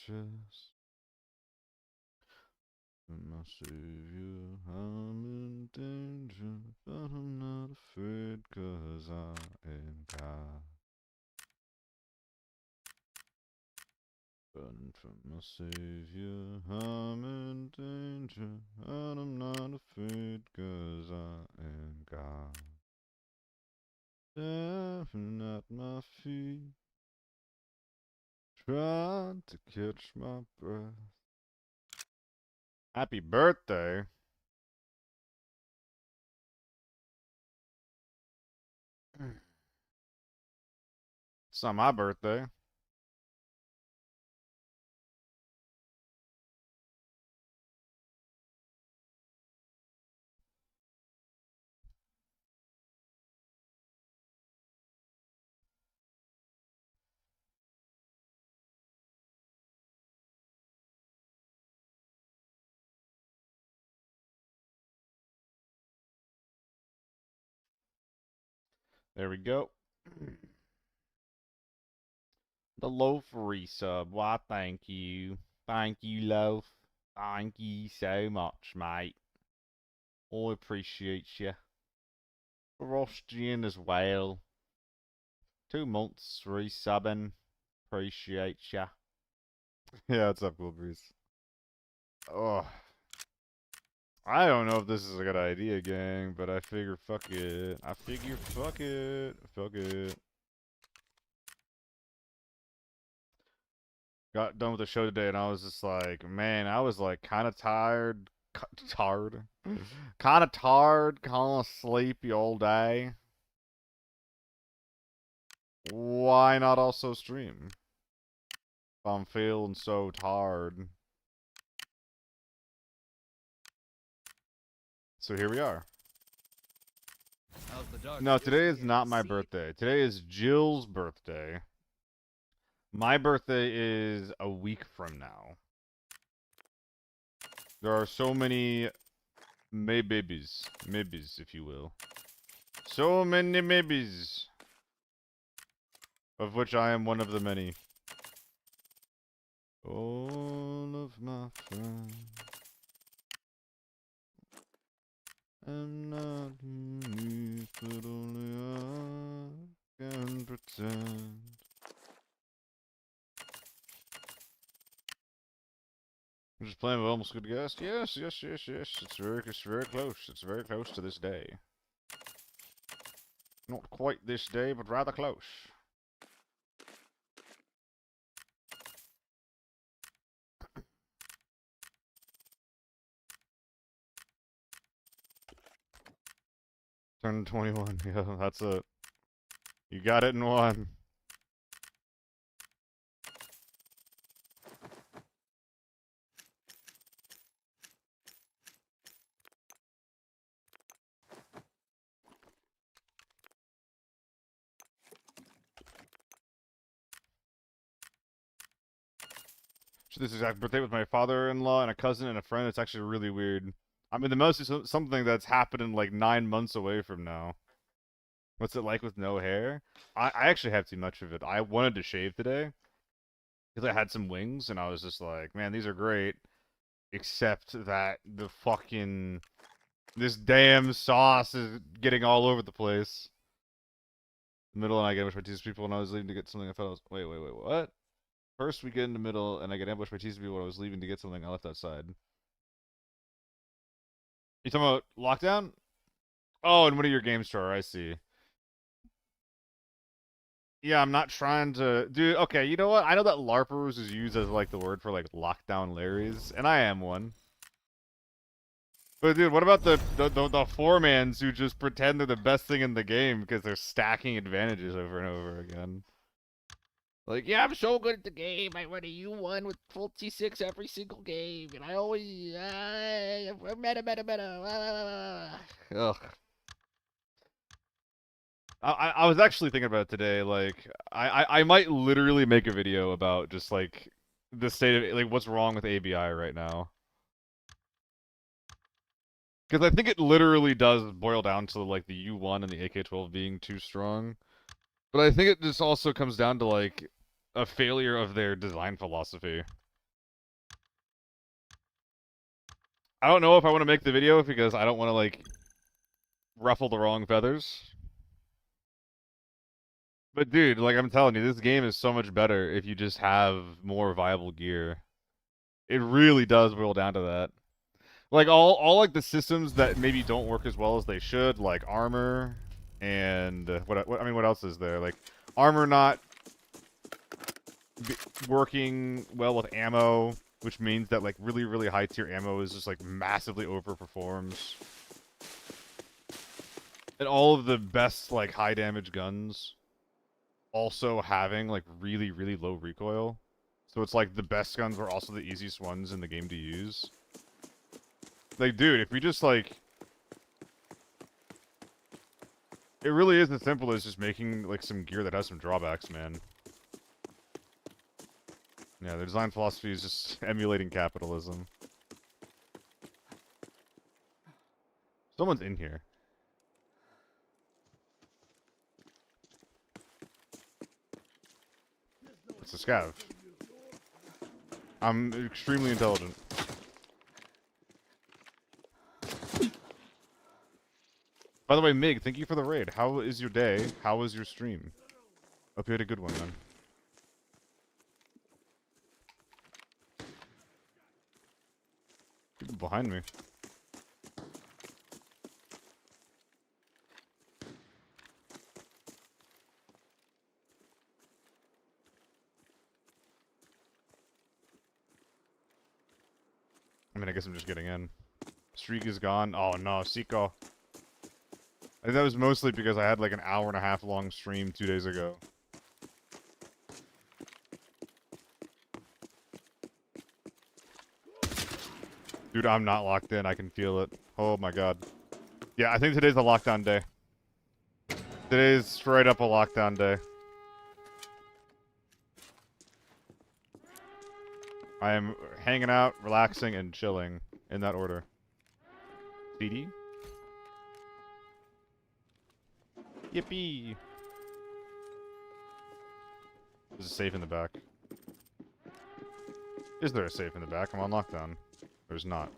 chest. My savior, I'm in danger, but I'm not afraid, 'cause I am God. Running from my savior, I'm in danger, and I'm not afraid, 'cause I am God. Staring at my feet, trying to catch my breath. Happy birthday! It's not my birthday. There we go. The loaf resub. Why, thank you. Thank you, loaf. Thank you so much, mate. I appreciate you. Frostian as well. 2 months resubbing. Appreciate ya. Yeah, what's up, Cool Breeze? Oh. I don't know if this is a good idea, gang, but I figure fuck it. Fuck it. Fuck it. Got done with the show today and I was just like, man, I was like kind of tired. Kind of tired, kind of sleepy all day. Why not also stream? If I'm feeling so tired. So here we are. No, today is not my birthday. Today is Jill's birthday. My birthday is a week from now. There are so many maybes, if you will. So many maybes. Of which I am one of the many. All of my friends. I'm not unique, but only I can pretend. I'm just playing with almost good guess. Yes. It's very close. It's very close to this day. Not quite this day, but rather close. Turned 21. Yeah, that's it. You got it in one. So this exact birthday with my father-in-law and a cousin and a friend. It's actually really weird. I mean, the most is something that's happening like 9 months away from now. What's it like with no hair? I actually have too much of it. I wanted to shave today because I had some wings and I was just like, man, these are great. Except that this damn sauce is getting all over the place. Middle and I get ambushed by two people when I was leaving to get something. I thought I was wait, what? First we get in the middle and I get ambushed by two people when I was leaving to get something I left outside. You talking about lockdown? Oh, in one of your game store, I see. Yeah, I'm not trying to do. Okay, you know what? I know that LARPers is used as like the word for like lockdown Larrys, and I am one. But dude, what about the four-mans who just pretend they're the best thing in the game because they're stacking advantages over and over again? Like, yeah, I'm so good at the game. I run a U1 with full T6 every single game, and I always meta. Ugh. I was actually thinking about it today. Like, I might literally make a video about just like the state of like what's wrong with ABI right now. Because I think it literally does boil down to like the U1 and the AK-12 being too strong. But I think it just also comes down to like a failure of their design philosophy. I don't know if I want to make the video because I don't want to, like, ruffle the wrong feathers. But dude, like I'm telling you, this game is so much better if you just have more viable gear. It really does boil down to that. Like all like the systems that maybe don't work as well as they should, like armor and what I mean, what else is there? Like armor not working well with ammo, which means that like really high tier ammo is just like massively overperforms. And all of the best like high damage guns also having like really low recoil. So it's like the best guns were also the easiest ones in the game to use. Like, dude, if we just like... It really is as simple as just making like some gear that has some drawbacks, man. Yeah, their design philosophy is just emulating capitalism. Someone's in here. It's a scav. I'm extremely intelligent. By the way, Mig, thank you for the raid. How is your day? How was your stream? Hope you had a good one, man. People behind me. I mean, I guess I'm just getting in. Streak is gone. Oh no, Siko. I think that was mostly because I had like an hour and a half long stream 2 days ago. Dude, I'm not locked in. I can feel it. Oh my god. Yeah, I think today's a lockdown day. Today's straight up a lockdown day. I am hanging out, relaxing, and chilling. In that order. CD? Yippee! There's a safe in the back. Is there a safe in the back? I'm on lockdown. There's not.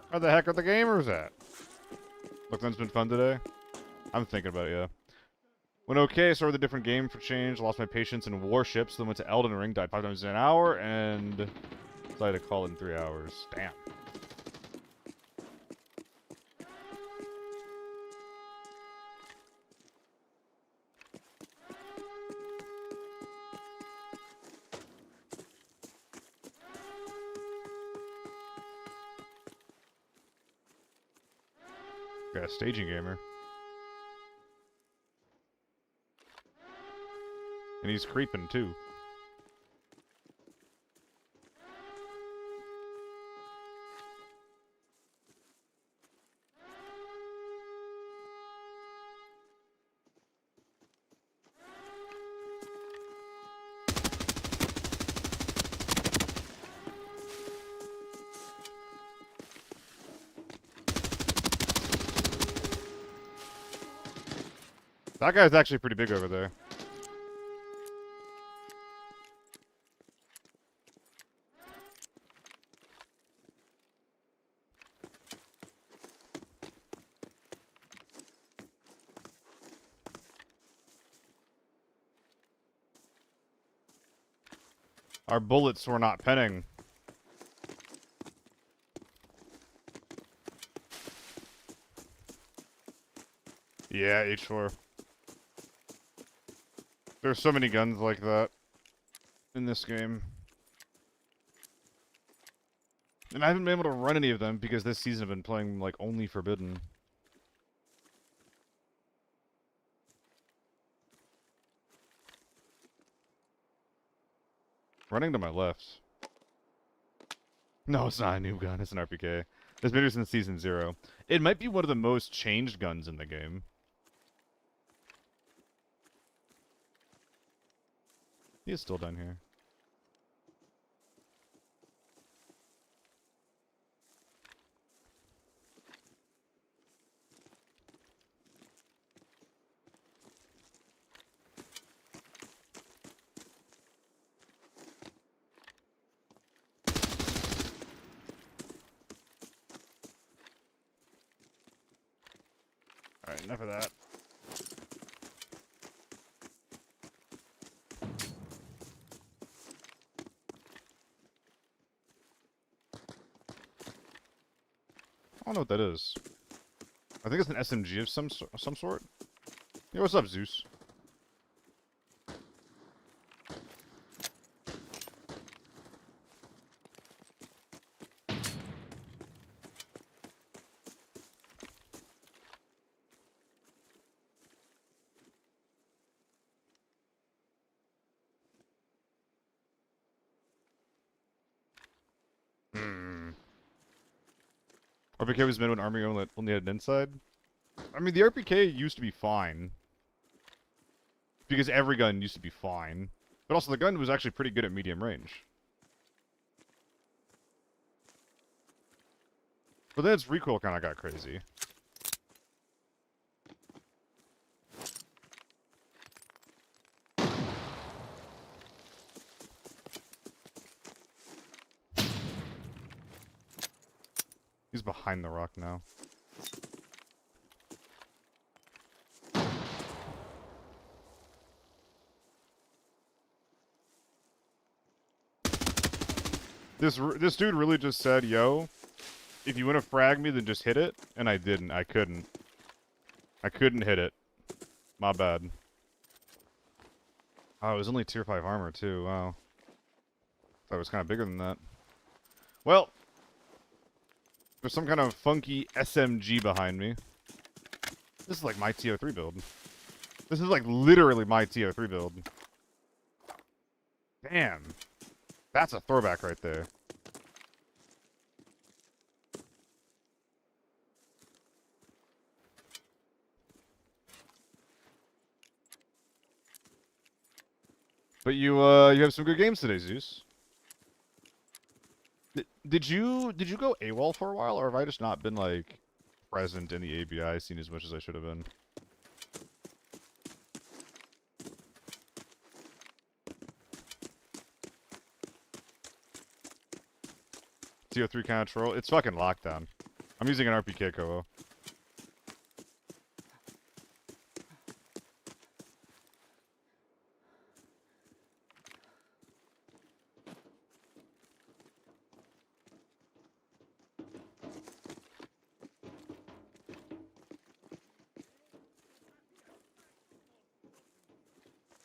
Where the heck are the gamers at? Lockdown's been fun today? I'm thinking about it, yeah. Went okay, started with a different game for change, lost my patience in warships, then went to Elden Ring, died 5 times in an hour, and decided to call it in 3 hours. Damn. Got a staging gamer. And he's creeping, too. That guy's actually pretty big over there. Our bullets were not penning. Yeah, H4. There's so many guns like that in this game. And I haven't been able to run any of them because this season I've been playing, like, only Forbidden. Running to my left. No, it's not a new gun. It's an RPK. It's been here since Season 0. It might be one of the most changed guns in the game. He is still down here. Enough of that. I don't know what that is. I think it's an SMG of some sort. Yo, what's up, Zeus? RPK was made when Army only had an inside. I mean, the RPK used to be fine. Because every gun used to be fine. But also, the gun was actually pretty good at medium range. But then its recoil kind of got crazy. He's behind the rock now. This dude really just said, yo, if you want to frag me, then just hit it. And I didn't. I couldn't. I couldn't hit it. My bad. Oh, it was only tier 5 armor, too. Wow. Thought it was kind of bigger than that. Well, there's some kind of funky SMG behind me. This is like my TO3 build. This is like literally my TO3 build. Damn. That's a throwback right there. But you have some good games today, Zeus. Did you go AWOL for a while, or have I just not been like present in the ABI scene as much as I should have been? TO3 control. It's fucking lockdown. I'm using an RPK co-op.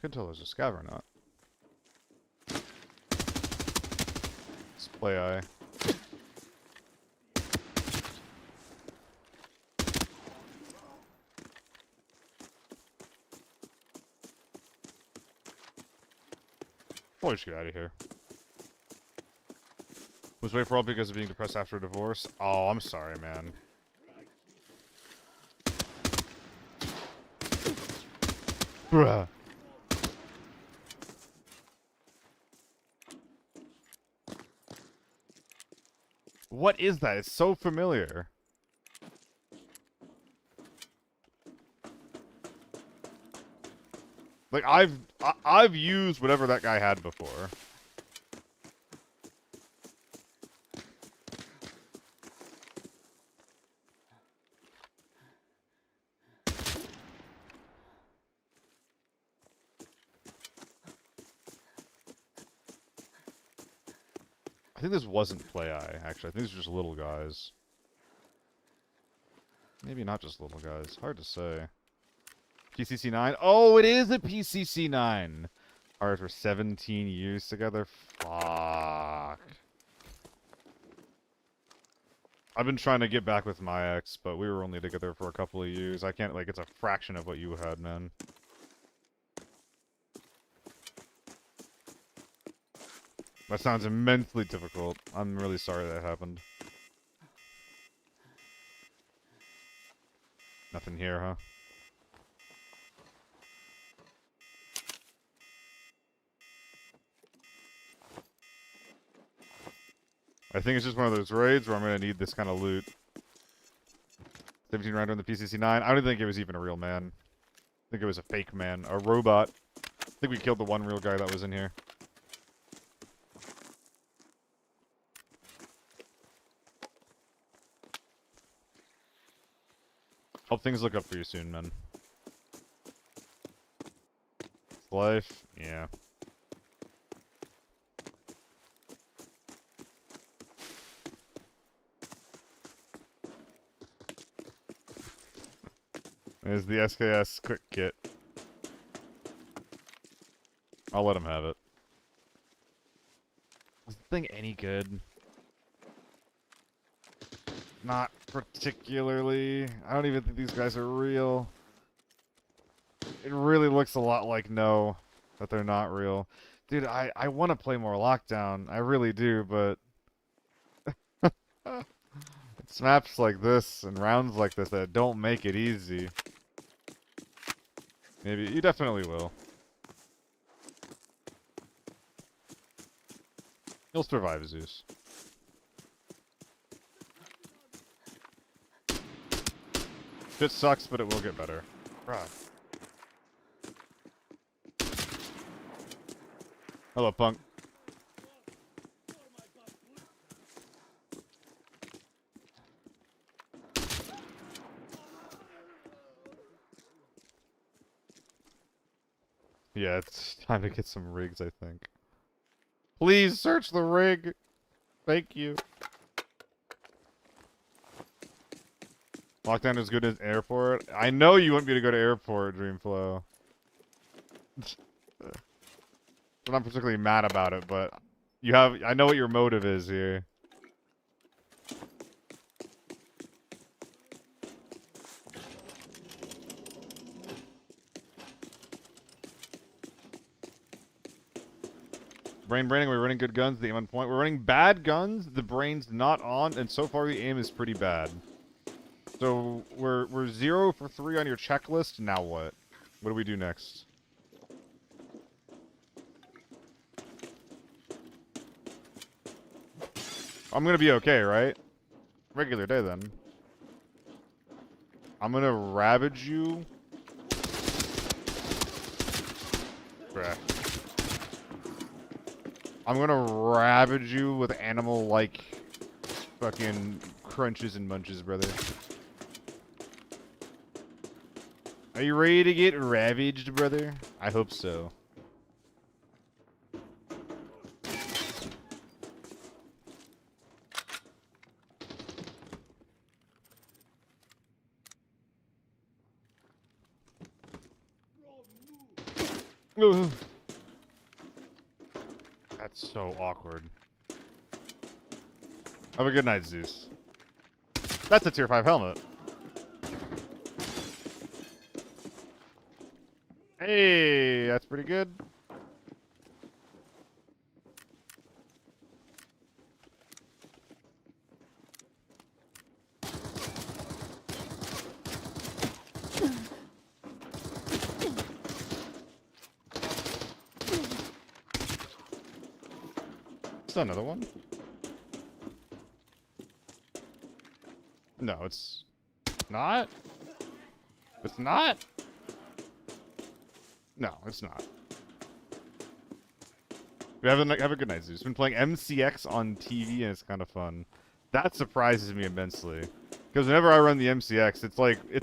Couldn't tell there's a scav or not. Display eye. Boy, just get out of here. Was way for all because of being depressed after a divorce. Oh, I'm sorry, man. Bruh. What is that? It's so familiar. Like I've used whatever that guy had before. I think this wasn't play eye, actually. I think these are just little guys. Maybe not just little guys. Hard to say. PCC9? Oh, it is a PCC9! Ours were 17 years together? Fuck. I've been trying to get back with my ex, but we were only together for a couple of years. I can't, like, it's a fraction of what you had, man. That sounds immensely difficult. I'm really sorry that happened. Nothing here, huh? I think it's just one of those raids where I'm going to need this kind of loot. 17 rounder on the PCC-9. I don't think it was even a real man. I think it was a fake man. A robot. I think we killed the one real guy that was in here. Hope things look up for you soon, man. Life, yeah. There's the SKS quick kit. I'll let him have it. Is the thing any good? Not particularly. I don't even think these guys are real. It really looks a lot like no, that they're not real. Dude, I want to play more Lockdown. I really do, but it's maps like this and rounds like this that don't make it easy. Maybe you definitely will. You'll survive, Zeus. Shit sucks, but it will get better. Bruh. Hello, punk. Yeah, it's time to get some rigs, I think. Please search the rig. Thank you. Lockdown is good as airport. I know you want me to go to airport, Dreamflow. I'm not particularly mad about it, but I know what your motive is here. Braining, we're running good guns, the aim on point. We're running bad guns, the brain's not on, and so far the aim is pretty bad. So we're 0 for 3 on your checklist. Now what? What do we do next? I'm gonna be okay, right? Regular day then. I'm gonna ravage you. Bruh. I'm gonna ravage you with animal-like fucking crunches and munches, brother. Are you ready to get ravaged, brother? I hope so. That's so awkward. Have a good night, Zeus. That's a tier 5 helmet. Hey, that's pretty good. Still another one? No, it's not. It's not? No, it's not. Have a good night, Zeus. Been playing MCX on TV and it's kind of fun. That surprises me immensely. Because whenever I run the MCX, it's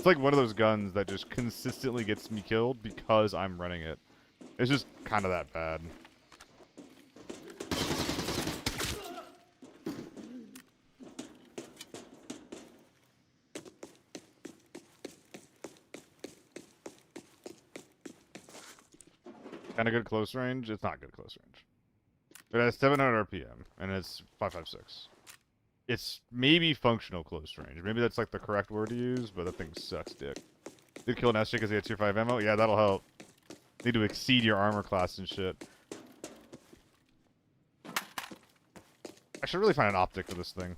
like one of those guns that just consistently gets me killed because I'm running it. It's just kind of that bad. Kind of good close range? It's not good close range. It has 700 RPM, and it's 5.56. It's maybe functional close range. Maybe that's like the correct word to use, but that thing sucks dick. Did kill an SJ because he had tier 5 ammo? Yeah, that'll help. Need to exceed your armor class and shit. I should really find an optic for this thing.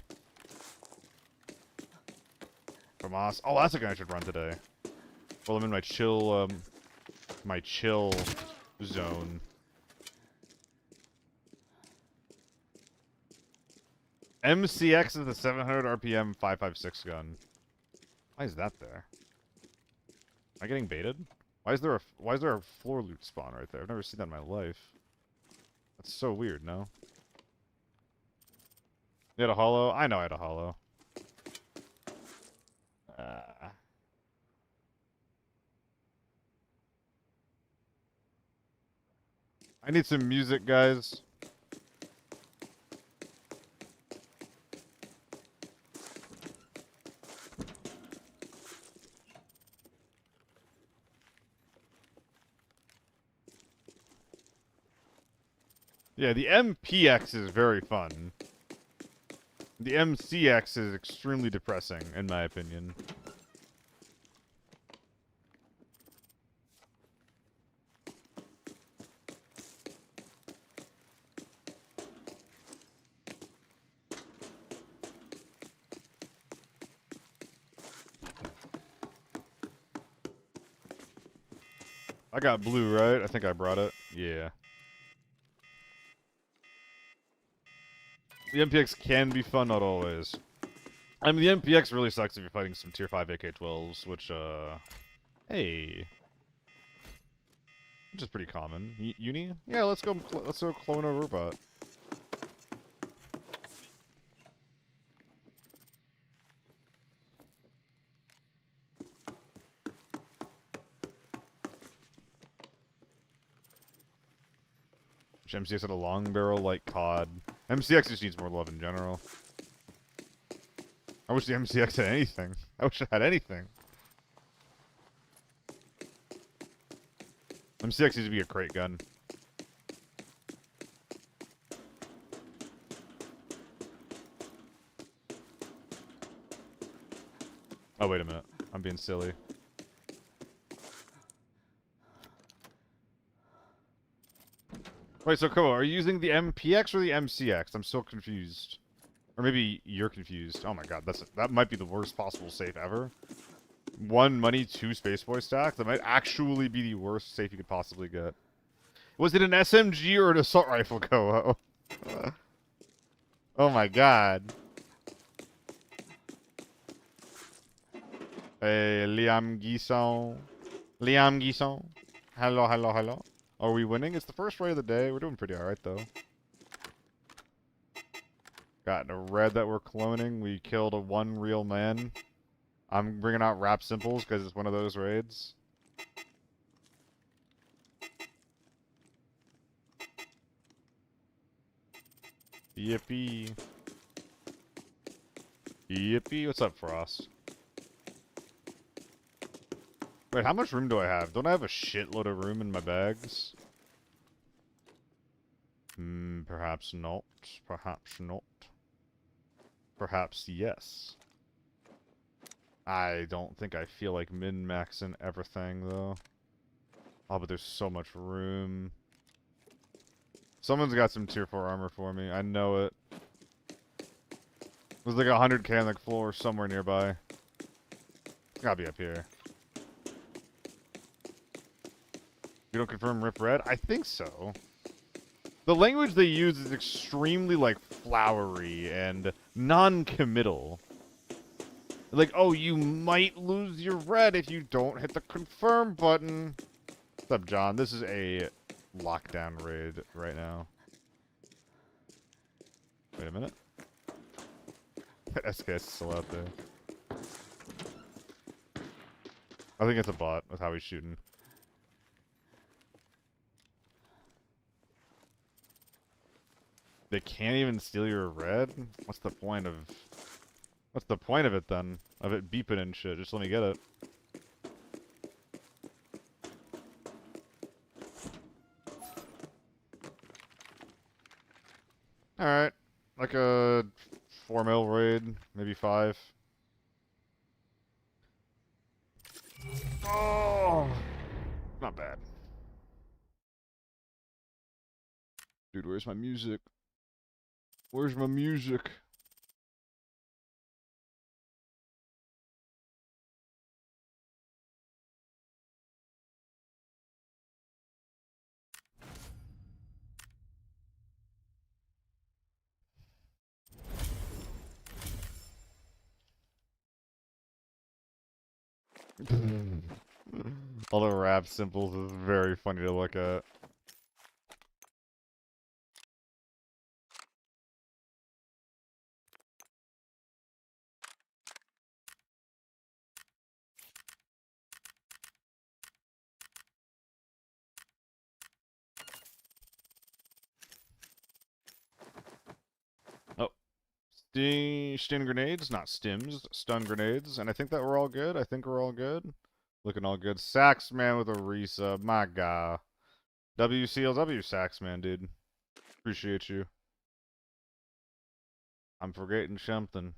Famas. Oh, that's a gun I should run today. Well, I'm in my chill zone. MCX is the 700 RPM 5.56 gun. Why is that there? Am I getting baited? Why is there a floor loot spawn right there? I've never seen that in my life. That's so weird, no? You had a holo? I know I had a holo. I need some music, guys. Yeah, the MPX is very fun. The MCX is extremely depressing, in my opinion. I got blue, right? I think I brought it. Yeah. The MPX can be fun, not always. I mean, the MPX really sucks if you're fighting some tier 5 AK-12s, which, hey. Which is pretty common. Uni? Yeah, let's go clone a robot. Which MCX had a long barrel like COD. MCX just needs more love in general. I wish the MCX had anything. I wish it had anything. MCX needs to be a crate gun. Oh, wait a minute. I'm being silly. Wait, so Koa, are you using the MPX or the MCX? I'm so confused. Or maybe you're confused. Oh my god, that might be the worst possible safe ever. 1 money, 2 Spaceboy stack? That might actually be the worst safe you could possibly get. Was it an SMG or an assault rifle, Koa? Oh my god. Hey, Liam Guisson. Liam Guisson. Hello, hello, hello. Are we winning? It's the first raid of the day. We're doing pretty alright, though. Got a red that we're cloning. We killed a 1 real man. I'm bringing out rap simples because it's one of those raids. Yippee. Yippee. What's up, Frost? Wait, how much room do I have? Don't I have a shitload of room in my bags? Perhaps not. Perhaps not. Perhaps yes. I don't think I feel like min-maxing everything, though. Oh, but there's so much room. Someone's got some tier 4 armor for me. I know it. There's like 100k on the floor somewhere nearby. It's gotta be up here. You don't confirm Rip Red? I think so. The language they use is extremely, like, flowery and non-committal. Like, oh, you might lose your red if you don't hit the confirm button. What's up, John? This is a lockdown raid right now. Wait a minute. SKS is still out there. I think it's a bot with how he's shooting. They can't even steal your red? What's the point of... What's the point of it, then? Of it beeping and shit? Just let me get it. Alright. Like a 4 mil raid. Maybe 5. Oh! Not bad. Dude, where's my music? Where's my music? All the rap symbols is very funny to look at. stun grenades, not stims, stun grenades, and I think that we're all good. I think we're all good. Looking all good. Saxman with a resub, my god. WCLW Saxman, dude. Appreciate you. I'm forgetting something.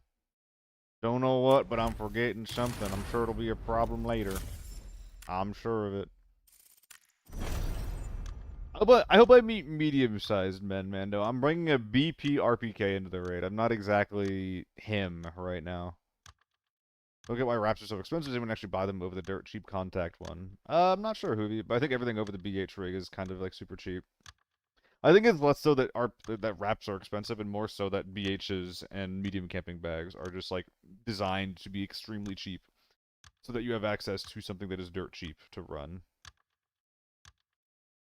Don't know what, but I'm forgetting something. I'm sure it'll be a problem later. I'm sure of it. But I hope I meet medium-sized men, Mando. I'm bringing a BP RPK into the raid. I'm not exactly him right now. Look at why wraps are so expensive. Does anyone actually buy them over the dirt cheap contact one? I'm not sure, Hoovy, but I think everything over the BH rig is kind of like super cheap. I think it's less so that that wraps are expensive and more so that BHs and medium camping bags are just like designed to be extremely cheap so that you have access to something that is dirt cheap to run.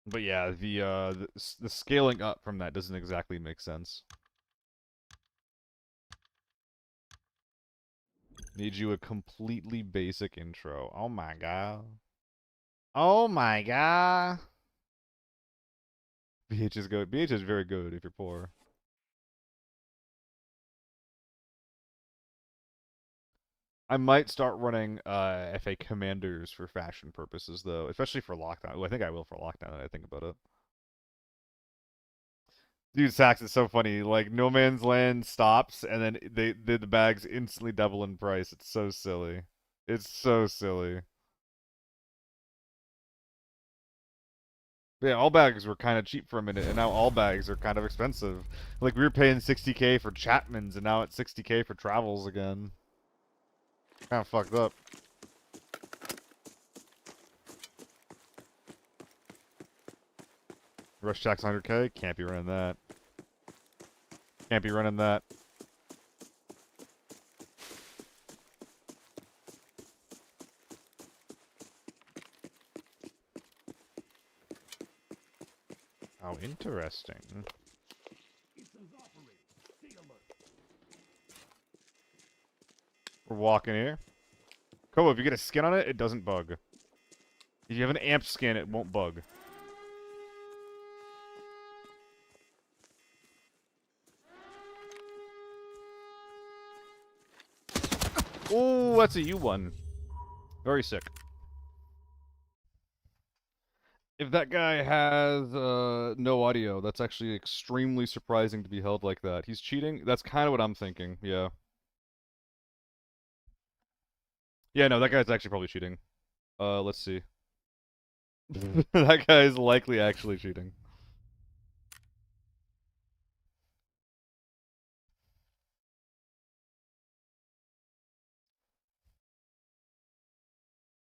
But yeah, the scaling up from that doesn't exactly make sense. Need you a completely basic intro. Oh my god. Oh my god. BH is good. BH is very good if you're poor. I might start running FA commanders for fashion purposes though, especially for lockdown. Ooh, I think I will for lockdown now that I think about it. Dude, Sax is so funny. Like No Man's Land stops and then the bags instantly double in price. It's so silly. It's so silly. But yeah, all bags were kind of cheap for a minute, and now all bags are kind of expensive. Like we were paying 60k for Chapman's, and now it's 60k for travels again. Kind of fucked up. Rush tax 100k? Can't be running that. Can't be running that. Oh, interesting. We're walking here. Kobo, if you get a skin on it, it doesn't bug. If you have an amp skin, it won't bug. Oh, that's a U1. Very sick. If that guy has no audio, that's actually extremely surprising to be held like that. He's cheating? That's kind of what I'm thinking, yeah. Yeah, no, that guy's actually probably cheating. Let's see. That guy's likely actually cheating.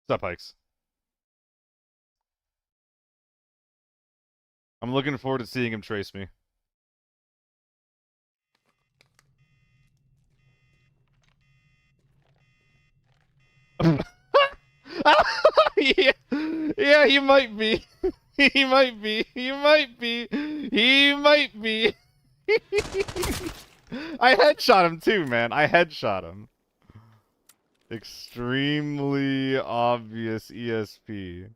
What's up, Hikes? I'm looking forward to seeing him trace me. Yeah, yeah, he might be. He might be. He might be. He might be. I headshot him too, man. I headshot him. Extremely obvious ESP.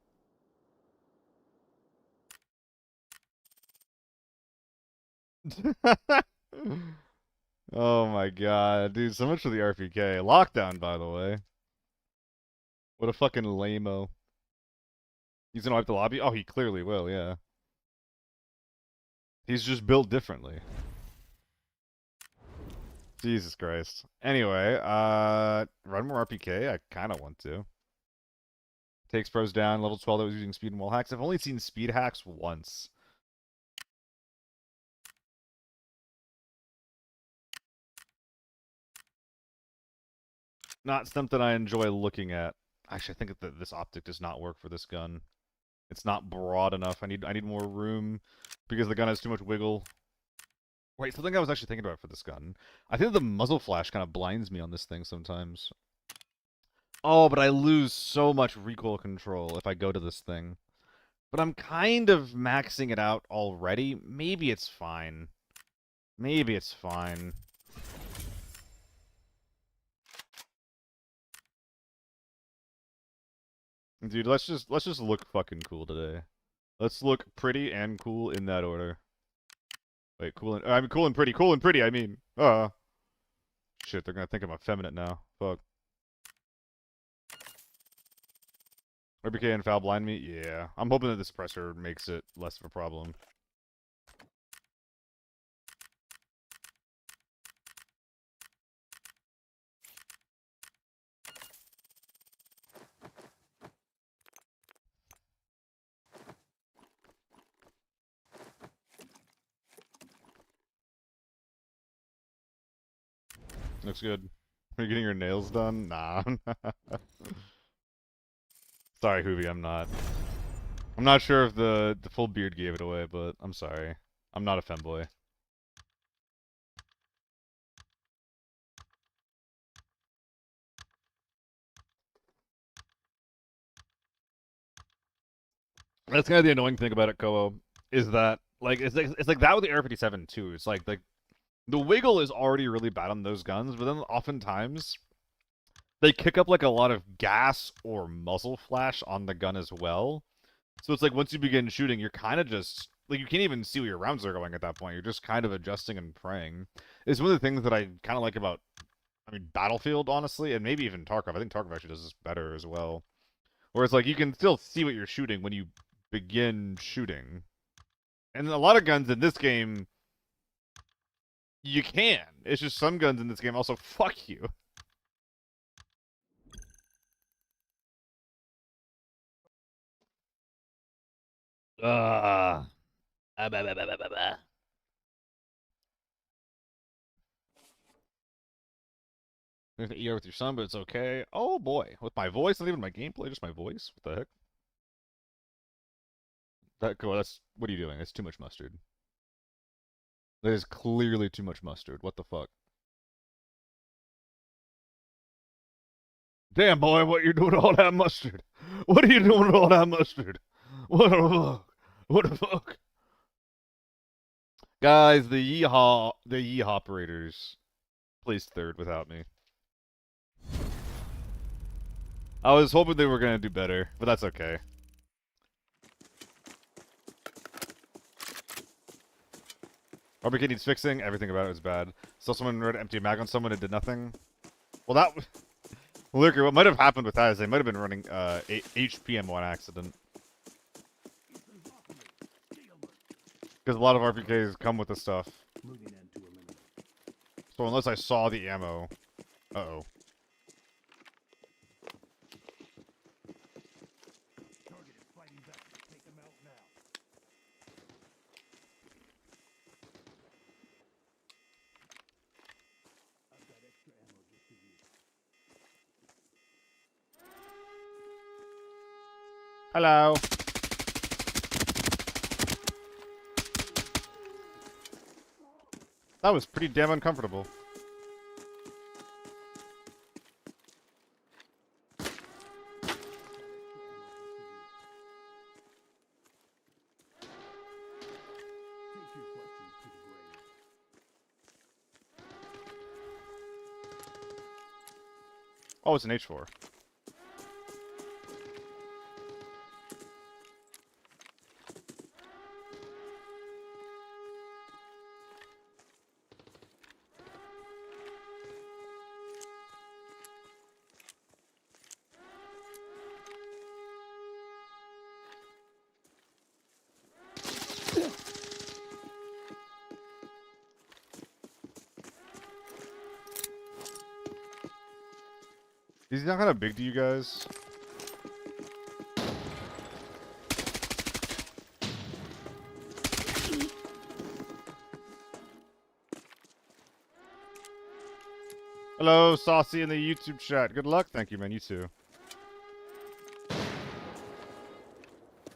Oh my god, dude, so much for the RPK. Lockdown, by the way. What a fucking lame-o. He's gonna wipe the lobby? Oh, he clearly will, yeah. He's just built differently. Jesus Christ. Anyway, run more RPK? I kinda want to. Takes pros down, level 12 that was using speed and wall hacks. I've only seen speed hacks once. Not something I enjoy looking at. Actually, I think that this optic does not work for this gun. It's not broad enough. I need more room because the gun has too much wiggle. Wait, something I was actually thinking about for this gun. I think the muzzle flash kind of blinds me on this thing sometimes. Oh, but I lose so much recoil control if I go to this thing. But I'm kind of maxing it out already. Maybe it's fine. Maybe it's fine. Dude, let's just look fucking cool today. Let's look pretty and cool in that order. Wait, cool and pretty, I mean. Shit, they're gonna think I'm effeminate now. Fuck. RBK and foul blind me? Yeah. I'm hoping that the suppressor makes it less of a problem. Looks good. Are you getting your nails done? Nah. Sorry, Hoovy, I'm not. I'm not sure if the full beard gave it away, but I'm sorry. I'm not a femboy. That's kind of the annoying thing about it, Koo, is that like it's like that with the AR-57 too. It's like the wiggle is already really bad on those guns, but then oftentimes they kick up like a lot of gas or muzzle flash on the gun as well. So it's like once you begin shooting, you're kind of just like you can't even see where your rounds are going at that point. You're just kind of adjusting and praying. It's one of the things that I kind of like about, I mean, Battlefield, honestly, and maybe even Tarkov. I think Tarkov actually does this better as well. Where it's like you can still see what you're shooting when you begin shooting. And a lot of guns in this game, you can. It's just some guns in this game also fuck you. Ah. You have to ER with your son, but it's okay. Oh boy, with my voice, not even my gameplay, just my voice. What the heck? That's what are you doing? That's too much mustard. That is clearly too much mustard. What the fuck? Damn boy, what you doing with all that mustard? What are you doing with all that mustard? What the fuck? What the fuck? Guys, the yeehaw operators placed third without me. I was hoping they were gonna do better, but that's okay. RBK needs fixing. Everything about it was bad. Saw someone wrote empty mag on someone and did nothing. Well, that... Lurker, what might have happened with that is they might have been running HPM on accident. Because a lot of RPKs come with this stuff. So unless I saw the ammo... Uh-oh. Hello. That was pretty damn uncomfortable. Oh, it's an H4. Is he not kind of big to you guys? Hello, Saucy in the YouTube chat. Good luck. Thank you, man. You too.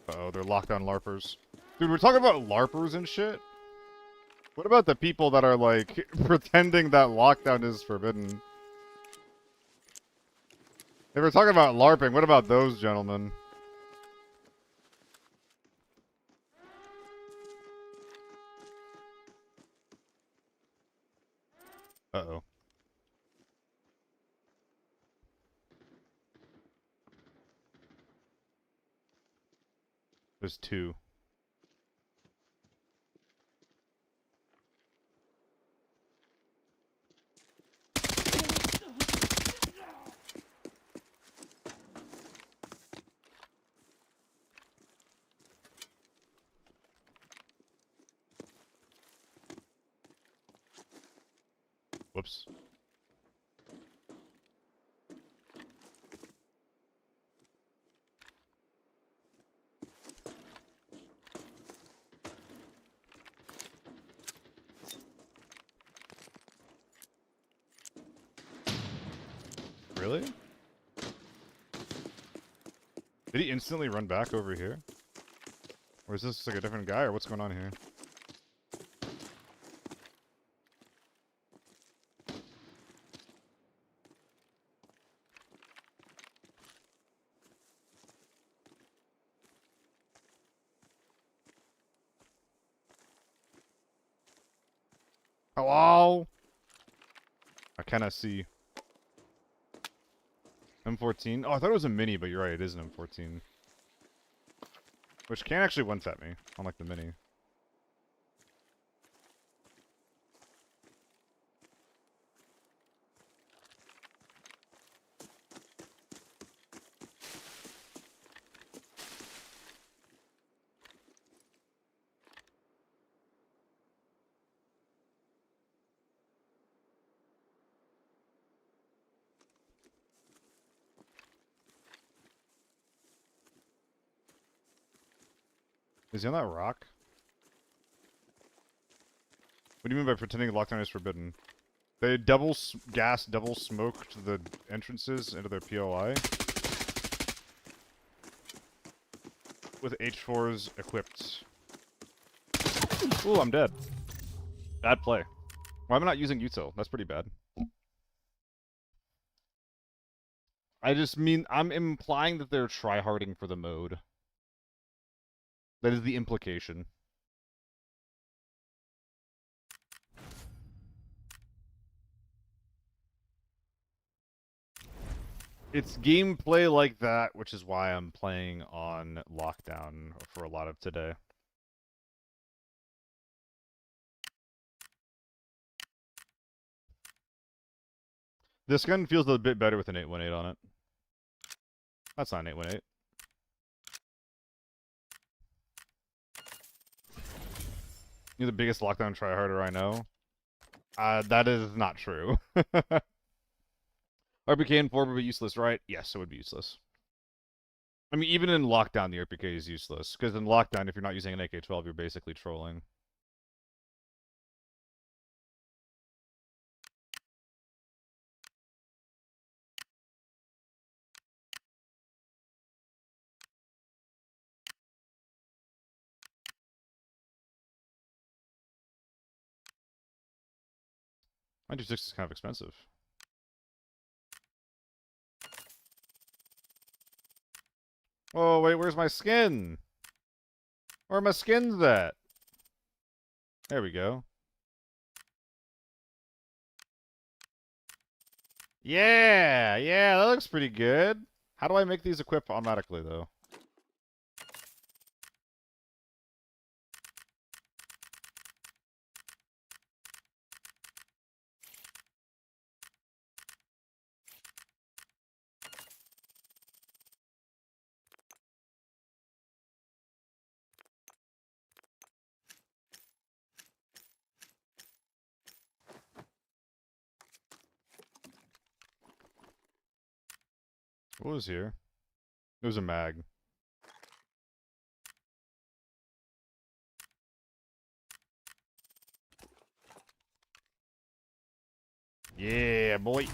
Uh-oh, they're lockdown LARPers. Dude, we're talking about LARPers and shit? What about the people that are, like, pretending that lockdown is forbidden? If we're talking about LARPing, what about those gentlemen? Uh-oh. There's two. Whoops. Really? Did he instantly run back over here? Or is this like a different guy, or what's going on here? Hello? I cannot see. M14? Oh, I thought it was a mini, but you're right, it is an M14. Which can actually one-tap me, unlike the mini. Is he on that rock? What do you mean by pretending lockdown is forbidden? They double smoked the entrances into their POI with H4s equipped. Ooh, I'm dead. Bad play. Why am I not using util? That's pretty bad. I just mean, I'm implying that they're tryharding for the mode. That is the implication. It's gameplay like that, which is why I'm playing on lockdown for a lot of today. This gun feels a bit better with an 818 on it. That's not an 818. You're the biggest lockdown tryharder I know. That is not true. RPK and FORB would be useless, right? Yes, it would be useless. I mean, even in lockdown, the RPK is useless. Because in lockdown, if you're not using an AK-12, you're basically trolling. $96 is kind of expensive. Oh, wait, where's my skin? Where are my skins at? There we go. Yeah, that looks pretty good. How do I make these equip automatically, though? What was here? It was a mag. Yeah, boy.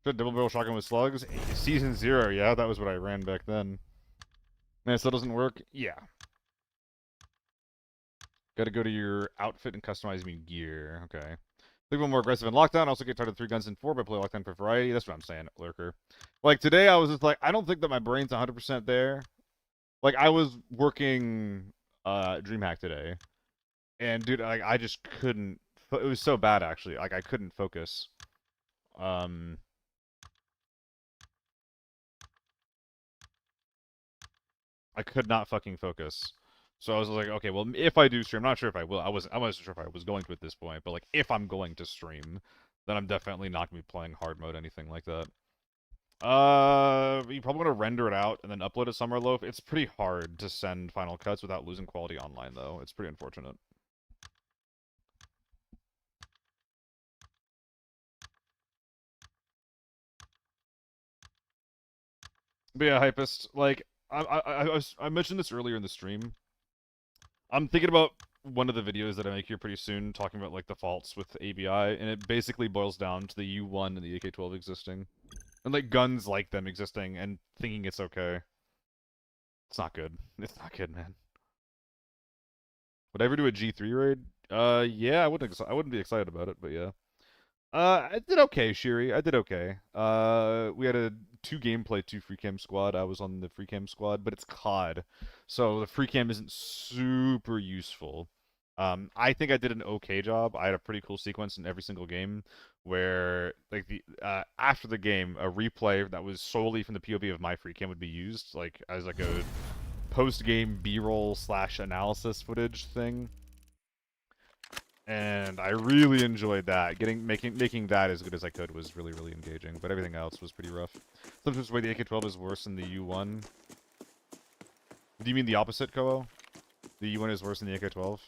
Should double barrel shotgun with slugs? Season 0, yeah, that was what I ran back then. Man, it still doesn't work? Yeah. Gotta go to your outfit and customize new gear. Okay. Think more aggressive in lockdown. Also get tired of 3 guns in 4, but play lockdown for variety. That's what I'm saying, Lurker. Like, today I was just like, I don't think that my brain's 100% there. Like, I was working DreamHack today. And, dude, like, I just couldn't... It was so bad, actually. Like, I couldn't focus. I could not fucking focus. So I was like, okay, well, if I do stream, I'm not sure if I will. I wasn't sure if I was going to at this point, but, like, if I'm going to stream, then I'm definitely not going to be playing hard mode, anything like that. You probably want to render it out and then upload it somewhere, Loaf. It's pretty hard to send Final Cuts without losing quality online, though. It's pretty unfortunate. But yeah, hypist. Like I mentioned this earlier in the stream. I'm thinking about one of the videos that I make here pretty soon, talking about like the faults with ABI, and it basically boils down to the U1 and the AK-12 existing, and like guns like them existing, and thinking it's okay. It's not good. It's not good, man. Would I ever do a G3 raid? Yeah, I wouldn't be excited about it, but yeah. I did okay, Shiri. I did okay. We had a two gameplay, two free cam squad. I was on the free cam squad, but it's COD, so the free cam isn't super useful. I think I did an okay job. I had a pretty cool sequence in every single game where, like the after the game, a replay that was solely from the POV of my free cam would be used, like as like a post game B-roll slash analysis footage thing, and I really enjoyed that. Making that as good as I could was really engaging, but everything else was pretty rough. Sometimes the way the AK-12 is worse than the U1. Do you mean the opposite, Koo? The U1 is worse than the AK-12?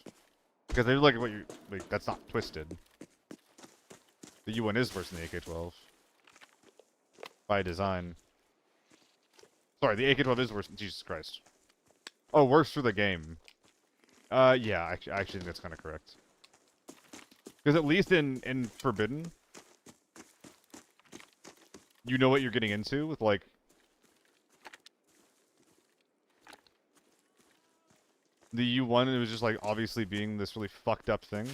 Because they look at what you like. That's not twisted. The U1 is worse than the AK-12 by design. Sorry, the AK-12 is worse. Jesus Christ. Oh, worse for the game. Yeah, I actually think that's kind of correct. Because at least in Forbidden, you know what you're getting into with like the U1. It was just like obviously being this really fucked up thing.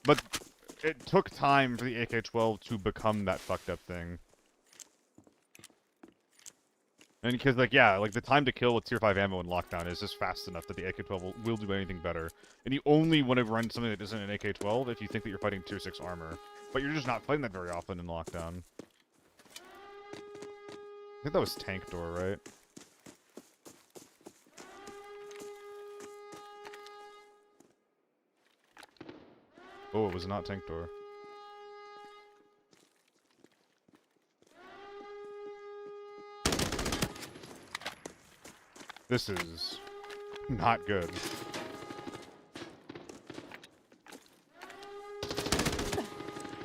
But it took time for the AK-12 to become that fucked up thing. And because, like, yeah, like, the time to kill with Tier 5 ammo in Lockdown is just fast enough that the AK-12 will do anything better. And you only want to run something that isn't an AK-12 if you think that you're fighting Tier 6 armor. But you're just not fighting that very often in Lockdown. I think that was Tank Door, right? Oh, it was not Tank Door. This is not good.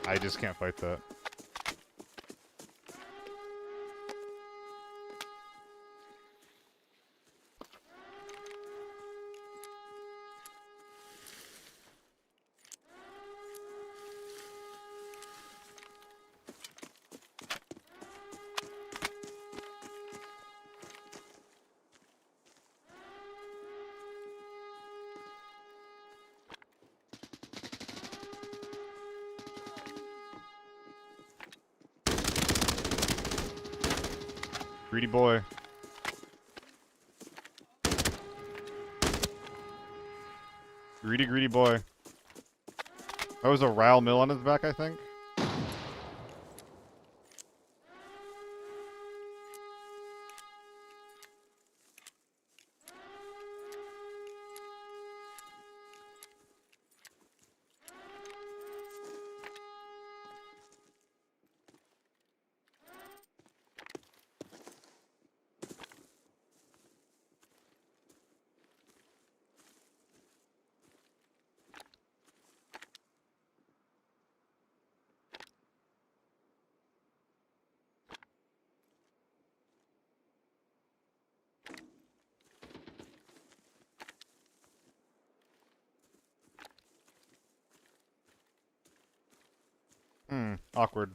I just can't fight that. Greedy boy. Greedy boy. That was a Ral Mill on his back, I think. Awkward.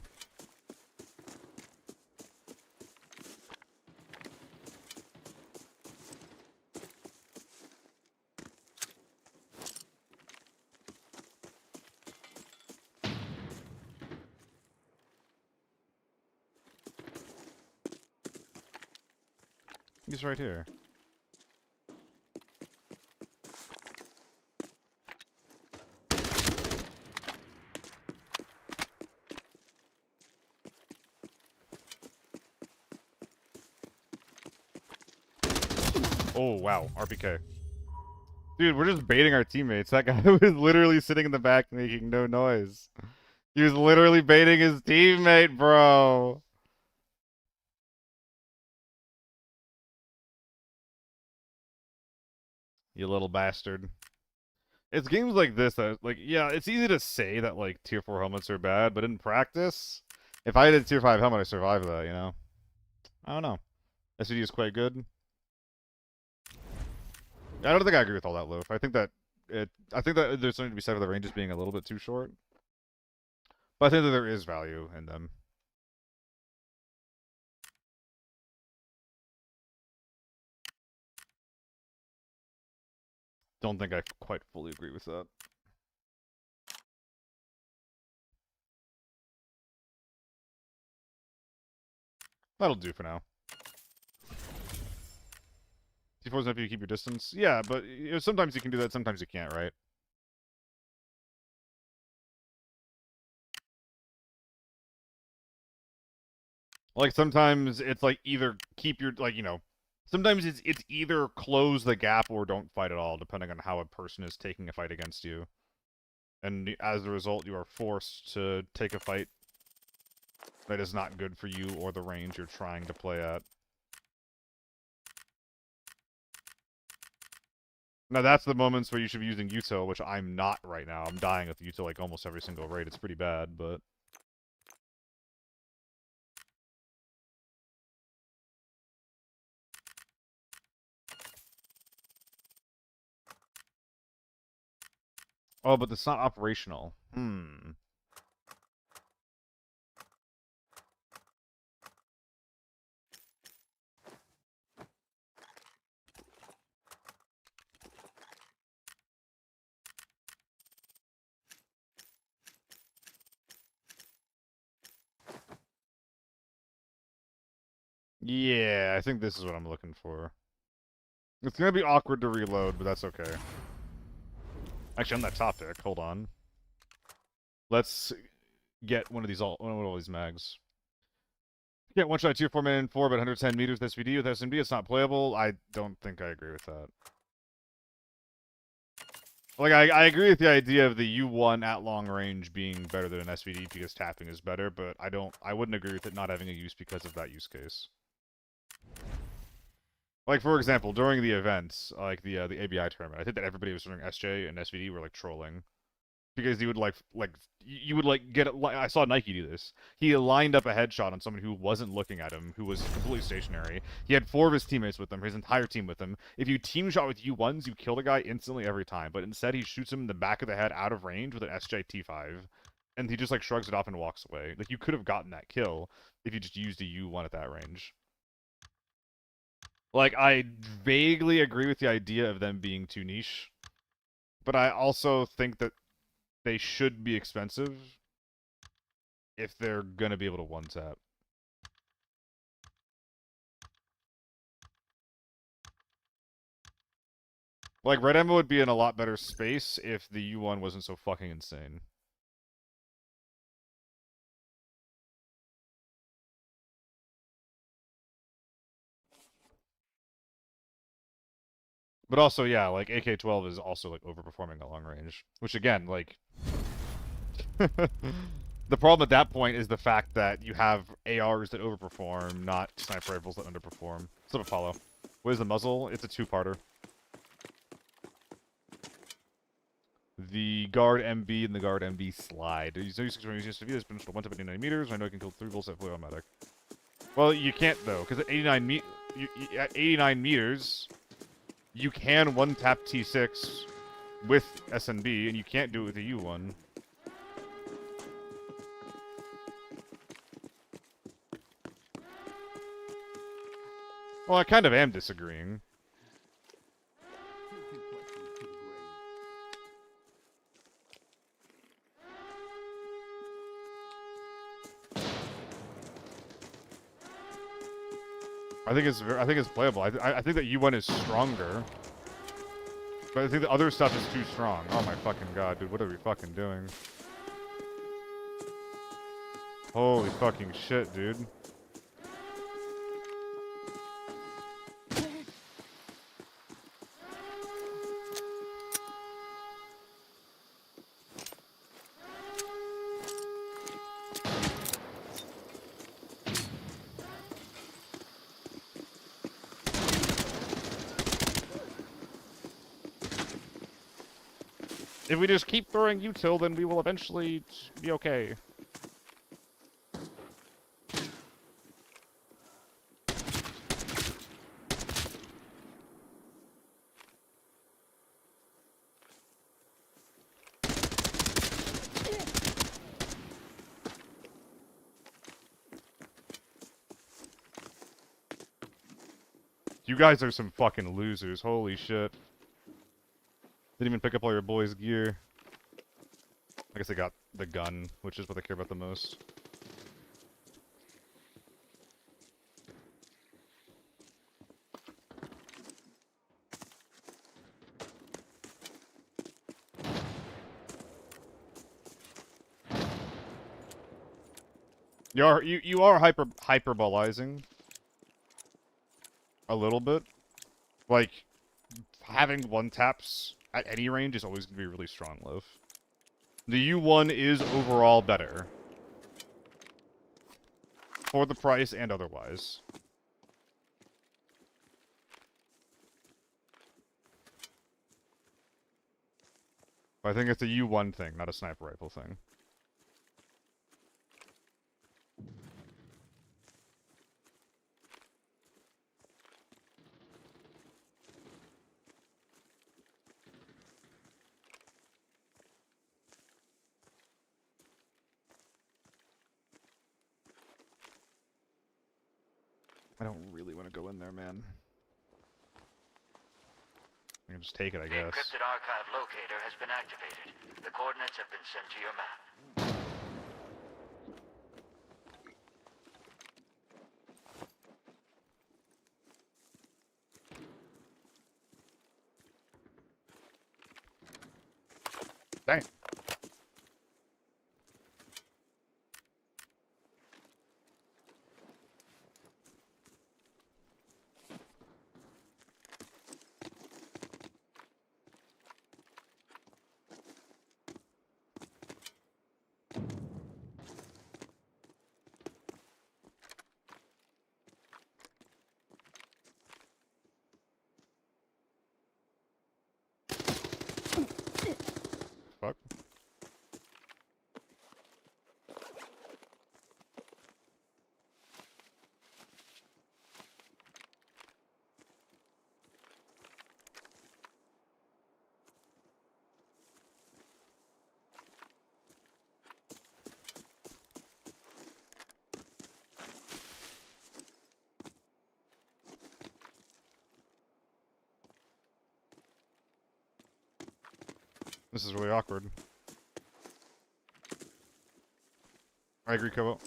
He's right here. Oh, wow. RPK. Dude, we're just baiting our teammates. That guy was literally sitting in the back making no noise. He was literally baiting his teammate, bro. You little bastard. It's games like this that, like, yeah, it's easy to say that, like, tier 4 helmets are bad, but in practice, if I had a tier 5 helmet, I survive that, you know? I don't know. SVD is quite good. I don't think I agree with all that, Loaf. I think that there's something to be said for the ranges being a little bit too short. But I think that there is value in them. Don't think I quite fully agree with that. That'll do for now. T4's enough for you to keep your distance. Yeah, but you know, sometimes you can do that, sometimes you can't, right? Like sometimes it's like either keep your like, you know, sometimes it's either close the gap or don't fight at all, depending on how a person is taking a fight against you. And as a result, you are forced to take a fight that is not good for you or the range you're trying to play at. Now that's the moments where you should be using util, which I'm not right now. I'm dying with util like almost every single raid. It's pretty bad, but... Oh, but it's not operational. Yeah, I think this is what I'm looking for. It's gonna be awkward to reload, but that's okay. Actually, on that topic, hold on. Let's get one of these mags. Get one shot tier 4 man 4, but 110 meters with SVD with SMD. It's not playable. I don't think I agree with that. Like, I agree with the idea of the U1 at long range being better than an SVD because tapping is better, but I wouldn't agree with it not having a use because of that use case. Like, for example, during the events, like the ABI tournament, I think that everybody was doing SJ and SVD were, like, trolling. Because you would, you would, like, get... I saw Nike do this. He lined up a headshot on someone who wasn't looking at him, who was completely stationary. He had 4 of his teammates with him, his entire team with him. If you team shot with U1s, you kill the guy instantly every time. But instead, he shoots him in the back of the head out of range with an SJ T5. And he just, like, shrugs it off and walks away. Like, you could have gotten that kill if you just used a U1 at that range. Like, I vaguely agree with the idea of them being too niche. But I also think that they should be expensive if they're gonna be able to one-tap. Like, Red Emma would be in a lot better space if the U1 wasn't so fucking insane. But also, yeah, like, AK-12 is also, like, overperforming at long range. Which, again, like... The problem at that point is the fact that you have ARs that overperform, not sniper rifles that underperform. Still Apollo. What is the muzzle? It's a two-parter. The guard MB and the guard MB slide. Use 6 SUV that's been one to 89 meters. I know I can kill 3 bullets at fully automatic. Well, you can't though, because at 89 meters, you can one-tap T6 with SNB, and you can't do it with a U1. Well, I kind of am disagreeing. I think it's playable. I think that U1 is stronger, but I think the other stuff is too strong. Oh my fucking god, dude! What are we fucking doing? Holy fucking shit, dude! If we just keep throwing util, then we will eventually be okay. You guys are some fucking losers. Holy shit. Didn't even pick up all your boys' gear. I guess they got the gun, which is what they care about the most. You are hyperbolizing a little bit. Like, having one taps at any range is always gonna be really strong, Loaf. The U1 is overall better. For the price and otherwise. But I think it's a U1 thing, not a sniper rifle thing. I don't really want to go in there, man. I can just take it, I guess. The encrypted archive locator has been activated. The coordinates have been sent to your map. Dang. Fuck. This is really awkward. I agree, Kobo.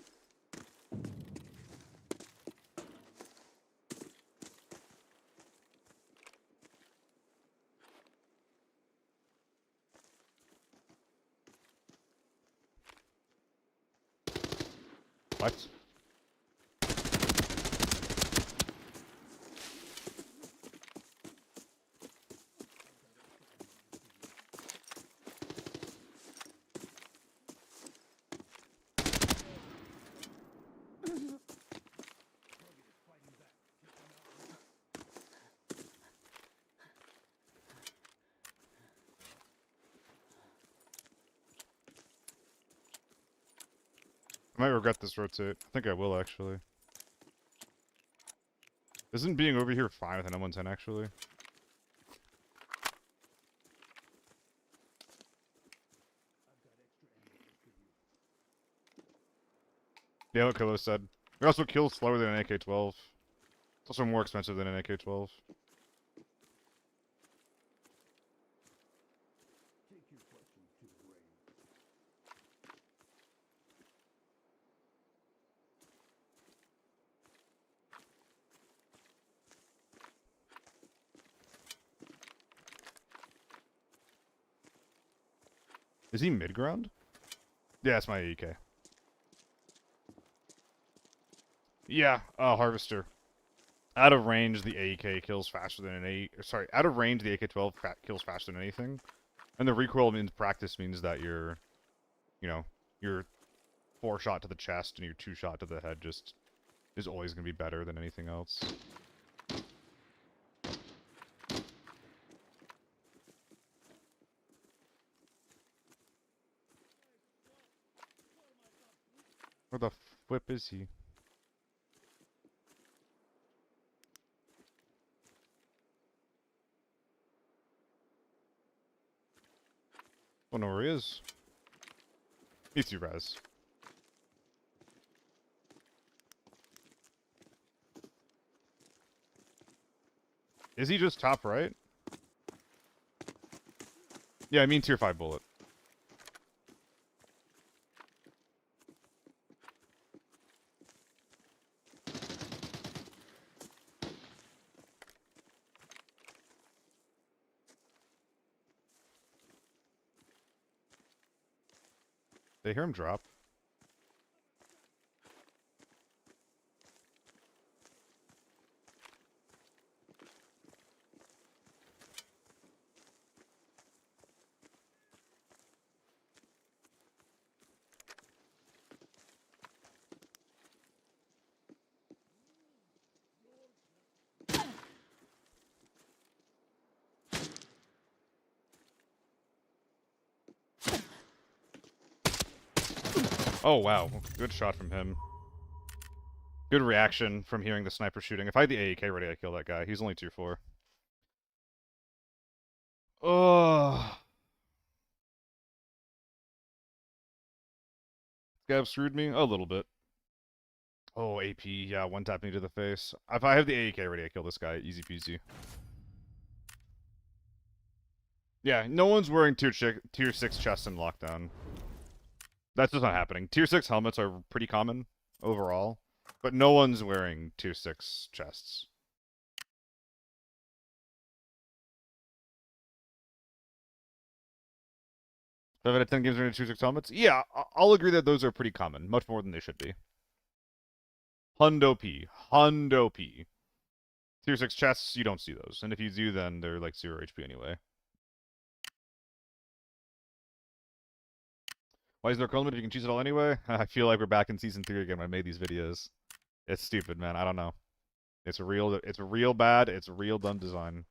What? I might regret this rotate. I think I will, actually. Isn't being over here fine with an M110, actually? Yeah, what Kilo said. It also kills slower than an AK-12. It's also more expensive than an AK-12. Is he mid-ground? Yeah, it's my AEK. Yeah, Harvester. Out of range, the AEK kills faster than an sorry, out of range, the AK-12 kills faster than anything. And the recoil in practice means that your, you know, your 4-shot to the chest and your 2-shot to the head just is always going to be better than anything else. whip is he? Don't know where he is. Me too, Raz. Is he just top right? Yeah, I mean tier 5 bullet. They hear him drop. Oh, wow. Good shot from him. Good reaction from hearing the sniper shooting. If I had the AEK ready, I'd kill that guy. He's only tier 4. Oh. Scav screwed me? A little bit. Oh, AP. Yeah, one tap me to the face. If I have the AEK ready, I kill this guy. Easy peasy. Yeah, no one's wearing tier 6 chests in lockdown. That's just not happening. Tier 6 helmets are pretty common overall, but no one's wearing tier 6 chests. 5 out of 10 games are in tier 6 helmets? Yeah, I'll agree that those are pretty common. Much more than they should be. Hundo P. Hundo P. Tier 6 chests, you don't see those. And if you do, then they're like 0 HP anyway. Why is there a curl limit if you can choose it all anyway? I feel like we're back in Season 3 again when I made these videos. It's stupid, man. I don't know. It's real bad. It's a real dumb design.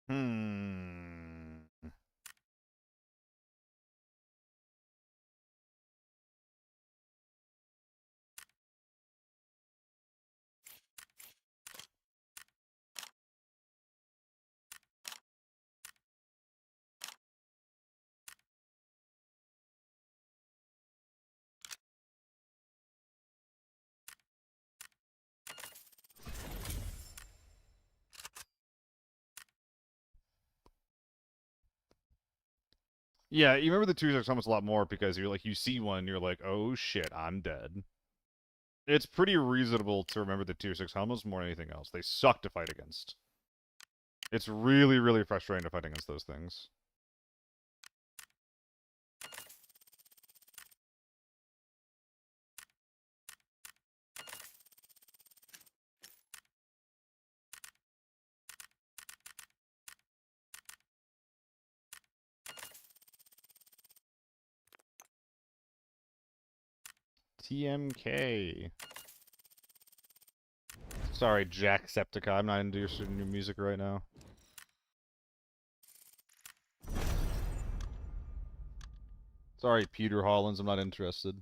Hmm. Yeah, you remember the twos are almost a lot more because you're like, you see one, you're like, oh shit, I'm dead. It's pretty reasonable to remember the tier 6 helmets more than anything else. They suck to fight against. It's really, really frustrating to fight against those things. TMK. Sorry, Jacksepticeye. I'm not interested in new music right now. Sorry, Peter Hollins. I'm not interested.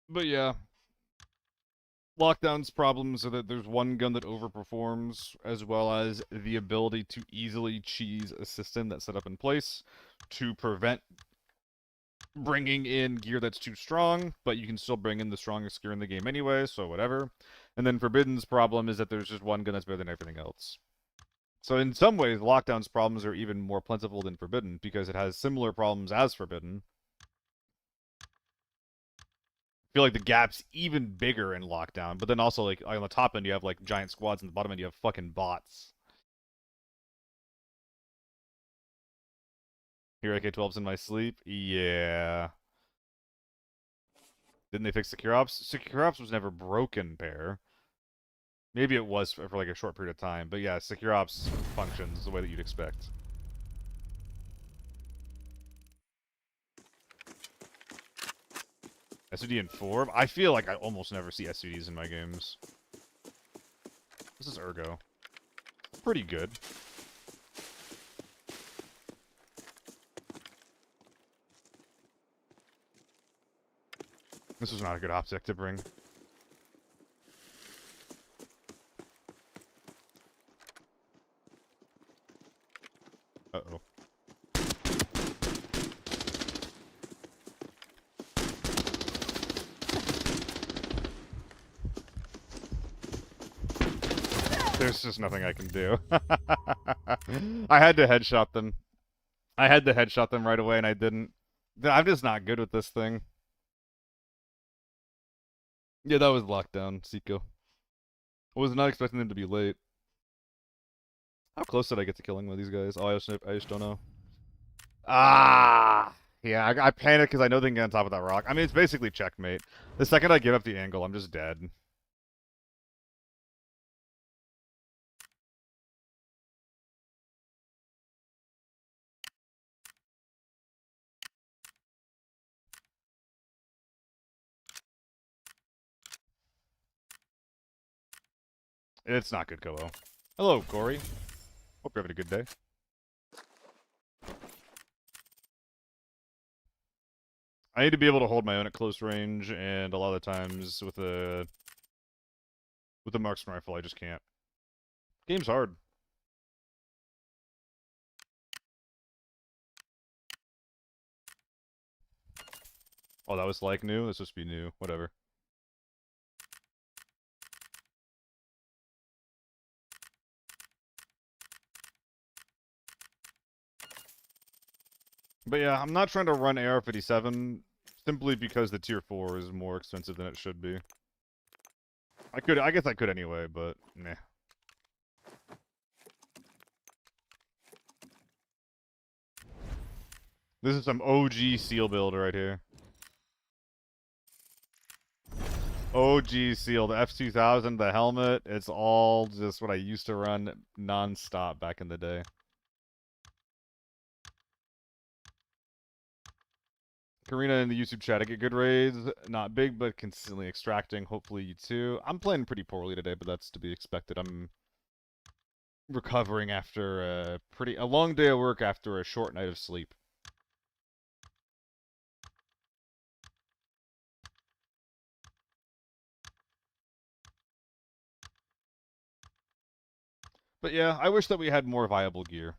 But yeah. Lockdown's problems are that there's one gun that overperforms, as well as the ability to easily cheese a system that's set up in place to prevent bringing in gear that's too strong, but you can still bring in the strongest gear in the game anyway, so whatever. And then Forbidden's problem is that there's just one gun that's better than everything else. So in some ways, Lockdown's problems are even more plentiful than Forbidden, because it has similar problems as Forbidden. I feel like the gap's even bigger in Lockdown, but then also, like, on the top end you have, like, giant squads, and the bottom end you have fucking bots. Here AK-12's in my sleep? Yeah. Didn't they fix Secure Ops? Secure Ops was never broken, Bear. Maybe it was for like a short period of time, but yeah, Secure Ops functions the way that you'd expect. SUD and FORB? I feel like I almost never see SUDs in my games. This is Ergo. Pretty good. This was not a good optic to bring. Uh-oh. There's just nothing I can do. I had to headshot them. I had to headshot them right away, and I didn't. I'm just not good with this thing. Yeah, that was lockdown, Seiko. I was not expecting them to be late. How close did I get to killing one of these guys? Oh, I just don't know. Ah! Yeah, I panic because I know they can get on top of that rock. I mean, it's basically checkmate. The second I give up the angle, I'm just dead. It's not good, Kobo. Hello, Corey. Hope you're having a good day. I need to be able to hold my own at close range, and a lot of the times with the marksman rifle, I just can't. Game's hard. Oh, that was like new? This must be new. Whatever. But yeah, I'm not trying to run AR-57 simply because the tier 4 is more expensive than it should be. I guess I could anyway, but nah. This is some OG seal build right here. OG seal, the F2000, the helmet, it's all just what I used to run non-stop back in the day. Karina in the YouTube chat, I get good raids, not big, but consistently extracting, hopefully you too. I'm playing pretty poorly today, but that's to be expected. I'm recovering after a long day of work after a short night of sleep. But yeah, I wish that we had more viable gear.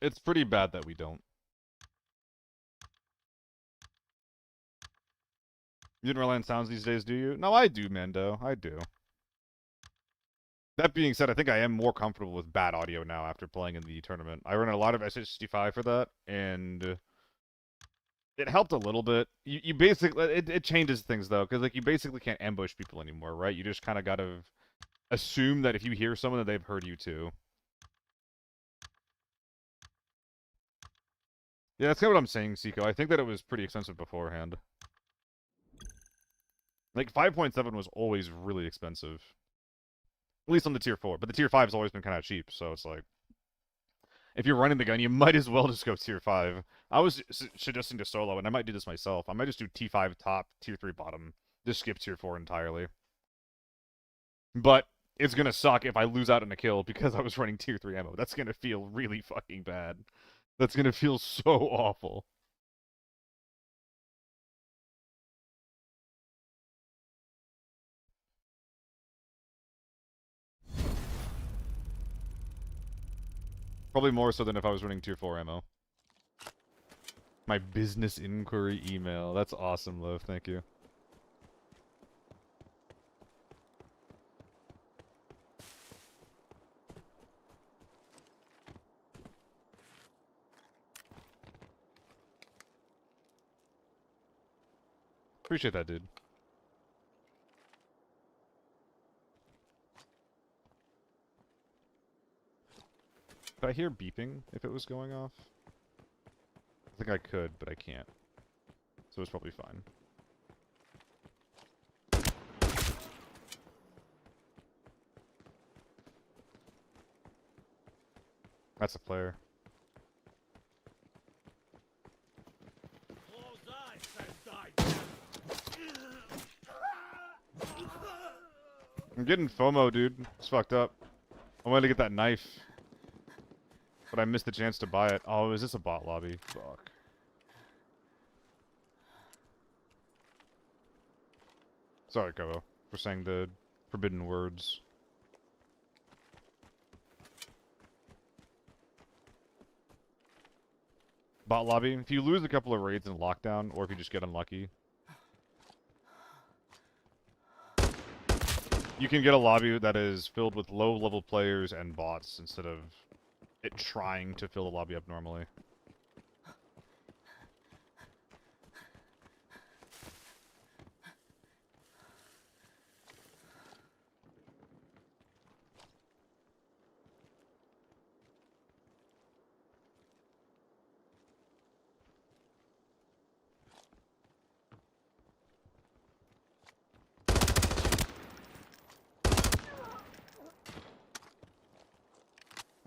It's pretty bad that we don't. You didn't rely on sounds these days, do you? No, I do, Mando. I do. That being said, I think I am more comfortable with bad audio now after playing in the tournament. I run a lot of SH65 for that, and it helped a little bit. You basically it changes things though, because like you basically can't ambush people anymore, right? You just kind of gotta assume that if you hear someone that they've heard you too. Yeah, that's kind of what I'm saying, Seiko. I think that it was pretty expensive beforehand. Like 5.7 was always really expensive. At least on the tier 4, but the tier 5 has always been kind of cheap, so it's like if you're running the gun, you might as well just go tier 5. I was suggesting to solo, and I might do this myself. I might just do T5 top, tier 3 bottom. Just skip tier 4 entirely. But it's gonna suck if I lose out on a kill because I was running tier 3 ammo. That's gonna feel really fucking bad. That's gonna feel so awful. Probably more so than if I was running tier 4 ammo. My business inquiry email. That's awesome, Love. Thank you. Appreciate that, dude. Could I hear beeping if it was going off? I think I could, but I can't. So it's probably fine. That's a player. I'm getting FOMO, dude. It's fucked up. I wanted to get that knife, but I missed the chance to buy it. Oh, is this a bot lobby? Fuck. Sorry, Kobo, for saying the forbidden words. Bot lobby. If you lose a couple of raids in lockdown, or if you just get unlucky, you can get a lobby that is filled with low-level players and bots instead of it trying to fill the lobby up normally.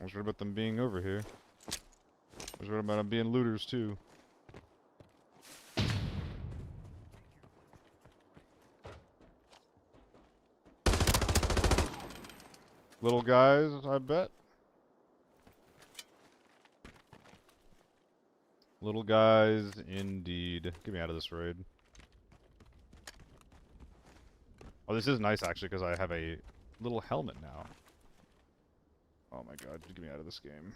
I was worried about them being over here. I was worried about them being looters, too. Little guys, I bet. Little guys, indeed. Get me out of this raid. Oh, this is nice, actually, because I have a little helmet now. Oh my god, get me out of this game.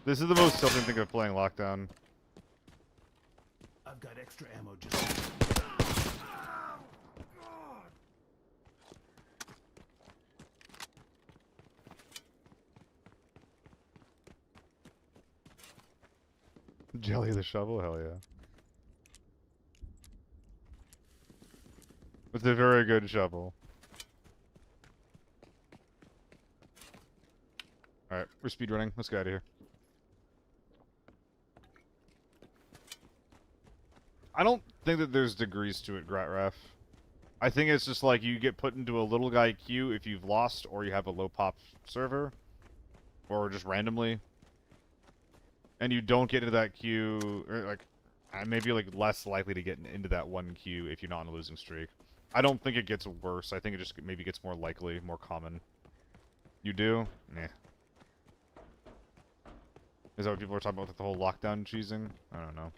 This is the most tilting thing of playing Lockdown. I've got extra ammo just. Jelly the shovel? Hell yeah. It's a very good shovel. Alright, we're speedrunning. Let's get out of here. I don't think that there's degrees to it, Gratraf. I think it's just like you get put into a little guy queue if you've lost or you have a low pop server. Or just randomly. And you don't get into that queue, or like, maybe like less likely to get into that one queue if you're not on a losing streak. I don't think it gets worse. I think it just maybe gets more likely, more common. You do? Nah. Is that what people are talking about with the whole lockdown cheesing? I don't know.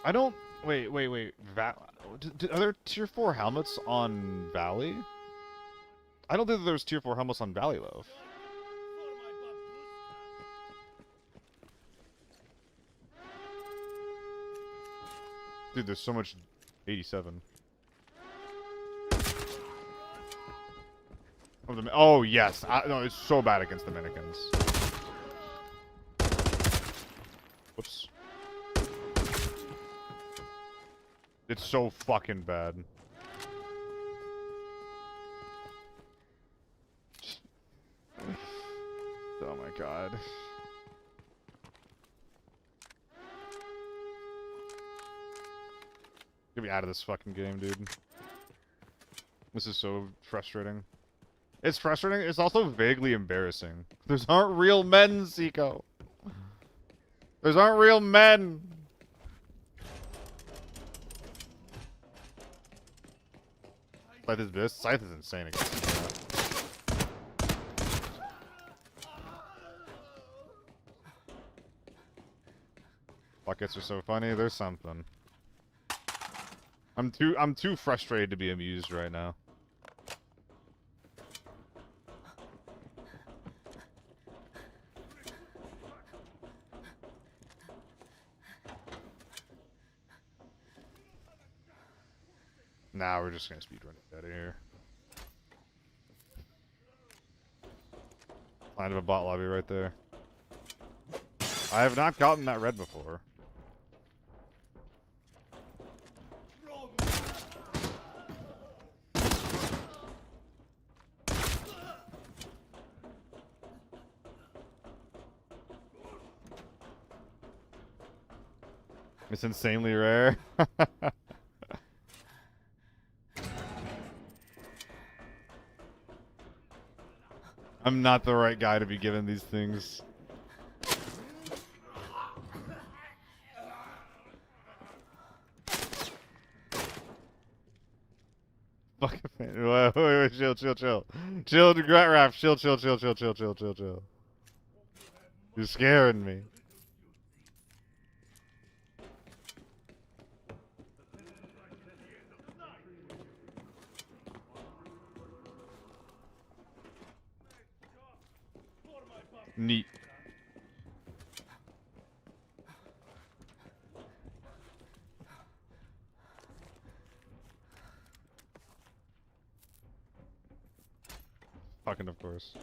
I don't... Wait. Are there tier 4 helmets on Valley? I don't think that there's tier 4 helmets on Valley, Loaf. Dude, there's so much 87. Oh, yes. No, it's so bad against the Dominicans. Whoops. It's so fucking bad. Oh my god. Get me out of this fucking game, dude. This is so frustrating. It's frustrating. It's also vaguely embarrassing. Those aren't real men, Seiko. Those aren't real men. Scythe is best. Scythe is insane against him, yeah. Buckets are so funny. There's something. I'm too frustrated to be amused right now. Nah, we're just gonna speedrun it out of here. Line of a bot lobby right there. I have not gotten that red before. It's insanely rare. I'm not the right guy to be given these things. Fuck man. Wait, chill. Chill, Grat Raft. Chill. You're scaring me. Neat. Fucking of course.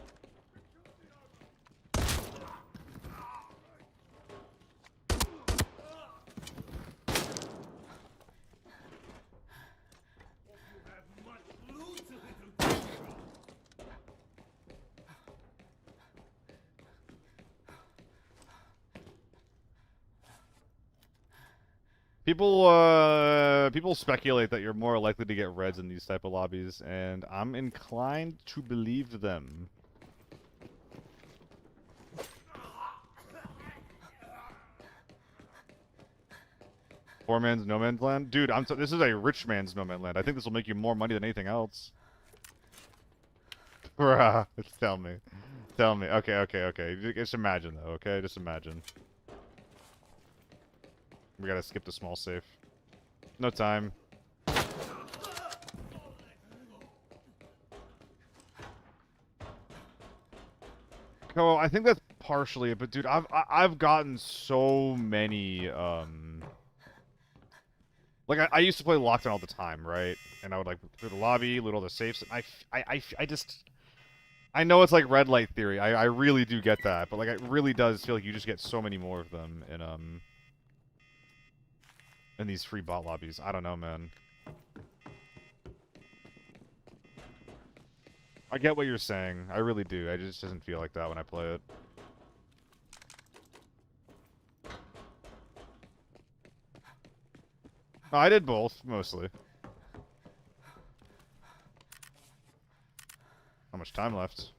People speculate that you're more likely to get reds in these type of lobbies, and I'm inclined to believe them. Poor man's no man's land, dude. This is a rich man's no man's land. I think this will make you more money than anything else. Bruh, tell me. Okay. Just imagine though. Okay, just imagine. We gotta skip the small safe. No time. Oh, I think that's partially it, but dude, I've gotten so many like I used to play lockdown all the time, right? And I would like through the lobby, loot all the safes, and I just I know it's like red light theory. I really do get that, but like it really does feel like you just get so many more of them in these free bot lobbies. I don't know, man. I get what you're saying. I really do. It just doesn't feel like that when I play it. No, I did both, mostly. How much time left?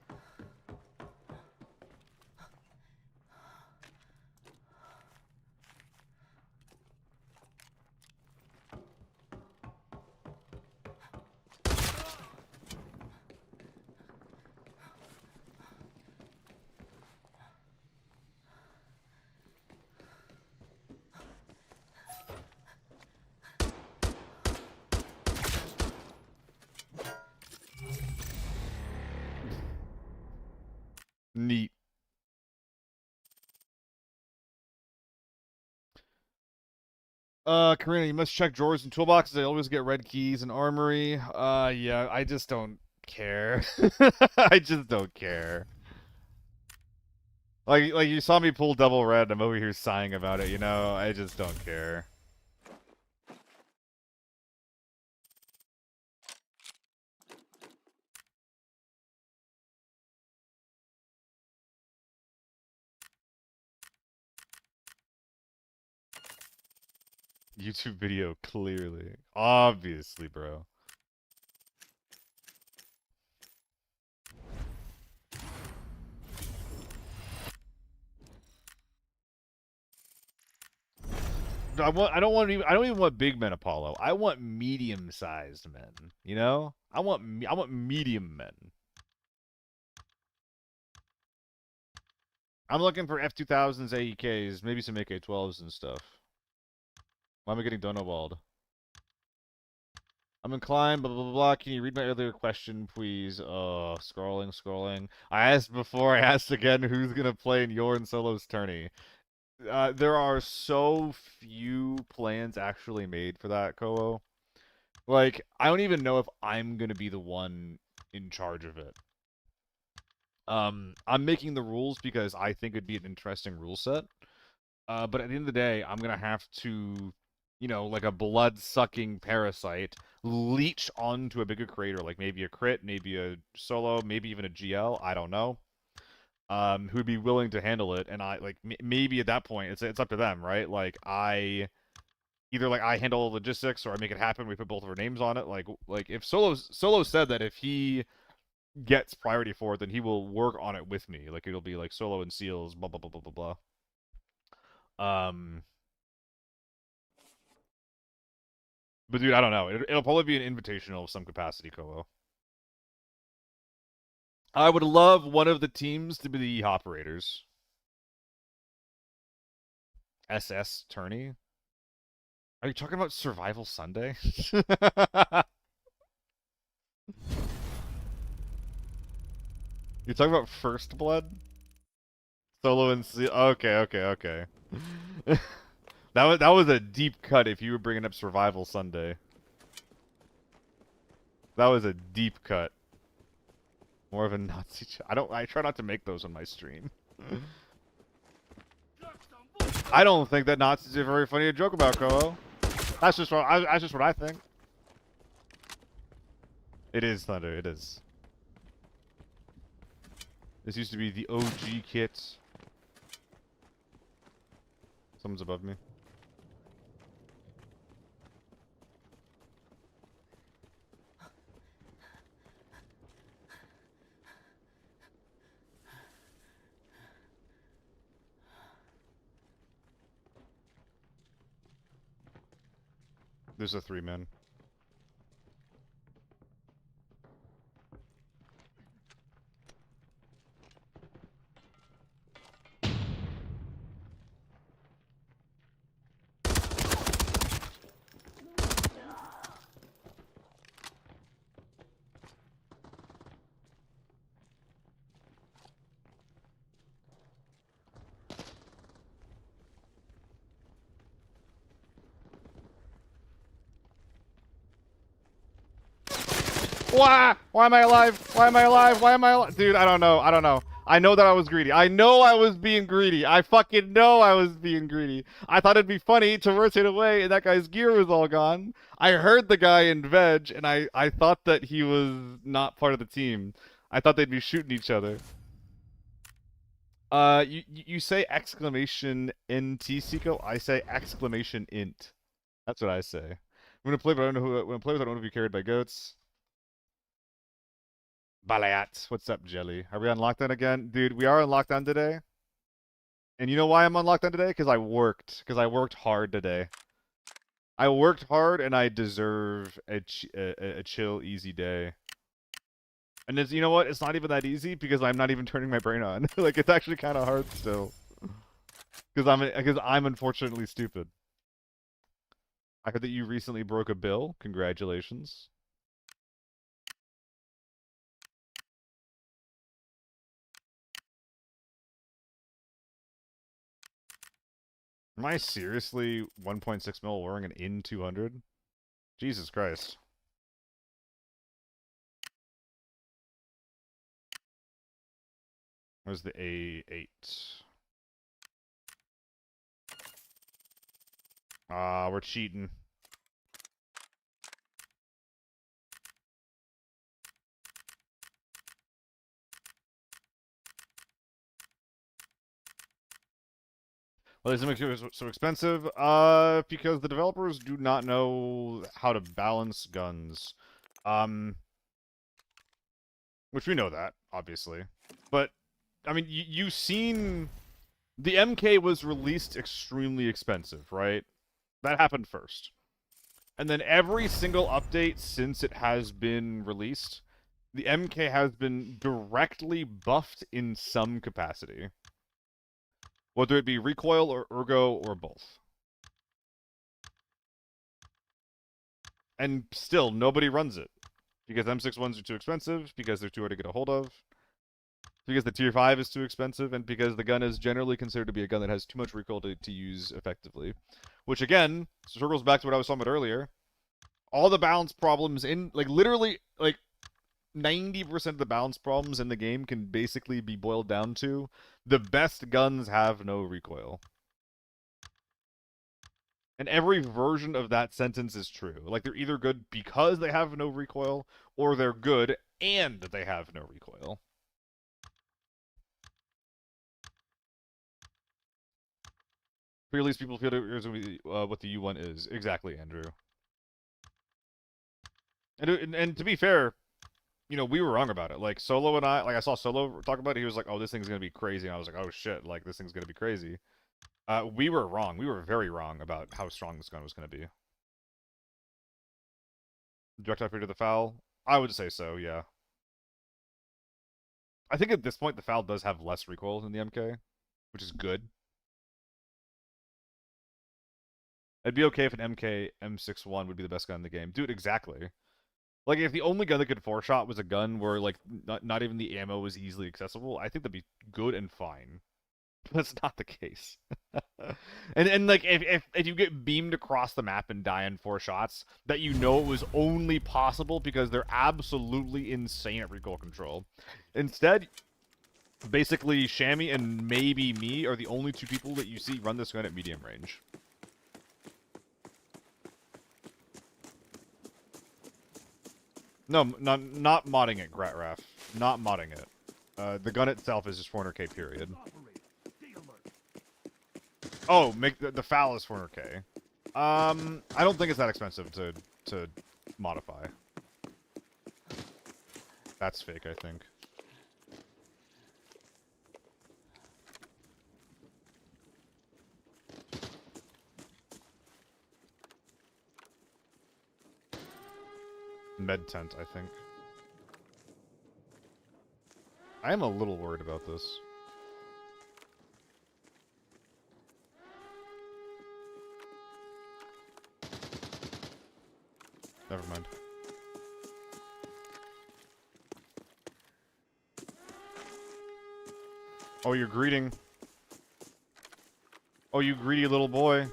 Neat. Karina, you must check drawers and toolboxes. They always get red keys and armory. Yeah, I just don't care. I just don't care. Like you saw me pull double red. I'm over here sighing about it. You know, I just don't care. YouTube video, clearly. Obviously, bro. I don't even want big men, Apollo. I want medium-sized men. You know, I want medium men. I'm looking for F2000s, AEKs, maybe some AK12s and stuff. Why am I getting donowalled? I'm inclined, blah, blah, blah, blah. Can you read my earlier question, please? Scrolling. I asked before, I asked again, who's going to play in your and Solo's tourney? There are so few plans actually made for that, Koho. Like, I don't even know if I'm going to be the one in charge of it. I'm making the rules because I think it'd be an interesting rule set. But at the end of the day, I'm gonna have to, you know, like a blood-sucking parasite, leech onto a bigger creator, like maybe a crit, maybe a solo, maybe even a GL. I don't know. Who'd be willing to handle it? And I like maybe at that point, it's up to them, right? Like I either like I handle all the logistics or I make it happen. We put both of our names on it. Like if Solo said that if he gets priority for it, then he will work on it with me. Like it'll be like Solo and Seals, blah blah blah blah blah blah. But dude, I don't know. It'll probably be an invitational of some capacity, Koho. I would love one of the teams to be the operators. SS tourney. Are you talking about Survival Sunday? You're talking about First Blood? Solo and Seal. Okay. That was a deep cut if you were bringing up Survival Sunday. That was a deep cut. More of a Nazi. I try not to make those on my stream. I don't think that Nazis are very funny to joke about, Koho. That's just what I think. It is Thunder. It is. This used to be the OG kit. Someone's above me. There's a 3-man. Why? Why am I alive? Why am I alive? Why am I alive? Dude, I don't know. I know that I was greedy. I know I was being greedy. I fucking know I was being greedy. I thought it'd be funny to rotate away and that guy's gear was all gone. I heard the guy in veg and I thought that he was not part of the team. I thought they'd be shooting each other. You say exclamation NT, Seiko? I say exclamation int. That's what I say. I'm gonna play, but I don't know who. When I play with, I don't want to be carried by goats. Balayat. What's up, Jelly? Are we on lockdown again? Dude, we are on lockdown today. And you know why I'm on lockdown today? Because I worked. Because I worked hard today. I worked hard and I deserve a chill, easy day. And it's, you know what? It's not even that easy because I'm not even turning my brain on. Like, it's actually kind of hard still. Because I'm unfortunately stupid. I heard that you recently broke a bill. Congratulations. Am I seriously 1.6 mil wearing an in 200? Jesus Christ. Where's the A8? We're cheating. Well, is it so expensive? Because the developers do not know how to balance guns. Which we know that, obviously. But, I mean, you've seen... The MK was released extremely expensive, right? That happened first. And then every single update since it has been released, the MK has been directly buffed in some capacity. Whether it be recoil or ergo or both. And still, nobody runs it. Because M61s are too expensive, because they're too hard to get a hold of, because the tier 5 is too expensive, and because the gun is generally considered to be a gun that has too much recoil to use effectively. Which, again, circles back to what I was talking about earlier. All the balance problems in, like, literally, like, 90% of the balance problems in the game can basically be boiled down to the best guns have no recoil. And every version of that sentence is true. Like, they're either good because they have no recoil, or they're good and they have no recoil. Or at least people feel what the U1 is. Exactly, Andrew. And to be fair, you know, we were wrong about it. Like, Solo and I saw Solo talk about it. He was like, oh, this thing's going to be crazy. And I was like, oh, shit. Like, this thing's going to be crazy. We were wrong. We were very wrong about how strong this gun was going to be. Direct upgrade to the FAL? I would say so, yeah. I think at this point, the FAL does have less recoil than the MK, which is good. It'd be okay if an MK M61 would be the best gun in the game. Dude, exactly. Like, if the only gun that could 4-shot was a gun where, like, not even the ammo was easily accessible, I think that'd be good and fine. But that's not the case. and like, if you get beamed across the map and die in 4 shots, that you know it was only possible because they're absolutely insane at recoil control. Instead, basically, Shammy and maybe me are the only 2 people that you see run this gun at medium range. No, not modding it, Gratraf. Not modding it. The gun itself is just 400k, period. Oh, make the FAL is 400k. I don't think it's that expensive to modify. That's fake, I think. Med tent, I think. I am a little worried about this. Never mind. Oh, you're greeting. Oh, you greedy little boy.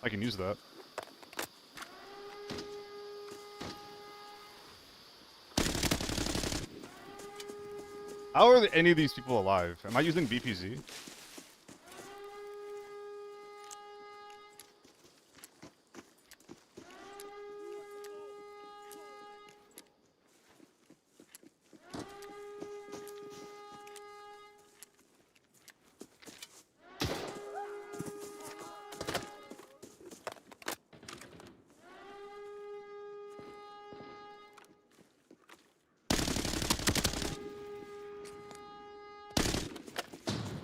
I can use that. How are any of these people alive? Am I using BPZ?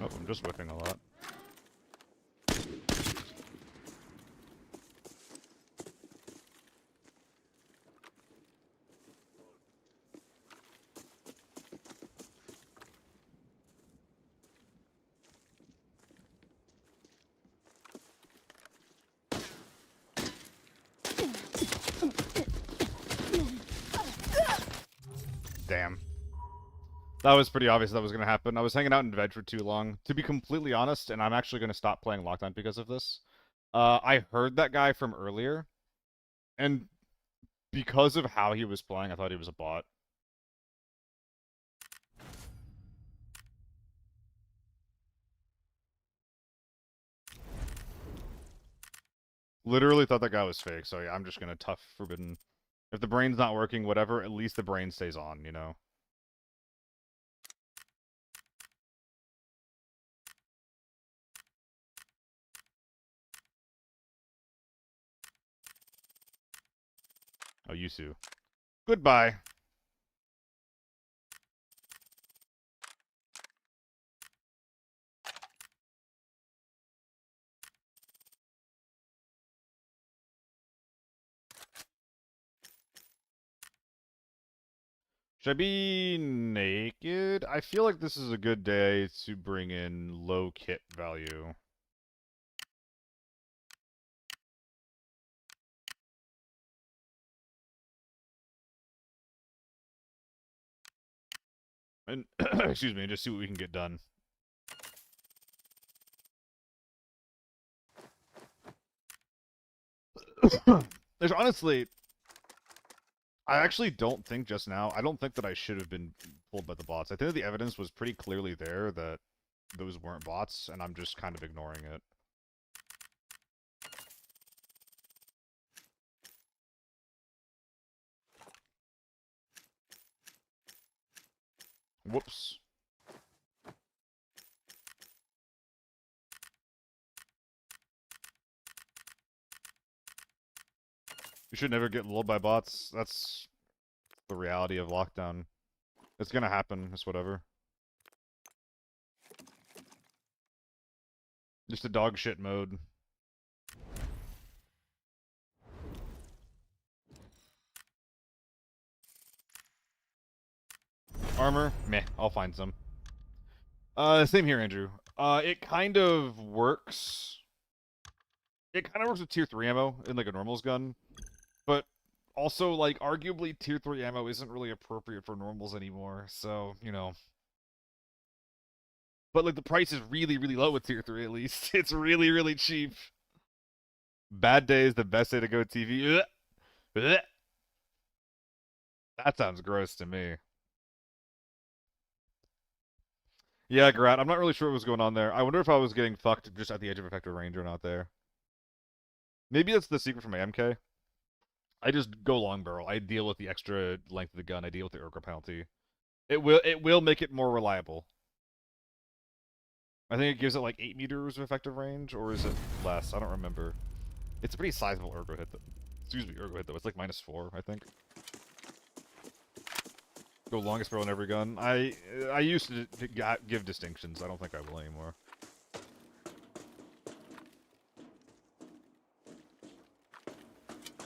Oh, I'm just whipping a lot. Damn. That was pretty obvious that was going to happen. I was hanging out in veg for too long. To be completely honest, and I'm actually going to stop playing Lockdown because of this, I heard that guy from earlier, and because of how he was playing, I thought he was a bot. Literally thought that guy was fake, so yeah, I'm just gonna tough forbidden. If the brain's not working, whatever, at least the brain stays on, you know? Oh, Yusu. Goodbye. Should I be naked? I feel like this is a good day to bring in low kit value. And, excuse me, and just see what we can get done. There's honestly, I actually don't think just now, I don't think that I should have been fooled by the bots. I think that the evidence was pretty clearly there that those weren't bots, and I'm just kind of ignoring it. Whoops. You should never get lulled by bots. That's the reality of lockdown. It's gonna happen, it's whatever. Just a dog shit mode. Armor? Meh, I'll find some. Same here, Andrew. It kind of works. It kind of works with tier 3 ammo in like a normals gun, but also like arguably tier 3 ammo isn't really appropriate for normals anymore, so, you know. But like the price is really, really low with tier 3 at least. It's really, really cheap. Bad day is the best day to go TV. Ugh. Ugh. That sounds gross to me. Yeah, Grat, I'm not really sure what was going on there. I wonder if I was getting fucked just at the edge of effective range or not there. Maybe that's the secret from my MK. I just go long barrel. I deal with the extra length of the gun. I deal with the ergo penalty. It will make it more reliable. I think it gives it like 8 meters of effective range, or is it less? I don't remember. It's a pretty sizable ergo hit, though. Excuse me, ergo hit, though. It's like -4, I think. Go longest barrel in every gun. I used to give distinctions. I don't think I will anymore.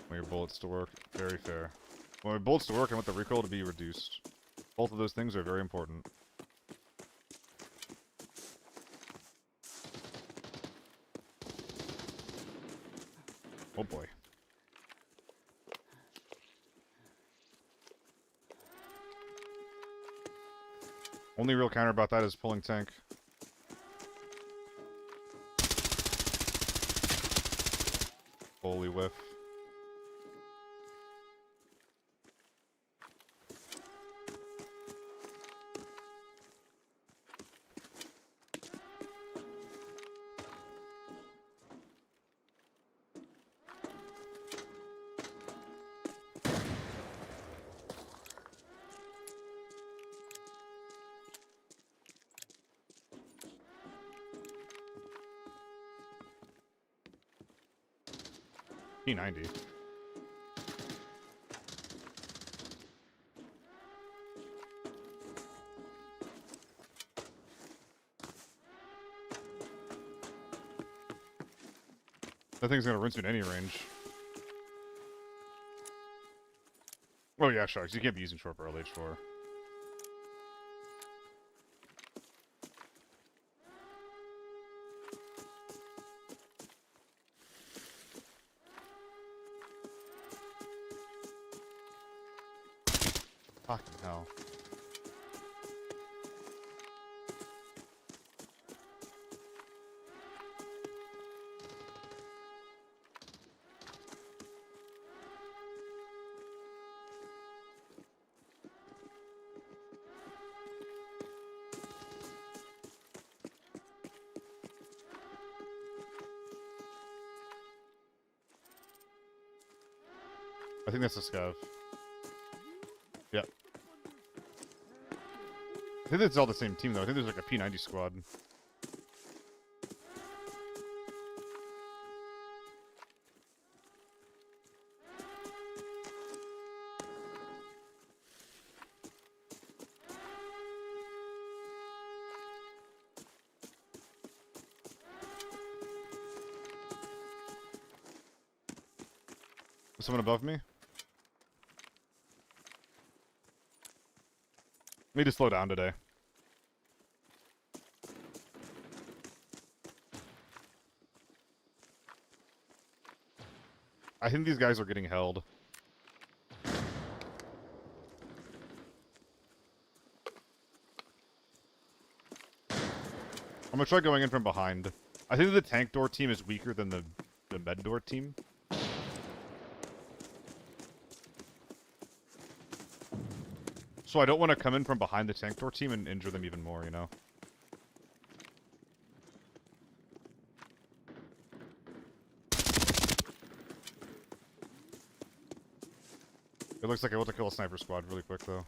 Want your bullets to work. Very fair. Want your bullets to work, I want the recoil to be reduced. Both of those things are very important. Oh boy. Only real counter about that is pulling tank. Holy whiff. P90. That thing's gonna rinse you in any range. Oh yeah, sharks. You can't be using short barrel H4. Fucking hell. I think that's a scav. Yep. I think it's all the same team, though. I think there's like a P90 squad. Is someone above me? Need to slow down today. I think these guys are getting held. I'm gonna try going in from behind. I think the tank door team is weaker than the med door team. So I don't want to come in from behind the tank door team and injure them even more, you know? It looks like I want to kill a sniper squad really quick, though.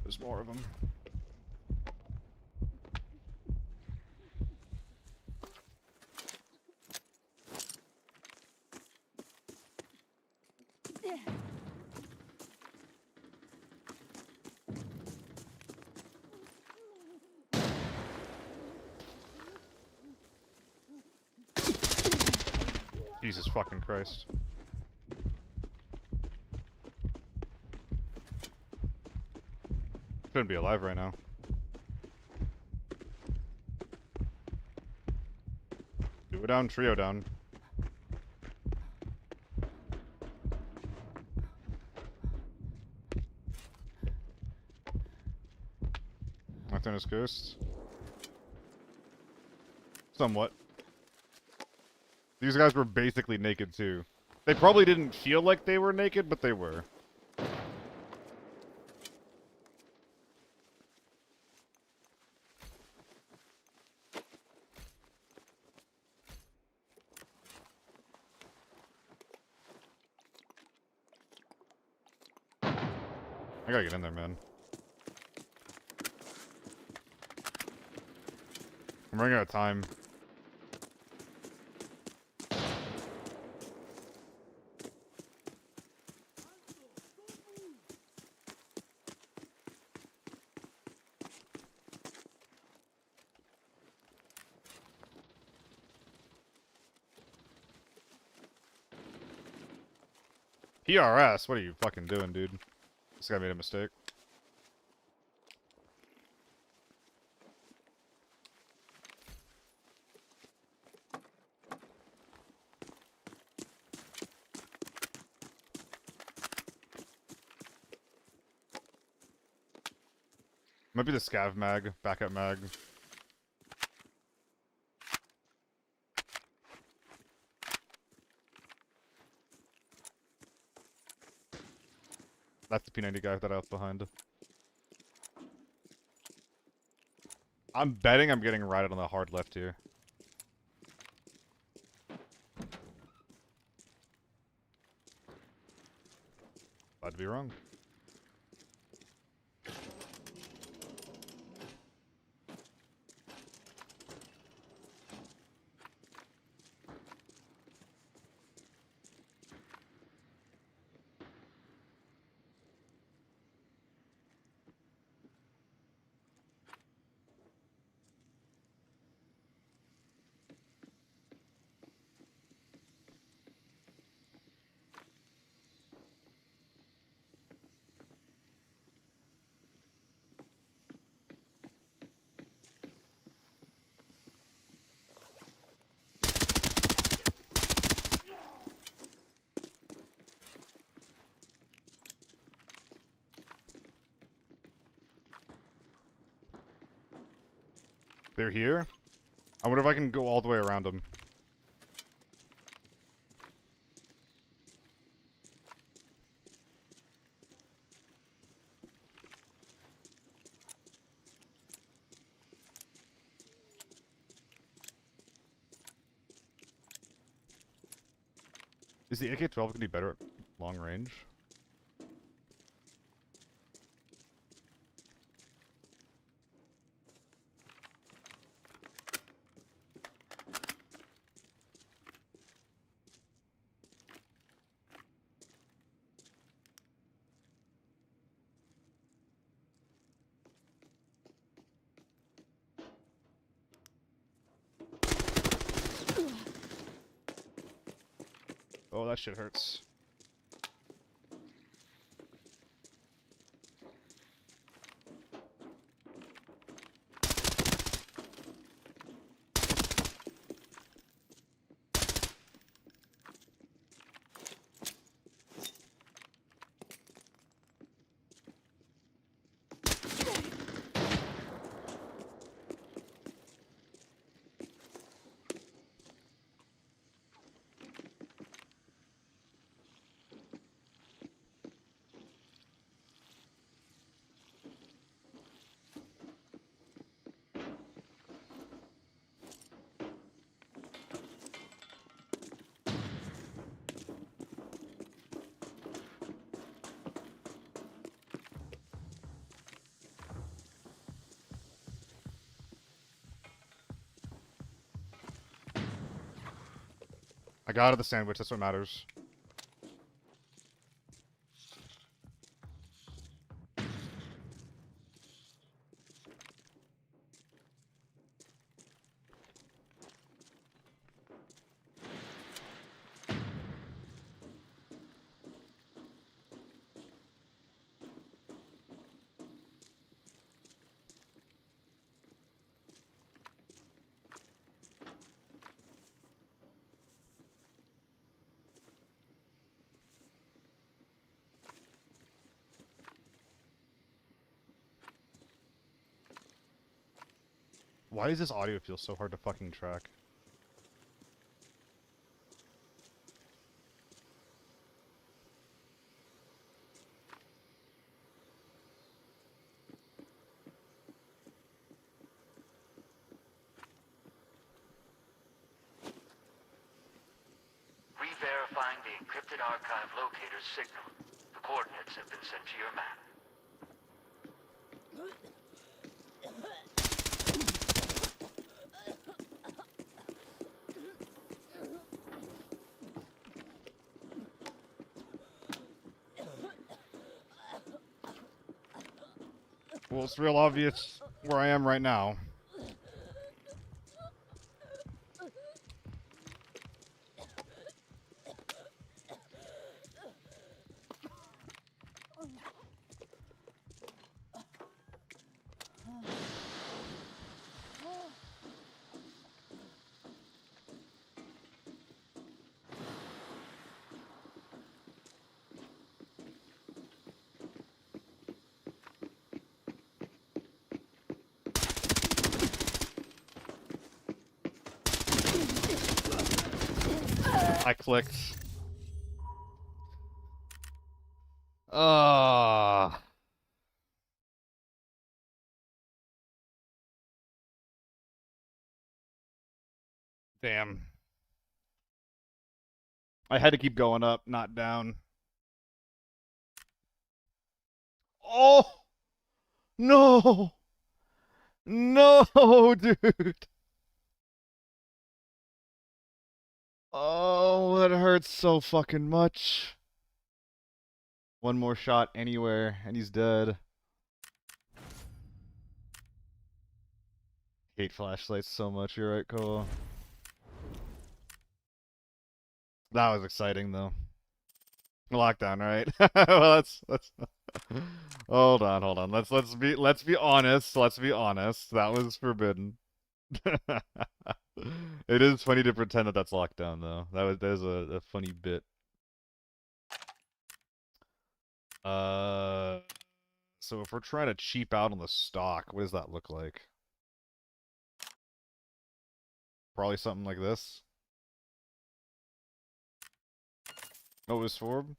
There's more of them. Jesus fucking Christ. Shouldn't be alive right now. Duo down, trio down. Knocked down his ghost. Somewhat. These guys were basically naked too. They probably didn't feel like they were naked, but they were. I gotta get in there, man. I'm running out of time. PRS, what are you fucking doing, dude? This guy made a mistake. Might be the scav mag, backup mag. That's the P90 guy that I left behind. I'm betting I'm getting righted on the hard left here. Glad to be wrong. They're here? I wonder if I can go all the way around them. Is the AK-12 gonna be better at long range? Oh, that shit hurts. I got out of the sandwich, that's what matters. Why does this audio feel so hard to fucking track? Re-verifying the encrypted archive locator's signal. The coordinates have been sent to your map. Well, it's real obvious where I am right now. I clicked. Ah. Damn. I had to keep going up, not down. Oh! No! No, dude! Oh, that hurts so fucking much. One more shot anywhere, and he's dead. Hate flashlights so much, you're right, Cole. That was exciting, though. Lockdown, right? Well, let's hold on. Let's be honest. Let's be honest. That was forbidden. It is funny to pretend that that's lockdown, though. That is a funny bit. So if we're trying to cheap out on the stock, what does that look like? Probably something like this. Oh, it was FORB?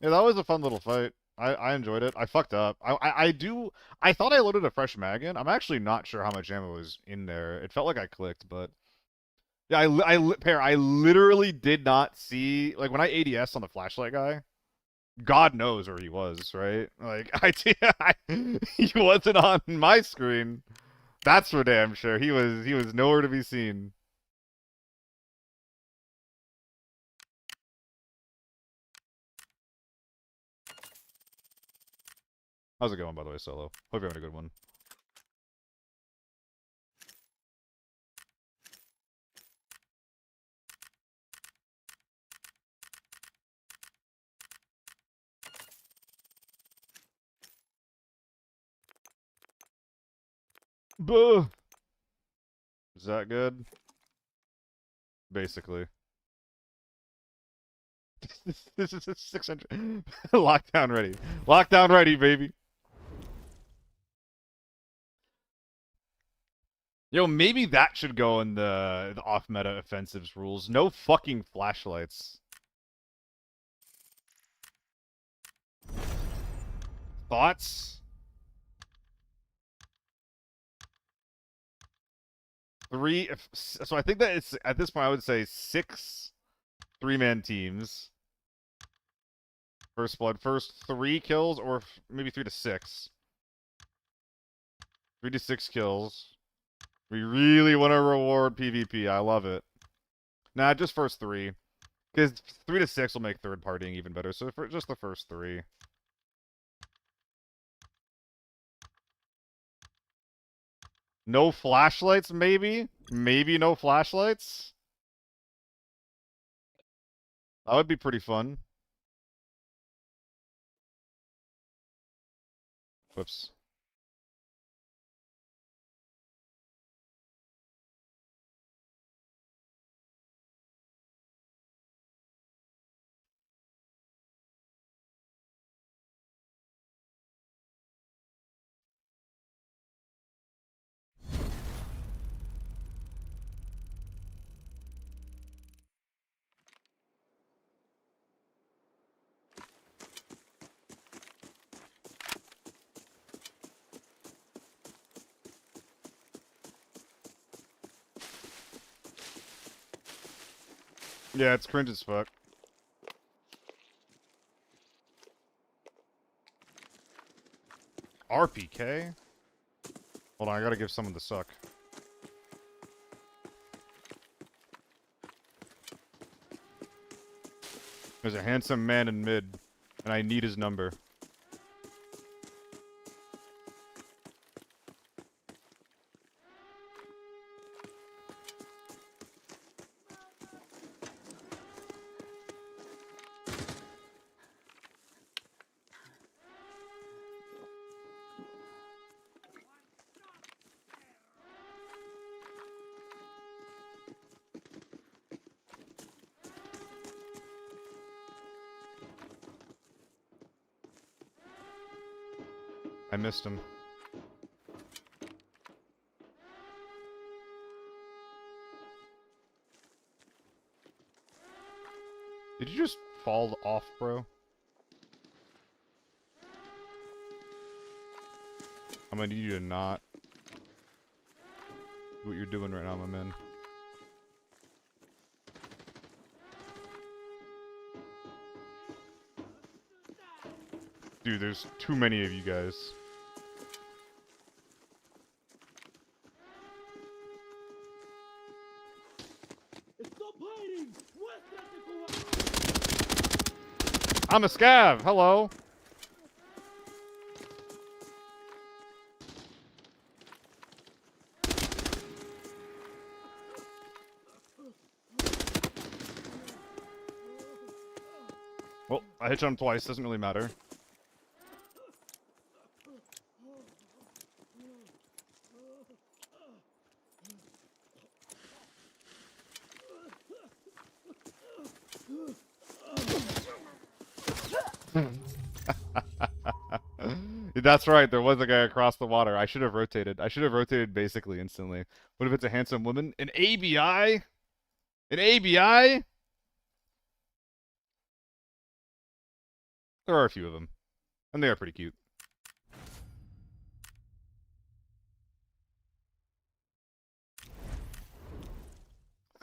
Yeah, that was a fun little fight. I enjoyed it. I fucked up. I thought I loaded a fresh mag in. I'm actually not sure how much ammo was in there. It felt like I clicked, but Yeah, I literally did not see, like, when I ADS on the flashlight guy, God knows where he was, right? Like, he wasn't on my screen. That's for damn sure. He was nowhere to be seen. How's it going, by the way, Solo? Hope you're having a good one. Buh! Is that good? Basically. This is a 600. Lockdown ready. Lockdown ready, baby. Yo, maybe that should go in the off-meta offensives rules. No fucking flashlights. Thoughts? Three. So I think that it's at this point I would say 6 3-man teams. First blood, first 3 kills, or maybe 3 to 6. 3 to 6 kills. We really want to reward PvP. I love it. Nah, just first 3. Because 3 to 6 will make third partying even better. So for just the first 3. No flashlights, maybe? Maybe no flashlights? That would be pretty fun. Whoops. Yeah, it's cringe as fuck. RPK? Hold on, I gotta give someone the suck. There's a handsome man in mid, and I need his number. I missed him. Did you just fall off, bro? I'm gonna need you to not do what you're doing right now, my man. Dude, there's too many of you guys. I'm a scav. Hello. Well, I hit him twice. Doesn't really matter. That's right. There was a guy across the water. I should have rotated. I should have rotated basically instantly. What if it's a handsome woman? An ABI? An ABI? There are a few of them. And they are pretty cute.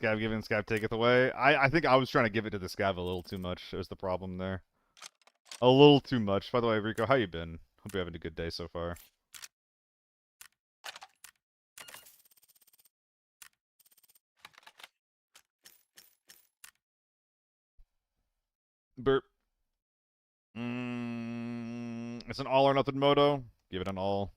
Scav giving, Scav taketh away. I think I was trying to give it to the Scav a little too much. There's the problem there. A little too much. By the way, Rico, how you been? Hope you're having a good day so far. Burp. It's an all or nothing moto. Give it an all.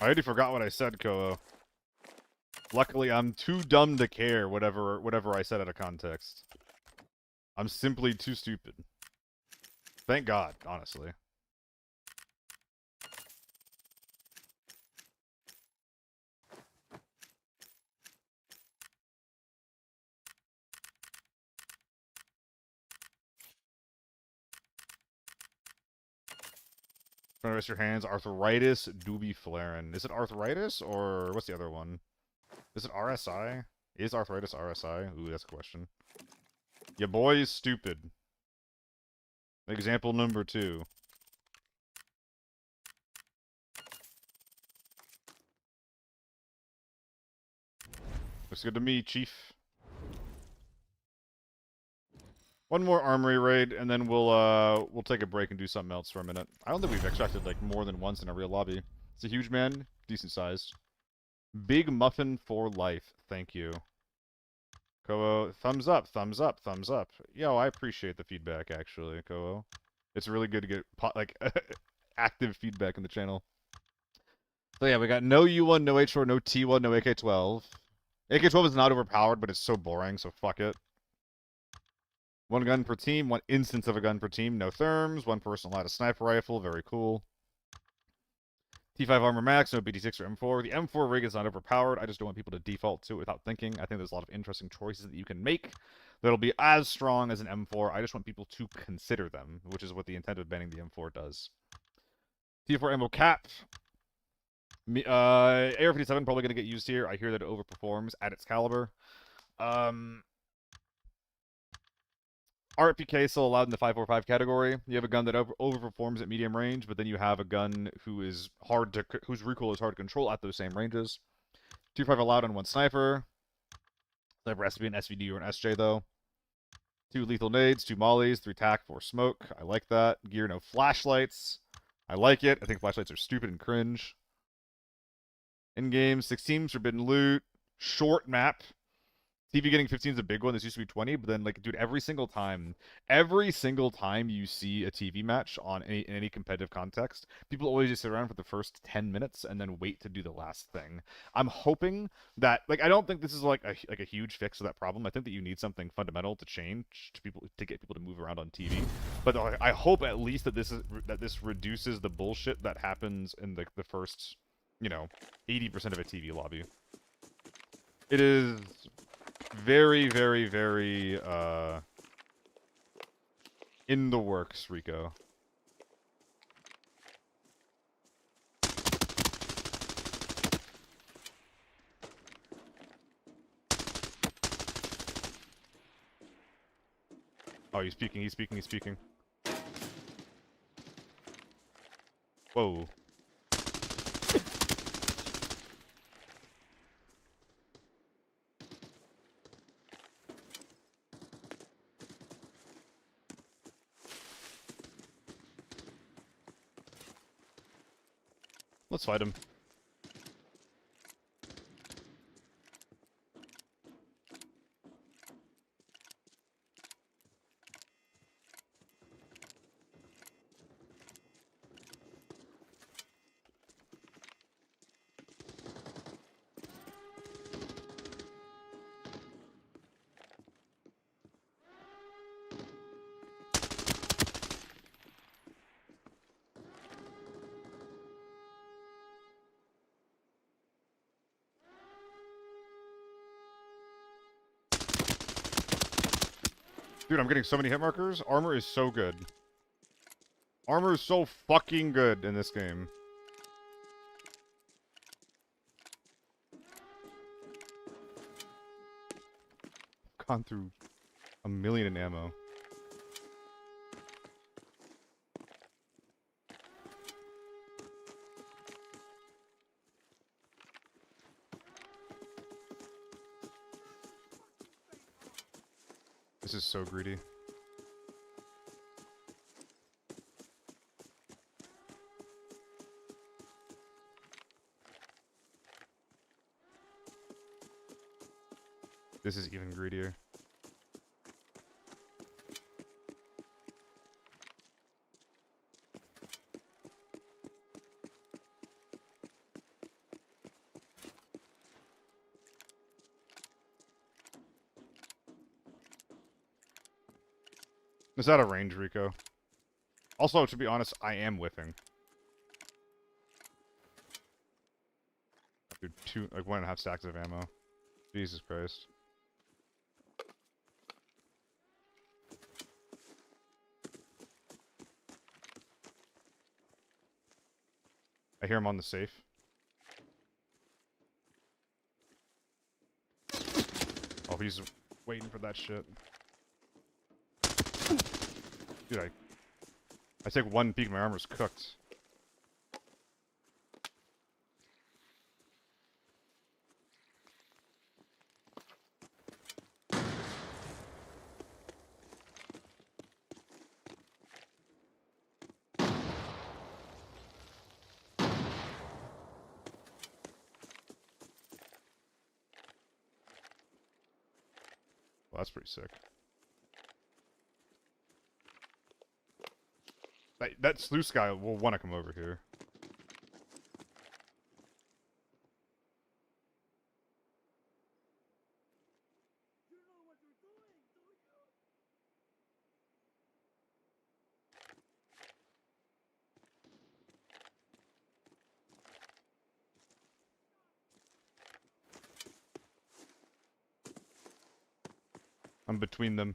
I already forgot what I said, Koa. Luckily, I'm too dumb to care whatever I said out of context. I'm simply too stupid. Thank God, honestly. Trying to rest your hands. Arthritis doobie flarin. Is it arthritis or what's the other one? Is it RSI? Is arthritis RSI? Ooh, that's a question. Your boy is stupid. Example number 2. Looks good to me, Chief. One more armory raid, and then we'll take a break and do something else for a minute. I don't think we've extracted like more than once in a real lobby. It's a huge man, decent sized. Big muffin for life. Thank you. Koo, thumbs up, thumbs up, thumbs up. Yo, I appreciate the feedback actually, Koo. It's really good to get like active feedback in the channel. So yeah, we got no U1, no H4, no T1, no AK-12. AK-12 is not overpowered, but it's so boring, so fuck it. 1 gun per team, 1 instance of a gun per team, no therms, 1 person allowed a sniper rifle, very cool. T5 armor max, no BT6 or M4. The M4 rig is not overpowered, I just don't want people to default to it without thinking. I think there's a lot of interesting choices that you can make that'll be as strong as an M4. I just want people to consider them, which is what the intent of banning the M4 does. T4 ammo cap. AR-57 probably going to get used here. I hear that it overperforms at its caliber. RPK still allowed in the 545 category. You have a gun that overperforms at medium range, but then you have a gun whose recoil is hard to control at those same ranges. 2.5 allowed on 1 sniper. Sniper has to be an SVD or an SJ though. 2 lethal nades, 2 mollies, 3 tac, 4 smoke. I like that. Gear, no flashlights. I like it. I think flashlights are stupid and cringe. In-game, 16 forbidden loot. Short map. TV getting 15 is a big one. This used to be 20, but then, like, dude, every single time you see a TV match in any competitive context, people always just sit around for the first 10 minutes and then wait to do the last thing. I'm hoping that, like, I don't think this is like a huge fix to that problem. I think that you need something fundamental to change to get people to move around on TV. But I hope at least that this reduces the bullshit that happens in the first, 80% of a TV lobby. It is very, very, very, in the works, Rico. Oh, he's speaking, he's speaking, he's speaking. Whoa. Let's fight him. Dude, I'm getting so many hit markers. Armor is so good. Armor is so fucking good in this game. Gone through a million in ammo. This is so greedy. This is even greedier. It's out of range, Rico. Also, to be honest, I am whiffing. Dude, 1.5 stacks of ammo. Jesus Christ. I hear him on the safe. Oh, he's waiting for that shit. Dude, I take one peek, my armor's cooked. Well, that's pretty sick. That sluice guy will want to come over here. I'm between them.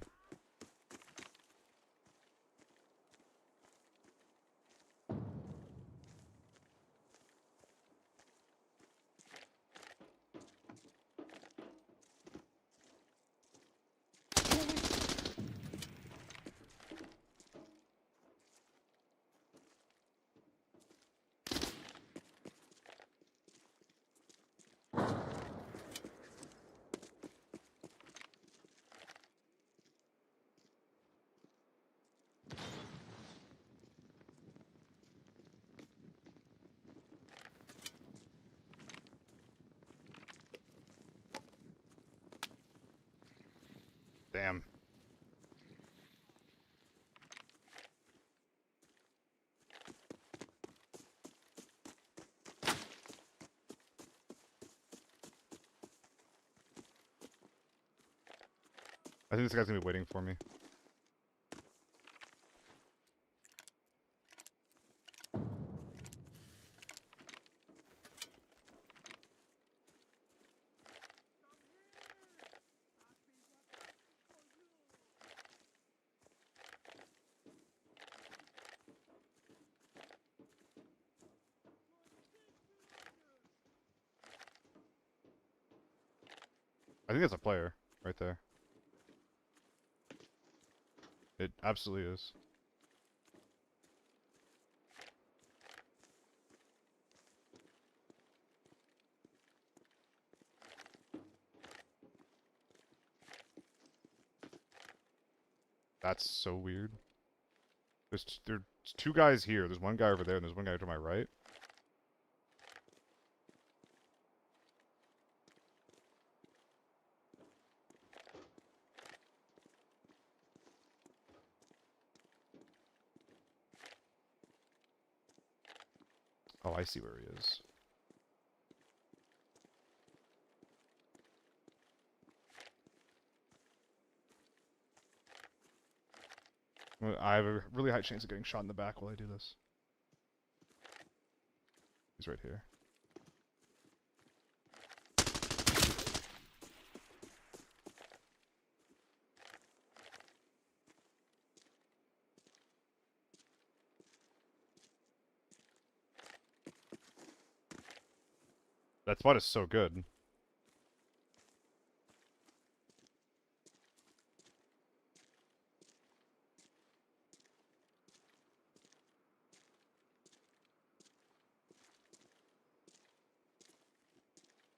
Damn. I think this guy's gonna be waiting for me. I think that's a player right there. It absolutely is. That's so weird. There's two guys here. There's one guy over there, and there's one guy to my right. Oh, I see where he is. Well, I have a really high chance of getting shot in the back while I do this. He's right here. That spot is so good.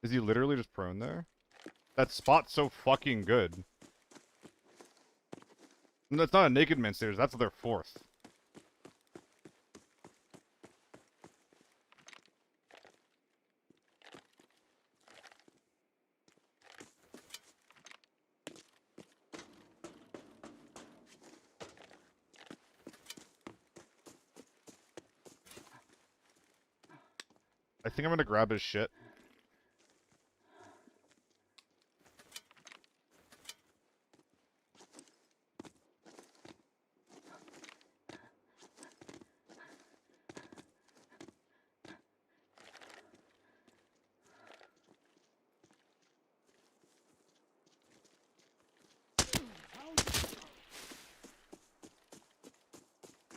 Is he literally just prone there? That spot's so fucking good. That's not a naked man stairs. That's their fourth. I think I'm gonna grab his shit.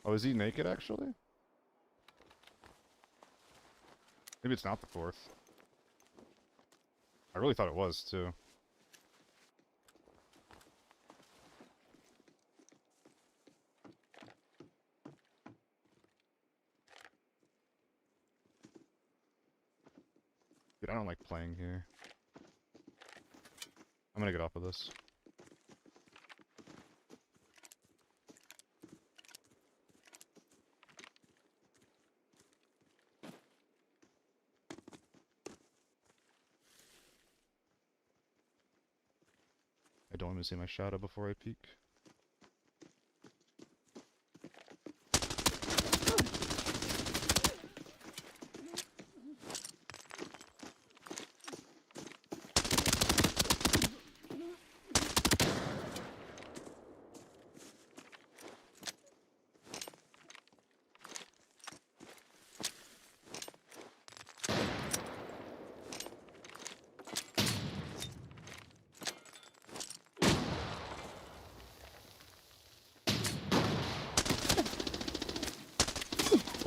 Oh, is he naked actually? Maybe it's not the fourth. I really thought it was too. Dude, I don't like playing here. I'm gonna get off of this. I don't want to see my shadow before I peek.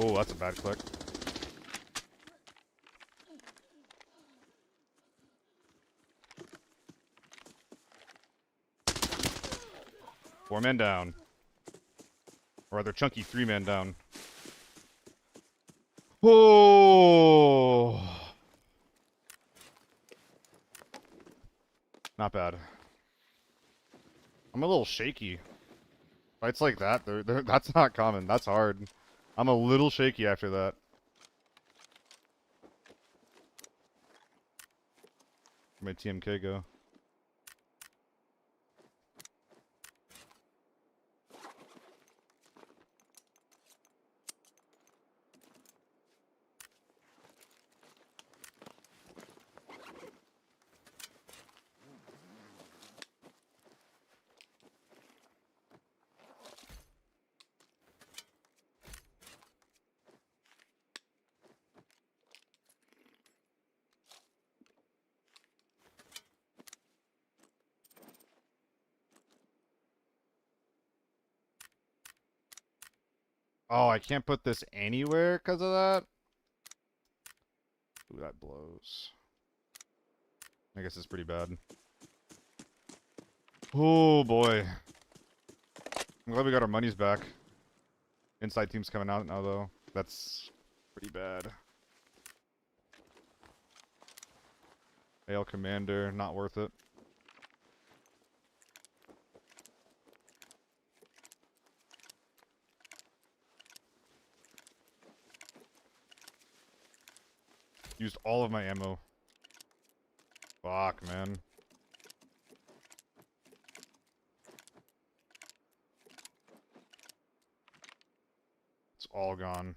Oh, that's a bad click. Four-man down. Or rather, chunky three-man down. Oh, not bad. I'm a little shaky. Fights like that, that's not common. That's hard. I'm a little shaky after that. Where'd my TMK go? Oh, I can't put this anywhere because of that? Ooh, that blows. I guess it's pretty bad. Oh, boy. I'm glad we got our monies back. Inside team's coming out now, though. That's pretty bad. AL Commander, not worth it. Used all of my ammo. Fuck, man. It's all gone.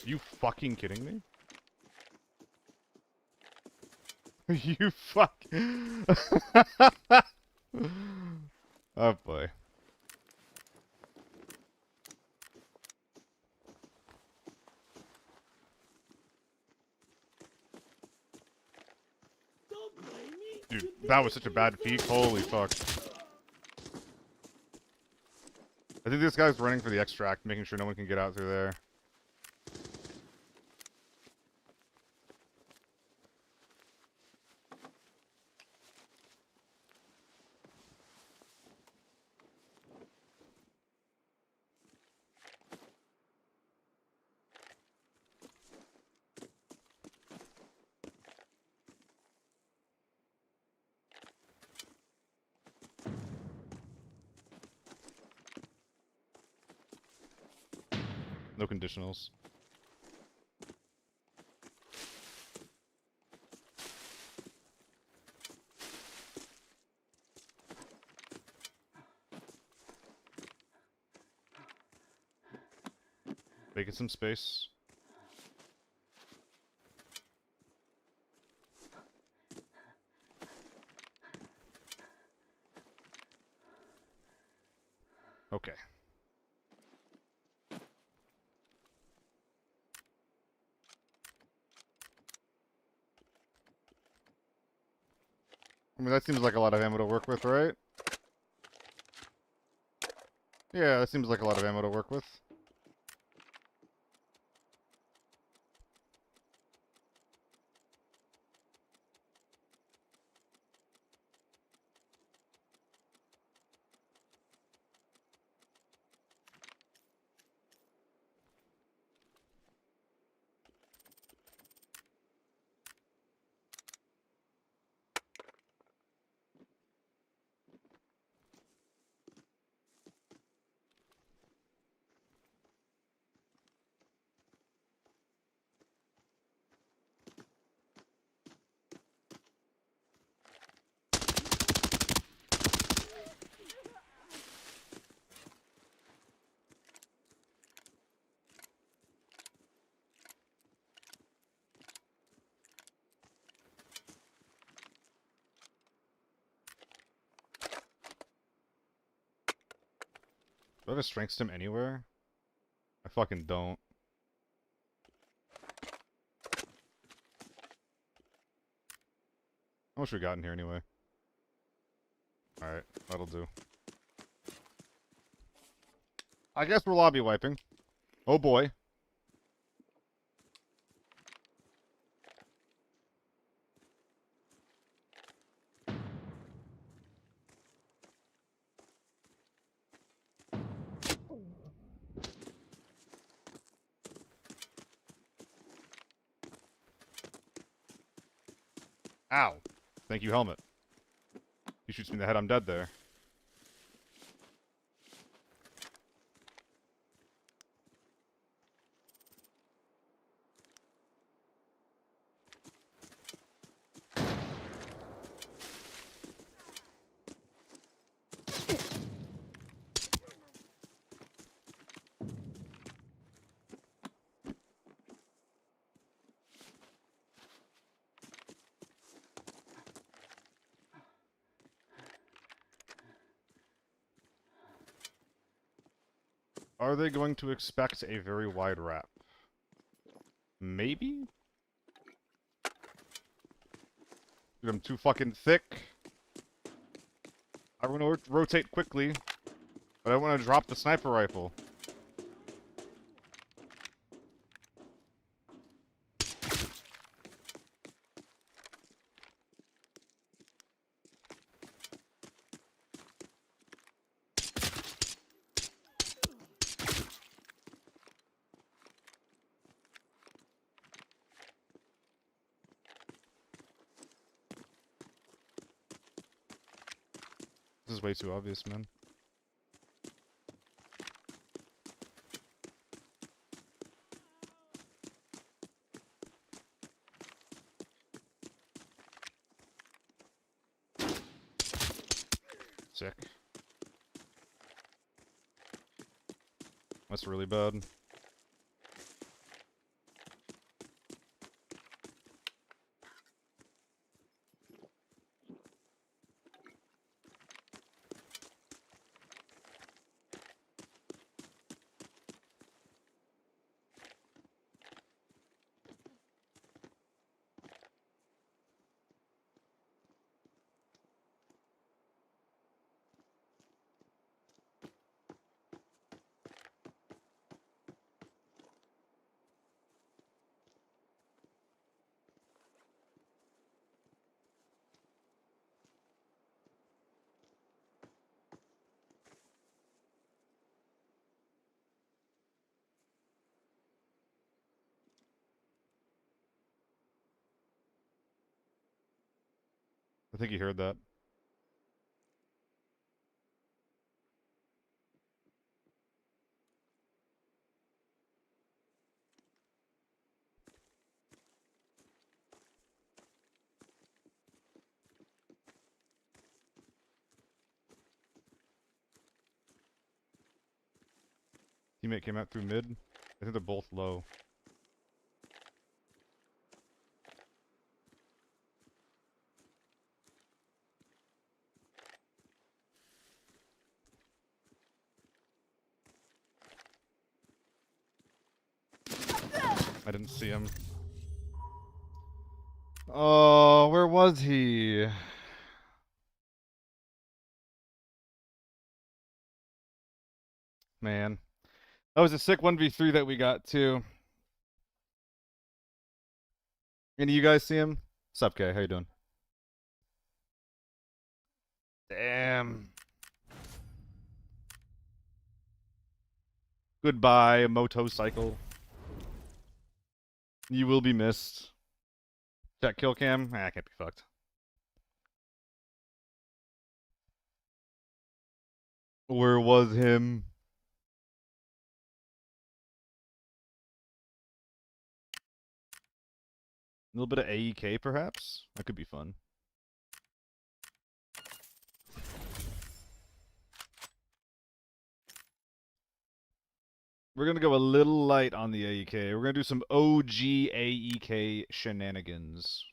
You fucking kidding me? You fuck. Oh boy. Don't blame me. Dude, that was such a bad peek. Holy fuck. I think this guy's running for the extract, making sure no one can get out through there. No conditionals. Making some space. Okay. I mean, that seems like a lot of ammo to work with, right? Yeah, that seems like a lot of ammo to work with. Do I have a strength stim anywhere? I fucking don't. How much we got in here anyway? Alright, that'll do. I guess we're lobby wiping. Oh boy. Ow. Thank you, helmet. He shoots me in the head, I'm dead there. Are they going to expect a very wide wrap? Maybe? Dude, I'm too fucking thick. I want to rotate quickly, but I want to drop the sniper rifle. This is way too obvious, man. Sick. That's really bad. think you heard that. Teammate came out through mid. I think they're both low. I didn't see him. Oh, where was he? Man. That was a sick 1v3 that we got, too. Any of you guys see him? Sup, Kay? How you doing? Damn. Goodbye, motorcycle. You will be missed. Check kill cam? Ah, I can't be fucked. Where was him? A little bit of AEK, perhaps? That could be fun. We're gonna go a little light on the AEK. We're gonna do some OG AEK shenanigans.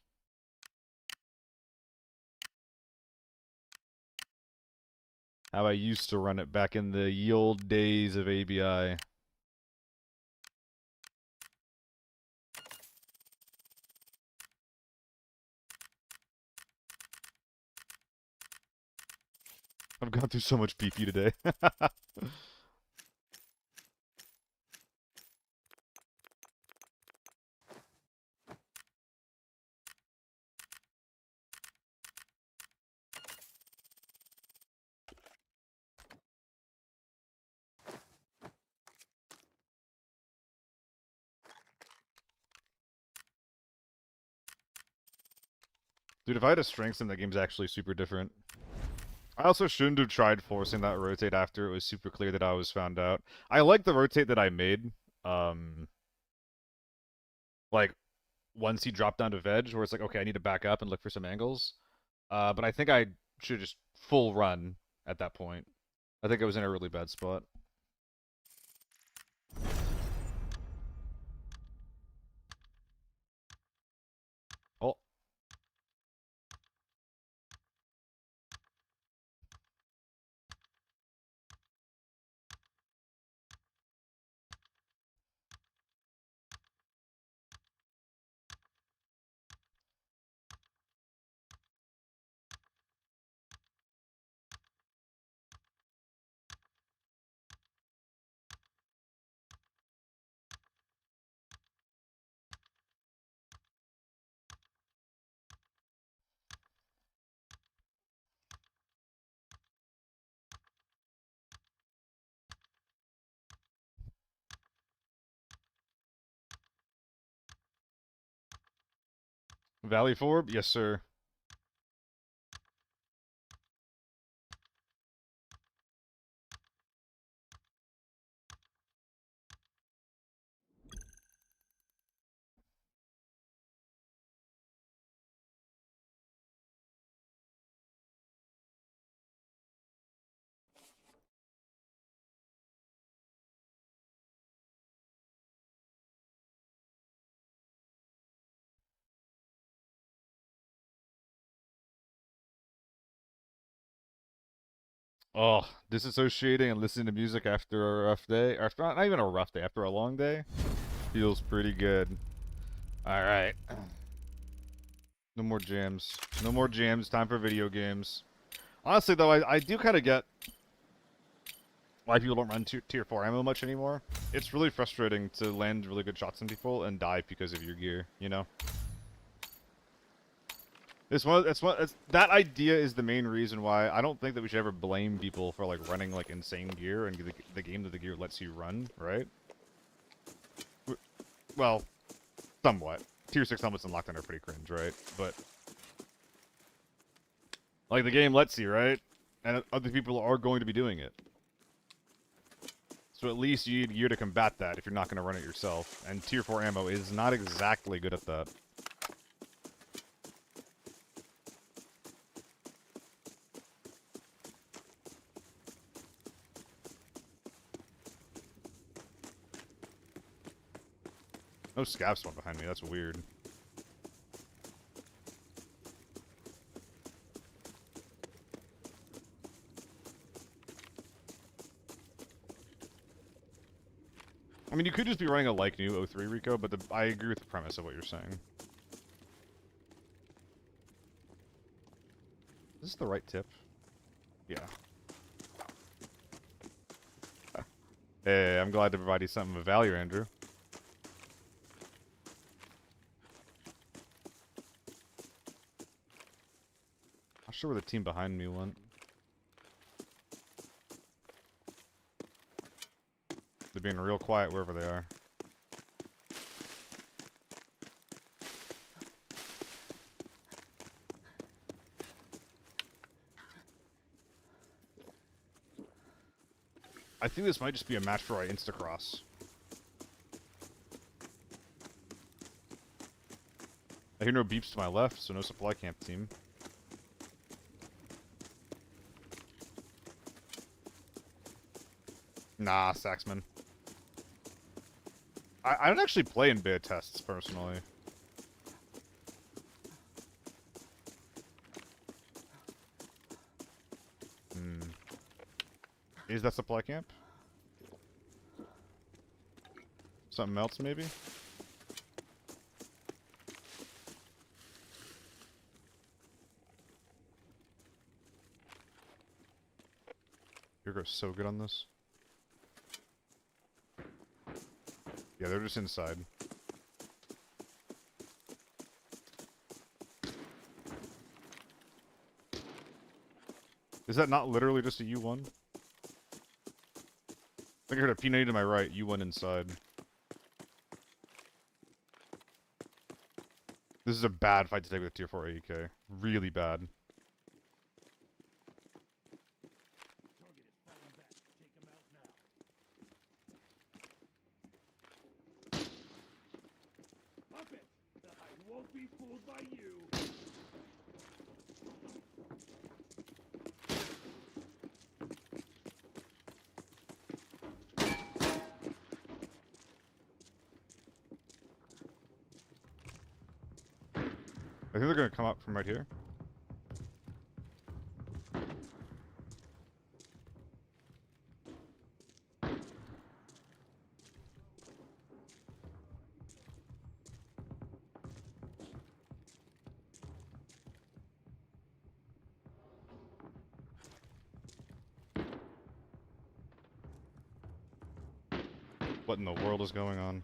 How I used to run it back in the ye old days of ABI. I've gone through so much PP today. Dude, if I had a strength sim, that game's actually super different. I also shouldn't have tried forcing that rotate after it was super clear that I was found out. I like the rotate that I made. Like, once he dropped down to veg, where it's like, okay, I need to back up and look for some angles. But I think I should just full run at that point. I think I was in a really bad spot. Oh. Valley FORB? Yes, sir. Oh, disassociating and listening to music after a rough day. Or after, not even a rough day, after a long day. Feels pretty good. Alright. No more jams. No more jams. Time for video games. Honestly, though, I do kind of get why people don't run tier 4 ammo much anymore. It's really frustrating to land really good shots on people and die because of your gear, you know? That idea is the main reason why I don't think that we should ever blame people for like running like insane gear and the game that the gear lets you run, right? Well, somewhat. Tier 6 helmets and lockdown are pretty cringe, right? But Like, the game lets you, right? And other people are going to be doing it. So at least you need gear to combat that if you're not going to run it yourself. And Tier 4 ammo is not exactly good at that. No scav spawn behind me, that's weird. I mean, you could just be running a like new 03 Rico, but I agree with the premise of what you're saying. Is this the right tip? Yeah. Hey, I'm glad to provide you something of value, Andrew. Not sure where the team behind me went. They're being real quiet wherever they are. I think this might just be a match for our Instacross. I hear no beeps to my left, so no supply camp team. Nah, Saxman. I don't actually play in beta tests, personally. Is that supply camp? Something else, maybe? Here goes so good on this. Yeah, they're just inside. Is that not literally just a U1? I think I heard a P90 to my right, U1 inside. This is a bad fight to take with Tier 4 AEK. Really bad. I think they're gonna come up from right here. What in the world is going on?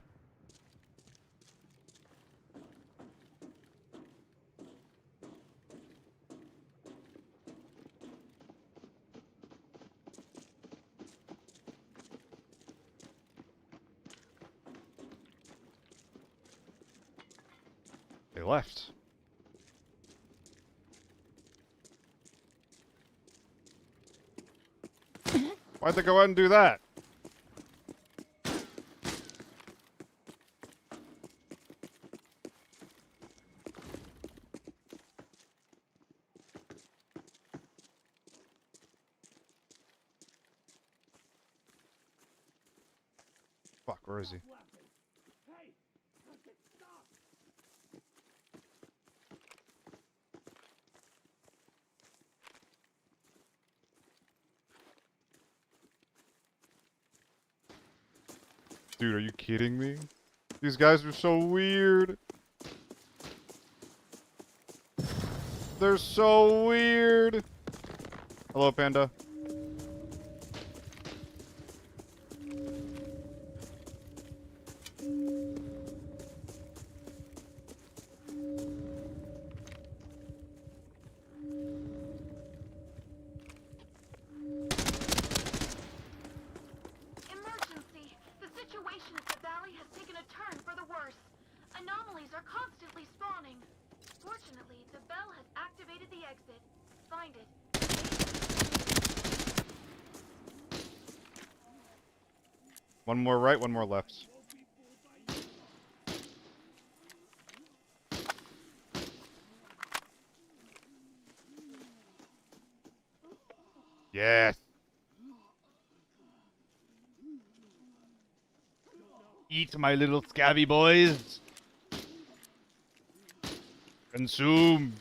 They left. Why'd they go out and do that? Fuck, where is he? Dude, are you kidding me? These guys are so weird. They're so weird. Hello, Panda. Emergency! The situation at the valley has taken a turn for the worse. Anomalies are constantly spawning. Fortunately, the bell has activated the exit. find it. One more right, one more left. Yes. Eat, my little scabby boys. Consume.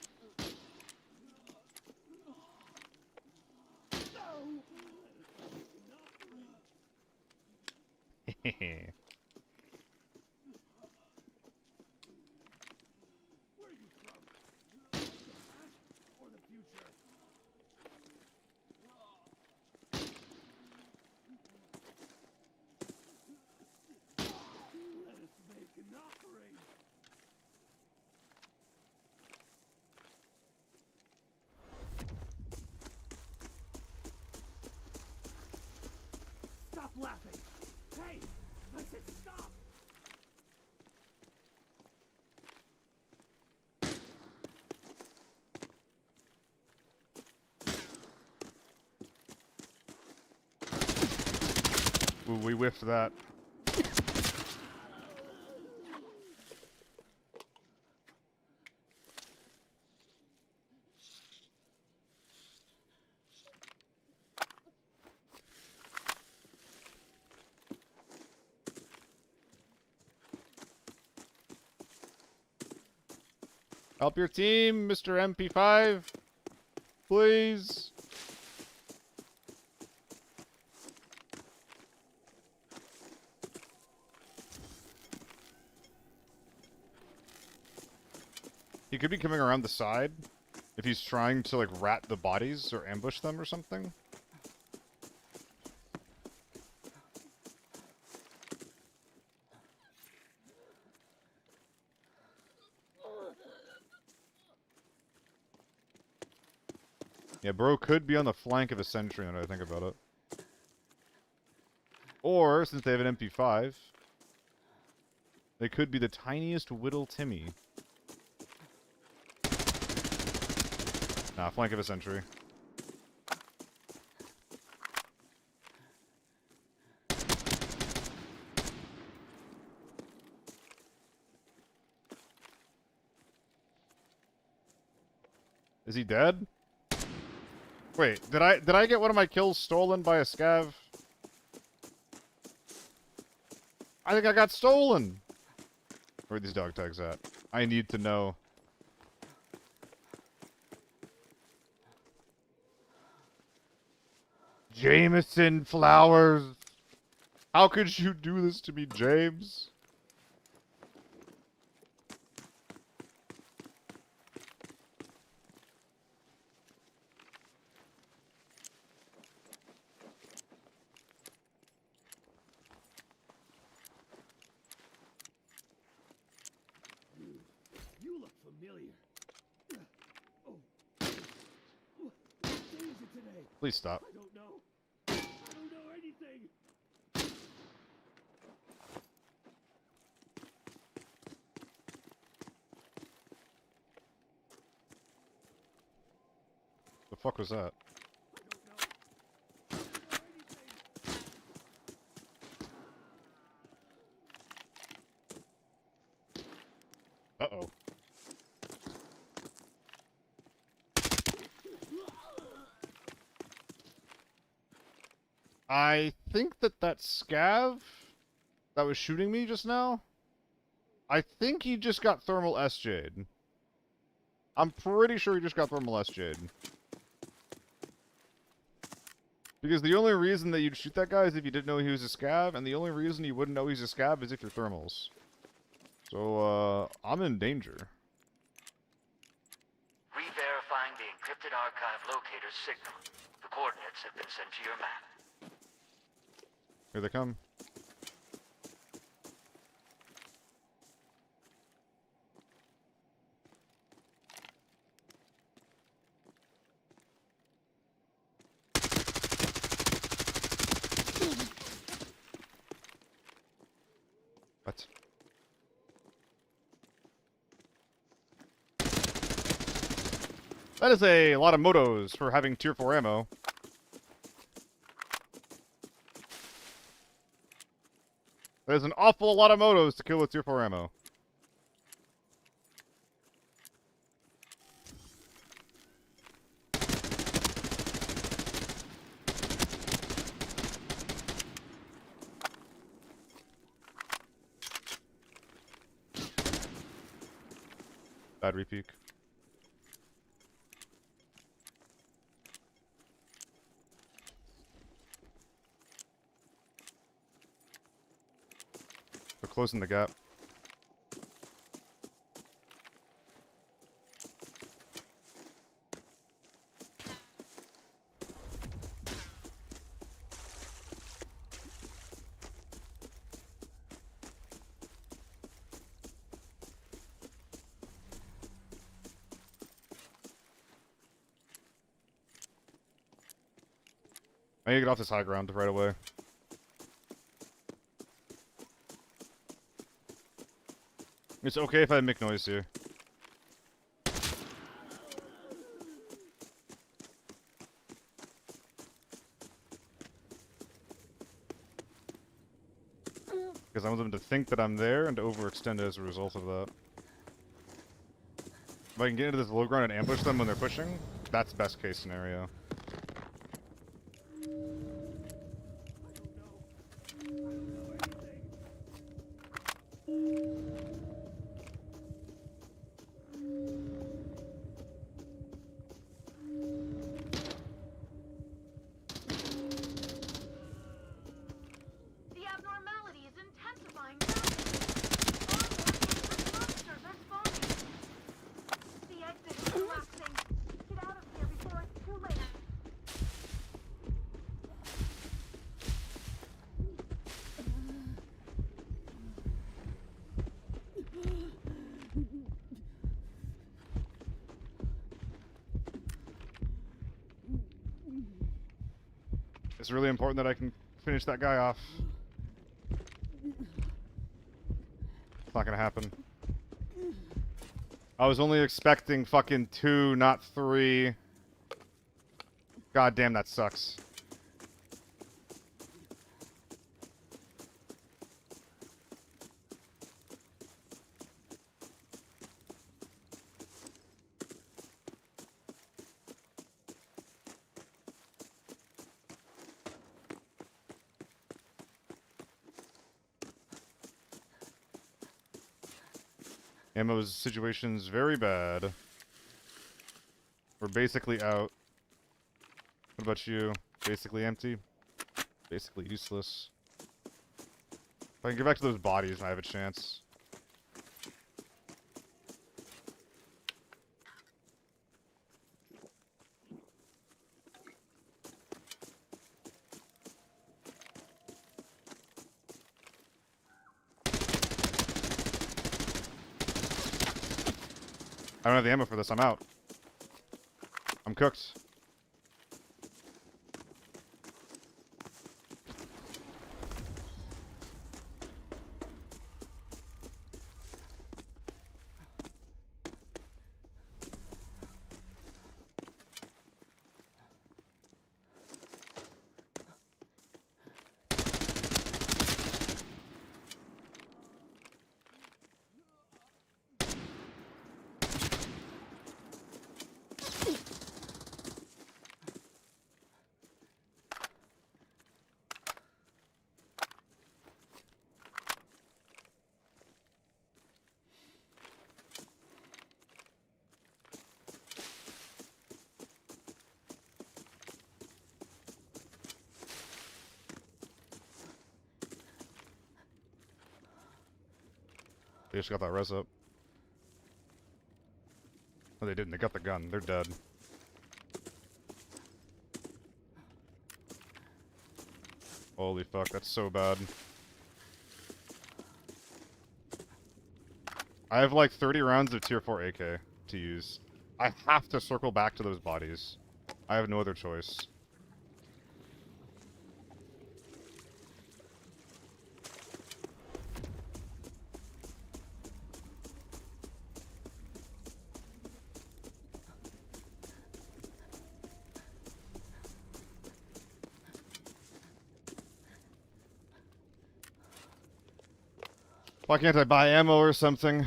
Stop laughing! Hey! I said stop! Ooh, we whiffed that. Help your team, Mr. MP5. Please. He could be coming around the side if he's trying to, like, rat the bodies or ambush them or something. Yeah, bro could be on the flank of a sentry now that I think about it. Or, since they have an MP5, they could be the tiniest whittle Timmy. Nah, flank of a sentry. Is he dead? Wait, did I get one of my kills stolen by a scav? I think I got stolen! Where are these dog tags at? I need to know. Jameson Flowers! How could you do this to me, James? You look familiar. Oh. What day is it today? Please stop. I don't know. I don't know anything. The fuck was that? Uh-oh. I think that scav that was shooting me just now, I think he just got thermal SJ'd. I'm pretty sure he just got thermal SJ'd. Because the only reason that you'd shoot that guy is if you didn't know he was a scav, and the only reason you wouldn't know he's a scav is if you're thermals. So, I'm in danger. Re-verifying the encrypted archive locator's signal. The coordinates have been sent to your map. Here they come. What? That is a lot of motos for having tier 4 ammo. That is an awful lot of motos to kill with tier 4 ammo. Bad repeat. We're closing the gap. I need to get off this high ground right away. It's okay if I make noise here. Because I want them to think that I'm there and to overextend as a result of that. If I can get into this low ground and ambush them when they're pushing, that's best case scenario. The abnormality is intensifying rapidly. Monsters are spawning. The exit is collapsing. Get out of here before it's too late. It's really important that I can finish that guy off. It's not gonna happen. I was only expecting fucking 2, not 3. God damn, that sucks. Ammo's situation's very bad. We're basically out. What about you? Basically empty? Basically useless. If I can get back to those bodies, I have a chance. I don't have the ammo for this, I'm out. I'm cooked. They just got that res up. No, they didn't. They got the gun. They're dead. Holy fuck, that's so bad. I have like 30 rounds of tier 4 AK to use. I have to circle back to those bodies. I have no other choice. Why can't I buy ammo or something?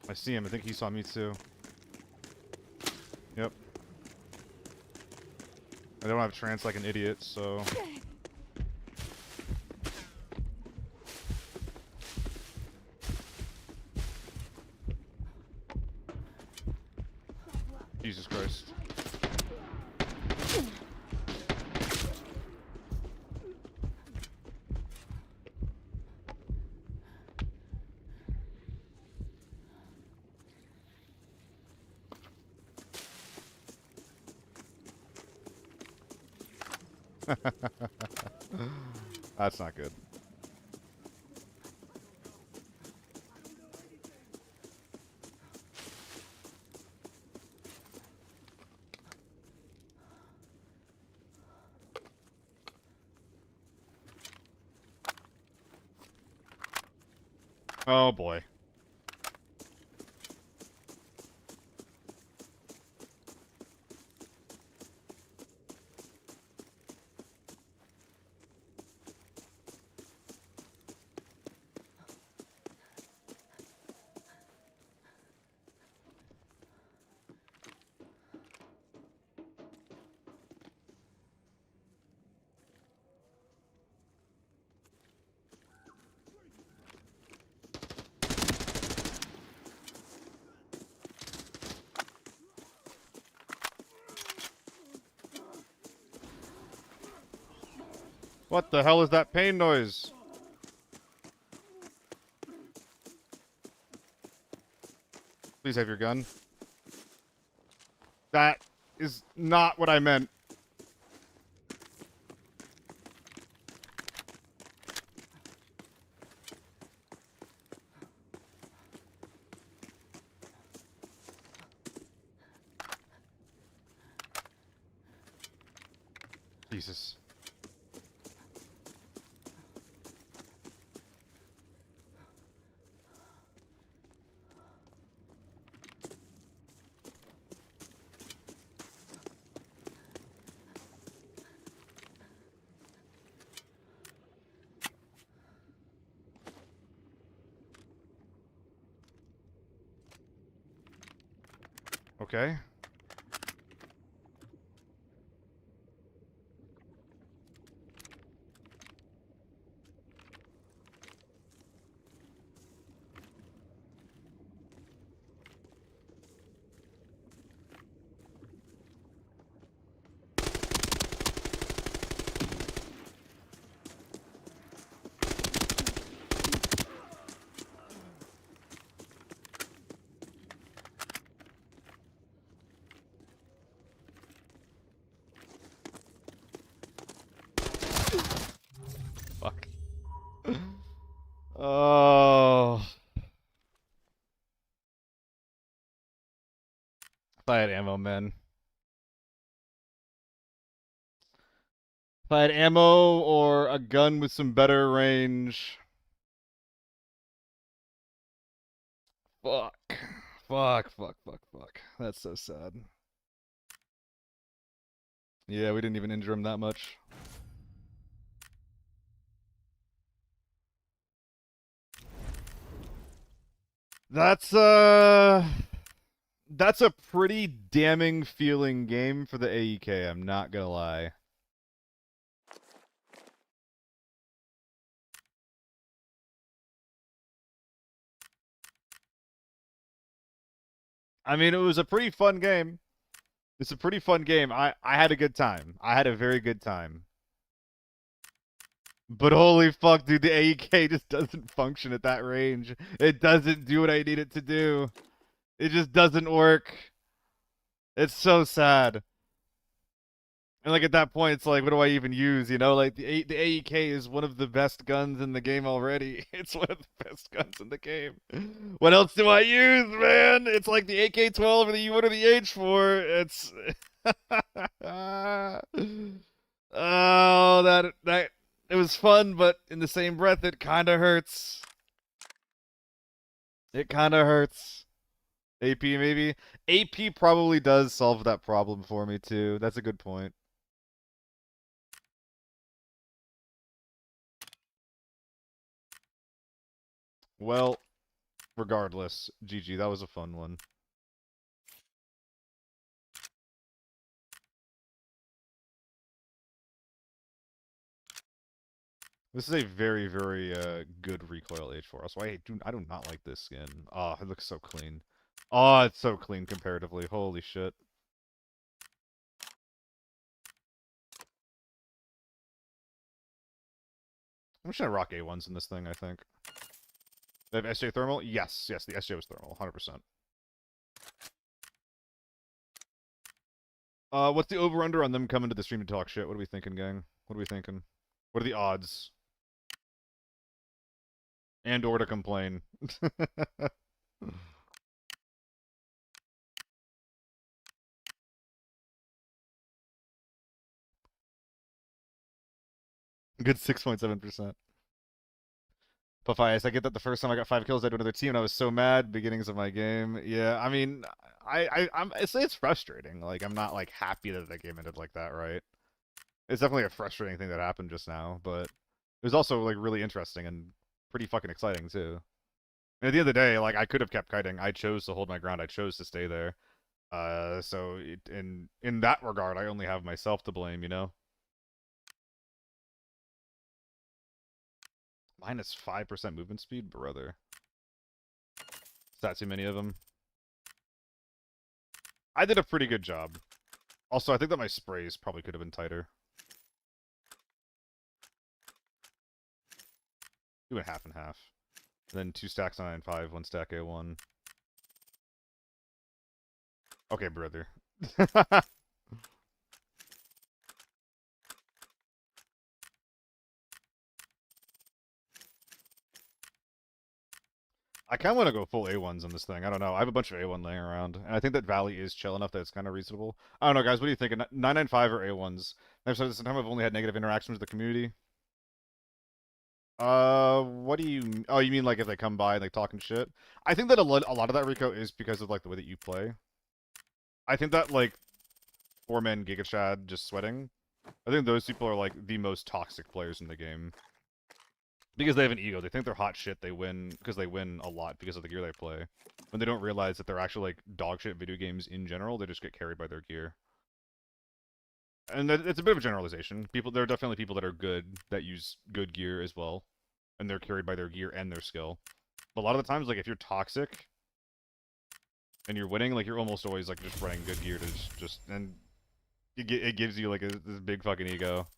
I see him. I think he saw me too. Yep. I don't have trance like an idiot, so... Jesus Christ. That's not good. Oh boy. What the hell is that pain noise? Please have your gun. That is not what I meant. Jesus. Okay. Fuck. Oh. If I had ammo, man. If I had ammo or a gun with some better range. Fuck. Fuck, fuck, fuck, fuck. That's so sad. Yeah, we didn't even injure him that much. That's a pretty damning feeling game for the AEK, I'm not gonna lie. I mean, it was a pretty fun game. It's a pretty fun game. I had a good time. I had a very good time. But holy fuck, dude, the AEK just doesn't function at that range. It doesn't do what I need it to do. It just doesn't work. It's so sad. And like at that point, it's like, what do I even use? You know, like the AEK is one of the best guns in the game already. It's one of the best guns in the game. What else do I use, man? It's like the AK-12 or the U1 or the H4. It's oh, that it was fun, but in the same breath, it kind of hurts. It kind of hurts. AP maybe. AP probably does solve that problem for me too. That's a good point. Well, regardless, GG, that was a fun one. This is a very, very good recoil H4. Also, I do not like this skin. Oh, it looks so clean. Oh, it's so clean comparatively. Holy shit. I'm just gonna rock A1s in this thing, I think. They have SJ thermal? Yes, yes, the SJ was thermal, 100%. What's the over-under on them coming to the stream to talk shit? What are we thinking, gang? What are we thinking? What are the odds? And or to complain. Good 6.7%. Papayas, I get that the first time I got 5 kills, I do another team, and I was so mad. Beginnings of my game. Yeah, I mean, it's frustrating. Like, I'm not, like, happy that the game ended like that, right? It's definitely a frustrating thing that happened just now, but it was also, like, really interesting and pretty fucking exciting, too. And at the end of the day, like, I could have kept kiting. I chose to hold my ground. I chose to stay there. So in that regard, I only have myself to blame, you know? Minus 5% movement speed? Brother. Is that too many of them? I did a pretty good job. Also, I think that my sprays probably could have been tighter. Do it half and half. Then 2 stacks 9.5, 1 stack A1. Okay, brother. I kind of want to go full A1s on this thing. I don't know. I have a bunch of A1 laying around, and I think that Valley is chill enough that it's kind of reasonable. I don't know, guys. What are you thinking? 995 or A1s? I've said this time I've only had negative interactions with the community. What do you... Oh, you mean like if they come by and like talking shit? I think that a lot of that, Rico, is because of like the way that you play. I think that like 4-man Giga Chad just sweating. I think those people are like the most toxic players in the game. Because they have an ego. They think they're hot shit. They win because they win a lot because of the gear they play. When they don't realize that they're actually like dog shit video games in general, they just get carried by their gear. And it's a bit of a generalization. There are definitely people that are good that use good gear as well, and they're carried by their gear and their skill. But a lot of the times, like if you're toxic and you're winning, like you're almost always like just running good gear to just and it gives you like this big fucking ego.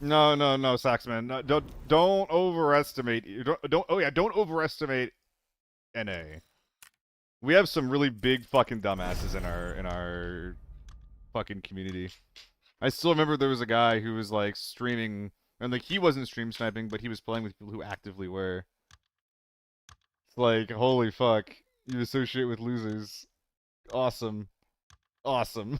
No, no, no, Saxman. No, don't overestimate. Don't overestimate NA. We have some really big fucking dumbasses in our fucking community. I still remember there was a guy who was like streaming, and like he wasn't stream sniping, but he was playing with people who actively were. It's like, holy fuck, you associate with losers. Awesome, awesome.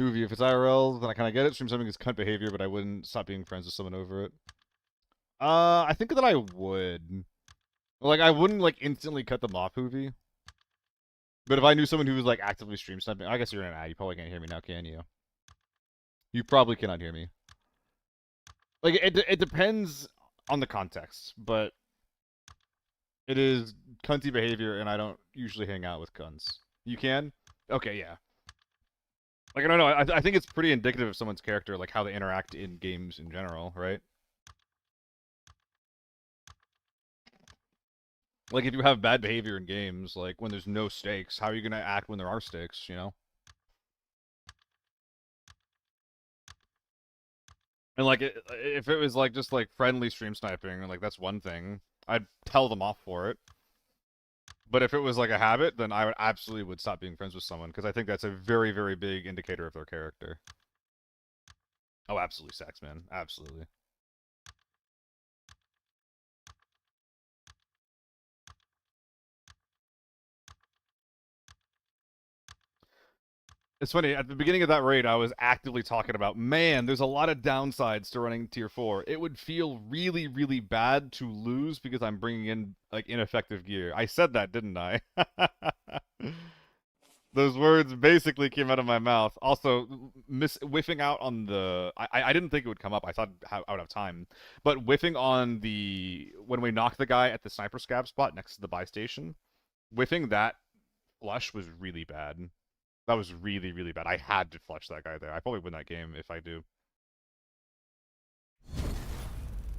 Hoovy, if it's IRL, then I kind of get it. Stream something is cunt behavior, but I wouldn't stop being friends with someone over it. I think that I would. Like, I wouldn't, like, instantly cut them off, Hoovy. But if I knew someone who was, like, actively stream sniping... I guess you're in an ad. You probably can't hear me now, can you? You probably cannot hear me. Like, it depends on the context, but... It is cunty behavior, and I don't usually hang out with cunts. You can? Okay, yeah. Like, I don't know. I think it's pretty indicative of someone's character, like how they interact in games in general, right? Like, if you have bad behavior in games, like when there's no stakes, how are you gonna act when there are stakes? You know? And like, if it was like just like friendly stream sniping, like that's one thing. I'd tell them off for it. But if it was like a habit, then I would absolutely would stop being friends with someone because I think that's a very, very big indicator of their character. Oh, absolutely, sex, man. Absolutely. It's funny, at the beginning of that raid, I was actively talking about, man, there's a lot of downsides to running tier 4. It would feel really, really bad to lose because I'm bringing in, like, ineffective gear. I said that, didn't I? Those words basically came out of my mouth. Also, whiffing out on the... I didn't think it would come up. I thought I would have time. But whiffing on the... When we knocked the guy at the sniper scab spot next to the buy station, whiffing that flush was really bad. That was really, really bad. I had to flush that guy there. I probably win that game if I do.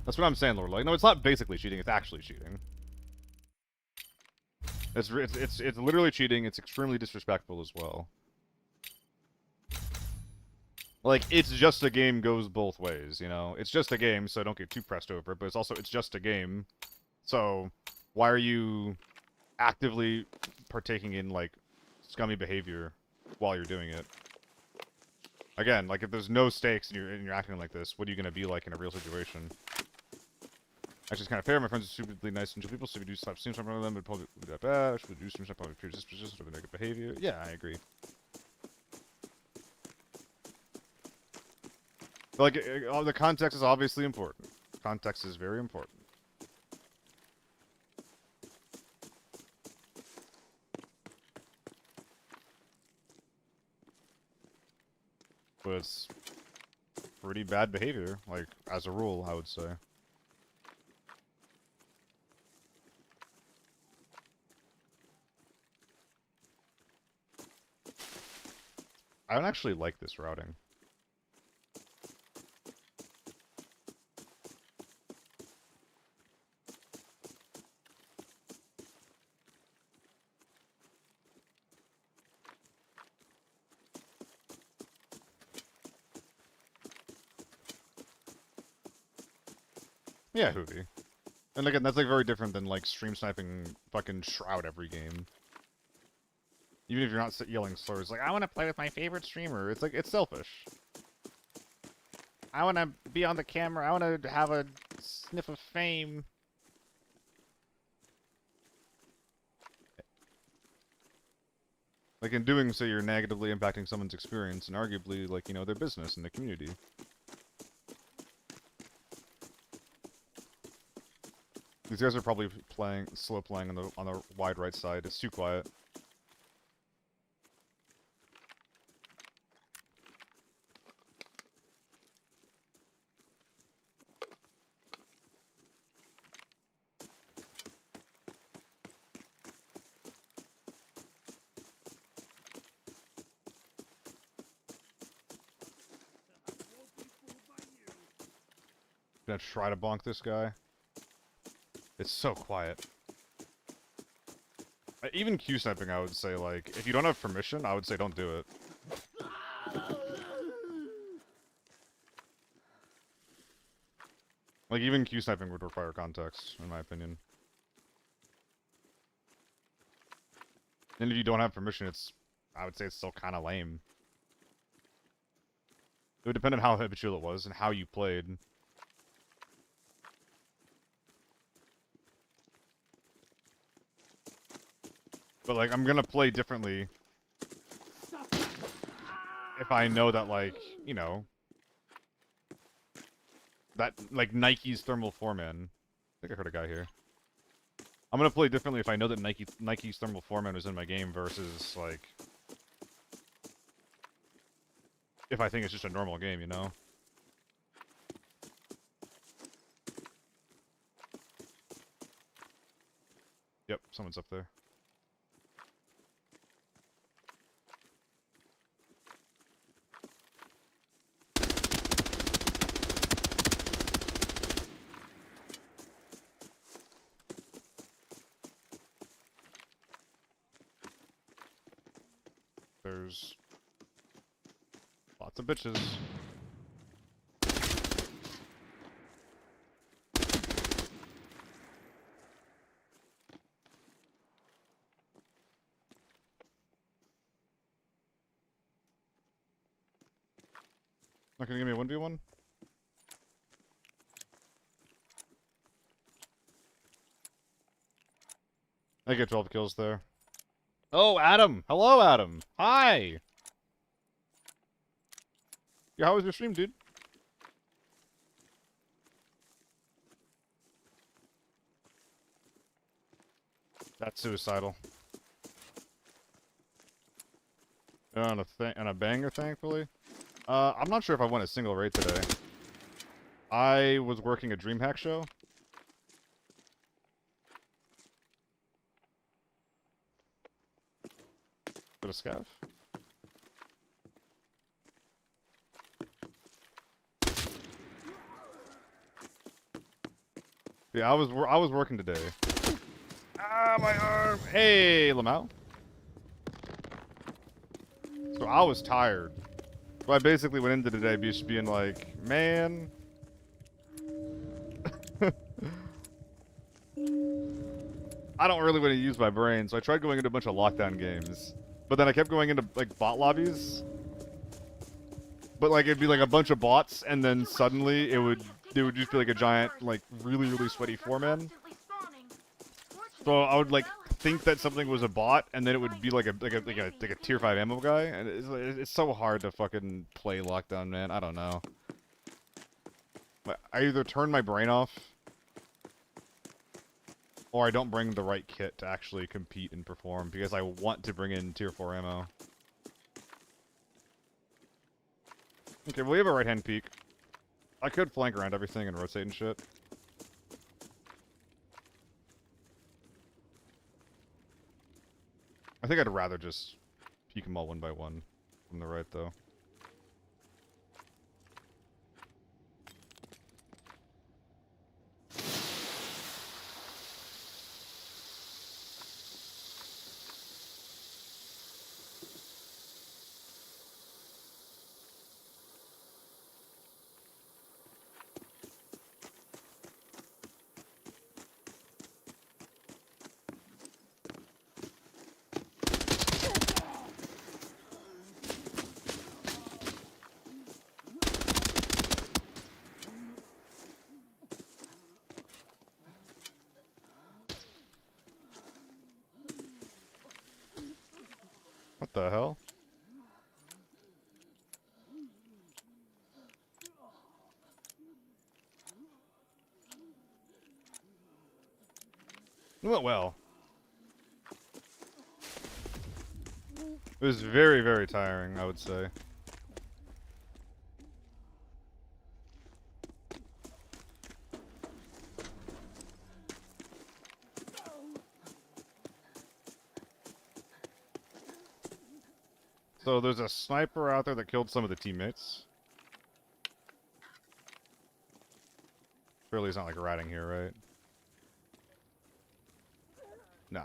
That's what I'm saying, Lord. Like, no, it's not basically cheating. It's actually cheating. It's literally cheating. It's extremely disrespectful as well. Like, it's just a game goes both ways, you know? It's just a game, so don't get too pressed over it, but it's also, it's just a game. So, why are you actively partaking in, like, scummy behavior while you're doing it? Again, like, if there's no stakes and you're acting like this, what are you gonna be like in a real situation? Actually, it's kind of fair. My friends are stupidly nice and chill people, so if you do stop seeing something from them, it'd probably be that bad. I should do some stuff, probably pure disposition or negative behavior. Yeah, I agree. But, like, the context is obviously important. Context is very important. But it's pretty bad behavior, like, as a rule, I would say. I don't actually like this routing. Yeah, Hootie. And again, that's like very different than like stream sniping fucking Shroud every game. Even if you're not yelling slurs, like, I want to play with my favorite streamer. It's like, it's selfish. I want to be on the camera. I want to have a sniff of fame. Like, in doing so, you're negatively impacting someone's experience and arguably, like, you know, their business and the community. These guys are probably slow playing on the wide right side. It's too quiet. Gonna try to bonk this guy. It's so quiet. Even Q sniping, I would say, like, if you don't have permission, I would say don't do it. Like, even Q sniping would require context, in my opinion. And if you don't have permission, I would say it's still kind of lame. It would depend on how habitual it was and how you played. But, like, I'm gonna play differently if I know that, like, you know, that, like, Nike's Thermal Foreman. I think I heard a guy here. I'm gonna play differently if I know that Nike's Thermal Foreman was in my game versus, like, if I think it's just a normal game, you know? Yep, someone's up there. There's lots of bitches. Not gonna give me a 1v1? I get 12 kills there. Oh, Adam! Hello, Adam! Hi! Yeah, how was your stream, dude? That's suicidal. On a banger, thankfully. I'm not sure if I won a single raid today. I was working a DreamHack show. Bit of scav. Yeah, I was working today. Ah, my arm. Hey, Lamau. So I was tired. So I basically went into today just being like, man. I don't really want to use my brain, so I tried going into a bunch of lockdown games. But then I kept going into, like, bot lobbies. But, like, it'd be, like, a bunch of bots, and then suddenly it would just be, like, a giant, like, really, really sweaty four-man. So I would, like, think that something was a bot, and then it would be, like a tier 5 ammo guy. And it's so hard to fucking play lockdown, man. I don't know. I either turn my brain off, or I don't bring the right kit to actually compete and perform, because I want to bring in tier 4 ammo. Okay, well, we have a right-hand peek. I could flank around everything and rotate and shit. I think I'd rather just peek them all one by one from the right, though. What the hell? It went well. It was very, very tiring, I would say. So there's a sniper out there that killed some of the teammates. Surely he's not like ratting here, right? Nah.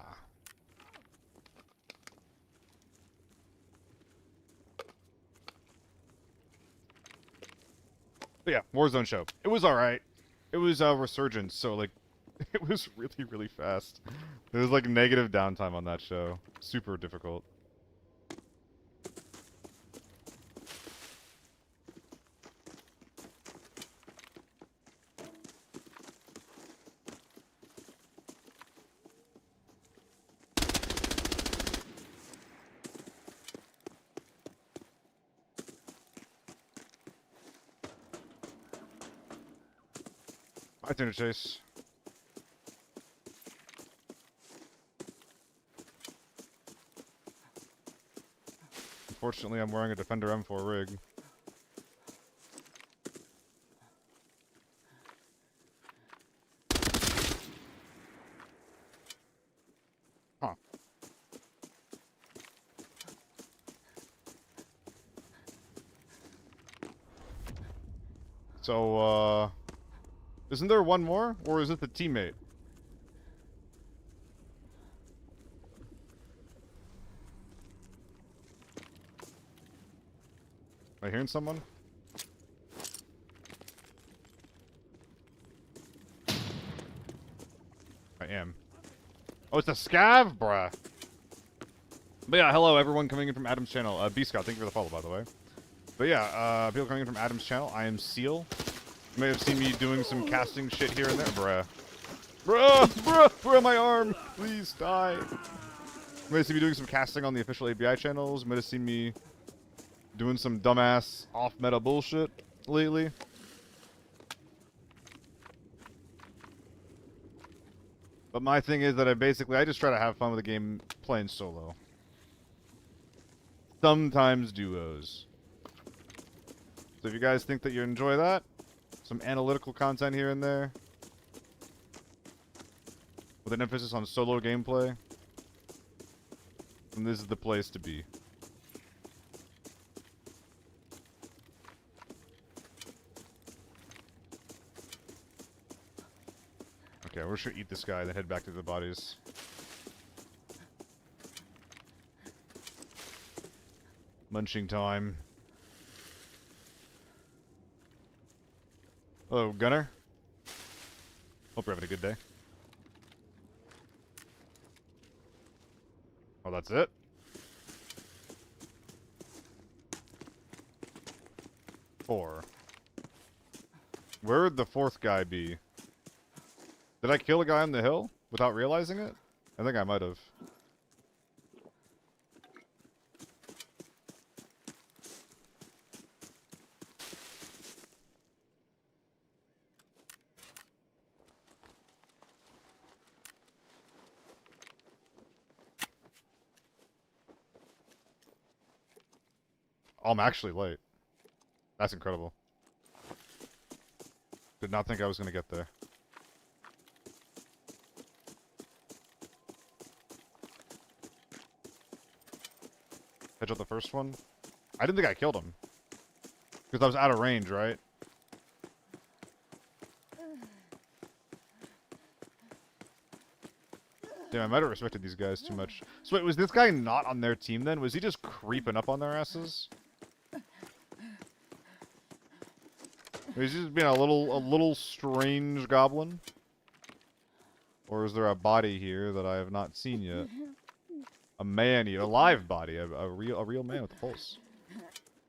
But yeah, Warzone show. It was alright. It was Resurgence, so like, it was really, really fast. There was like negative downtime on that show. Super difficult. My turn to chase. Unfortunately, I'm wearing a Defender M4 rig. Huh. So, isn't there one more? Or is it the teammate? Am I hearing someone? I am. Oh, it's a scav, bruh. But yeah, hello everyone coming in from Adam's channel. B-Scout, thank you for the follow, by the way. But yeah, people coming in from Adam's channel. I am Seal. You may have seen me doing some casting shit here and there, bruh. Bruh, my arm! Please die. You may have seen me doing some casting on the official ABI channels. You might have seen me doing some dumbass off-meta bullshit lately. But my thing is that I just try to have fun with the game playing solo. Sometimes duos. So if you guys think that you enjoy that, some analytical content here and there, with an emphasis on solo gameplay, then this is the place to be. Okay, we're just gonna eat this guy and then head back to the bodies. Munching time. Hello, Gunner. Hope you're having a good day. Oh, that's it? Four. Where would the fourth guy be? Did I kill a guy on the hill without realizing it? I think I might have. Oh, I'm actually late. That's incredible. Did not think I was going to get there. Headshot the first one. I didn't think I killed him. Because I was out of range, right? Damn, I might have respected these guys too much. So wait, was this guy not on their team then? Was he just creeping up on their asses? Or is he just being a little strange goblin? Or is there a body here that I have not seen yet? A man eater, a live body, a real man with a pulse.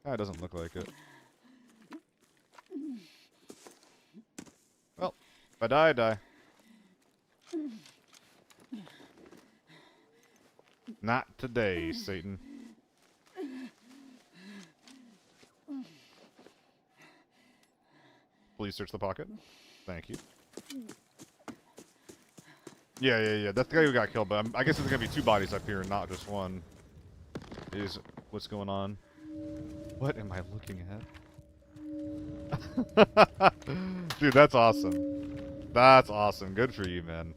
That doesn't look like it. Well, if I die, I die. Not today, Satan. Please search the pocket. Thank you. Yeah. That's the guy who got killed, but I guess there's gonna be two bodies up here and not just one. Is what's going on? What am I looking at? Dude, that's awesome. That's awesome. Good for you, man.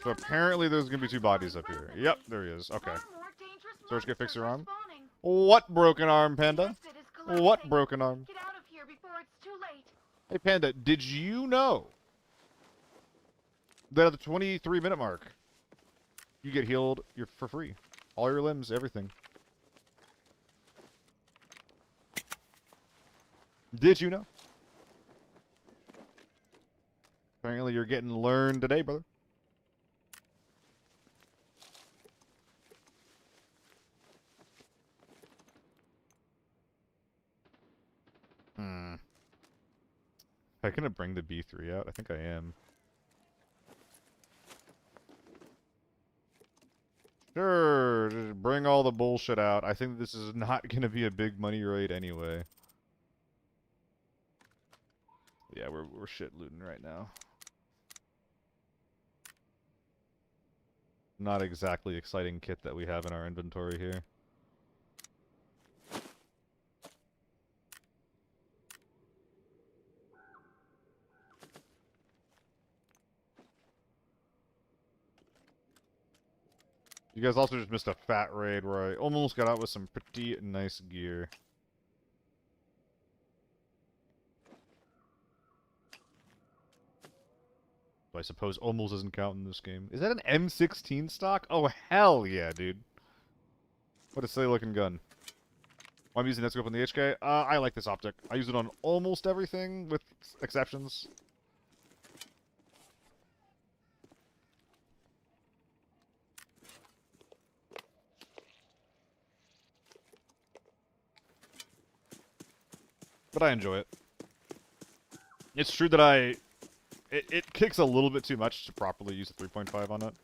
So apparently there's gonna be two bodies up here. Yep, there he is. Okay. Search, get fix your arm. What broken arm, Panda? What broken arm? Get out of here before it's too late. Hey, Panda, did you know that at the 23-minute mark, you get healed for free? All your limbs, everything. Did you know? Apparently you're getting learned today, brother. Am I gonna bring the B3 out? I think I am. Sure, just bring all the bullshit out. I think this is not gonna be a big money raid anyway. Yeah, we're shit looting right now. Not exactly exciting kit that we have in our inventory here. You guys also just missed a fat raid where I almost got out with some pretty nice gear. I suppose almost doesn't count in this game. Is that an M16 stock? Oh, hell yeah, dude. What a silly looking gun. I'm using Netscope on the HK. I like this optic. I use it on almost everything, with exceptions. But I enjoy it. It's true that it kicks a little bit too much to properly use a 3.5 on it.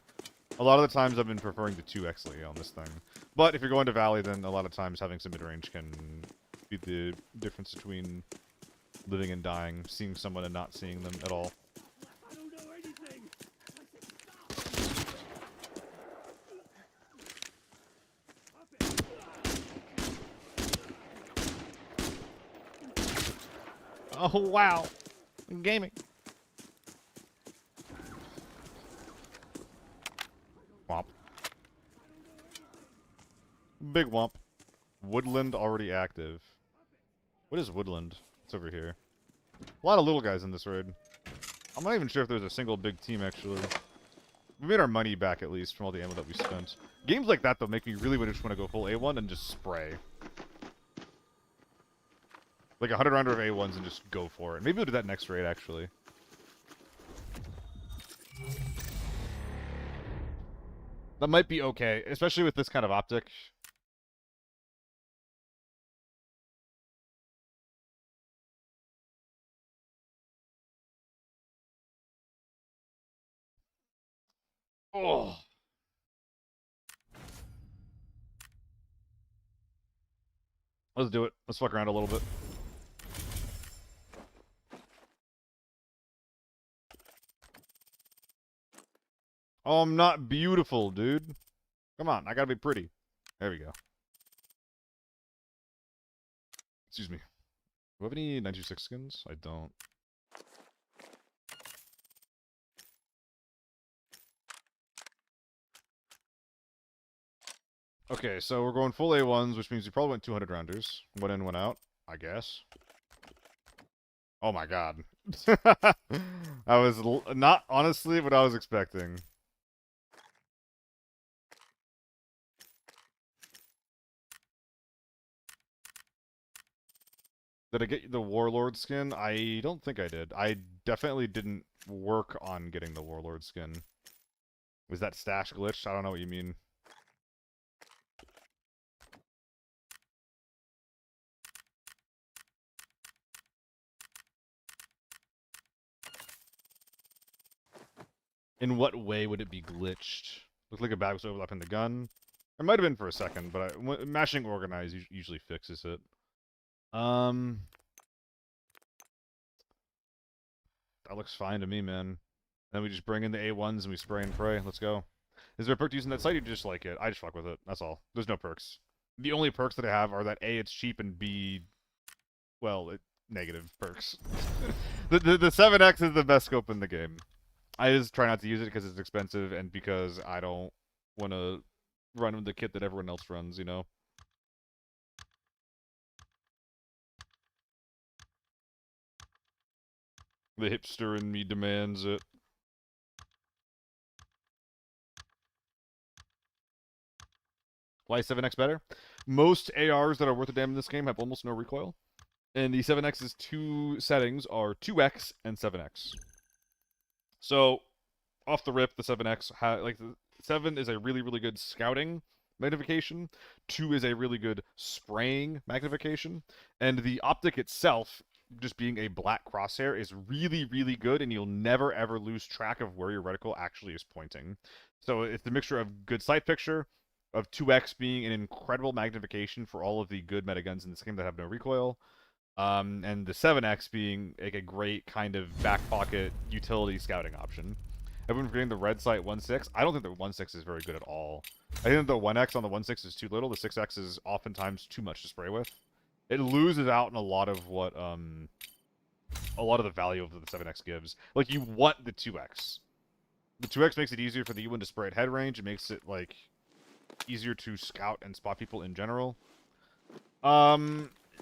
A lot of the times I've been preferring the 2x on this thing. But if you're going to Valley, then a lot of times having some mid-range can be the difference between living and dying, seeing someone and not seeing them at all. I don't know anything. I said stop. Oh, wow. Gaming. Womp. Big womp. Woodland already active. What is Woodland? It's over here. A lot of little guys in this raid. I'm not even sure if there's a single big team, actually. We made our money back, at least, from all the ammo that we spent. Games like that, though, make me really just want to go full A1 and just spray. Like 100 rounder of A1s and just go for it. Maybe we'll do that next raid, actually. That might be okay, especially with this kind of optic. Oh. Let's do it. Let's fuck around a little bit. Oh, I'm not beautiful, dude. Come on, I gotta be pretty. There we go. Excuse me. Do I have any 926 skins? I don't. Okay, so we're going full A1s, which means we probably went 200 rounders. One in, one out, I guess. Oh my god. I was not honestly what I was expecting. Did I get the Warlord skin? I don't think I did. I definitely didn't work on getting the Warlord skin. Was that stash glitched? I don't know what you mean. In what way would it be glitched? Looked like a bag was overlapping the gun. It might have been for a second, but mashing organize usually fixes it. That looks fine to me, man. Then we just bring in the A1s and we spray and pray. Let's go. Is there a perk to using that site? You just like it. I just fuck with it. That's all. There's no perks. The only perks that I have are that A, it's cheap, and B, well, negative perks. the 7X is the best scope in the game. I just try not to use it because it's expensive and because I don't want to run with the kit that everyone else runs, you know? The hipster in me demands it. Why is 7X better? Most ARs that are worth a damn in this game have almost no recoil. And the 7X's two settings are 2X and 7X. So, off the rip, the 7X, the 7 is a really, really good scouting magnification. 2 is a really good spraying magnification. And the optic itself, just being a black crosshair, is really, really good, and you'll never, ever lose track of where your reticle actually is pointing. So it's a mixture of good sight picture, of 2X being an incredible magnification for all of the good meta-guns in this game that have no recoil, and the 7X being like a great kind of back pocket utility scouting option. Everyone forgetting the red sight 1.6. I don't think the 1.6 is very good at all. I think the 1X on the 1.6 is too little. The 6X is oftentimes too much to spray with. It loses out in a lot of what a lot of the value of the 7X gives. Like, you want the 2X. The 2X makes it easier for the U1 to spray at head range. It makes it like easier to scout and spot people in general.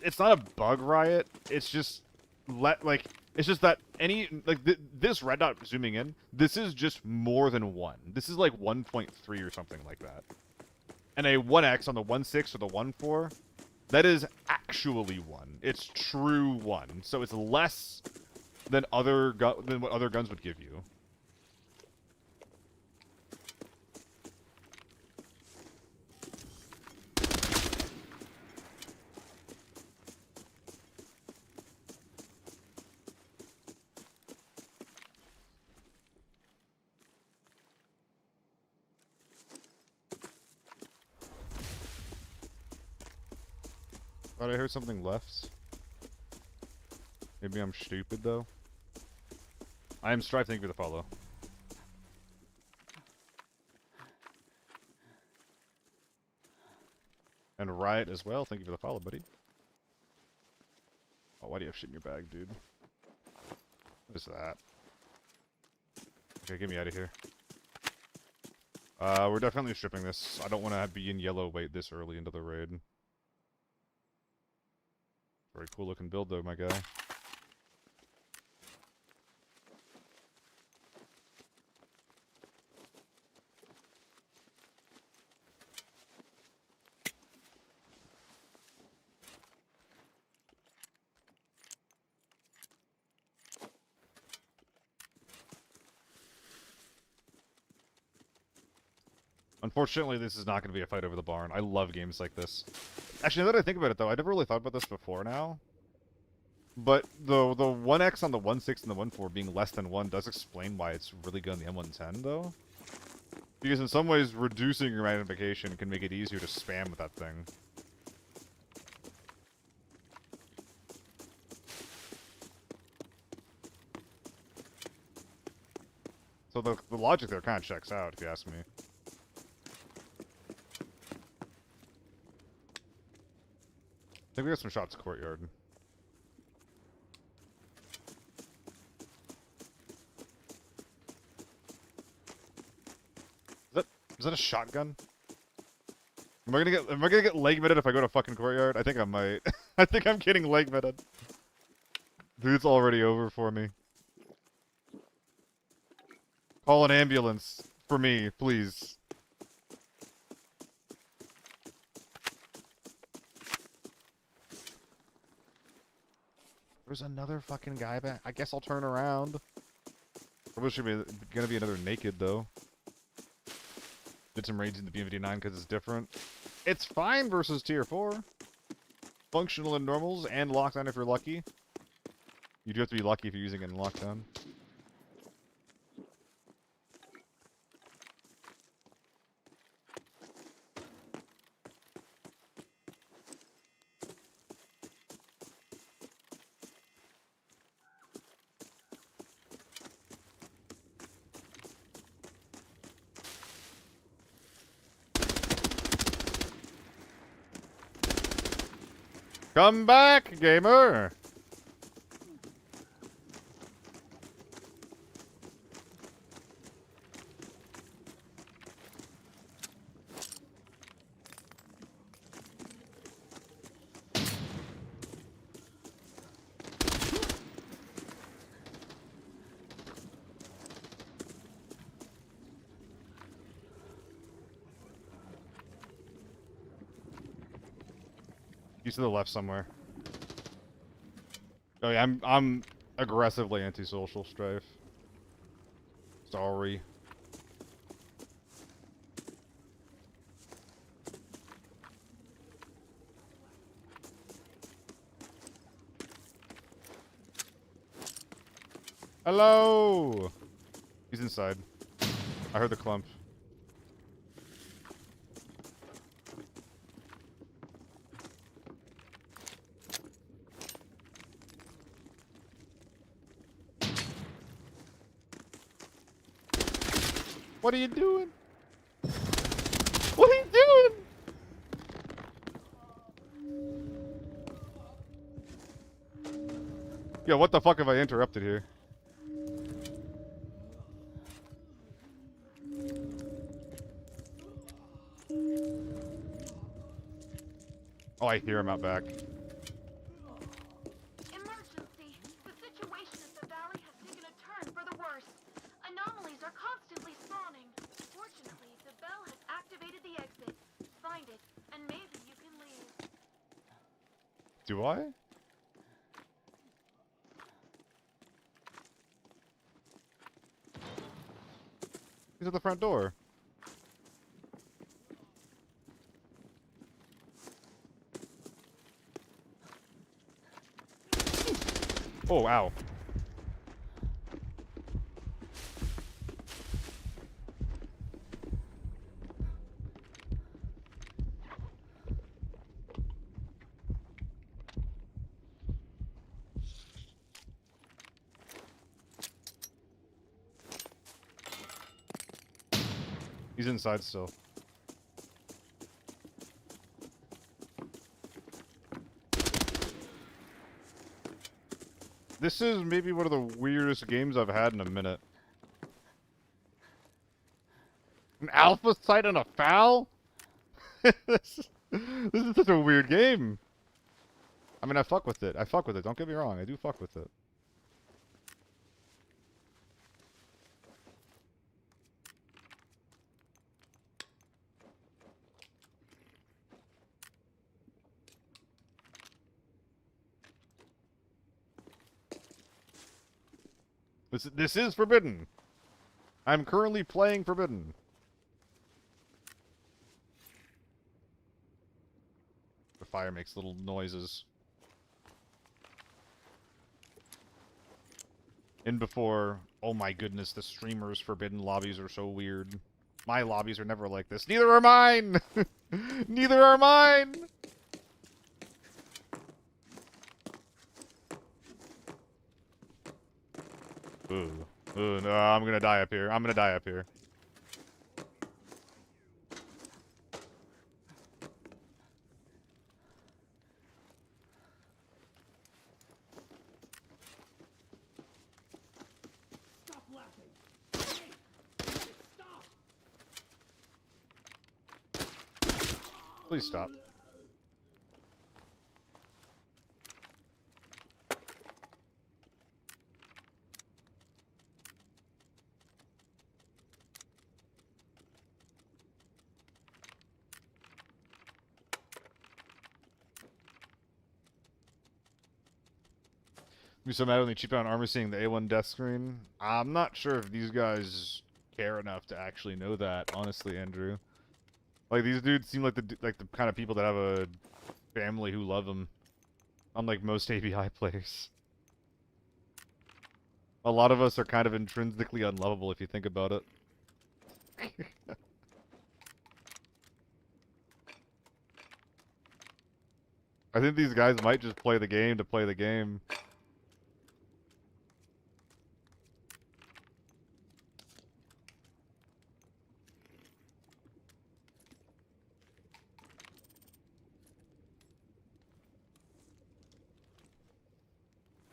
It's not a bug riot. It's just it's just that this red dot zooming in, this is just more than 1. This is like 1.3 or something like that. And a 1x on the 1.6 or the 1.4, that is actually 1. It's true 1. So it's less than than what other guns would give you. Thought I heard something left. Maybe I'm stupid though. I am Strive, thank you for the follow. And Riot as well, thank you for the follow, buddy. Oh, why do you have shit in your bag, dude? What is that? Okay, get me out of here. We're definitely stripping this. I don't want to be in yellow weight this early into the raid. Very cool looking build though, my guy. Unfortunately, this is not going to be a fight over the barn. I love games like this. Actually, now that I think about it, though, I never really thought about this before now. But the 1x on the 1.6 and the 1.4 being less than 1 does explain why it's really good on the M110, though. Because in some ways, reducing your magnification can make it easier to spam with that thing. So the logic there kind of checks out, if you ask me. I think we got some shots courtyard. Is that a shotgun? Am I gonna get leg mitted if I go to fucking courtyard? I think I might. I think I'm getting leg mitted. Dude, it's already over for me. Call an ambulance for me, please. There's another fucking guy back. I guess I'll turn around. Probably should be gonna be another naked though. Did some raids in the BM59 because it's different. It's fine versus tier 4. Functional in normals and lockdown if you're lucky. You do have to be lucky if you're using it in lockdown. Come back, gamer! He's to the left somewhere. Oh yeah, I'm aggressively antisocial, Strife. Sorry. Hello! He's inside. I heard the clump. What are you doing? What are you doing? Yo, what the fuck have I interrupted here? Oh, I hear him out back. Emergency! The situation at the valley has Do I? He's at the front door. Oh, ow. He's inside still. This is maybe one of the weirdest games I've had in a minute. An alpha site on a foul? this is such a weird game. I mean, I fuck with it. I fuck with it. Don't get me wrong. I do fuck with it. This is forbidden. I'm currently playing forbidden. The fire makes little noises. In before, oh my goodness, the streamers' forbidden lobbies are so weird. My lobbies are never like this. Neither are mine! Neither are mine! Ooh. Ooh, no, I'm gonna die up here. I'm gonna die up here. Stop laughing. Hey, stop. Please stop. Be so mad when they cheap out on armor seeing the A1 death screen. I'm not sure if these guys care enough to actually know that, honestly, Andrew. Like, these dudes seem like the kind of people that have a family who love them. Unlike most ABI players. A lot of us are kind of intrinsically unlovable if you think about it. I think these guys might just play the game to play the game.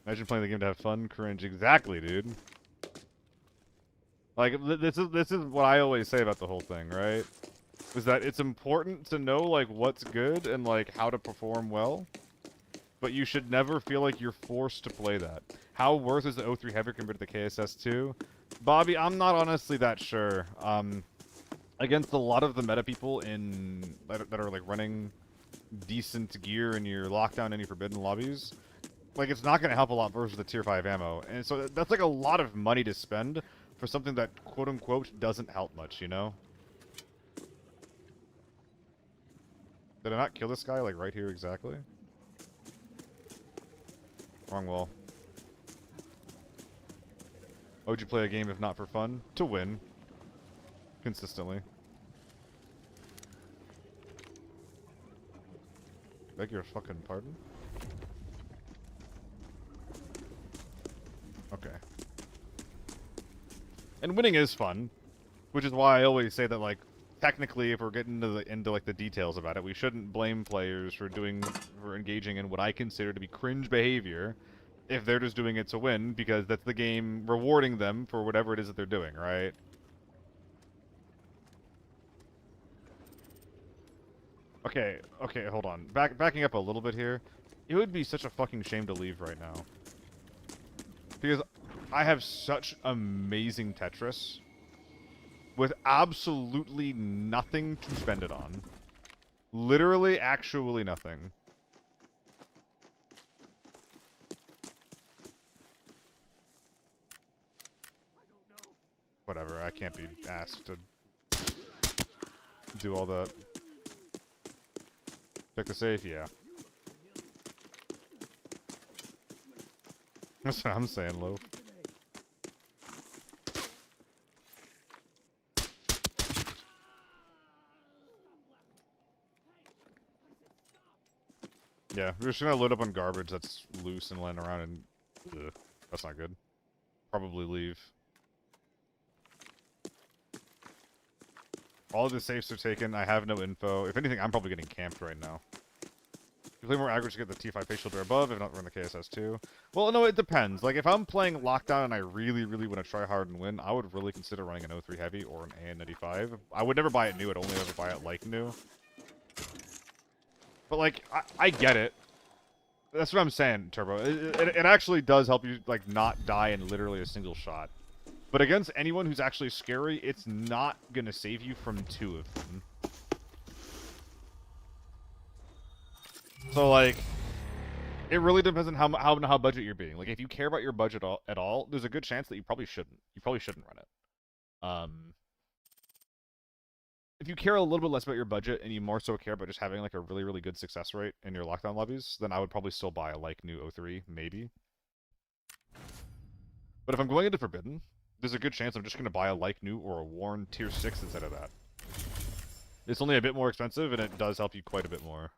Imagine playing the game to have fun, cringe. Exactly, dude. Like, this is what I always say about the whole thing, right? Is that it's important to know, like, what's good and, like, how to perform well. But you should never feel like you're forced to play that. How worse is the O3 Heavy compared to the KSS2? Bobby, I'm not honestly that sure. Against a lot of the meta people that are, like, running decent gear in your lockdown and your forbidden lobbies, like, it's not going to help a lot versus the tier 5 ammo. And so that's, like, a lot of money to spend for something that, quote-unquote, doesn't help much, you know? Did I not kill this guy, like, right here exactly? Wrong wall. Why would you play a game if not for fun? To win. Consistently. Beg your fucking pardon? Okay. And winning is fun, which is why I always say that, like, technically, if we're getting into like the details about it, we shouldn't blame players for engaging in what I consider to be cringe behavior if they're just doing it to win, because that's the game rewarding them for whatever it is that they're doing, right? Okay, hold on. Backing up a little bit here. It would be such a fucking shame to leave right now. Because I have such amazing Tetris with absolutely nothing to spend it on. Literally, actually nothing. can't be asked to do all that. Check the safe, yeah. That's what I'm saying, Loaf. Yeah, we're just gonna load up on garbage that's loose and laying around, and ugh, that's not good. Probably leave. All of the safes are taken. I have no info. If anything, I'm probably getting camped right now. You play more aggro to get the T5 facial door above, if not run the KSS too. Well, no, it depends. Like, if I'm playing Lockdown and I really, really want to try hard and win, I would really consider running an O3 Heavy or an AN95. I would never buy it new. I'd only ever buy it like new. But, like, I get it. That's what I'm saying, Turbo. It actually does help you, like, not die in literally a single shot. But against anyone who's actually scary, it's not going to save you from 2 of them. So, like, it really depends on how budget you're being. Like, if you care about your budget at all, there's a good chance that you probably shouldn't. You probably shouldn't run it. If you care a little bit less about your budget and you more so care about just having, like, a really, really good success rate in your lockdown lobbies, then I would probably still buy a, like, new O3, maybe. But if I'm going into Forbidden, there's a good chance I'm just going to buy a like new or a worn tier 6 instead of that. It's only a bit more expensive, and it does help you quite a bit more.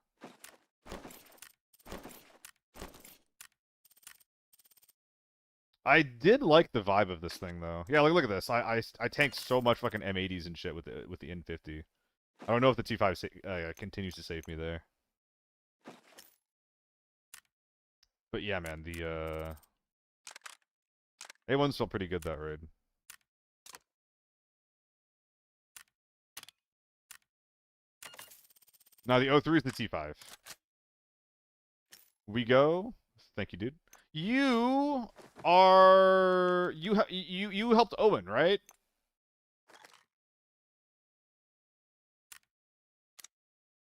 I did like the vibe of this thing, though. Yeah, like, look at this. I tanked so much fucking M80s and shit with the N50. I don't know if the T5 continues to save me there. But yeah, man, the A1's still pretty good that raid. Now the O3 is the T5. We go. Thank you, dude. You are you helped Owen, right?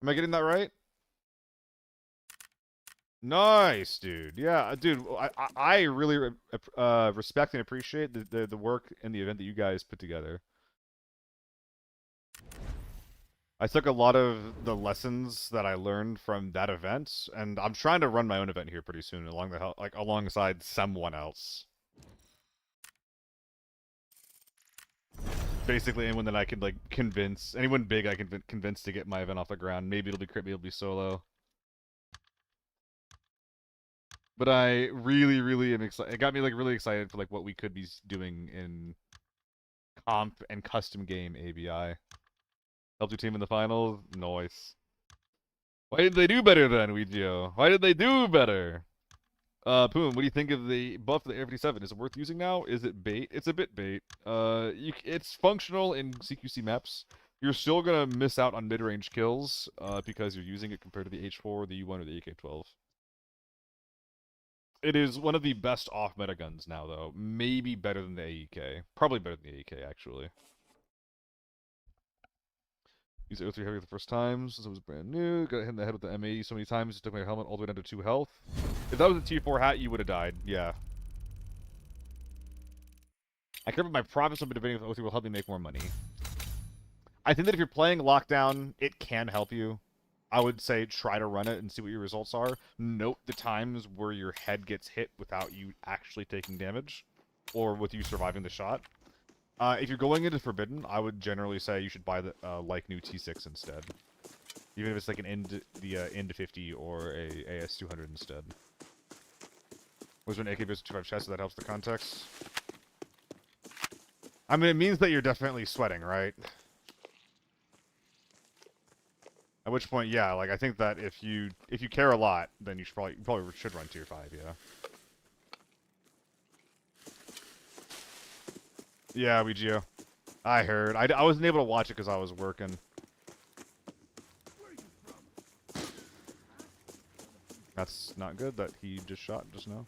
Am I getting that right? Nice, dude. Yeah, dude. I really respect and appreciate the work and the event that you guys put together. I took a lot of the lessons that I learned from that event, and I'm trying to run my own event here pretty soon, alongside someone else. Basically, anyone that I could like convince, anyone big I can convince to get my event off the ground. Maybe it'll be crit, maybe it'll be solo. But I really, really am excited. It got me like really excited for like what we could be doing in comp and custom game ABI. Helped your team in the finals? Nice. Why did they do better then, Weegio? Why did they do better? Poom, what do you think of the buff to the Air 57? Is it worth using now? Is it bait? It's a bit bait. It's functional in CQC maps. You're still gonna miss out on mid-range kills, because you're using it compared to the H4, the U1, or the AK-12. It is one of the best off-meta guns now, though. Maybe better than the AEK. Probably better than the AEK, actually. Used O3 Heavy the first time since it was brand new. Got hit in the head with the M80 so many times it took my helmet all the way down to 2 health. If that was a T4 hat, you would have died. Yeah. I care about my profits, so I've been debating if O3 will help me make more money. I think that if you're playing Lockdown, it can help you. I would say try to run it and see what your results are. Note the times where your head gets hit without you actually taking damage, or with you surviving the shot. If you're going into Forbidden, I would generally say you should buy the like new T6 instead. Even if it's like an End 50 or a AS200 instead. Was there an AK-25 chest, so that helps the context? I mean, it means that you're definitely sweating, right? At which point, yeah, like I think that if you care a lot, then you probably should run tier 5, yeah. Yeah, Weegio. I heard. I wasn't able to watch it because I was working. That's not good that he just shot just now.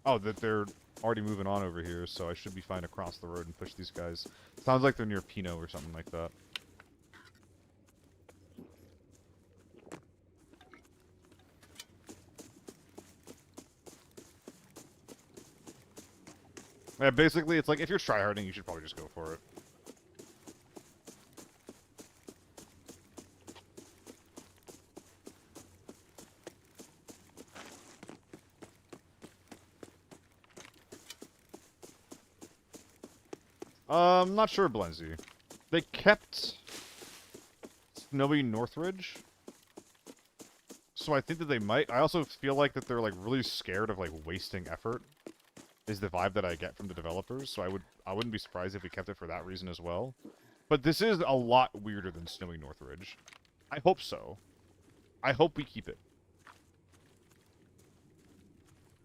Oh, that they're already moving on over here, so I should be fine across the road and push these guys. Sounds like they're near Pino or something like that. Yeah, basically, it's like if you're tryharding, you should probably just go for it. Not sure, Blenzy. They kept Snowy Northridge, so I think that they might. I also feel like that they're like really scared of like wasting effort. Is the vibe that I get from the developers, so I wouldn't be surprised if we kept it for that reason as well. But this is a lot weirder than Snowy Northridge. I hope so. I hope we keep it.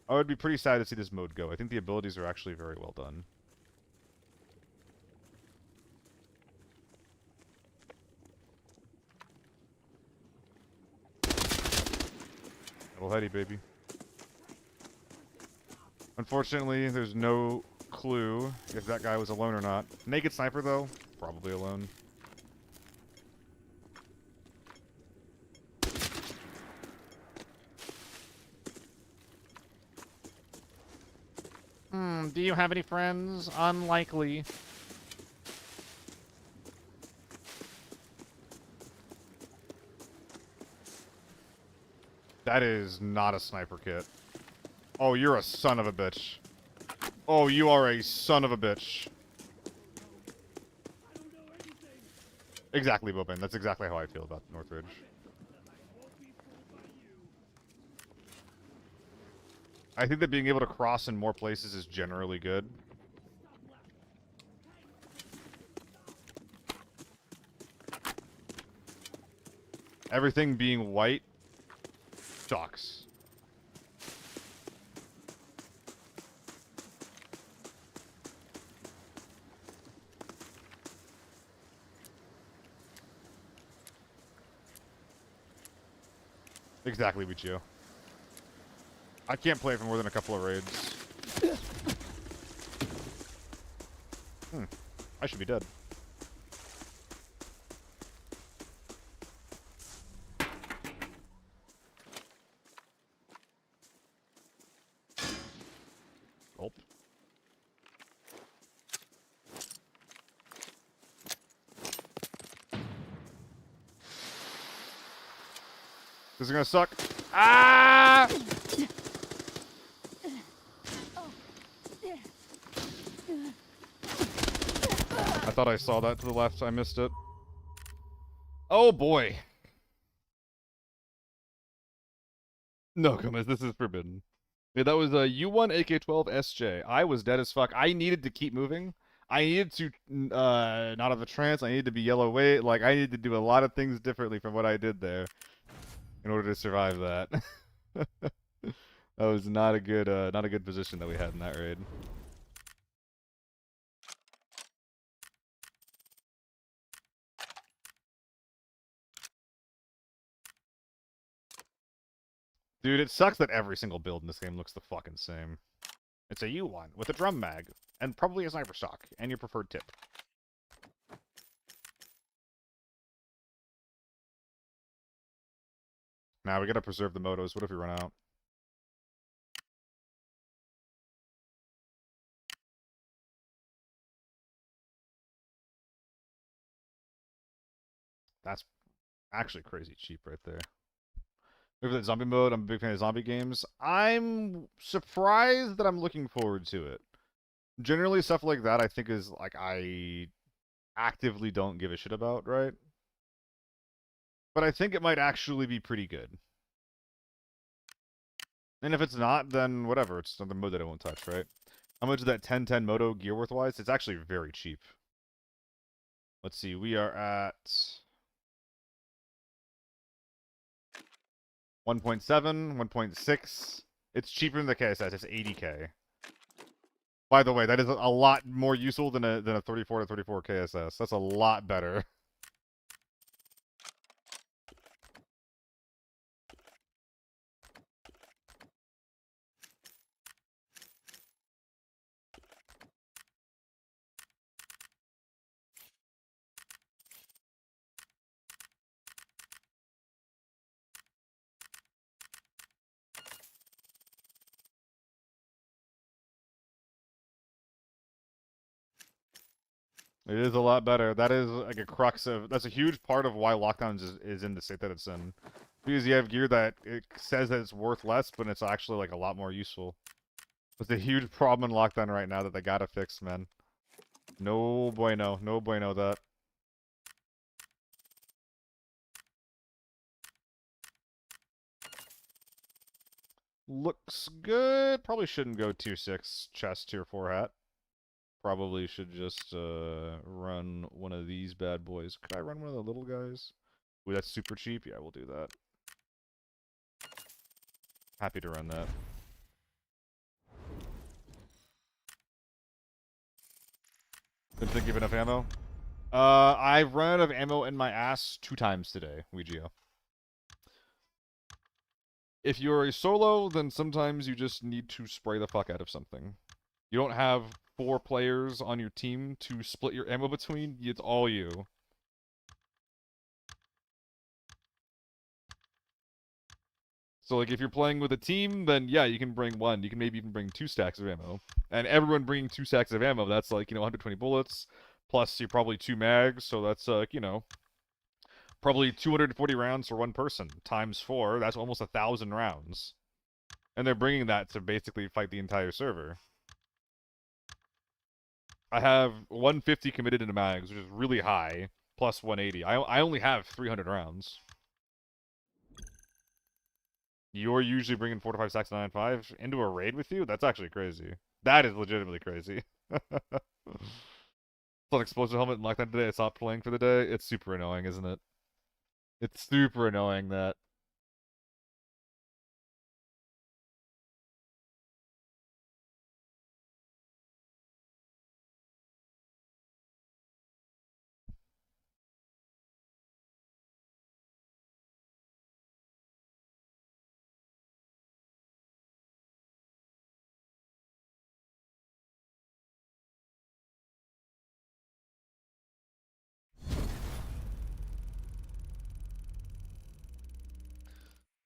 I would be pretty sad to see this mode go. I think the abilities are actually very well done. Little heady, baby. Unfortunately, there's no clue if that guy was alone or not. Naked sniper, though, probably alone. Do you have any friends? Unlikely. That is not a sniper kit. Oh, you're a son of a bitch. Oh, you are a son of a bitch. I don't know anything. Exactly, Bobin. That's exactly how I feel about Northridge. I won't be fooled by you. I think that being able to cross in more places is generally good. Everything being white sucks. Exactly, Michio. I can't play for more than a couple of raids. I should be dead. Gulp. This is gonna suck. Ah! I thought I saw that to the left. I missed it. Oh boy. No, Gomez, this is forbidden. Yeah, that was a U1 AK-12 SJ. I was dead as fuck. I needed to keep moving. I needed to not have a trance. I needed to be yellow weight. Like, I needed to do a lot of things differently from what I did there in order to survive that. That was not a good position that we had in that raid. Dude, it sucks that every single build in this game looks the fucking same. It's a U1 with a drum mag, and probably a sniper stock, and your preferred tip. Now we gotta preserve the motos. What if we run out? That's actually crazy cheap right there. Maybe that zombie mode. I'm a big fan of zombie games. I'm surprised that I'm looking forward to it. Generally, stuff like that I think is like I actively don't give a shit about, right? But I think it might actually be pretty good. And if it's not, then whatever. It's another mode that I won't touch, right? How much is that 1010 Moto gear worth-wise? It's actually very cheap. Let's see. We are at 1.7, 1.6. It's cheaper than the KSS. It's 80k. By the way, that is a lot more useful than a 34 to 34 KSS. That's a lot better. It is a lot better. That is like a crux of. That's a huge part of why lockdowns is in the state that it's in, because you have gear that it says that it's worth less, but it's actually like a lot more useful. It's a huge problem in lockdown right now that they gotta fix, man. No bueno, no bueno that. Looks good. Probably shouldn't go tier 6 chest, tier 4 hat. Probably should just run one of these bad boys. Could I run one of the little guys? Ooh, that's super cheap. Yeah, we'll do that. Happy to run that. Didn't think you have enough ammo. I've run out of ammo in my ass 2 times today, Weegio. If you're a solo, then sometimes you just need to spray the fuck out of something. You don't have 4 players on your team to split your ammo between. It's all you. So, like, if you're playing with a team, then yeah, you can bring 1. You can maybe even bring 2 stacks of ammo. And everyone bringing 2 stacks of ammo, that's like, 120 bullets. Plus, you're probably 2 mags, so that's, probably 240 rounds for 1 person. Times 4, that's almost 1,000 rounds. And they're bringing that to basically fight the entire server. I have 150 committed into mags, which is really high, plus 180. I only have 300 rounds. You're usually bringing 4 to 5 stacks of 9.5 into a raid with you? That's actually crazy. That is legitimately crazy. It's an explosive helmet and lockdown today. I stopped playing for the day. It's super annoying, isn't it? It's super annoying that.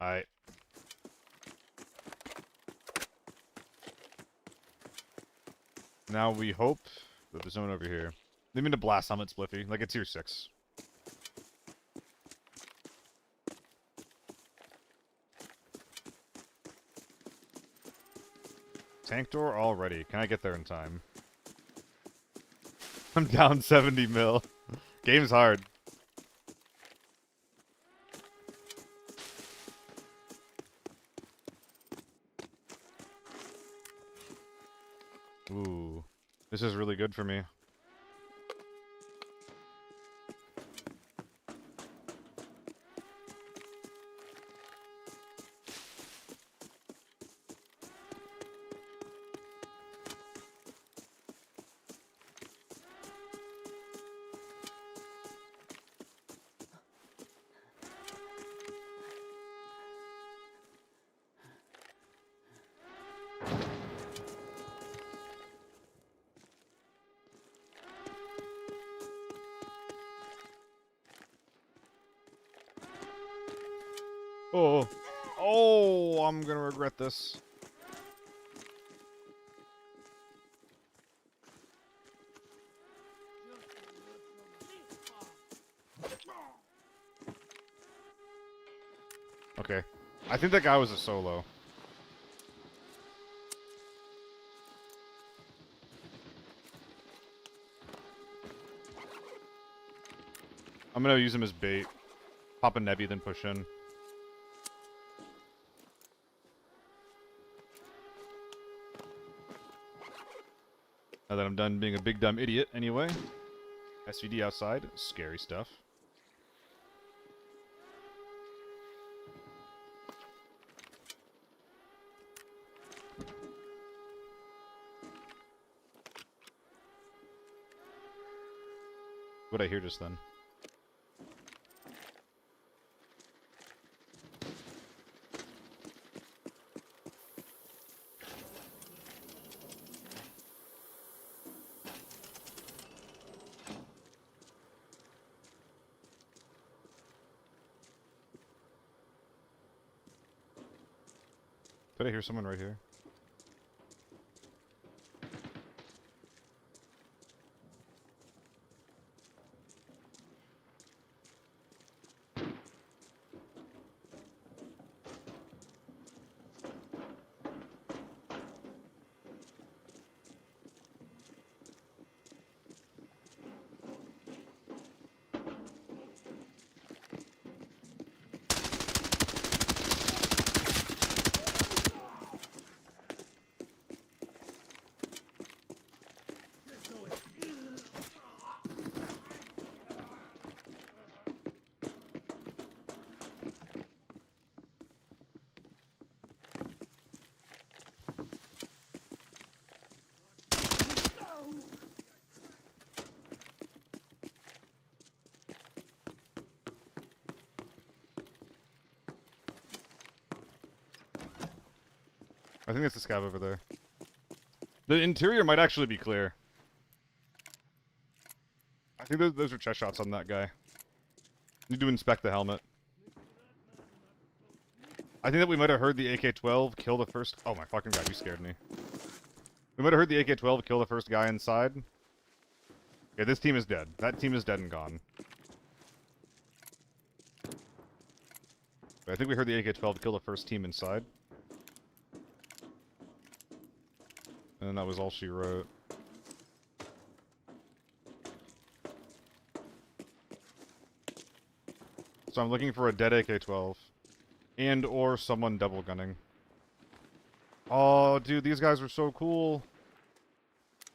Alright. Now we hope that there's someone over here. They mean to blast helmet spliffy, like a tier 6. Tank door already. Can I get there in time? I'm down 70 mil. Game's hard. Ooh. This is really good for me. Oh. Oh, I'm gonna regret this. Okay. I think that guy was a solo. I'm gonna use him as bait. Pop a Nebby, then push in. Now that I'm done being a big dumb idiot anyway. SVD outside. Scary stuff. What did I hear just then? Did I hear someone right here? I think that's the scav over there. The interior might actually be clear. I think those are chest shots on that guy. Need to inspect the helmet. I think that we might have heard the AK-12 kill the first... Oh my fucking god, you scared me. We might have heard the AK-12 kill the first guy inside. Yeah, this team is dead. That team is dead and gone. But I think we heard the AK-12 kill the first team inside. And that was all she wrote. So I'm looking for a dead AK-12. And or someone double gunning. Oh, dude, these guys are so cool.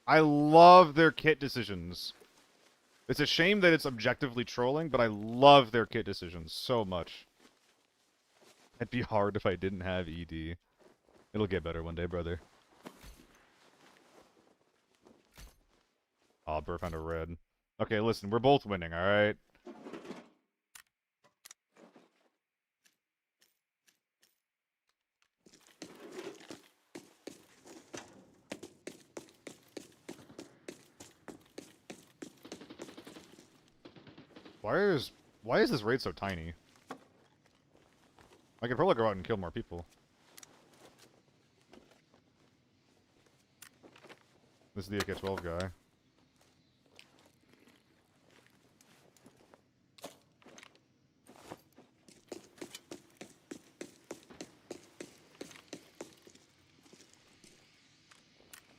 I love their kit decisions. It's a shame that it's objectively trolling, but I love their kit decisions so much. It'd be hard if I didn't have ED. It'll get better one day, brother. Oh, Burr found a red. Okay, listen, we're both winning, alright? Why is this raid so tiny? I could probably go out and kill more people. This is the AK-12 guy.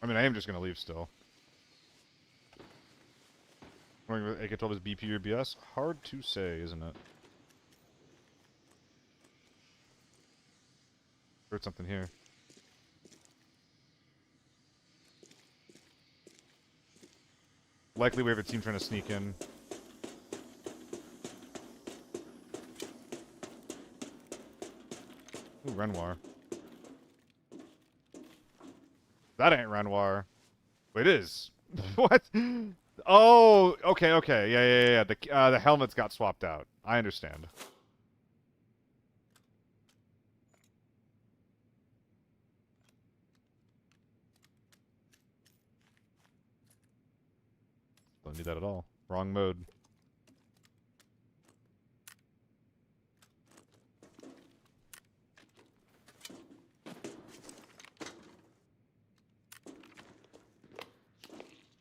I mean, I am just gonna leave still. Wondering if AK-12 is BP or BS? Hard to say, isn't it? Heard something here. Likely we have a team trying to sneak in. Ooh, Renoir. That ain't Renoir. Wait, it is. What? Oh, okay, okay. Yeah. The helmets got swapped out. I understand. Don't need that at all. Wrong mode.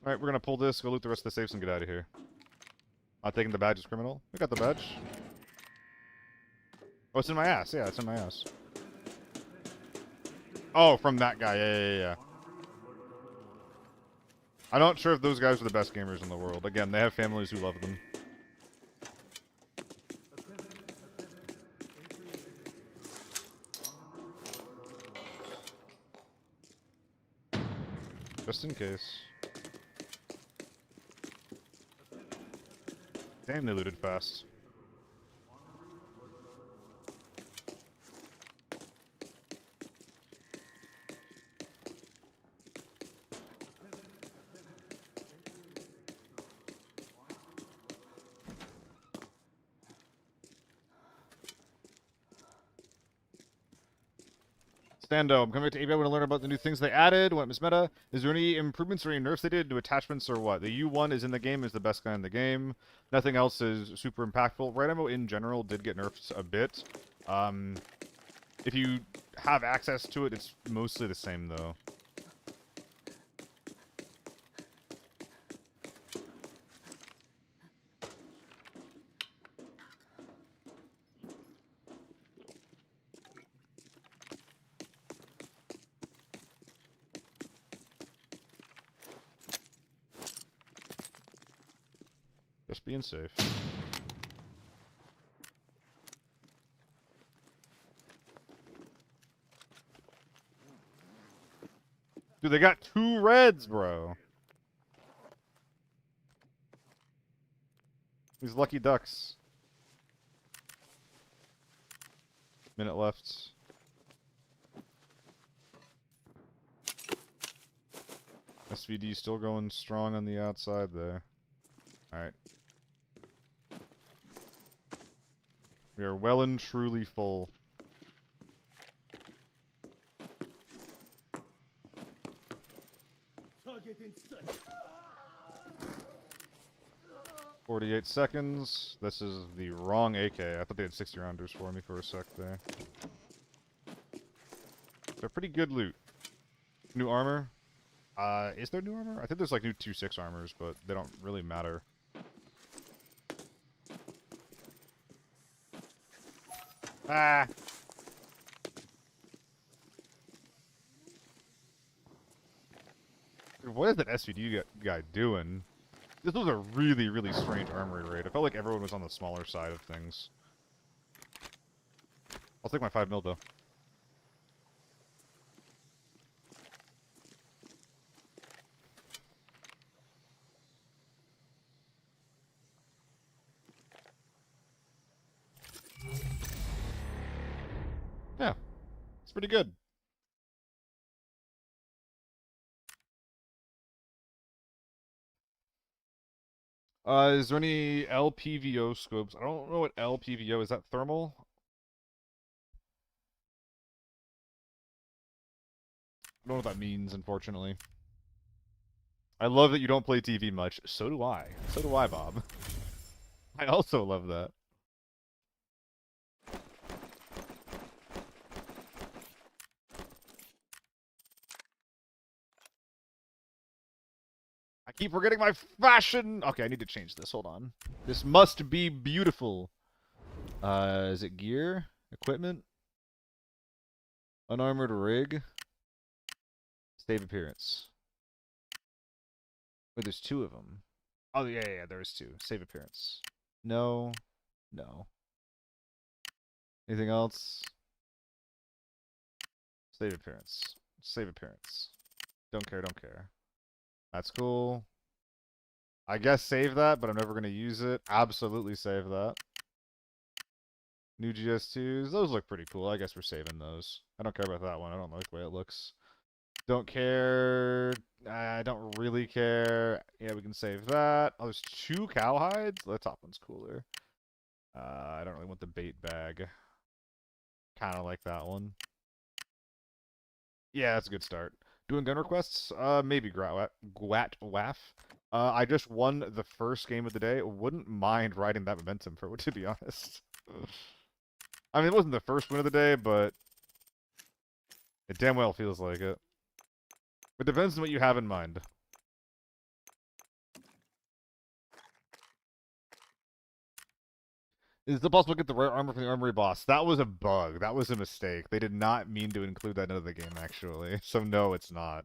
Alright, we're gonna pull this, go loot the rest of the safes, and get out of here. Not taking the badge as criminal. We got the badge. Oh, it's in my ass. Yeah, it's in my ass. Oh, from that guy. Yeah. I'm not sure if those guys are the best gamers in the world. Again, they have families who love them. Just in case. Damn, they looted fast. Stando, I'm coming back to ABI. I want to learn about the new things they added. What Miss Meta? Is there any improvements or any nerfs they did to attachments or what? The U1 is in the game, is the best guy in the game. Nothing else is super impactful. Right ammo in general did get nerfed a bit. If you have access to it, it's mostly the same though. Just being safe. Dude, they got 2 reds, bro. These lucky ducks. Minute left. SVD still going strong on the outside there. Alright. We are well and truly full. inside. 48 seconds. This is the wrong AK. I thought they had 60 rounders for me for a sec there. They're pretty good loot. New armor. Is there new armor? I think there's like new 2.6 armors, but they don't really matter. Ah! Dude, what is that SVD guy doing? This was a really, really strange armory raid. I felt like everyone was on the smaller side of things. I'll take my 5mm though. Yeah, it's pretty good. Is there any LPVO scopes? I don't know what LPVO is. That thermal? I don't know what that means, unfortunately. I love that you don't play TV much. So do I. So do I, Bob. I also love that. I keep forgetting my fashion! Okay, I need to change this. Hold on. This must be beautiful. Is it gear? Equipment? Unarmored rig? Save appearance. Wait, there's two of them. Oh, yeah, there is two. Save appearance. No. No. Anything else? Save appearance. Save appearance. Don't care, don't care. That's cool. I guess save that, but I'm never going to use it. Absolutely save that. New GS2s. Those look pretty cool. I guess we're saving those. I don't care about that one. I don't like the way it looks. Don't care. I don't really care. Yeah, we can save that. Oh, there's two cowhides? The top one's cooler. I don't really want the bait bag. Kind of like that one. Yeah, that's a good start. Doing gun requests? Maybe Gwat Waff. I just won the first game of the day. Wouldn't mind riding that momentum for it, to be honest. I mean, it wasn't the first win of the day, but it damn well feels like it. It depends on what you have in mind. Is it possible to get the rare armor from the armory boss? That was a bug. That was a mistake. They did not mean to include that into the game, actually. So no, it's not.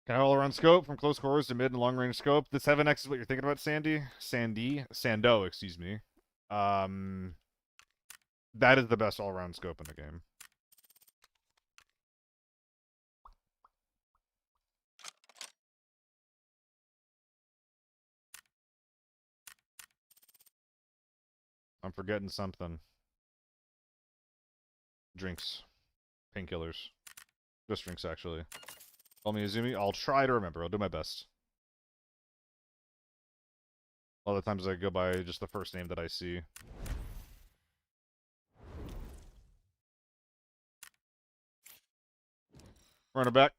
Can I all-around scope from close quarters to mid and long-range scope? The 7X is what you're thinking about, Sandy? Sando, excuse me. That is the best all-around scope in the game. I'm forgetting something. Drinks. Painkillers. Just drinks, actually. Call me Izumi. I'll try to remember. I'll do my best. A lot of times I go by just the first name that I see. Running back.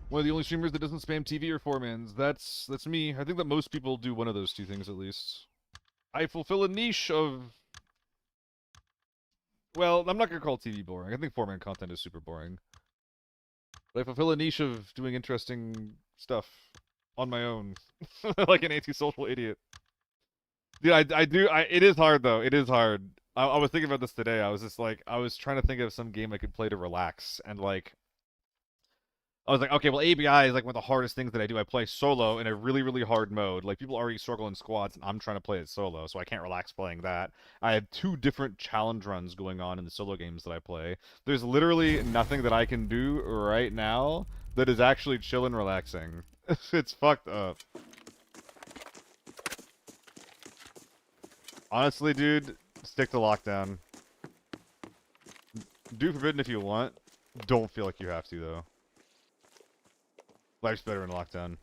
One of the only streamers that doesn't spam TV or 4-mans. That's me. I think that most people do one of those two things at least. I fulfill a niche of... Well, I'm not going to call TV boring. I think 4-man content is super boring. But I fulfill a niche of doing interesting stuff on my own. Like an antisocial idiot. Dude, it is hard though. It is hard. I was thinking about this today. I was just like, I was trying to think of some game I could play to relax. And like, I was like, okay, well, ABI is like one of the hardest things that I do. I play solo in a really, really hard mode. Like, people already struggle in squads, and I'm trying to play it solo, so I can't relax playing that. I have 2 different challenge runs going on in the solo games that I play. There's literally nothing that I can do right now that is actually chill and relaxing. It's fucked up. Honestly, dude, stick to lockdown. Do Forbidden if you want. Don't feel like you have to, though. Life's better in lockdown.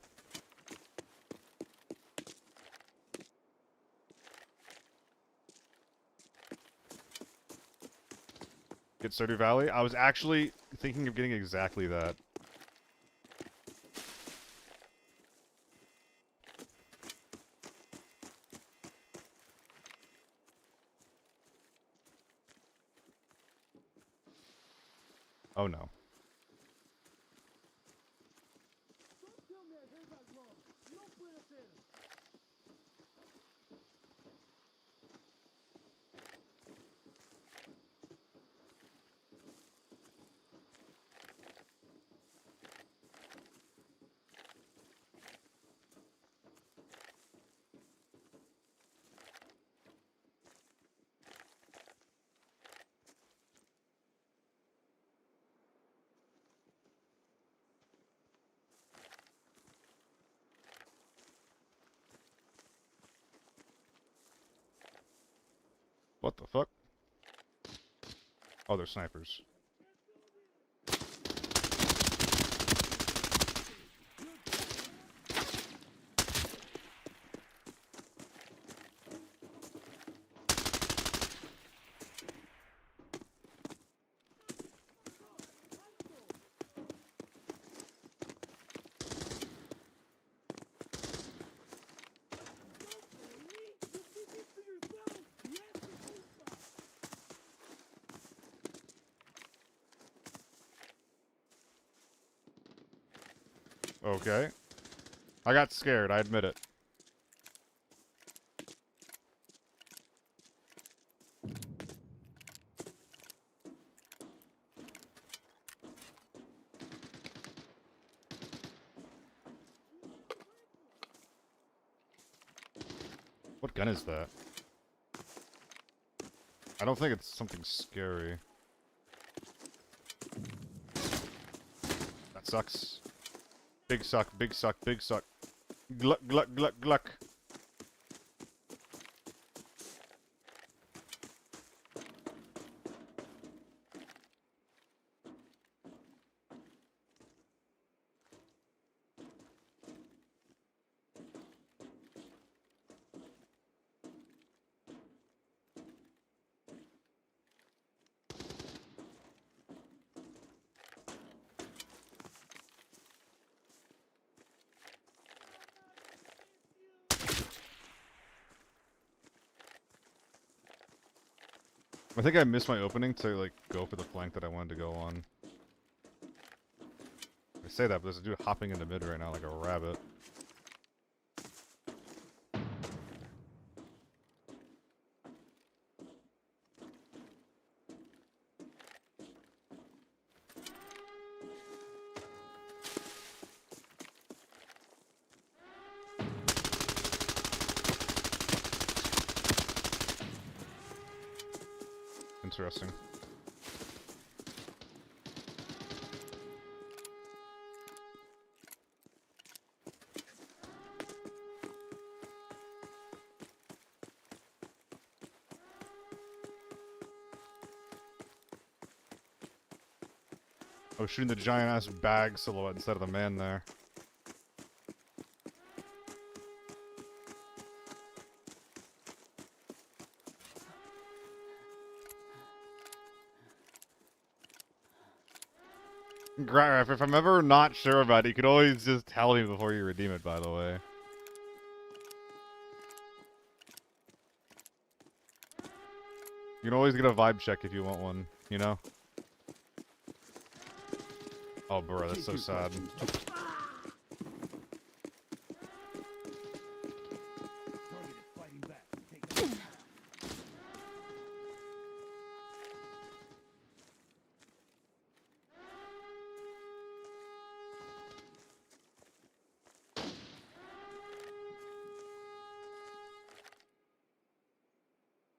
Get Stardew Valley? I was actually thinking of getting exactly that. Oh no. Don't tell me I heard that wrong. No puede ser. What the fuck? Oh, they're snipers. Okay. I got scared, I admit it. What gun is that? I don't think it's something scary. That sucks. Big suck, big suck, big suck. Gluck, gluck, gluck, gluck. I think I missed my opening to, like, go for the flank that I wanted to go on. I say that, but there's a dude hopping into mid right now like a rabbit. Interesting. I was shooting the giant ass bag silhouette instead of the man there. Graf, if I'm ever not sure about it, you could always just tell me before you redeem it, by the way. You can always get a vibe check if you want one, you know? Oh, bro, that's so sad. Target is fighting back. Take that.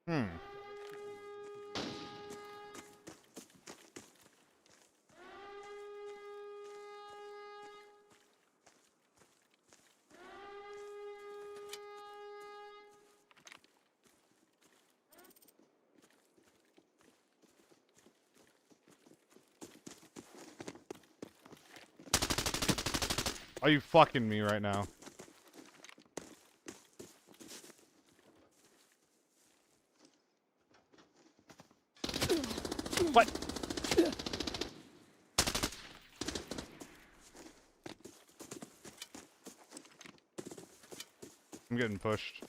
Hmm. Are you fucking me right now? What? I'm getting pushed.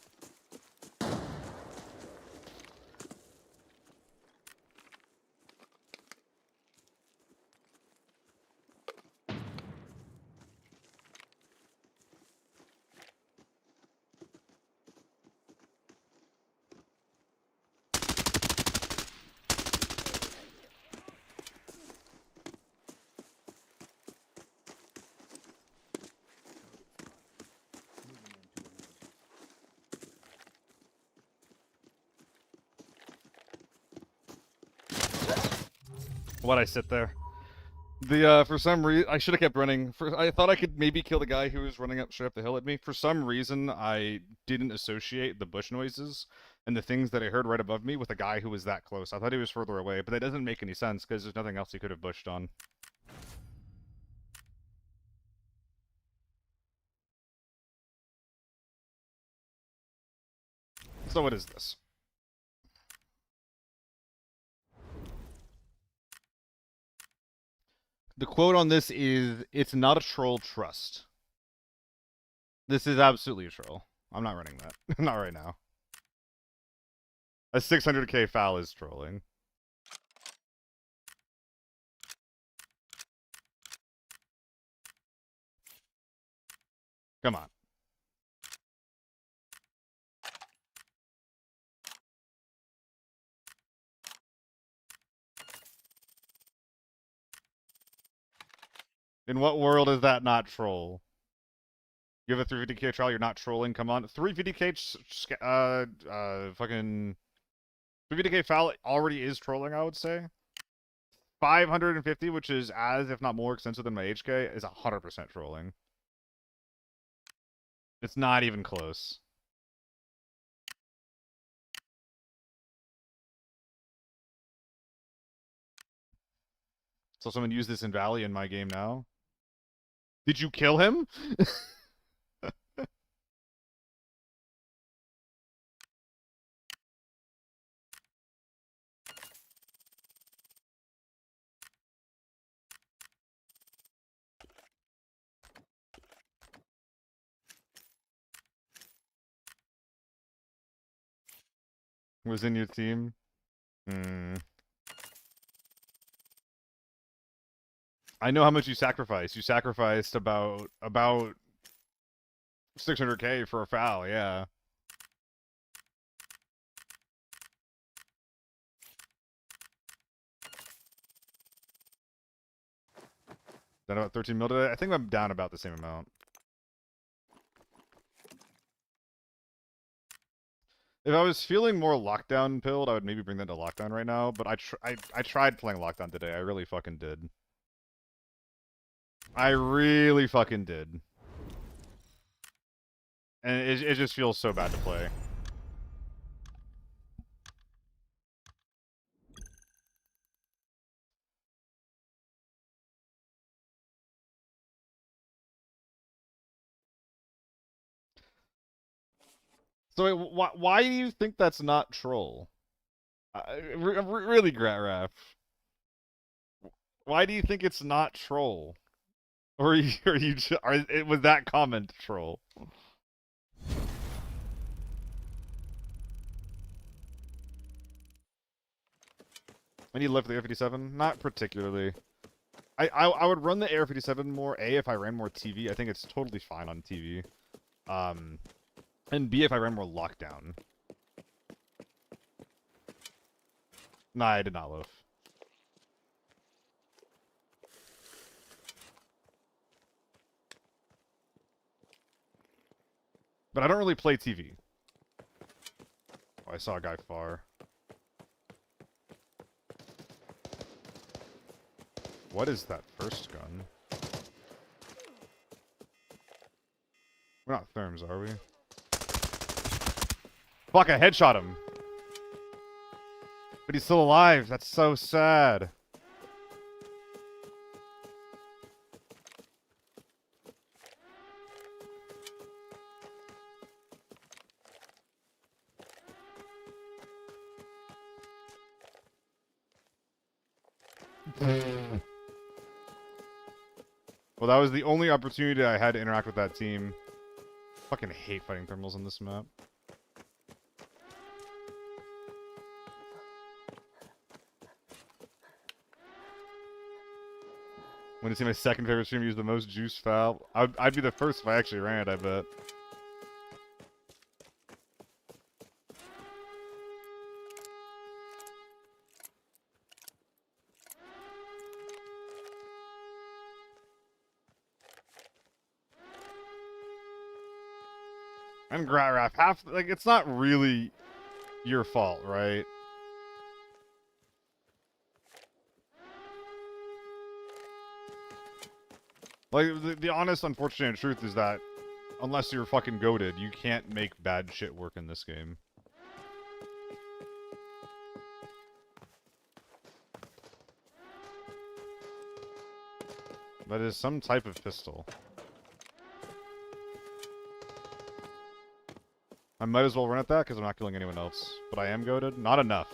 Why'd I sit there? For some reason, I should have kept running. I thought I could maybe kill the guy who was running up straight up the hill at me. For some reason, I didn't associate the bush noises and the things that I heard right above me with a guy who was that close. I thought he was further away, but that doesn't make any sense because there's nothing else he could have bushed on. So what is this? The quote on this is, "It's not a troll, trust." This is absolutely a troll. I'm not running that. Not right now. A 600k foul is trolling. Come on. In what world is that not troll? You have a 350k trial, you're not trolling, come on. 350k, fucking... 350k foul already is trolling, I would say. 550, which is as, if not more extensive than my HK, is 100% trolling. It's not even close. So someone used this in Valley in my game now. Did you kill him? Was in your team? Hmm. I know how much you sacrificed. You sacrificed about 600k for a foul, yeah. Down about 13 mil today? I think I'm down about the same amount. If I was feeling more lockdown pilled, I would maybe bring that to lockdown right now, but I tried playing lockdown today. I really fucking did. I really fucking did. And it just feels so bad to play. So wait, why do you think that's not troll? Really, Gratraf. Why do you think it's not troll? Or was that comment troll? I need left the Air-57? Not particularly. I would run the Air-57 more, A, if I ran more TV. I think it's totally fine on TV. And B, if I ran more lockdown. Nah, I did not loaf. But I don't really play TV. Oh, I saw a guy far. What is that first gun? We're not therms, are we? Fuck, I headshot him. But he's still alive. That's so sad. Well, that was the only opportunity I had to interact with that team. fucking hate fighting thermals on this map. When you see my second favorite stream use the most juice foul, I'd be the first if I actually ran it, I bet. And Gratraf, half, like, it's not really your fault, right? Like, the honest, unfortunate truth is that unless you're fucking goated, you can't make bad shit work in this game. That is some type of pistol. I might as well run at that because I'm not killing anyone else. But I am goated. Not enough.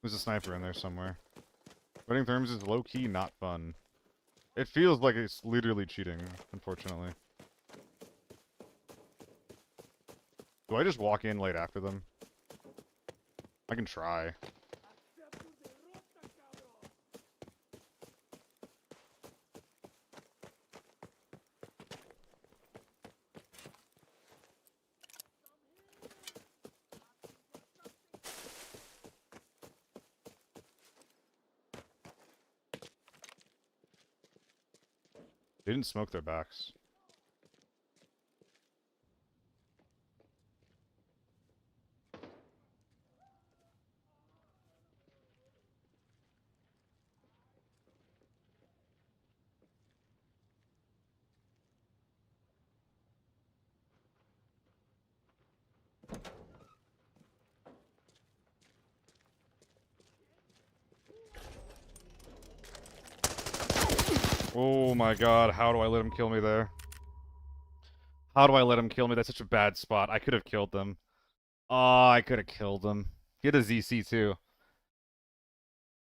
There's a sniper in there somewhere. Running therms is low-key not fun. It feels like it's literally cheating, unfortunately. Do I just walk in late after them? I can try. They didn't smoke their backs. Oh my god, how do I let him kill me there? How do I let him kill me? That's such a bad spot. I could have killed them. Oh, I could have killed them. He had a ZC too.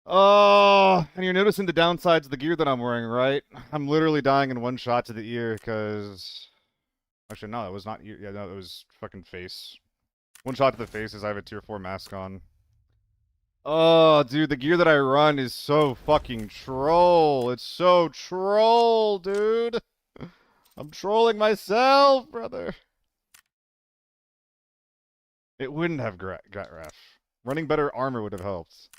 Oh, and you're noticing the downsides of the gear that I'm wearing, right? I'm literally dying in one shot to the ear because... Actually, no, it was not ear. Yeah, no, it was fucking face. One shot to the face as I have a tier 4 mask on. Oh, dude, the gear that I run is so fucking troll. It's so troll, dude. I'm trolling myself, brother. It wouldn't have Gratraf. Running better armor would have helped.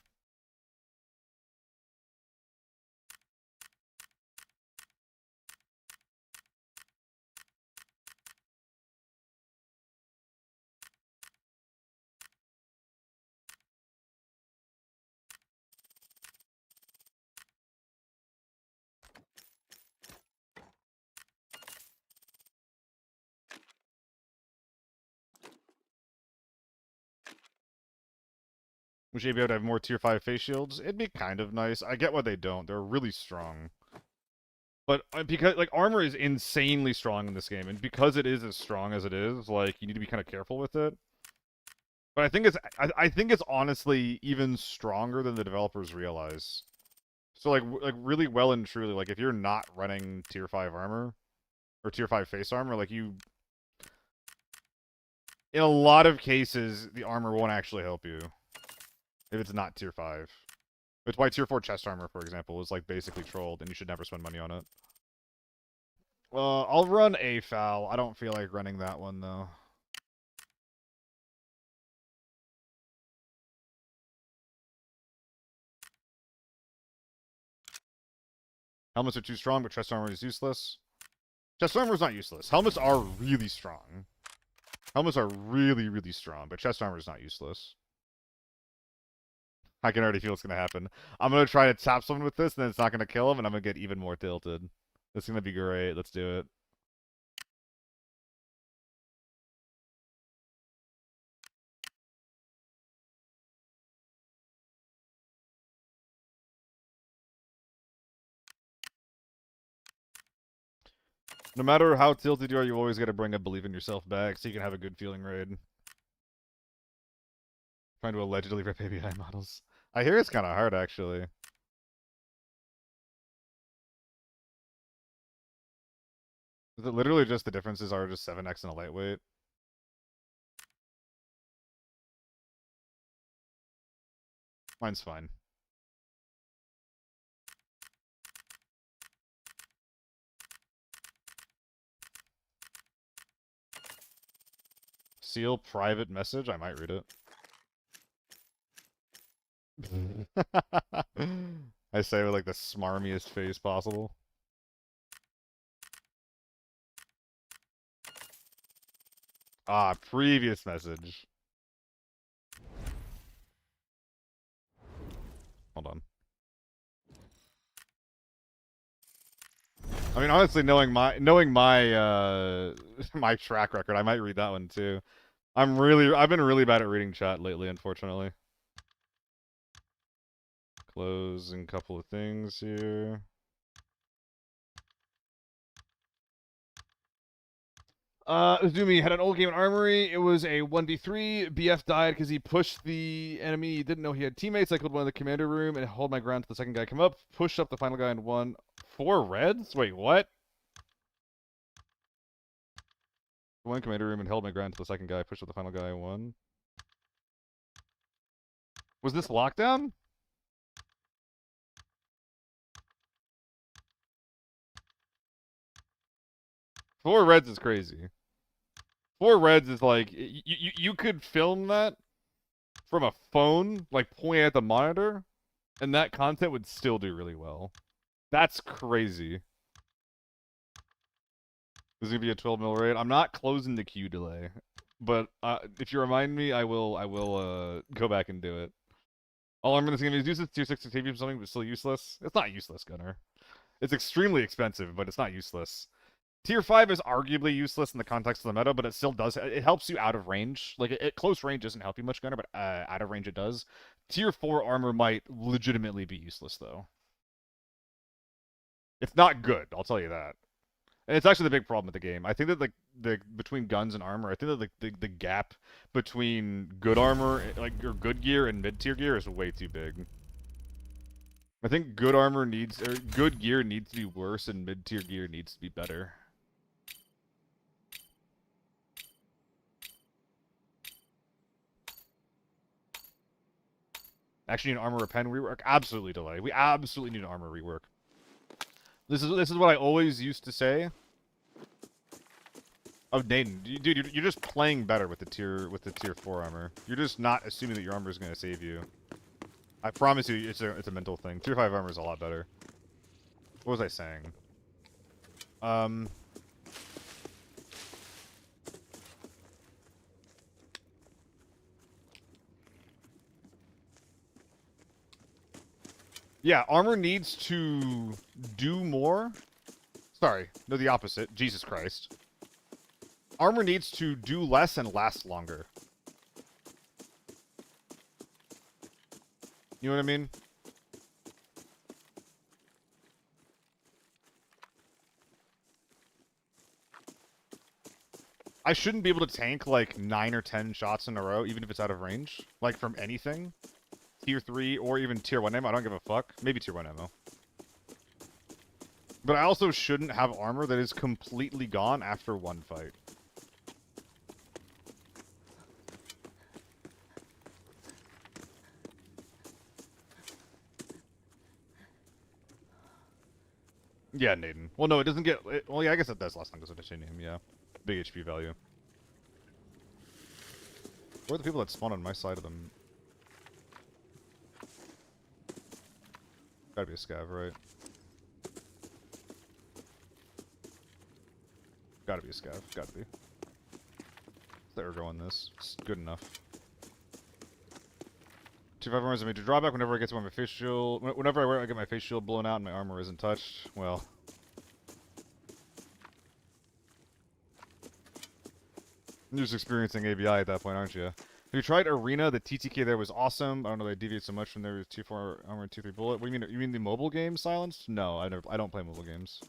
Wish ABI would have more tier 5 face shields. It'd be kind of nice. I get why they don't. They're really strong. But because, like, armor is insanely strong in this game, and because it is as strong as it is, like, you need to be kind of careful with it. But I think it's honestly even stronger than the developers realize. So, like really well and truly, like, if you're not running tier 5 armor, or tier 5 face armor, like, you... In a lot of cases, the armor won't actually help you. If it's not tier 5. It's why tier 4 chest armor, for example, is, like, basically trolled, and you should never spend money on it. I'll run a foul. I don't feel like running that one, though. Helmets are too strong, but chest armor is useless. Chest armor is not useless. Helmets are really strong. Helmets are really, really strong, but chest armor is not useless. I can already feel what's going to happen. I'm going to try to tap someone with this, and then it's not going to kill him, and I'm going to get even more tilted. It's going to be great. Let's do it. No matter how tilted you are, you always got to bring a believe in yourself back so you can have a good feeling raid. Trying to allegedly rip ABI models. I hear it's kind of hard, actually. Is it literally just the differences are just 7x and a lightweight? Mine's fine. Seal private message? I might read it. I say with like the smarmiest face possible. Ah, previous message. Hold on. I mean, honestly, knowing my my track record, I might read that one too. I've been really bad at reading chat lately, unfortunately. Closing a couple of things here. Uzumi had an old game in Armory. It was a 1v3. BF died because he pushed the enemy. He didn't know he had teammates. I killed one in the commander room and hold my ground to the second guy come up. Pushed up the final guy and won. 4 reds? Wait, what? One commander room and held my ground to the second guy. Pushed up the final guy and won. Was this lockdown? Four reds is crazy. 4 reds is like you could film that from a phone, like pointing at the monitor, and that content would still do really well. That's crazy. This is gonna be a 12 mil raid. I'm not closing the queue delay, but if you remind me, I will go back and do it. All I'm gonna say is use this tier 6 TV for something, but still useless. It's not useless, Gunner. It's extremely expensive, but it's not useless. Tier 5 is arguably useless in the context of the meta, but it still does. It helps you out of range. Like, at close range doesn't help you much, Gunner, but out of range it does. Tier 4 armor might legitimately be useless, though. It's not good, I'll tell you that. And it's actually the big problem with the game. I think that the between guns and armor, I think that the gap between good armor, like or good gear and mid tier gear, is way too big. I think good armor needs or good gear needs to be worse, and mid tier gear needs to be better. Actually, an armor pen rework, absolutely delay. We absolutely need an armor rework. This is what I always used to say. Oh, Naden, dude, you're just playing better with the tier 4 armor. You're just not assuming that your armor is going to save you. I promise you, it's a mental thing. Tier 5 armor is a lot better. What was I saying? Yeah, armor needs to do more. Sorry, no, the opposite. Jesus Christ. Armor needs to do less and last longer. You know what I mean? I shouldn't be able to tank like 9 or 10 shots in a row, even if it's out of range. Like from anything. Tier 3 or even Tier 1 ammo, I don't give a fuck. Maybe Tier 1 ammo. But I also shouldn't have armor that is completely gone after one fight. Yeah, Naden. Well, no, it doesn't get... well, yeah, I guess it does last long as a titanium, yeah. Big HP value. Where are the people that spawn on my side of them? Gotta be a scav, right? Gotta be a scav. Gotta be. There we go on this. It's good enough. 2-5 armor is a major drawback whenever I get to my face shield. Whenever I get my face shield blown out and my armor isn't touched. Well. You're just experiencing ABI at that point, aren't you? Have you tried Arena? The TTK there was awesome. I don't know, they deviate so much from their 2-4 armor and 2-3 bullet. What do you mean? You mean the mobile game, Silence? No, I don't play mobile games.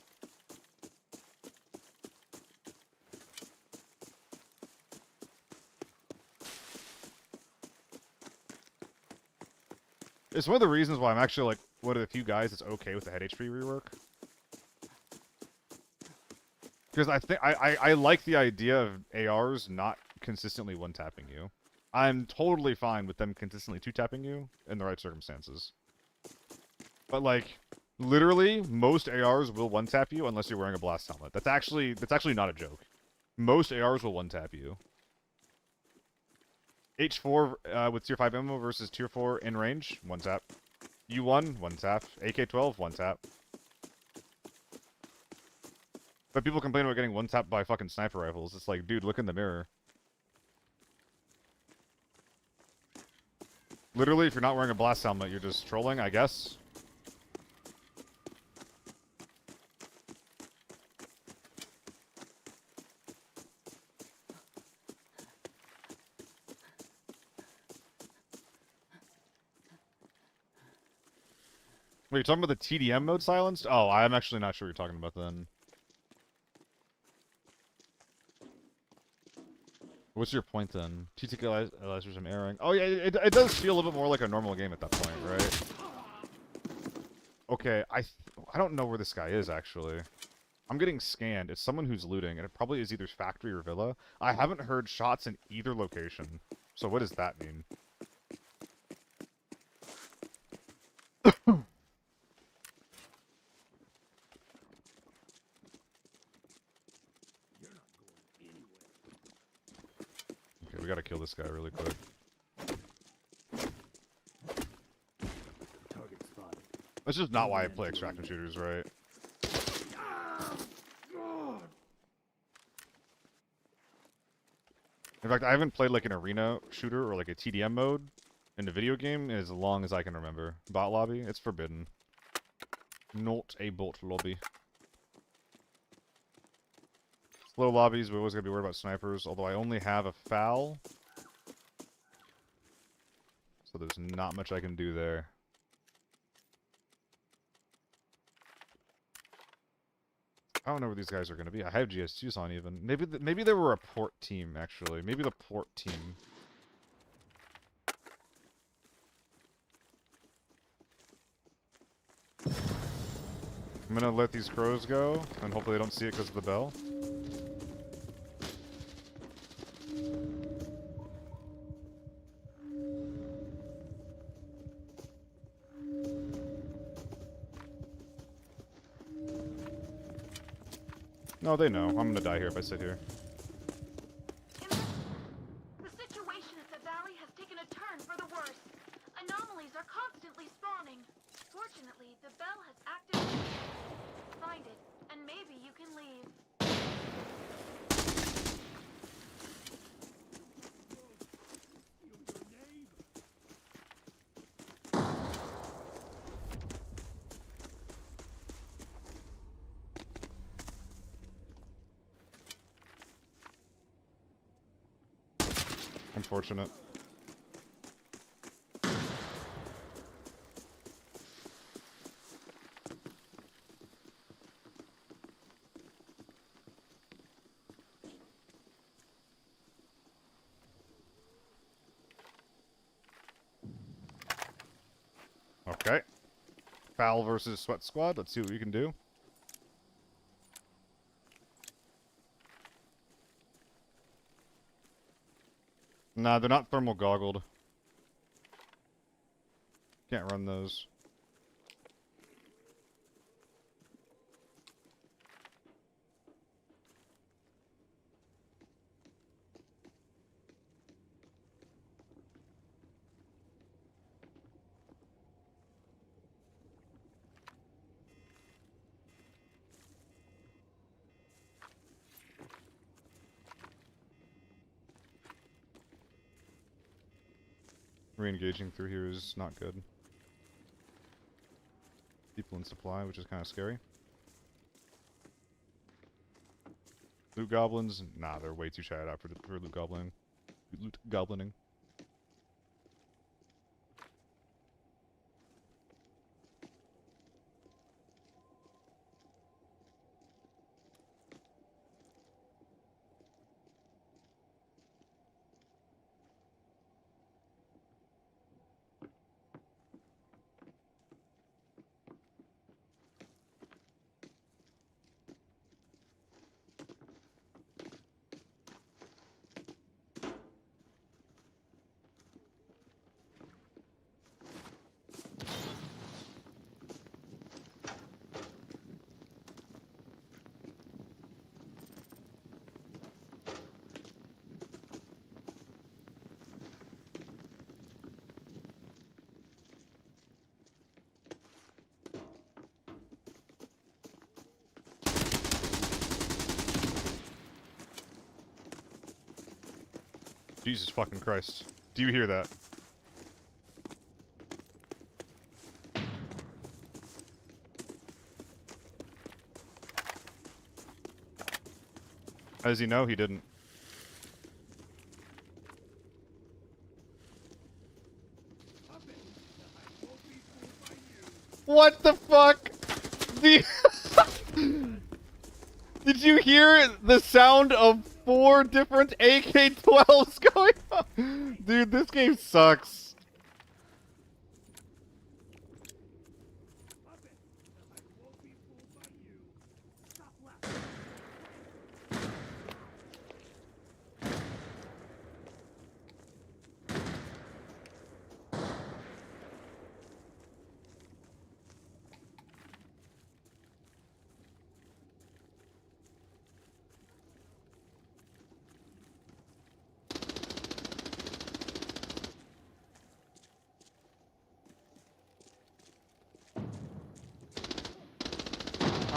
It's one of the reasons why I'm actually like one of the few guys that's okay with the head HP rework. Because I think I like the idea of ARs not consistently one-tapping you. I'm totally fine with them consistently two-tapping you in the right circumstances. But like, literally, most ARs will one-tap you unless you're wearing a blast helmet. That's actually not a joke. Most ARs will one-tap you. H4 with tier 5 ammo versus tier 4 in range, one-tap. U1, one-tap. AK-12, one-tap. But people complain about getting one-tapped by fucking sniper rifles. It's like, dude, look in the mirror. Literally, if you're not wearing a blast helmet, you're just trolling, I guess. Wait, you're talking about the TDM mode silenced? Oh, I'm actually not sure what you're talking about then. What's your point then? TTK allows for some airing. Oh yeah, it does feel a little bit more like a normal game at that point, right? Okay, I don't know where this guy is actually. I'm getting scanned. It's someone who's looting, and it probably is either factory or villa. I haven't heard shots in either location. So what does that mean? You're not going anywhere. Okay, we gotta kill this guy really quick. Target spotted. That's just not why I play extraction shooters, right? God. In fact, I haven't played like an arena shooter or like a TDM mode in a video game as long as I can remember. Bot lobby, it's forbidden. Not a bot lobby. Slow lobbies, we're always gonna be worried about snipers, although I only have a foul. So there's not much I can do there. I don't know where these guys are gonna be. I have GS2s on even. Maybe they were a port team actually. Maybe the port team. I'm gonna let these crows go, and hopefully they don't see it because of the bell. No, they know. I'm gonna die here if I sit here. The situation at the valley has taken a turn for the worse. Anomalies are constantly spawning. Fortunately, the bell has activated. Find it, and maybe you can leave. Unfortunate. Okay. Foul versus Sweat Squad. Let's see what we can do. Nah, they're not thermal goggled. Can't run those. Re-engaging through here is not good. People in supply, which is kind of scary. Loot goblins? Nah, they're way too shy out for loot goblining. Loot goblining. Jesus fucking Christ. Do you hear that? How does he know? He didn't. What the fuck? Did you hear the sound of 4 different AK-12s going on? Dude, this game sucks.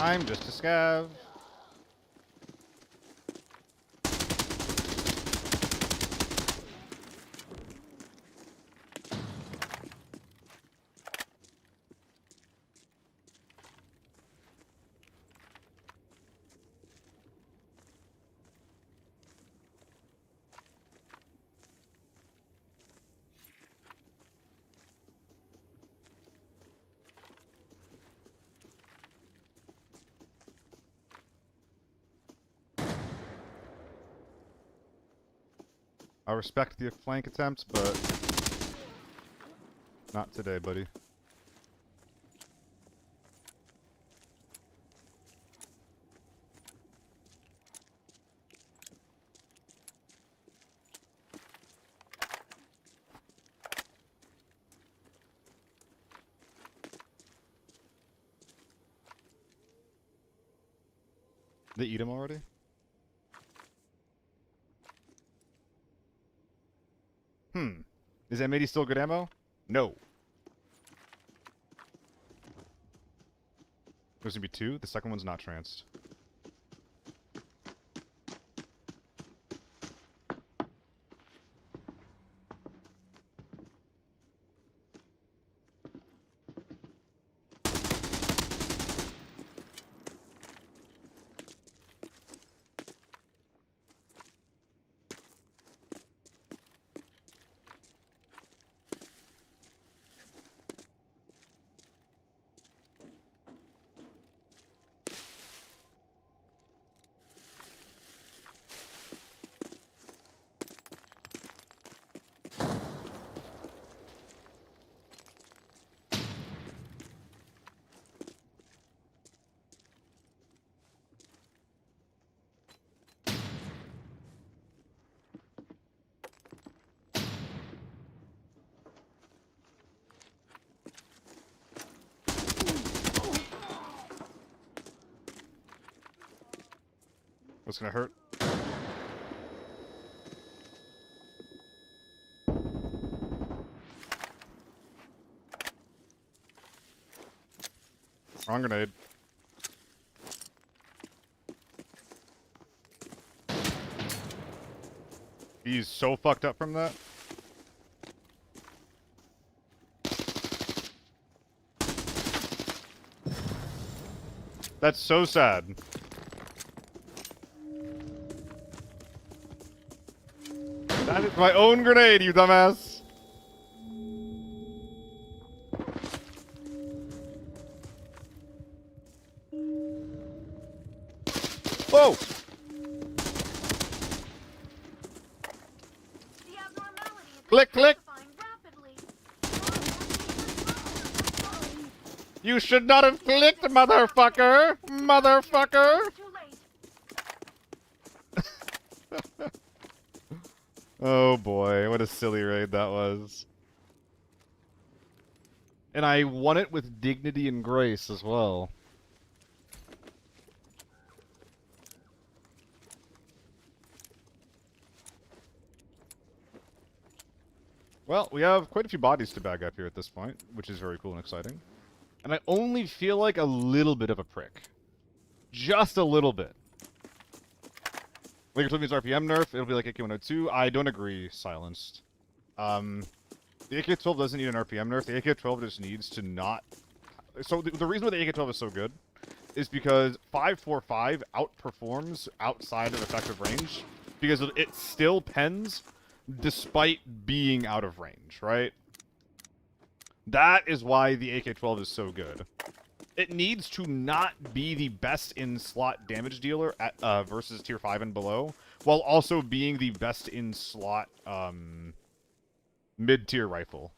I'm just a scav. I respect the flank attempts, but not today, buddy. They eat him already? Is M80 still good ammo? No. There's gonna be 2. The second one's not tranced. What's gonna hurt? Wrong grenade. He's so fucked up from that. That's so sad. That is my own grenade, you dumbass! Whoa! The abnormality is Click, click! intensifying rapidly. You should not have clicked, motherfucker! Motherfucker! Too late. Oh boy, what a silly raid that was. And I won it with dignity and grace as well. Well, we have quite a few bodies to bag up here at this point, which is very cool and exciting. And I only feel like a little bit of a prick. Just a little bit. Like if means RPM nerf, it'll be like AK-102. I don't agree, Silenced. The AK-12 doesn't need an RPM nerf. The AK-12 just needs to not... So the reason why the AK-12 is so good is because 5.45 outperforms outside of effective range because it still pens despite being out of range, right? That is why the AK-12 is so good. It needs to not be the best in slot damage dealer at versus tier 5 and below, while also being the best in slot mid-tier rifle.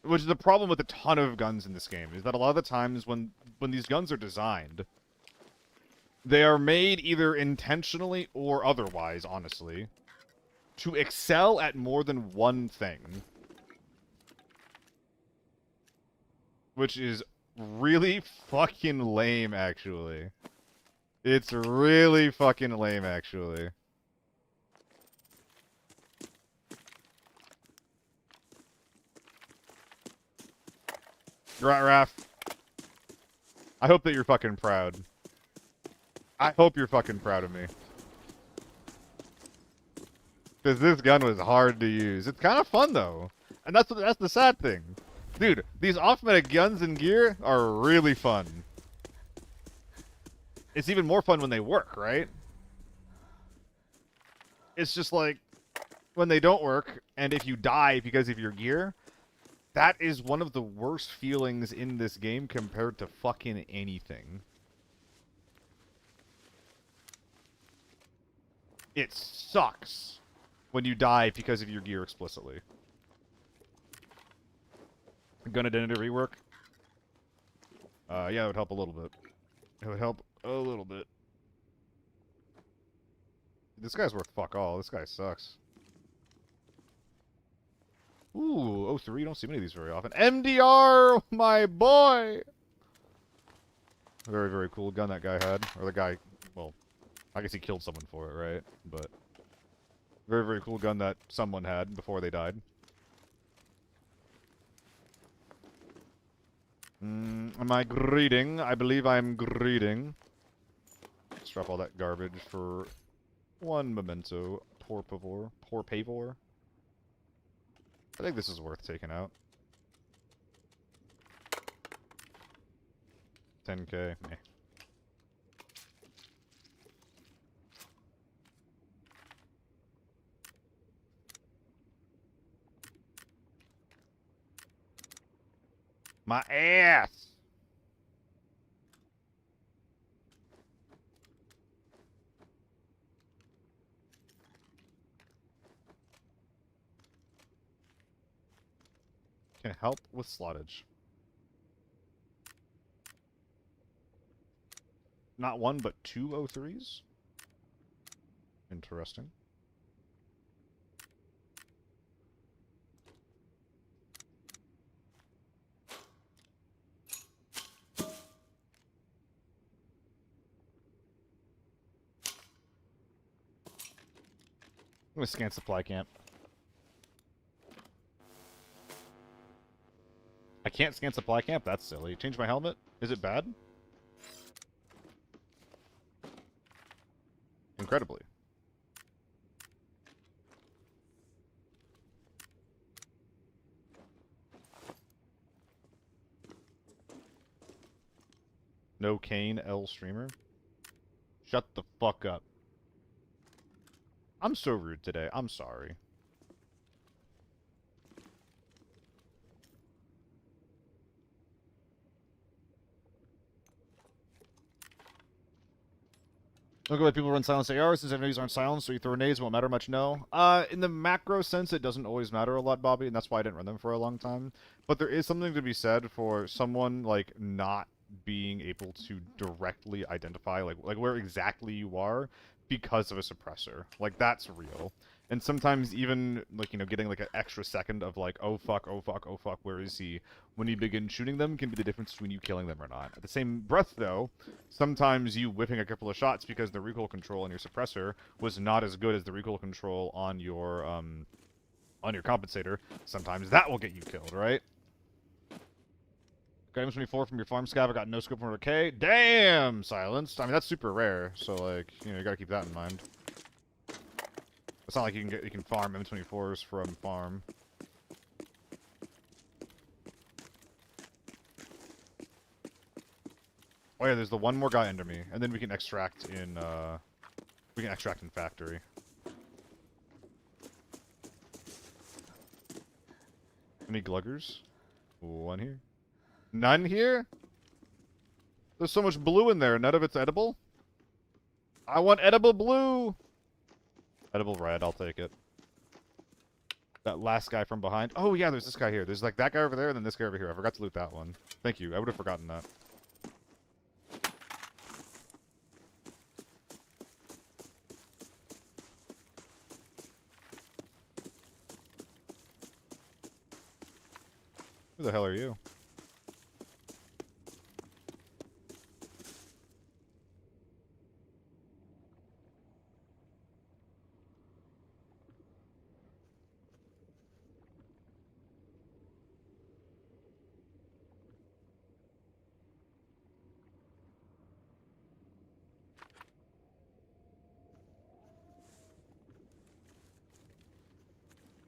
Which is the problem with a ton of guns in this game, is that a lot of the times when these guns are designed, they are made either intentionally or otherwise, honestly, to excel at more than one thing. Which is really fucking lame, actually. It's really fucking lame, actually. Raph. I hope that you're fucking proud. I hope you're fucking proud of me. Because this gun was hard to use. It's kind of fun, though. And that's the sad thing. Dude, these off-meta guns and gear are really fun. It's even more fun when they work, right? It's just like, when they don't work, and if you die because of your gear, that is one of the worst feelings in this game compared to fucking anything. It sucks when you die because of your gear explicitly. Gun identity rework? Yeah, it would help a little bit. It would help a little bit. This guy's worth fuck all. This guy sucks. Ooh, 03. You don't see many of these very often. MDR, my boy! Very, very cool gun that guy had. Or the guy, well, I guess he killed someone for it, right? But very, very cool gun that someone had before they died. Am I greeting? I believe I'm greeting. Let's drop all that garbage for one memento. Poor pavor. Poor pavor. I think this is worth taking out. 10k. Meh. My ass! Can help with slottage. Not one, but two 03s? Interesting. I'm gonna scan supply camp. I can't scan supply camp? That's silly. Change my helmet? Is it bad? Incredibly. No Kane L streamer? Shut the fuck up. I'm so rude today. I'm sorry. Look at why people run silenced AR since enemies aren't silenced, so you throw nades, won't matter much, no. In the macro sense, it doesn't always matter a lot, Bobby, and that's why I didn't run them for a long time. But there is something to be said for someone, like, not being able to directly identify, like where exactly you are because of a suppressor. Like, that's real. And sometimes even, like, you know, getting, like, an extra second of, like, oh fuck, oh fuck, oh fuck, where is he? When you begin shooting them can be the difference between you killing them or not. At the same breath, though, sometimes you whipping a couple of shots because the recoil control on your suppressor was not as good as the recoil control on your compensator. Sometimes that will get you killed, right? Got M24 from your farm scav. I got no scope from K. Damn, silenced. I mean, that's super rare. So like, you know, you gotta keep that in mind. It's not like you can farm M24s from farm. Oh yeah, there's the one more guy under me, and then we can extract in factory. Any gluggers? One here. None here? There's so much blue in there, none of it's edible? I want edible blue! Edible red, I'll take it. That last guy from behind. Oh yeah, there's this guy here. There's like that guy over there and then this guy over here. I forgot to loot that one. Thank you, I would have forgotten that. Who the hell are you?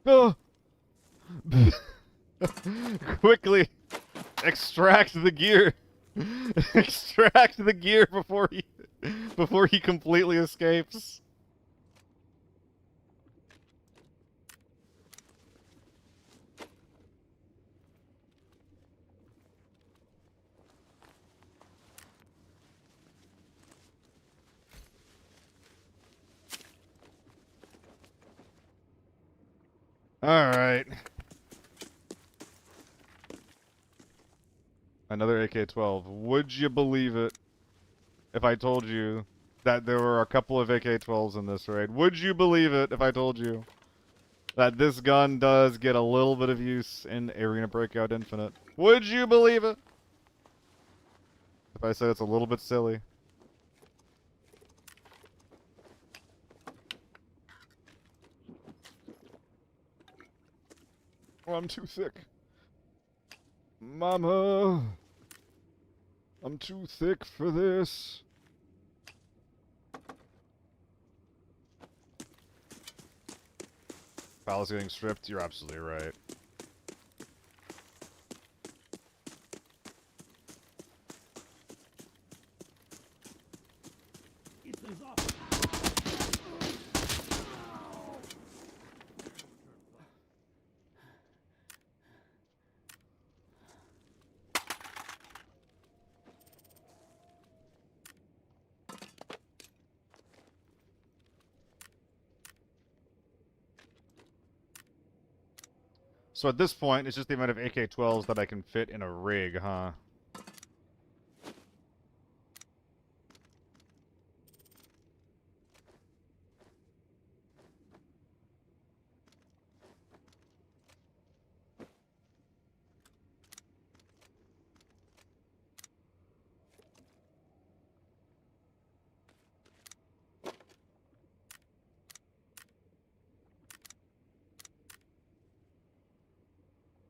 Oh! Quickly! Extract the gear! Extract the gear before he completely escapes. Alright. Another AK-12. Would you believe it if I told you that there were a couple of AK-12s in this raid? Would you believe it if I told you that this gun does get a little bit of use in Arena Breakout Infinite? Would you believe it if I said it's a little bit silly? Oh, I'm too thick. Mama! I'm too thick for this. Palace getting stripped? You're absolutely right. It is off. So at this point, it's just the amount of AK-12s that I can fit in a rig, huh?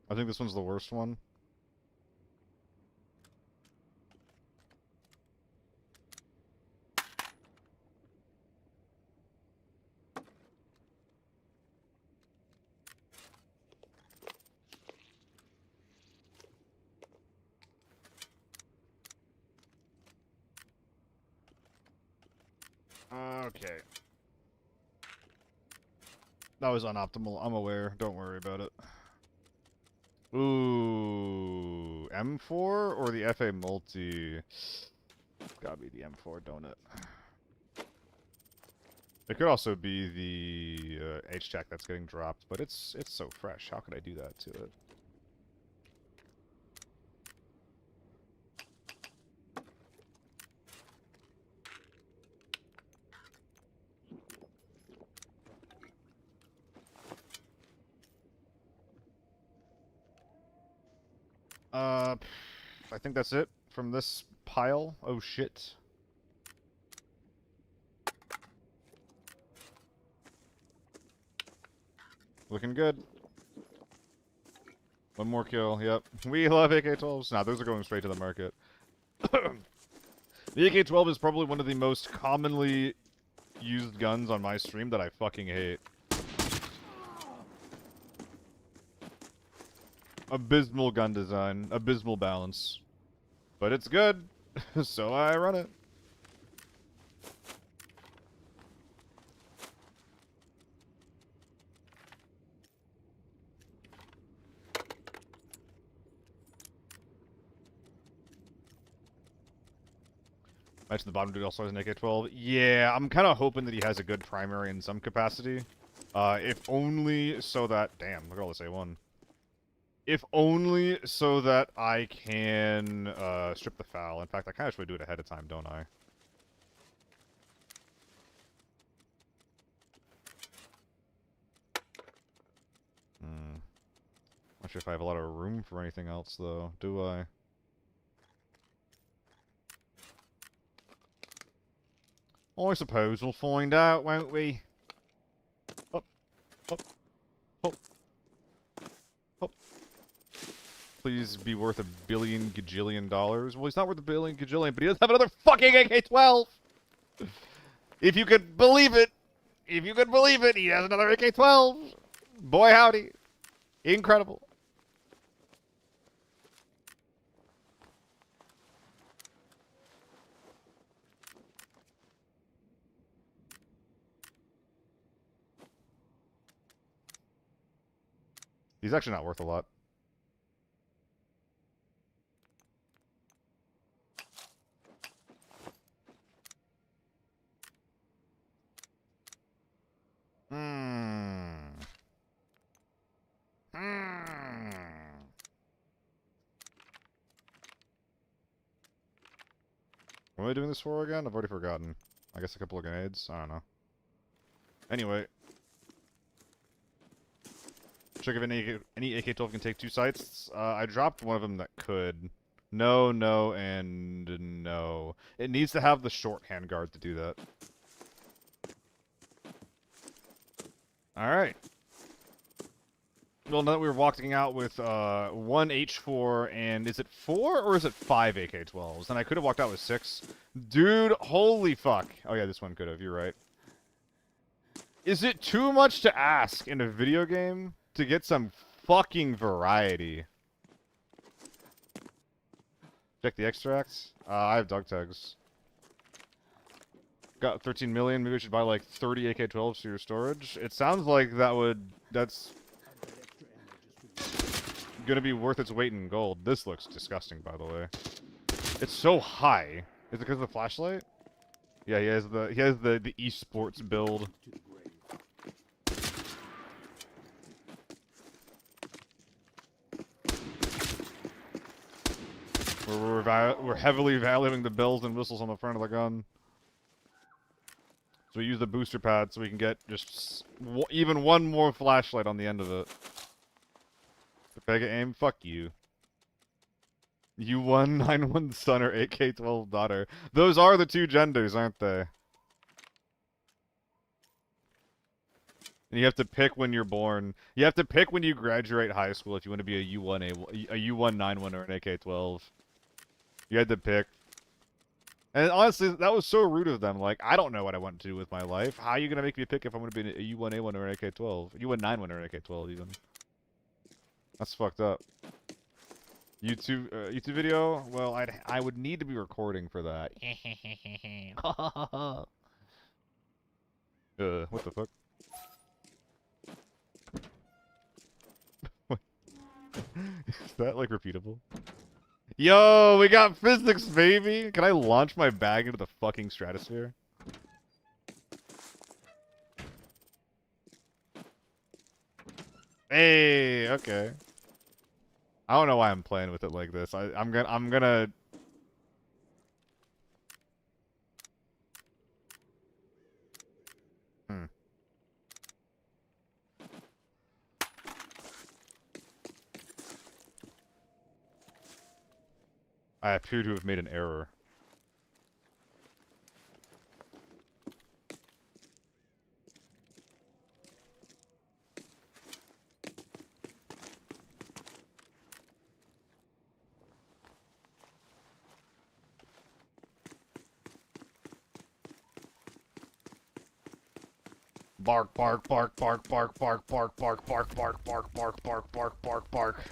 I think this one's the worst one. Okay. That was unoptimal. I'm aware. Don't worry about it. Ooh. M4 or the FA multi? It's gotta be the M4, don't it? It could also be the H-Jack that's getting dropped, but it's so fresh. How could I do that to it? I think that's it from this pile. Oh shit. Looking good. One more kill. Yep. We love AK-12s. Nah, those are going straight to the market. The AK-12 is probably one of the most commonly used guns on my stream that I fucking hate. Abysmal gun design. Abysmal balance. But it's good, so I run it. Mention the bottom dude also has an AK-12. Yeah, I'm kind of hoping that he has a good primary in some capacity. If only so that... Damn, look at all this A1. If only so that I can strip the foul. In fact, I kind of should do it ahead of time, don't I? Not sure if I have a lot of room for anything else, though. Do I? I suppose we'll find out, won't we? Up, up, up, up. Please be worth $1 billion gajillion. Well, he's not worth $1 billion gajillion, but he does have another fucking AK-12! If you could believe it! If you could believe it, he has another AK-12! Boy howdy. Incredible. He's actually not worth a lot. What am I doing this for again? I've already forgotten. I guess a couple of grenades? I don't know. Anyway. Check if any AK-12 can take 2 sights. I dropped one of them that could. No, no, and no. It needs to have the short handguard to do that. Alright. Well, now that we were walking out with 1 H4 and is it 4 or is it 5 AK-12s? And I could have walked out with 6. Dude, holy fuck. Oh yeah, this one could have, you're right. Is it too much to ask in a video game to get some fucking variety? Check the extracts. I have dog tags. Got 13 million. Maybe we should buy like 30 AK-12s for your storage. It sounds like that's gonna be worth its weight in gold. This looks disgusting, by the way. It's so high. Is it because of the flashlight? Yeah, he has the esports build. We're heavily valuing the bells and whistles on the front of the gun. So we use the booster pad so we can get just even one more flashlight on the end of it. Pega aim, fuck you. U191 son or AK-12 daughter. Those are the 2 genders, aren't they? And you have to pick when you're born. You have to pick when you graduate high school if you want to be a U191 or an AK-12. You had to pick. And honestly, that was so rude of them. Like, I don't know what I want to do with my life. How are you going to make me pick if I'm going to be a U1A1 or an AK-12? A U191 or an AK-12, even. That's fucked up. YouTube video? Well, I would need to be recording for that. What the fuck? Is that, like, repeatable? Yo, we got physics, baby! Can I launch my bag into the fucking stratosphere? Hey, okay. I don't know why I'm playing with it like this. I'm gonna... I appear to have made an error. Bark, bark, bark, bark, bark, bark, bark, bark, bark, bark, bark, bark, bark, bark, bark, bark.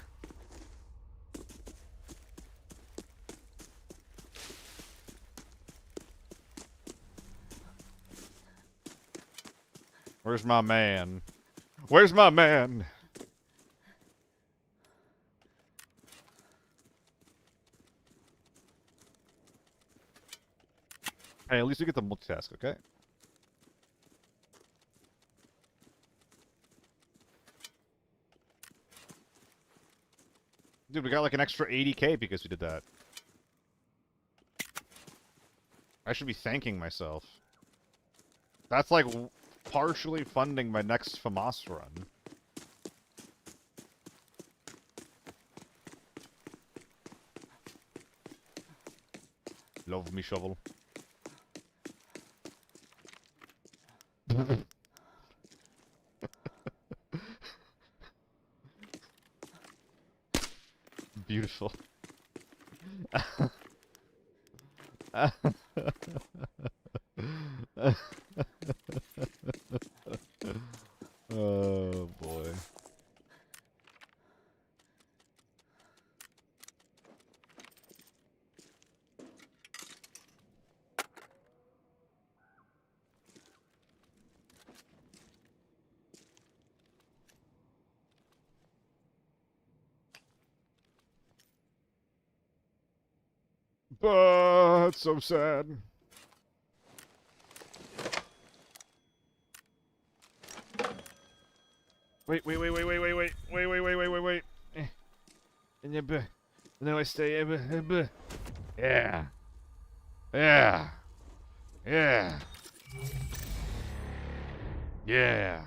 Where's my man? Where's my man? Hey, at least we get the multitask, okay? Dude, we got like an extra 80K because we did that. I should be thanking myself. That's like partially funding my next FAMAS run. Love me shovel. Beautiful. Oh boy. But so sad. Wait. And then I stay. Yeah. Yeah. Yeah. Yeah.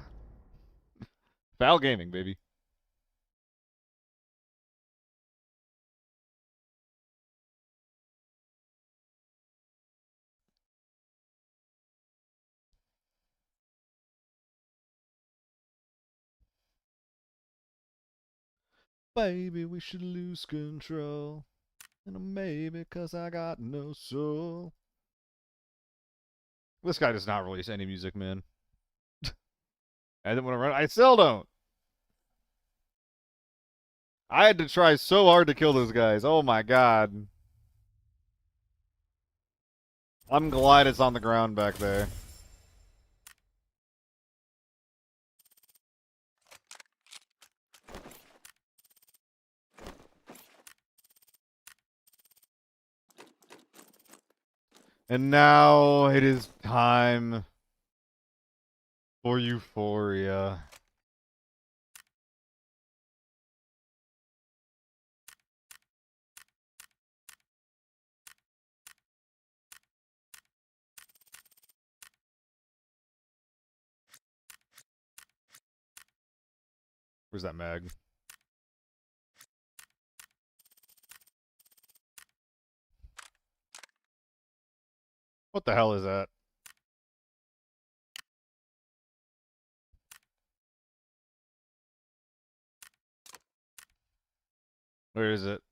Foul gaming, baby. Baby, we should lose control. And maybe cause I got no soul. This guy does not release any music, man. I didn't want to run. I still don't. I had to try so hard to kill those guys. Oh my god. I'm glad it's on the ground back there. And now it is time for euphoria. Where's that mag? What the hell is that? Where is it?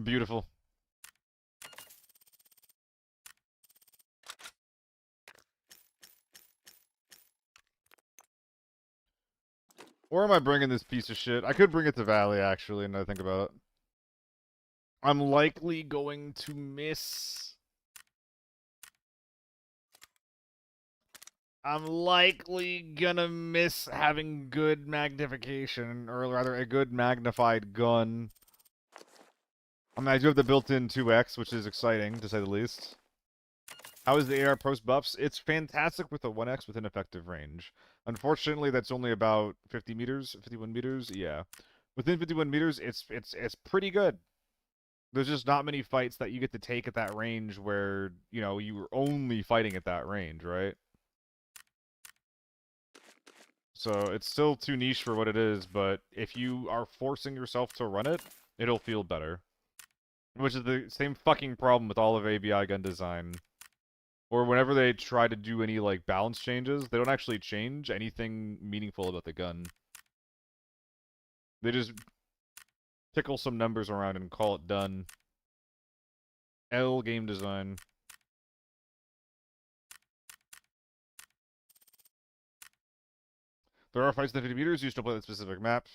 Beautiful. Where am I bringing this piece of shit? I could bring it to Valley, actually, now that I think about it. I'm likely going to miss. I'm likely gonna miss having good magnification, or rather, a good magnified gun. I mean, I do have the built-in 2x, which is exciting, to say the least. How is the AR post buffs? It's fantastic with a 1x within effective range. Unfortunately, that's only about 50 meters, 51 meters. Yeah, within 51 meters, it's pretty good. There's just not many fights that you get to take at that range where, you know, you were only fighting at that range, right? So it's still too niche for what it is, but if you are forcing yourself to run it, it'll feel better. Which is the same fucking problem with all of ABI gun design. Or whenever they try to do any, like, balance changes, they don't actually change anything meaningful about the gun. They just tickle some numbers around and call it done. L game design. There are fights in the 50 meters. You still play that specific map.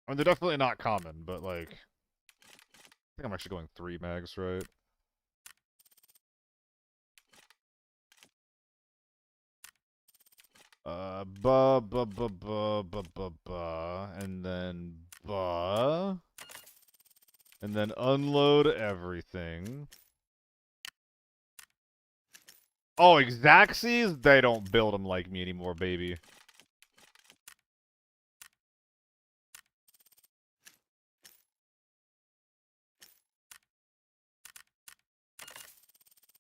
I mean, they're definitely not common, but like, I think I'm actually going 3 mags, right? And then and then unload everything. Oh, Exacxies? They don't build them like me anymore, baby.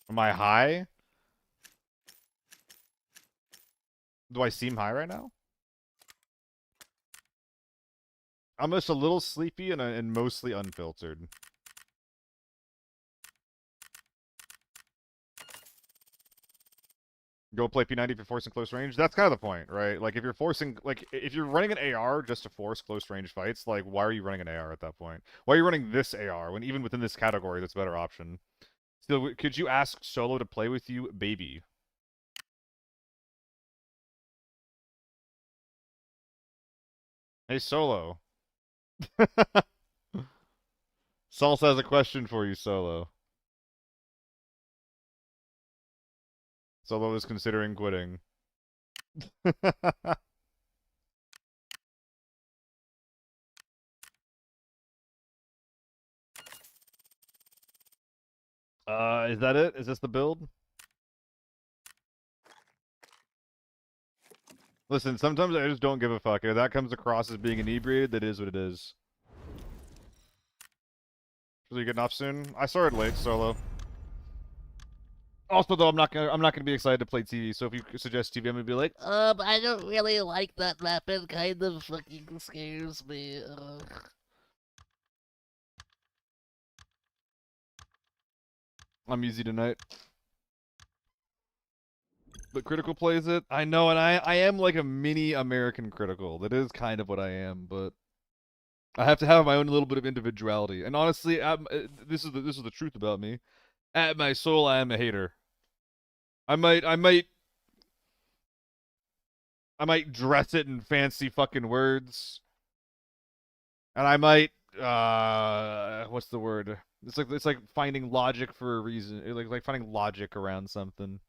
Am I high? Do I seem high right now? I'm just a little sleepy and mostly unfiltered. Go play P90 if you're forcing close range. That's kind of the point, right? Like, if you're forcing, like, if you're running an AR just to force close range fights, like, why are you running an AR at that point? Why are you running this AR when even within this category, that's a better option? Still, could you ask Solo to play with you, baby? Hey, Solo. Salsa has a question for you, Solo. Solo is considering quitting. Is that it? Is this the build? Listen, sometimes I just don't give a fuck. If that comes across as being inebriated, that is what it is. So you getting off soon? I started late, Solo. Also, though, I'm not gonna be excited to play TV. So if you suggest TV, I'm gonna be like, I don't really like that map. It kind of fucking scares me. I'm easy tonight. But Critical plays it. I know, and I am like a mini American Critical. That is kind of what I am, but I have to have my own little bit of individuality. And honestly, this is the truth about me. At my soul, I am a hater. I might dress it in fancy fucking words, and I might what's the word? It's like finding logic for a reason, like finding logic around something.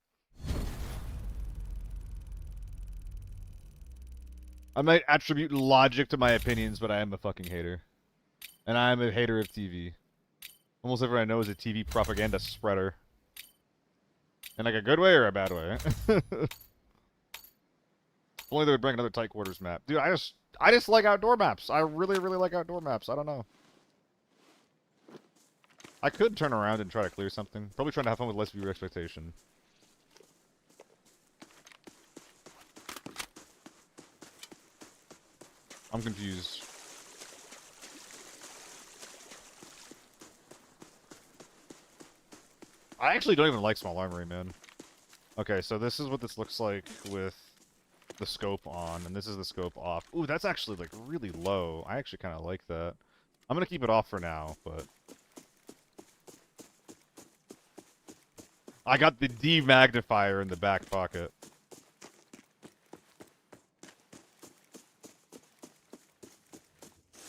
I might attribute logic to my opinions, but I am a fucking hater, and I am a hater of TV. Almost everyone I know is a TV propaganda spreader, in like a good way or a bad way. If only they would bring another tight quarters map, dude. I just like outdoor maps. I really like outdoor maps. I don't know. I could turn around and try to clear something. Probably trying to have fun with less viewer expectation. I'm confused. I actually don't even like small armory, man. Okay, so this is what this looks like with the scope on, and this is the scope off. Ooh, that's actually, like, really low. I actually kind of like that. I'm gonna keep it off for now, but... I got the D magnifier in the back pocket.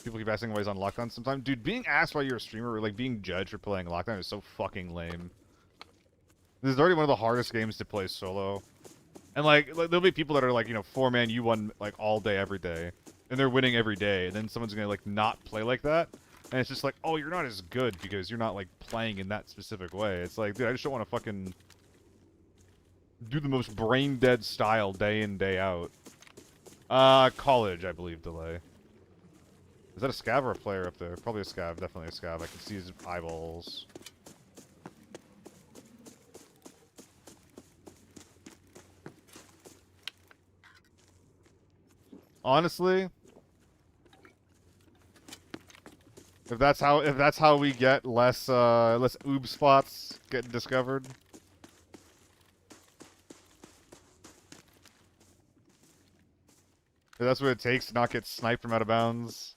People keep asking why he's on lockdown sometimes. Dude, being asked why you're a streamer or, like, being judged for playing lockdown is so fucking lame. This is already one of the hardest games to play solo. And, like there'll be people that are, like, you know, 4-man, you won, like, all day, every day. And they're winning every day. And then someone's gonna, like, not play like that. And it's just like, oh, you're not as good because you're not, like, playing in that specific way. It's like, dude, I just don't want to fucking do the most brain-dead style day in, day out. College, I believe, delay. Is that a scav or a player up there? Probably a scav. Definitely a scav. I can see his eyeballs. Honestly, if that's how we get less oob spots getting discovered. If that's what it takes to not get sniped from out of bounds.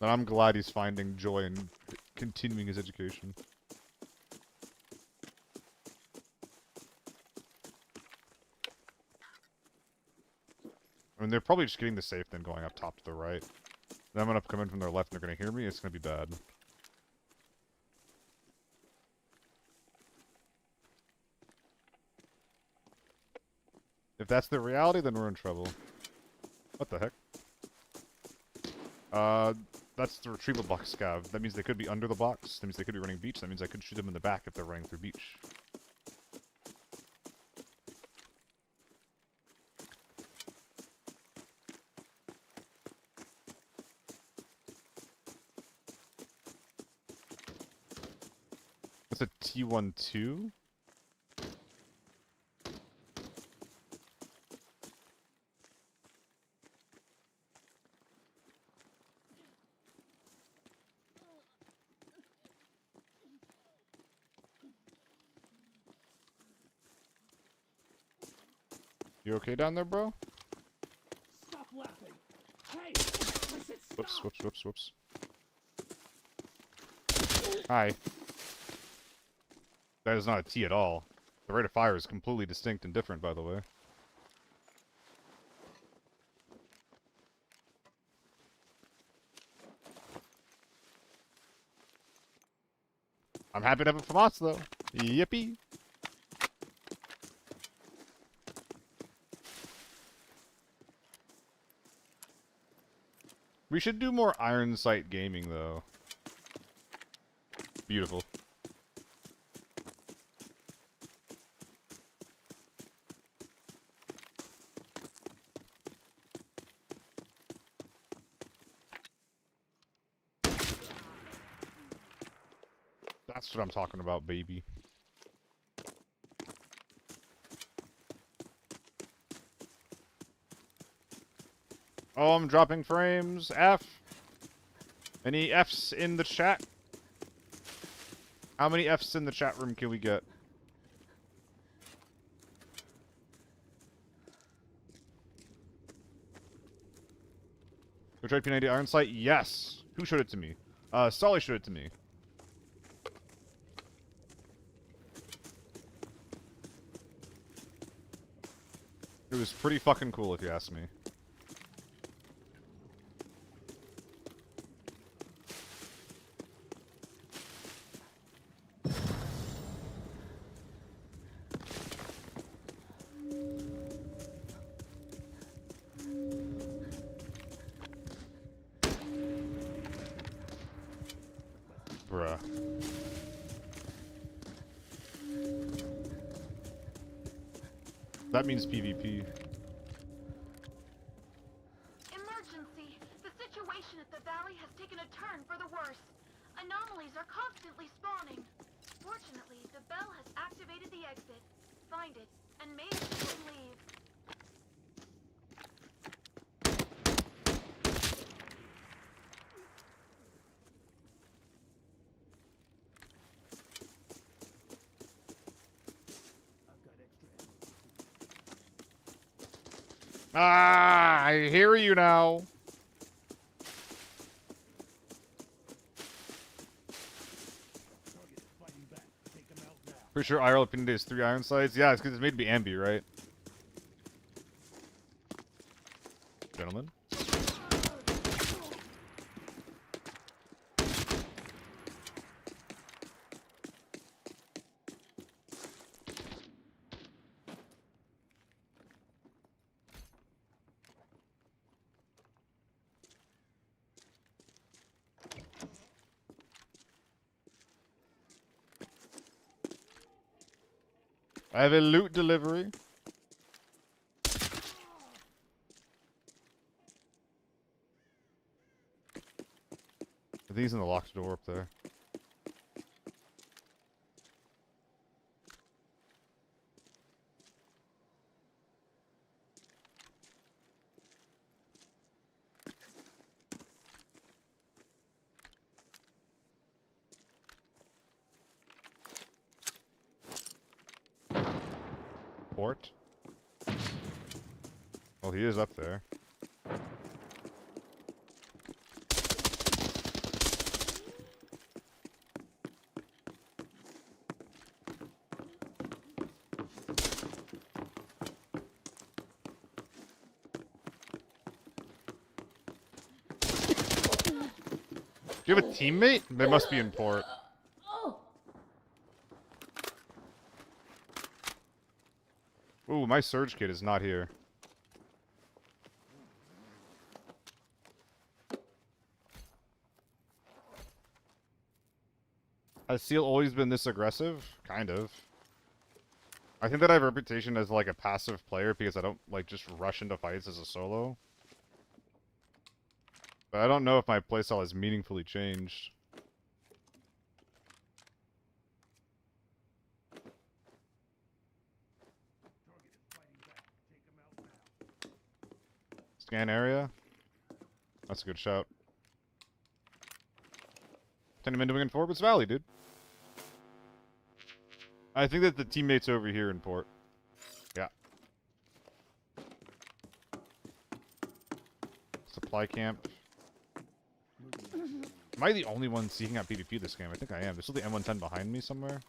And I'm glad he's finding joy in continuing his education. I mean, they're probably just getting the safe, then going up top to the right. Then I'm gonna come in from their left and they're gonna hear me. It's gonna be bad. If that's the reality, then we're in trouble. What the heck? That's the retrieval box scav. That means they could be under the box. That means they could be running beach. That means I could shoot them in the back if they're running through beach. That's a T-12? You okay down there, bro? Stop laughing. Hey, I said stop. Whoops, whoops, whoops, whoops. Hi. That is not a T at all. The rate of fire is completely distinct and different, by the way. I'm happy to have it from us, though. Yippee! We should do more iron sight gaming, though. Beautiful. That's what I'm talking about, baby. Oh, I'm dropping frames. F. Any Fs in the chat? How many Fs in the chat room can we get? Detroit P90 Iron Sight? Yes. Who showed it to me? Solly showed it to me. It was pretty fucking cool, if you ask me. Bruh. That means PvP. Emergency! The situation at the valley has taken a turn for the worse. Anomalies are constantly spawning. Fortunately, the bell has activated the exit. Find it, and maybe you can leave. I've got extra ammo. Ah, I hear you now. Target is fighting back. Take him out now. Pretty sure IRL Opinity is 3 iron sights. Yeah, it's because it's made to be ambi, right? Gentlemen. I have a loot delivery. I think he's in the locked door up there. Port. Well, he is up there. Do you have a teammate? They must be in port. Ooh, my surge kit is not here. Has Seal always been this aggressive? Kind of. I think that I have a reputation as like a passive player because I don't like just rush into fights as a solo. But I don't know if my playstyle has meaningfully changed. Scan area. That's a good shout. Send him into in FORB. It's Valley, dude. I think that the teammate's over here in port. Yeah. Supply camp. Am I the only one seeking out PvP this game? I think I am. There's still the M110 behind me somewhere.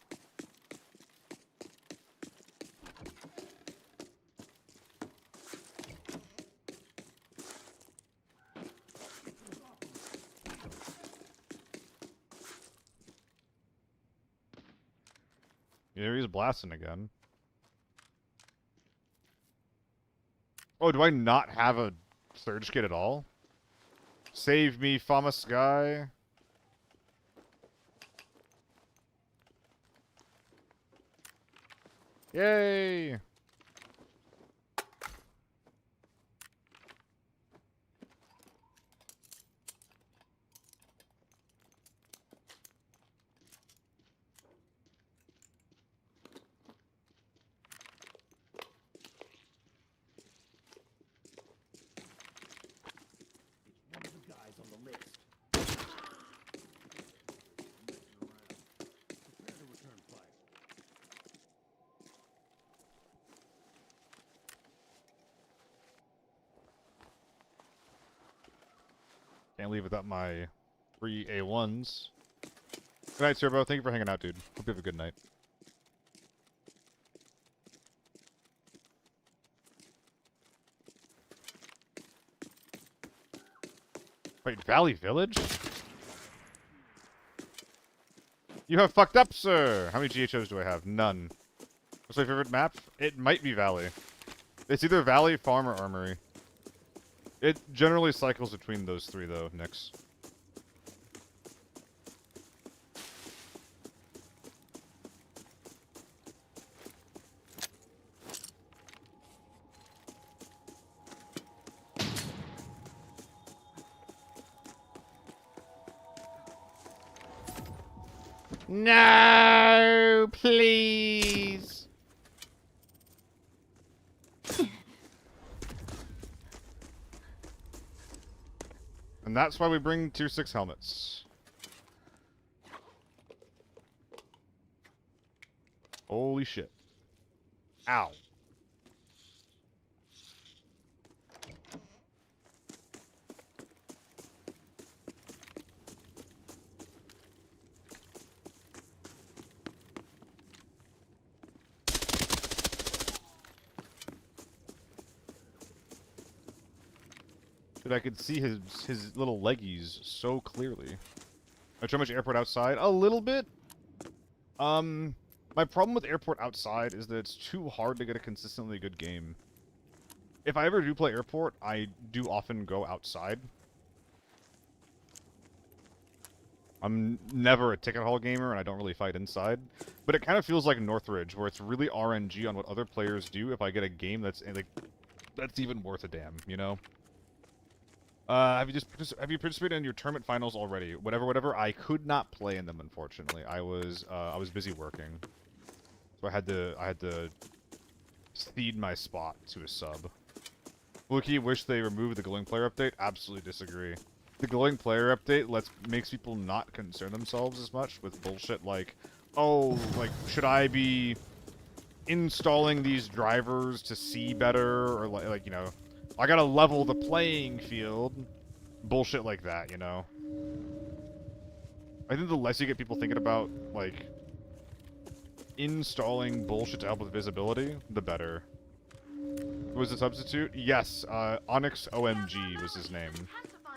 Yeah, he's blasting again. Oh, do I not have a surge kit at all? Save me, Famas guy. Yay! One of the guys on the list. Prepare to return fire. Can't leave without my 3 A1s. Good night, Turbo. Thank you for hanging out, dude. Hope you have a good night. Wait, Valley Village? You have fucked up, sir! How many GHOs do I have? None. What's my favorite map? It might be Valley. It's either Valley, Farm, or Armory. It generally cycles between those three, though, Nix. No, please. And that's why we bring tier 6 helmets. Holy shit. Ow. Dude, I could see his little leggies so clearly. I try much airport outside? A little bit. My problem with airport outside is that it's too hard to get a consistently good game. If I ever do play airport, I do often go outside. I'm never a ticket hall gamer, and I don't really fight inside. But it kind of feels like Northridge, where it's really RNG on what other players do if I get a game that's like that's even worth a damn, you know? Have you participated in your tournament finals already? Whatever. I could not play in them, unfortunately. I was busy working, so I had to cede my spot to a sub. Wookie, wish they removed the glowing player update. Absolutely disagree. The glowing player update makes people not concern themselves as much with bullshit like, oh, like should I be installing these drivers to see better, or like you know. I gotta level the playing field. Bullshit like that, you know? I think the less you get people thinking about, like, installing bullshit to help with visibility, the better. Who was the substitute? Yes, Onyx OMG was his name.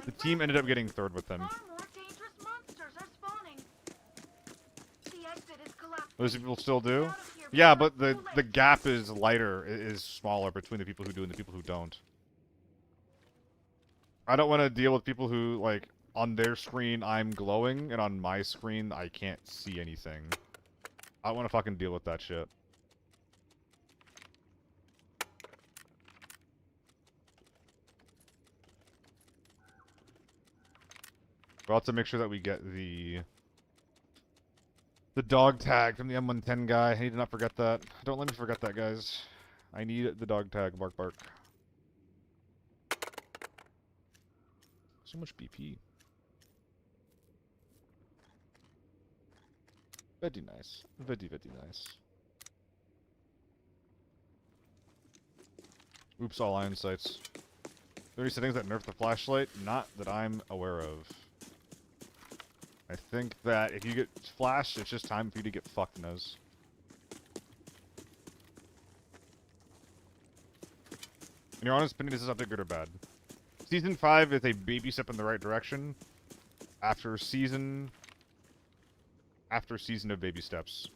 The team ended up getting third with him. Far more dangerous Those people still do? Get out of here Yeah, before but the it's too the late. gap is lighter, is smaller between the people who do and the people who don't. I don't want to deal with people who, like, on their screen I'm glowing, and on my screen I can't see anything. I don't want to fucking deal with that shit. We'll have to make sure that we get the dog tag from the M110 guy. I need to not forget that. Don't let me forget that, guys. I need the dog tag. Bark, bark. So much BP. Very nice. Very, very nice. Oops, all iron sights. 30 settings that nerf the flashlight? Not that I'm aware of. I think that if you get flashed, it's just time for you to get fucked, Nose. In your honest opinion, is this update good or bad? Season 5 is a baby step in the right direction after season of baby steps.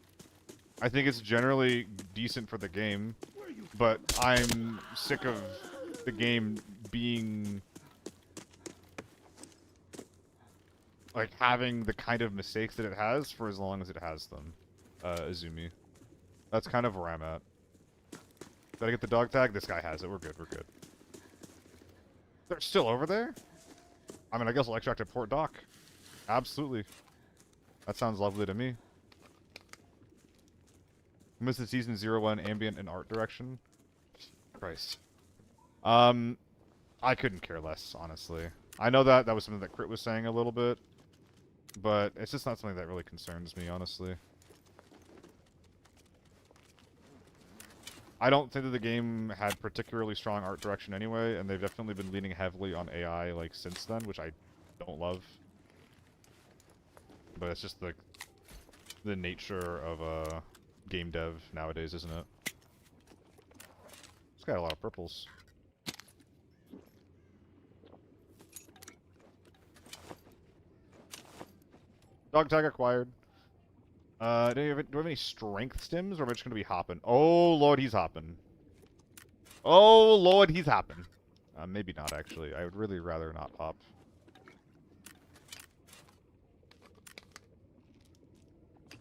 I think it's generally decent for the game, but I'm sick of the game being like having the kind of mistakes that it has for as long as it has them. Azumi. That's kind of where I'm at. Did I get the dog tag? This guy has it. We're good, we're good. They're still over there? I mean, I guess I'll extract at Port Dock. Absolutely. That sounds lovely to me. Missed the season 01 ambient and art direction. Christ. I couldn't care less, honestly. I know that was something that Crit was saying a little bit, but it's just not something that really concerns me, honestly. I don't think that the game had particularly strong art direction anyway, and they've definitely been leaning heavily on AI, like, since then, which I don't love. But it's just the nature of, game dev nowadays, isn't it? It's got a lot of purples. Dog tag acquired. Do we have any strength stims, or am I just gonna be hopping? Oh lord, he's hopping. Oh lord, he's hopping. Maybe not actually. I would really rather not hop.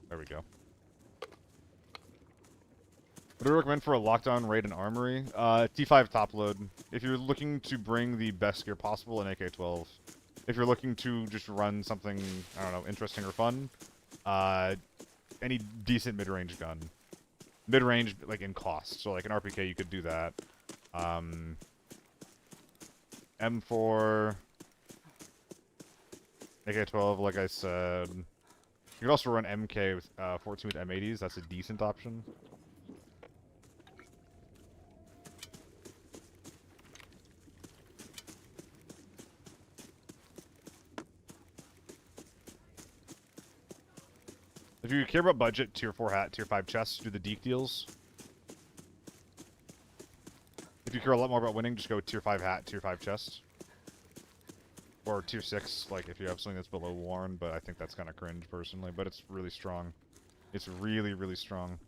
There we go. What do I recommend for a lockdown raid and armory? T5 top load. If you're looking to bring the best gear possible, an AK-12. If you're looking to just run something, I don't know, interesting or fun, any decent mid-range gun. Mid-range, like, in cost. So, like, an RPK, you could do that. M4... AK-12, like I said. You could also run MK with 14 with M80s. That's a decent option. If you care about budget, tier 4 hat, tier 5 chests, do the Deke deals. If you care a lot more about winning, just go tier 5 hat, tier 5 chest. Or tier 6, like if you have something that's below Warren, but I think that's kind of cringe personally, but it's really strong. It's really, really strong.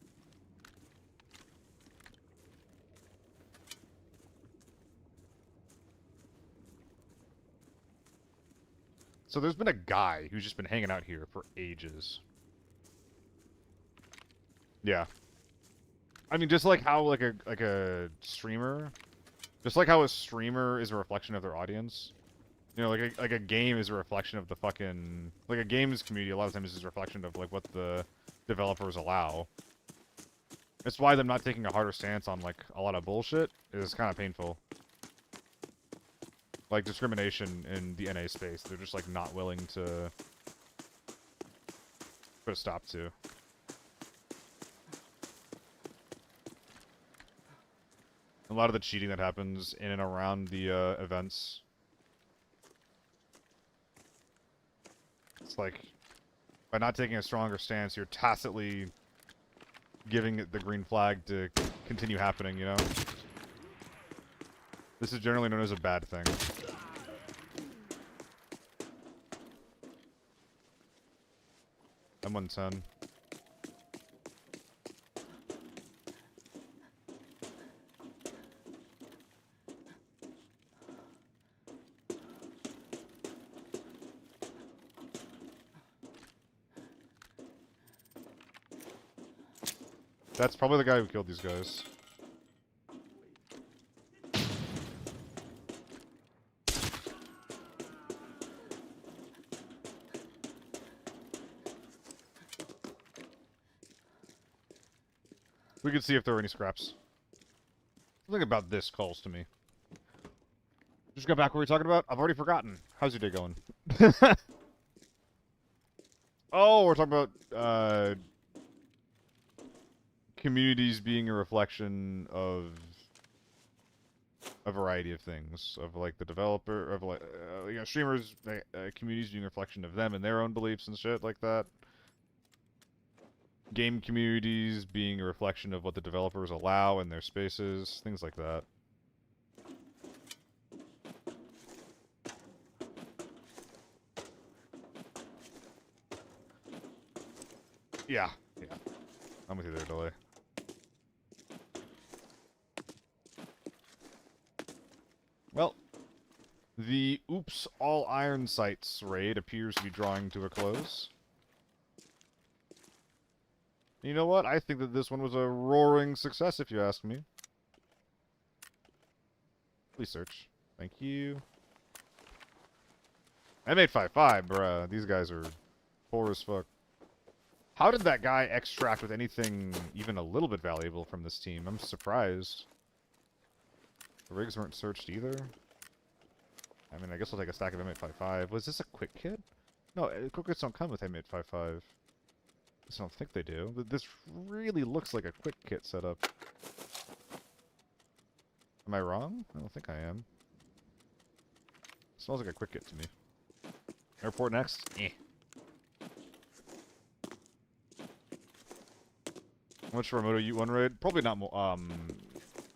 So there's been a guy who's just been hanging out here for ages. Yeah. I mean, just like how like a streamer, just like how a streamer is a reflection of their audience. You know, like a game is a reflection of the fucking, like a games community a lot of times is a reflection of like what the developers allow. It's why them not taking a harder stance on like a lot of bullshit is kind of painful. Like discrimination in the NA space, they're just like not willing to put a stop to. A lot of the cheating that happens in and around the events. It's like, by not taking a stronger stance, you're tacitly giving it the green flag to continue happening, you know? This is generally known as a bad thing. M110. That's probably the guy who killed these guys. We can see if there are any scraps. Something about this calls to me. Just go back what we were talking about. I've already forgotten. How's your day going? Oh, we're talking about communities being a reflection of a variety of things, of like the developer, of like you know, streamers, communities being a reflection of them and their own beliefs and shit like that. Game communities being a reflection of what the developers allow in their spaces, things like that. Yeah, yeah. I'm with you there, Delay. Well, the Oops All Iron Sights raid appears to be drawing to a close. You know what? I think that this one was a roaring success, if you ask me. Please search. Thank you. M855, bruh. These guys are poor as fuck. How did that guy extract with anything even a little bit valuable from this team? I'm surprised. The rigs weren't searched either. I mean, I guess I'll take a stack of M855. Was this a quick kit? No, quick kits don't come with M855. I don't think they do. But this really looks like a quick kit setup. Am I wrong? I don't think I am. Smells like a quick kit to me. Airport next? Eh. How much for a Moto U1 raid? Probably not more.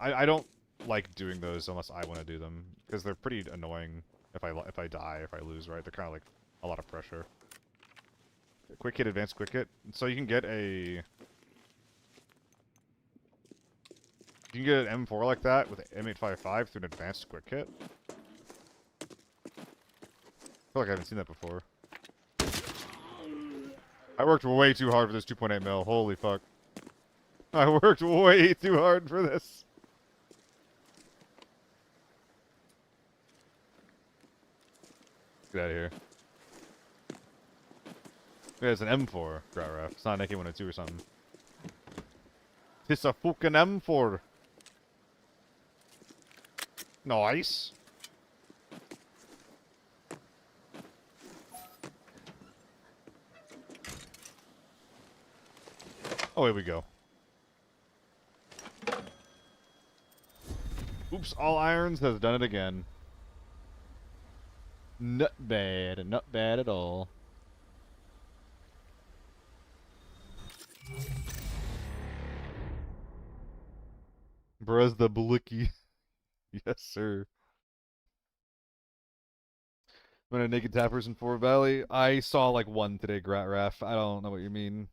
I don't like doing those unless I want to do them because they're pretty annoying. If I die, if I lose, right? They're kind of like a lot of pressure. Quick hit, advanced quick hit. So you can get a... You can get an M4 like that with M855 through an advanced quick hit. I feel like I haven't seen that before. I worked way too hard for this 2.8 mil. Holy fuck. I worked way too hard for this. Get out of here. Yeah, it's an M4, Growraf. It's not an AK-102 or something. It's a fucking M4. Nice. Oh, here we go. Oops, All Irons has done it again. Not bad. Not bad at all. Bruh's the blicky. Yes, sir. When I naked tappers in FORB Valley, I saw like one today, Gratraf. I don't know what you mean.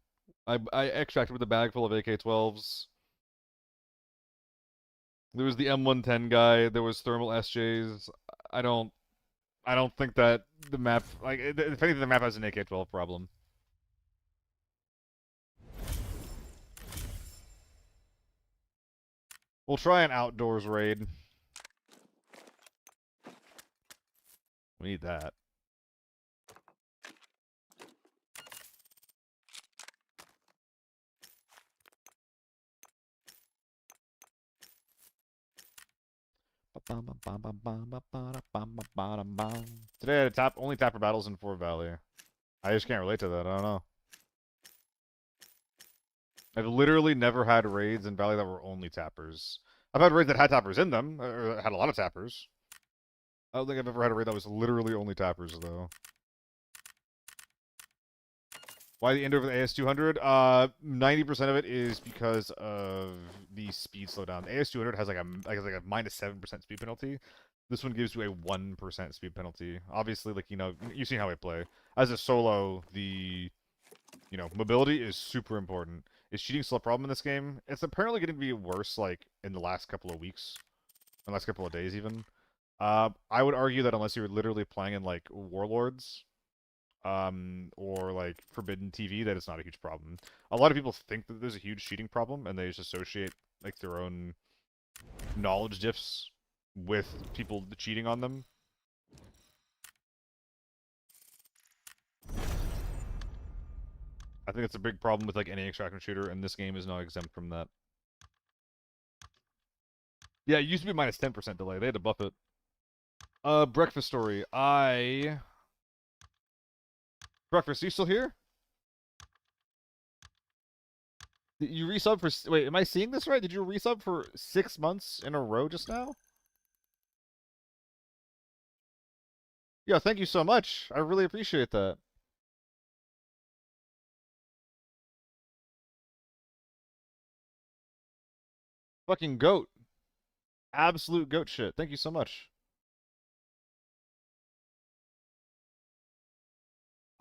I extracted with a bag full of AK-12s. There was the M110 guy. There was thermal SJs. I don't think that the map, like, if anything, the map has an AK-12 problem. We'll try an outdoors raid. We need that. Today I had only tapper battles in FORB Valley. I just can't relate to that. I don't know. I've literally never had raids in Valley that were only tappers. I've had raids that had tappers in them, or had a lot of tappers. I don't think I've ever had a raid that was literally only tappers, though. Why the end over the AS200? 90% of it is because of the speed slowdown. The AS200 has like a minus 7% speed penalty. This one gives you a 1% speed penalty. Obviously, like, you know, you've seen how I play. As a solo, the, you know, mobility is super important. Is cheating still a problem in this game? It's apparently going to be worse, like, in the last couple of weeks. In the last couple of days, even. I would argue that unless you're literally playing in, like, Warlords, or like forbidden TV, that it's not a huge problem. A lot of people think that there's a huge cheating problem, and they just associate like their own knowledge diffs with people cheating on them. I think it's a big problem with like any extraction shooter, and this game is not exempt from that. Yeah, it used to be minus 10% delay. They had to buff it. Breakfast story. Breakfast, are you still here? Did you resub for... Wait, am I seeing this right? Did you resub for 6 months in a row just now? Yeah, thank you so much. I really appreciate that. Fucking goat. Absolute goat shit. Thank you so much.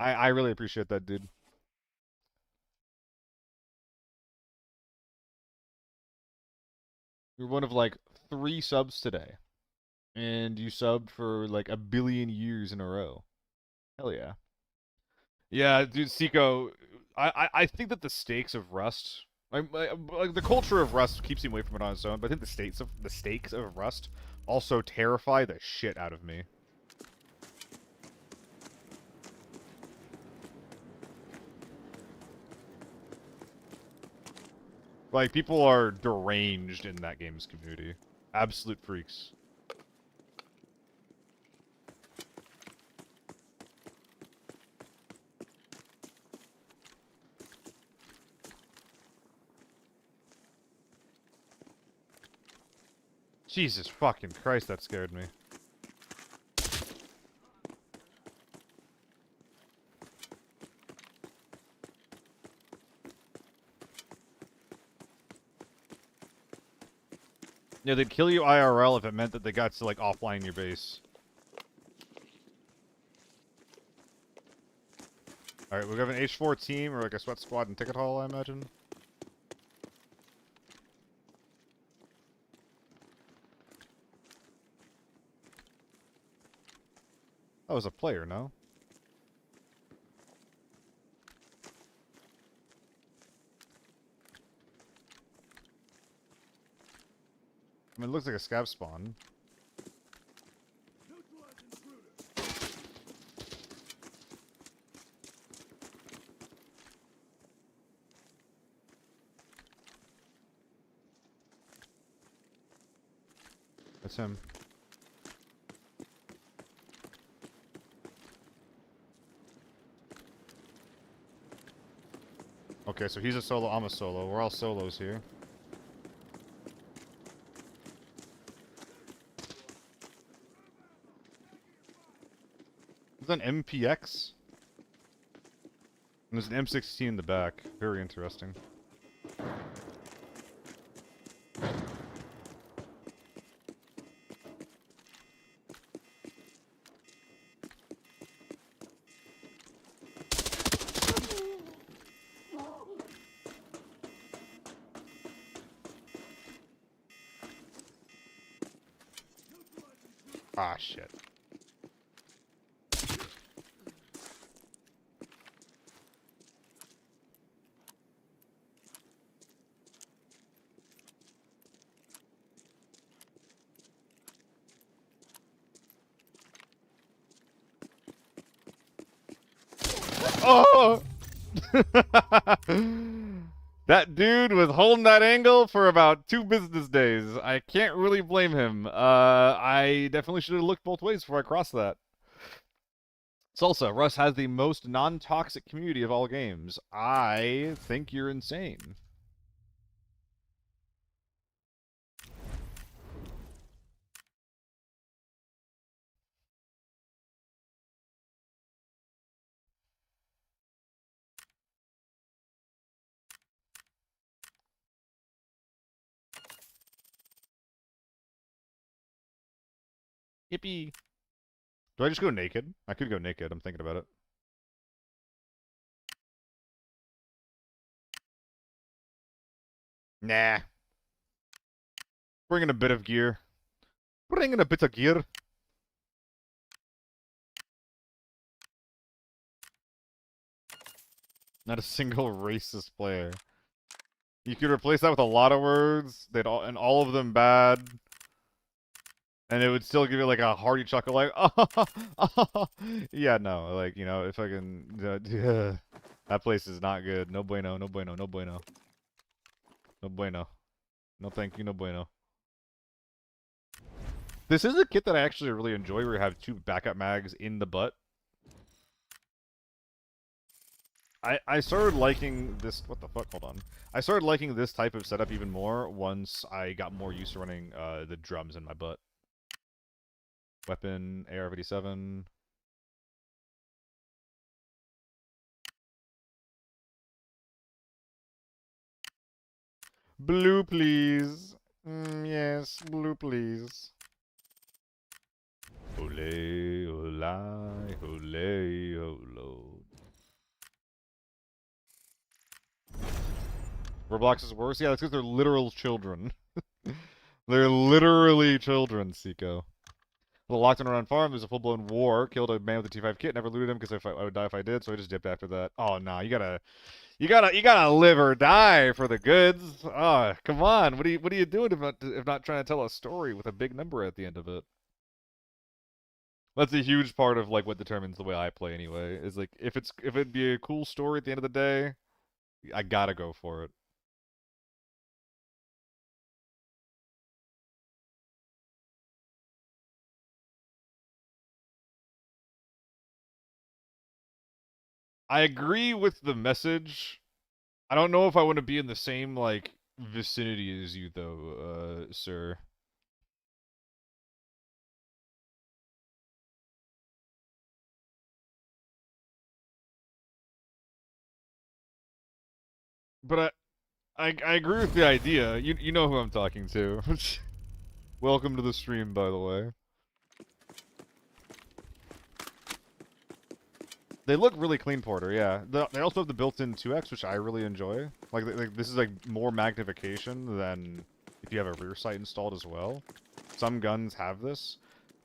I really appreciate that, dude. You're one of like 3 subs today. And you subbed for like a billion years in a row. Hell yeah. Yeah, dude, Seiko, I think that the stakes of Rust, like the culture of Rust keeps you away from it on its own, but I think the stakes of Rust also terrify the shit out of me. Like, people are deranged in that game's community. Absolute freaks. Jesus fucking Christ, that scared me. Yeah, they'd kill you IRL if it meant that they got to, like, offline your base. Alright, we have an H4 team, or like a sweat squad and ticket hall, I imagine. That was a player, no? I mean, it looks like a scab spawn. That's him. Okay, so he's a solo, I'm a solo. We're all solos here. Is that an MPX? And there's an M16 in the back. Very interesting. Ah, shit. Oh! That dude was holding that angle for about 2 business days. I can't really blame him. I definitely should have looked both ways before I crossed that. Salsa, Russ has the most non-toxic community of all games. I think you're insane. Yippee. Do I just go naked? I could go naked. I'm thinking about it. Nah. Bring in a bit of gear. Bring in a bit of gear. Not a single racist player. You could replace that with a lot of words. They'd all of them bad. And it would still give you like a hearty chuckle, like, oh, yeah, no, like, you know, if I can, that place is not good. No bueno, no bueno, no bueno. No bueno. No thank you, no bueno. This is a kit that I actually really enjoy where you have 2 backup mags in the butt. I started liking this, what the fuck, hold on. I started liking this type of setup even more once I got more used to running the drums in my butt. Weapon, AR-57. Blue, please. Yes, blue, please. Ole, olai, ole, olo. Roblox is worse? Yeah, that's because they're literal children. They're literally children, Seiko. The locked around farm, there's a full-blown war. Killed a man with a T5 kit, never looted him because I would die if I did, so I just dipped after that. Oh, no, you gotta live or die for the goods. Oh, come on. What are you doing if not trying to tell a story with a big number at the end of it? That's a huge part of like what determines the way I play anyway. Is like if it'd be a cool story at the end of the day, I gotta go for it. I agree with the message. I don't know if I want to be in the same like vicinity as you though, sir. But I agree with the idea. You know who I'm talking to. Welcome to the stream, by the way. They look really clean, Porter, yeah. They also have the built-in 2x, which I really enjoy. Like, this is, like, more magnification than if you have a rear sight installed as well. Some guns have this.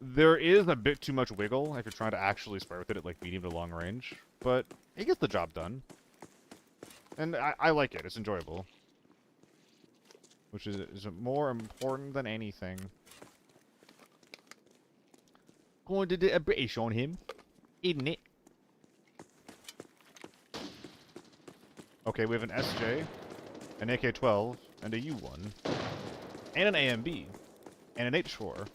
There is a bit too much wiggle if you're trying to actually spray with it at, like, medium to long range. But it gets the job done. And I like it. It's enjoyable. Which is more important than anything. Going to do a British on him. Isn't it? Okay, we have an SJ, an AK-12, and a U1, and an AMB, and an H4.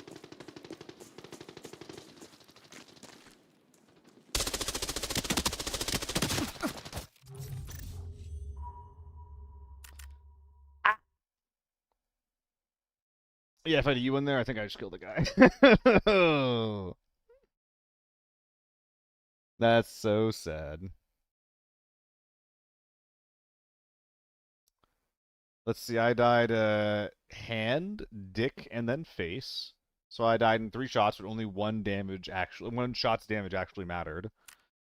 Ah. Yeah, if I had a U in there, I think I just killed a guy. That's so sad. Let's see, I died hand, dick, and then face. So I died in 3 shots, but only one shot's damage actually mattered.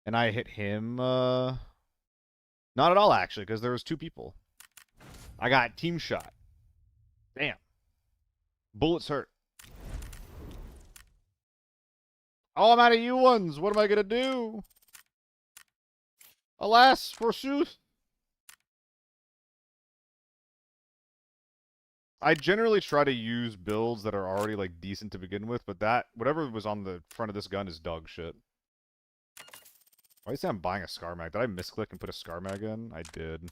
And I hit him, not at all actually, because there was 2 people. I got team shot. Damn. Bullets hurt. Oh, I'm out of U1s. What am I gonna do? Alas, forsooth. I generally try to use builds that are already, like, decent to begin with, but whatever was on the front of this gun is dog shit. Why do you say I'm buying a Scar Mag? Did I misclick and put a Scar Mag in? I did.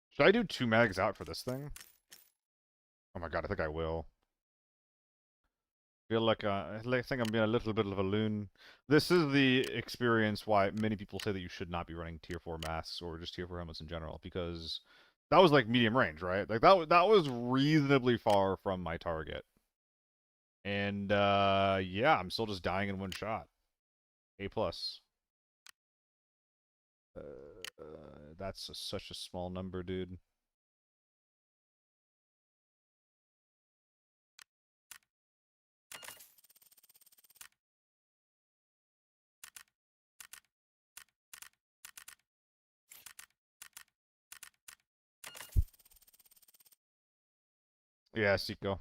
Should I do 2 mags out for this thing? Oh my god, I think I will. Feel like I think I'm being a little bit of a loon. This is the experience why many people say that you should not be running tier 4 masks or just tier 4 helmets in general, because that was like medium range, right? Like that was reasonably far from my target. And yeah, I'm still just dying in 1 shot. A+. That's such a small number, dude. Yeah, Seiko.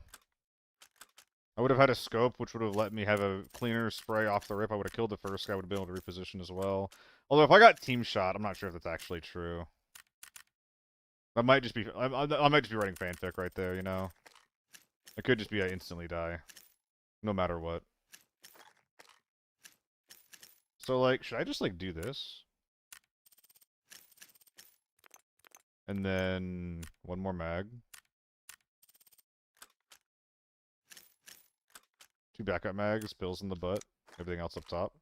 I would have had a scope, which would have let me have a cleaner spray off the rip. I would have killed the first guy. I would have been able to reposition as well. Although if I got team shot, I'm not sure if that's actually true. I might just be I might just be writing fanfic right there, you know. It could just be I instantly die, no matter what. So like, should I just like do this? And then one more mag. 2 backup mags, pills in the butt, everything else up top.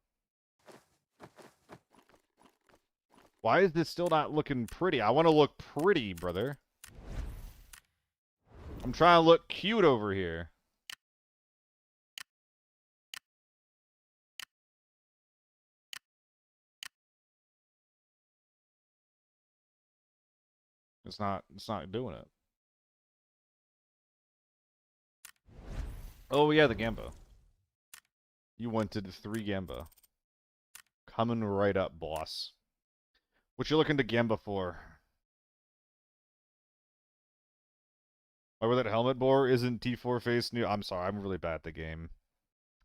Why is this still not looking pretty? I want to look pretty, brother. I'm trying to look cute over here. It's not doing it. Oh yeah, the Gamba. You wanted 3 Gamba. Coming right up, boss. What you looking to Gamba for? Why were that helmet bore isn't T4 face new? I'm sorry, I'm really bad at the game.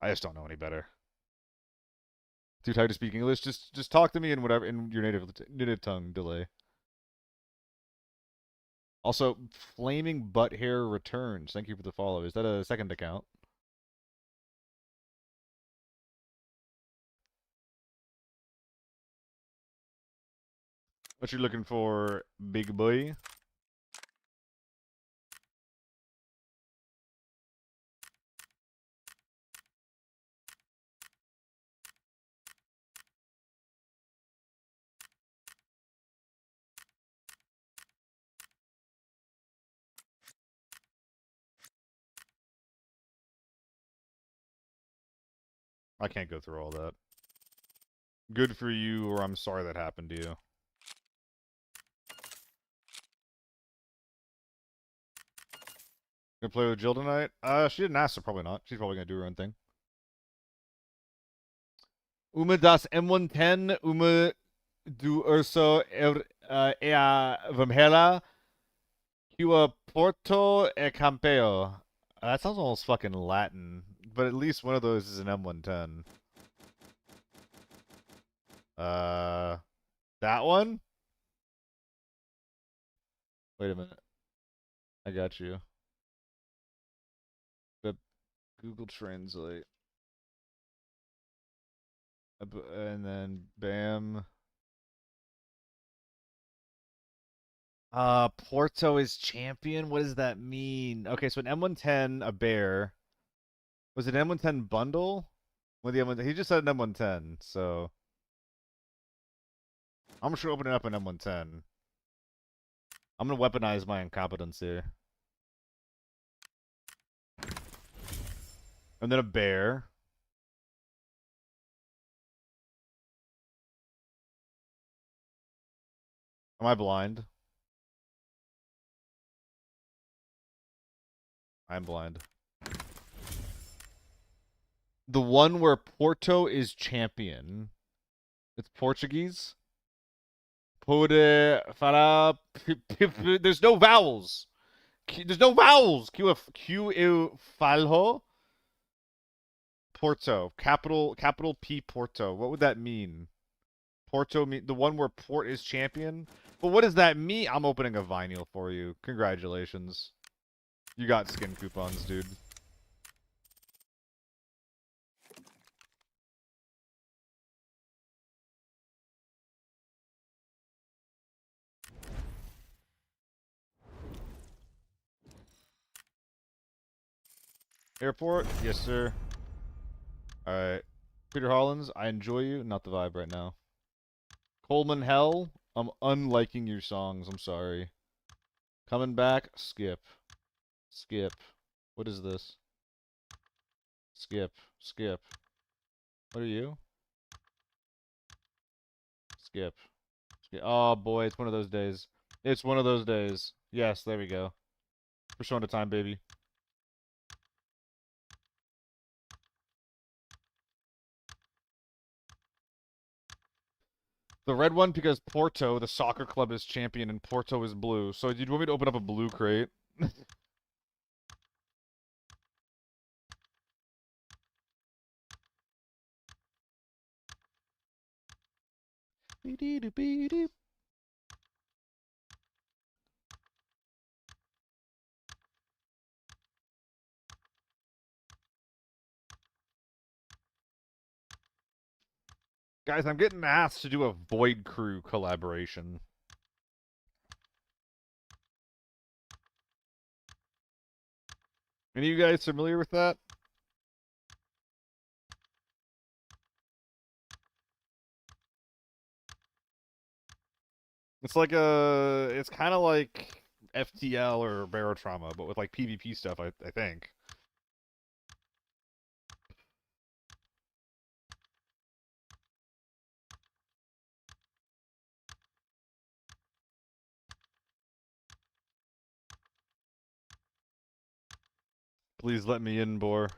I just don't know any better. Too tired to speak English? Just talk to me in whatever in your native tongue, delay. Also, Flaming Butt Hair returns. Thank you for the follow. Is that a second account? What you looking for, big boy? I can't go through all that. Good for you, or I'm sorry that happened to you. Gonna play with Jill tonight? She didn't ask, so probably not. She's probably gonna do her own thing. Das M110, du urso ea vamhela, Hua Porto e Campeo. That sounds almost fucking Latin, but at least one of those is an M110. That one? Wait a minute. I got you. The Google Translate. And then bam. Porto is champion? What does that mean? Okay, so an M110, a bear. Was it an M110 bundle? With the M110, he just said an M110, so I'm just gonna open it up an M110. I'm gonna weaponize my incompetence here. And then a bear. Am I blind? I'm blind. The one where Porto is champion. It's Portuguese. Pode falar. There's no vowels. There's no vowels. Q eu falo. Porto. Capital P Porto. What would that mean? Porto mean the one where Port is champion? But what does that mean? I'm opening a vinyl for you. Congratulations. You got skin coupons, dude. Airport? Yes, sir. Alright. Peter Hollins, I enjoy you. Not the vibe right now. Coleman Hell, I'm unliking your songs. I'm sorry. Coming back? Skip. Skip. What is this? Skip. Skip. What are you? Skip. Skip. Oh boy, it's one of those days. It's one of those days. Yes, there we go. Persona time, baby. The red one because Porto, the soccer club, is champion and Porto is blue. So do you want me to open up a blue crate? Be-dee-doo-be-doo. Guys, I'm getting asked to do a Void Crew collaboration. Any of you guys familiar with that? It's like it's kind of like FTL or Barotrauma, but with like PvP stuff, I think. Please let me in, Boar.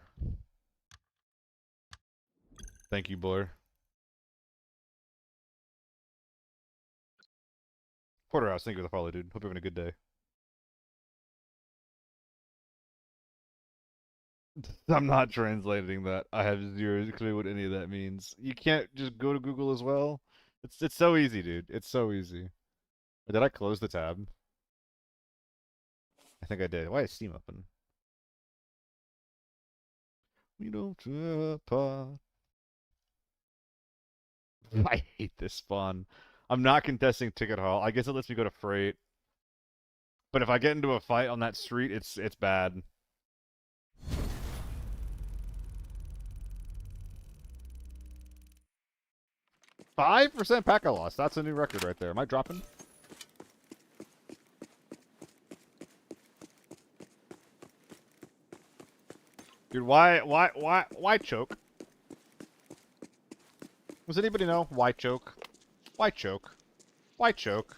Thank you, Boar. Porterhouse, thank you for the follow, dude. Hope you're having a good day. I'm not translating that. I have zero clue what any of that means. You can't just go to Google as well. It's so easy, dude. It's so easy. Or did I close the tab? I think I did. Why is Steam open? We don't apart. I hate this spawn. I'm not contesting ticket hall. I guess it lets me go to freight. But if I get into a fight on that street, it's bad. %5% packet loss. That's a new record right there. Am I dropping? Dude, why choke? Does anybody know why choke? Why choke? Why choke?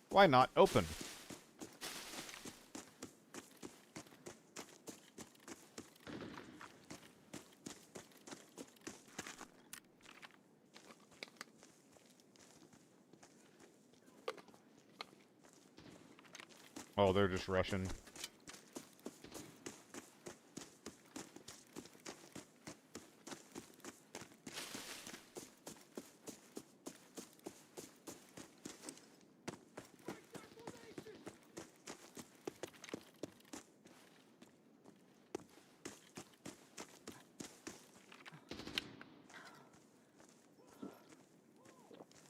Why not open? Oh, they're just rushing.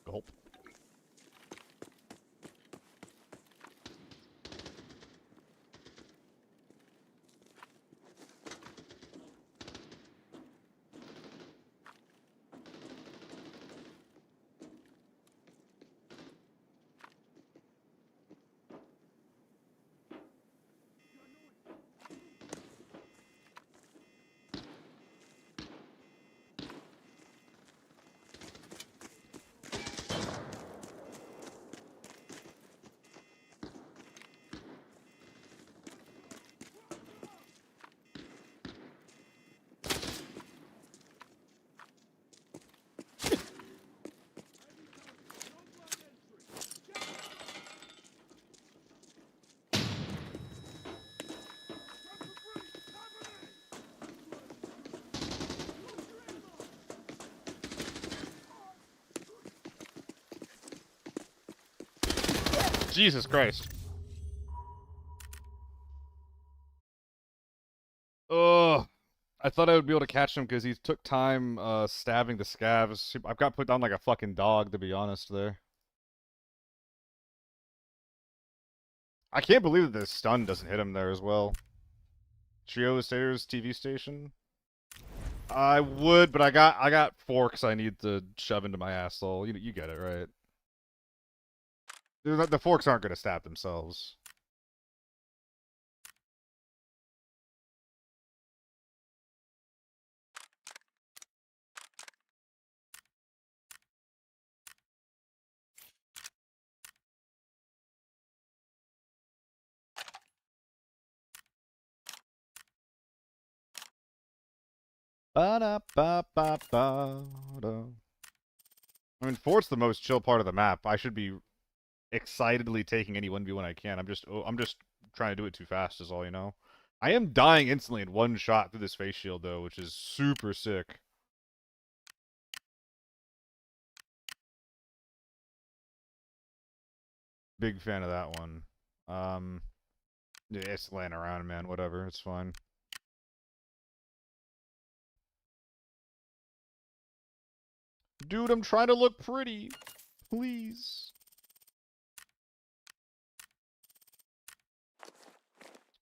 Gulp. Jesus Christ. Ugh. I thought I would be able to catch him because he took time stabbing the scavs. I've got put down like a fucking dog, to be honest, there. I can't believe that this stun doesn't hit him there as well. Trio Stayers TV station? I would, but I got forks I need to shove into my asshole. You get it, right? The forks aren't gonna stab themselves. Ba-da-ba-ba-ba-da. I mean, Fort's the most chill part of the map. I should be excitedly taking any 1v1 I can. I'm just trying to do it too fast is all, you know? I am dying instantly in one shot through this face shield, though, which is super sick. big fan of that one. Yeah, it's laying around, man. Whatever, it's fine. Dude, I'm trying to look pretty. Please.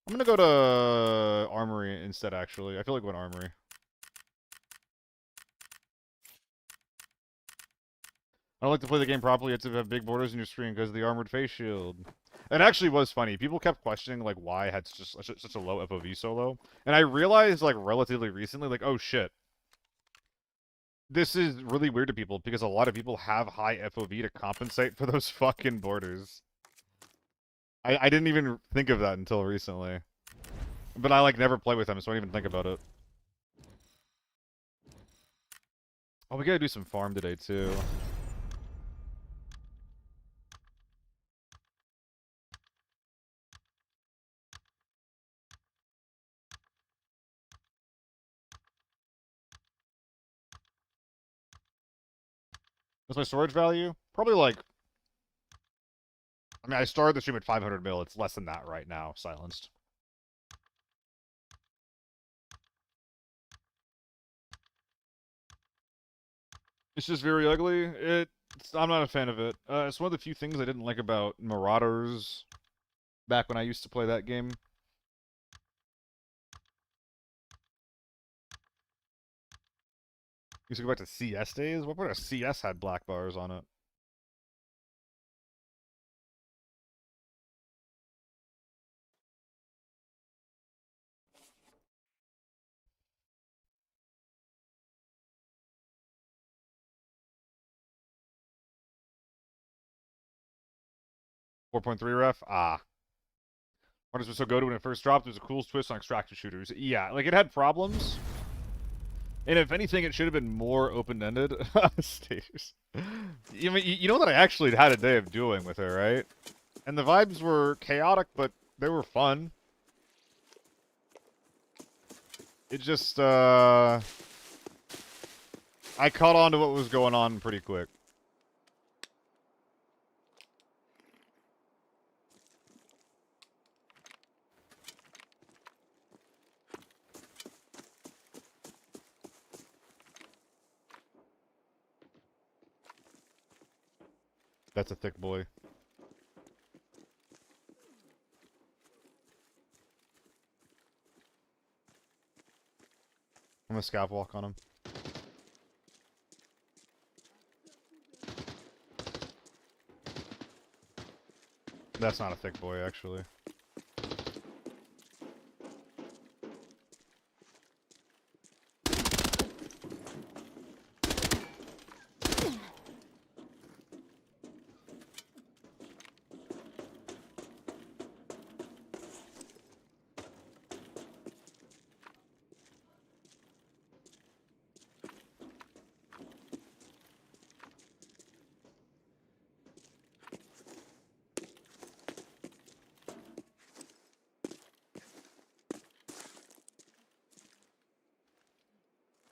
I'm gonna go to Armory instead, actually. I feel like going Armory. I don't like to play the game properly. You have to have big borders in your screen because of the armored face shield. It actually was funny. People kept questioning like why I had such a low FOV solo, and I realized like relatively recently, like, oh shit, this is really weird to people because a lot of people have high FOV to compensate for those fucking borders. I didn't even think of that until recently, but I like never play with them, so I don't even think about it. Oh, we gotta do some farm today too. What's my storage value? Probably like, I mean, I started the stream at 500 mil. It's less than that right now, silenced. It's just very ugly. I'm not a fan of it. It's one of the few things I didn't like about Marauders back when I used to play that game. Used to go back to CS days? What part of CS had black bars on it? .3 ref? Ah. Marauders was so good when it first dropped. It was a cool twist on extraction shooters. Yeah, like it had problems. And if anything, it should have been more open-ended. Stages. You know what I actually had a day of doing with it, right? And the vibes were chaotic, but they were fun. It just, I caught on to what was going on pretty quick. That's a thick boy. I'm gonna scalp walk on him. That's not a thick boy, actually.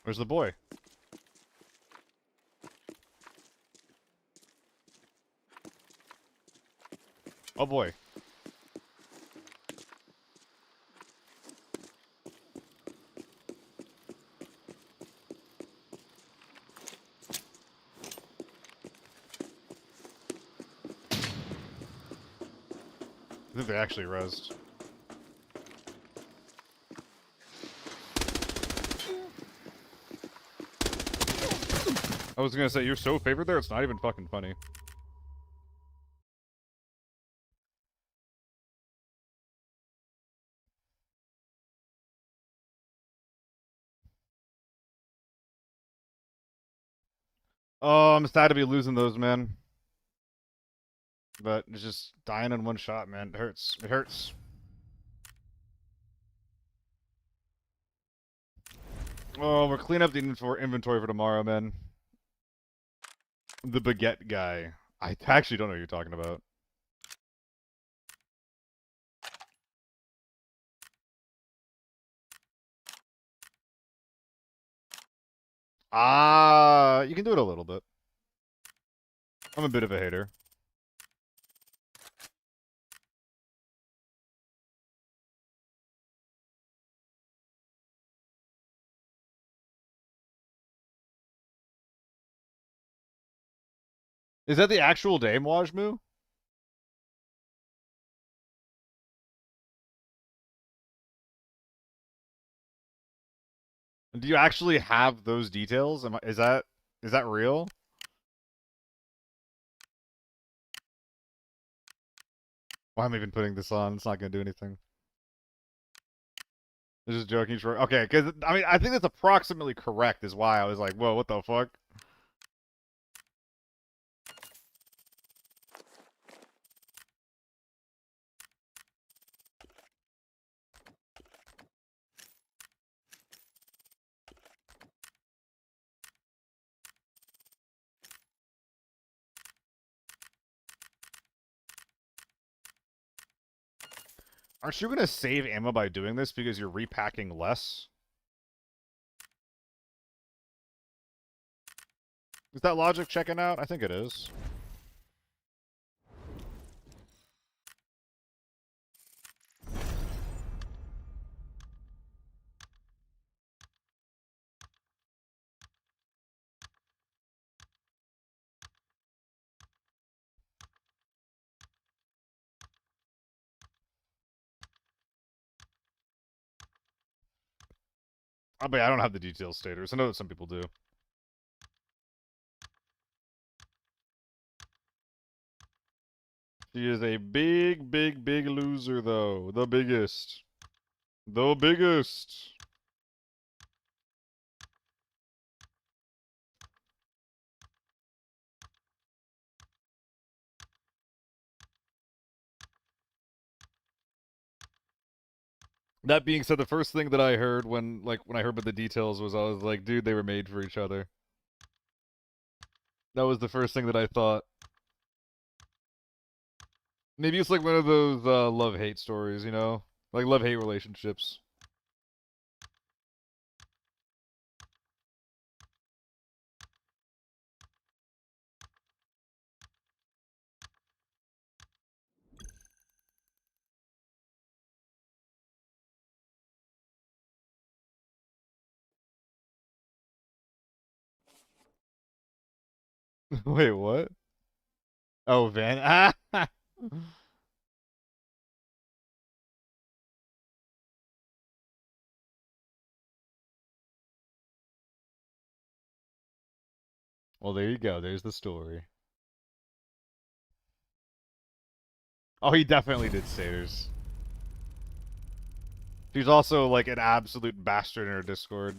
Where's the boy? Oh boy. I think they actually rezzed. I was gonna say, you're so favored there, it's not even fucking funny. Oh, I'm sad to be losing those, man. But it's just dying in one shot, man. It hurts. It hurts. Oh, we're cleaning up the inventory for tomorrow, man. The baguette guy. I actually don't know what you're talking about. Ah, you can do it a little bit. I'm a bit of a hater. Is that the actual day, Mwajmu? Do you actually have those details? Is that real? Why am I even putting this on? It's not gonna do anything. I'm just joking. Okay, because I mean, I think that's approximately correct. Is why I was like, whoa, what the fuck? Aren't you gonna save ammo by doing this because you're repacking less? Is that logic checking out? I think it is. I don't have the details staters. I know that some people do. She is a big, big, big loser, though. The biggest. The biggest. That being said, the first thing that I heard when I heard about the details was I was like, dude, they were made for each other. That was the first thing that I thought. Maybe it's like one of those love-hate stories, you know? Like love-hate relationships. Wait, what? Oh, Van. Ah! Well, there you go. There's the story. Oh, he definitely did Saters. She's also like an absolute bastard in her Discord.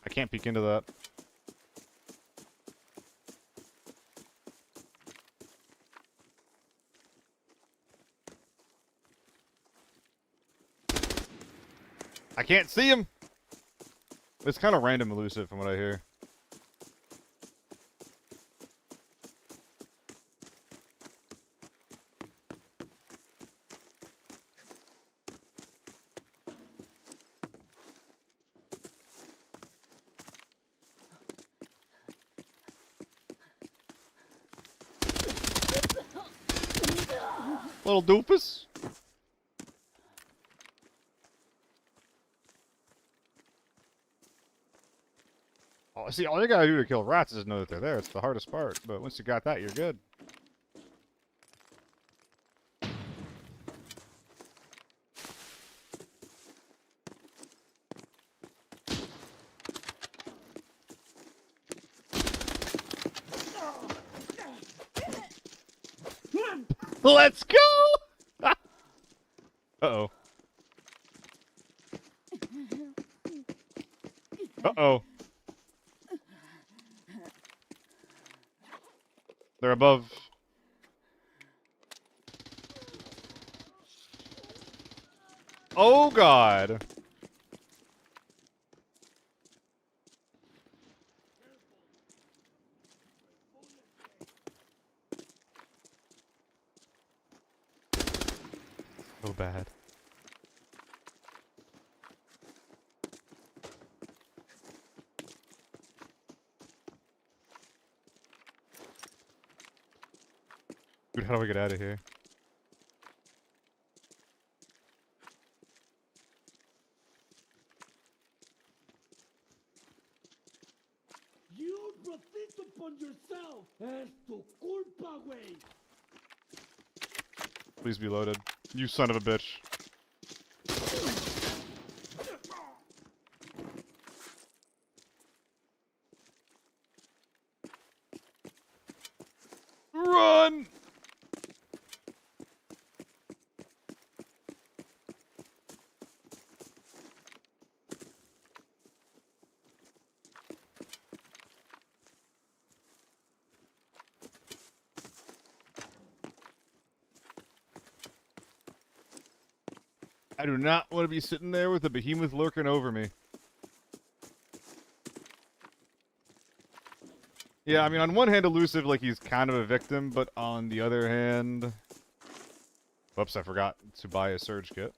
I can't peek into that. I can't see him! It's kind of random elusive from what I hear. Little doofus. Oh, see, all you gotta do to kill rats is know that they're there. It's the hardest part. But once you got that, you're good. Let's go! Uh-oh. Uh-oh. They're above. Oh, God. So bad. Dude, how do I get out of here? You brought this upon yourself. Es tu culpa, güey. Please be loaded. You son of a bitch. Run! I do not want to be sitting there with a behemoth lurking over me. Yeah, I mean, on one hand, elusive, like he's kind of a victim, but on the other hand... Whoops, I forgot to buy a surge kit.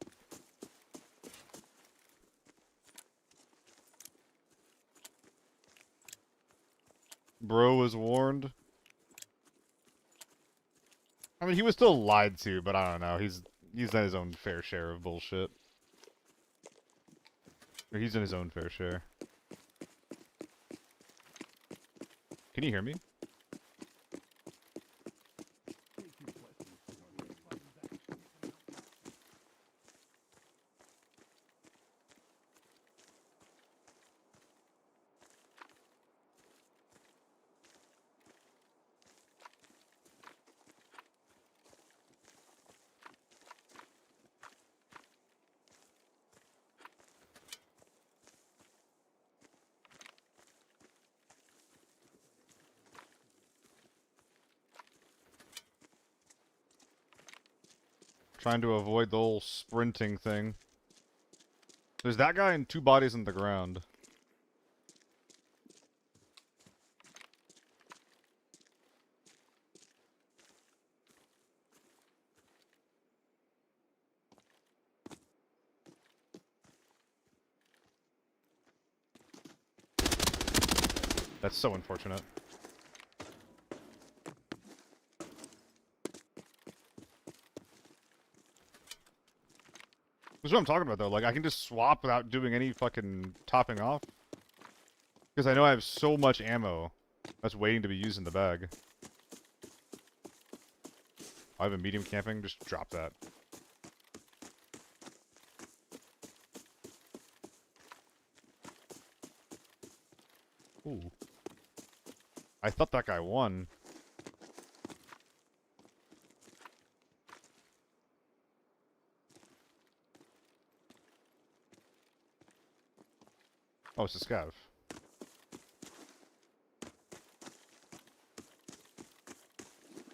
Bro was warned. I mean, he was still lied to, but I don't know. He's done his own fair share of bullshit. Or he's in his own fair share. Can you hear me? Trying to avoid the whole sprinting thing. There's that guy and 2 bodies on the ground. That's so unfortunate. That's what I'm talking about, though. Like, I can just swap without doing any fucking topping off. Because I know I have so much ammo that's waiting to be used in the bag. I have a medium camping, just drop that. Ooh. I thought that guy won. Oh, it's a scav.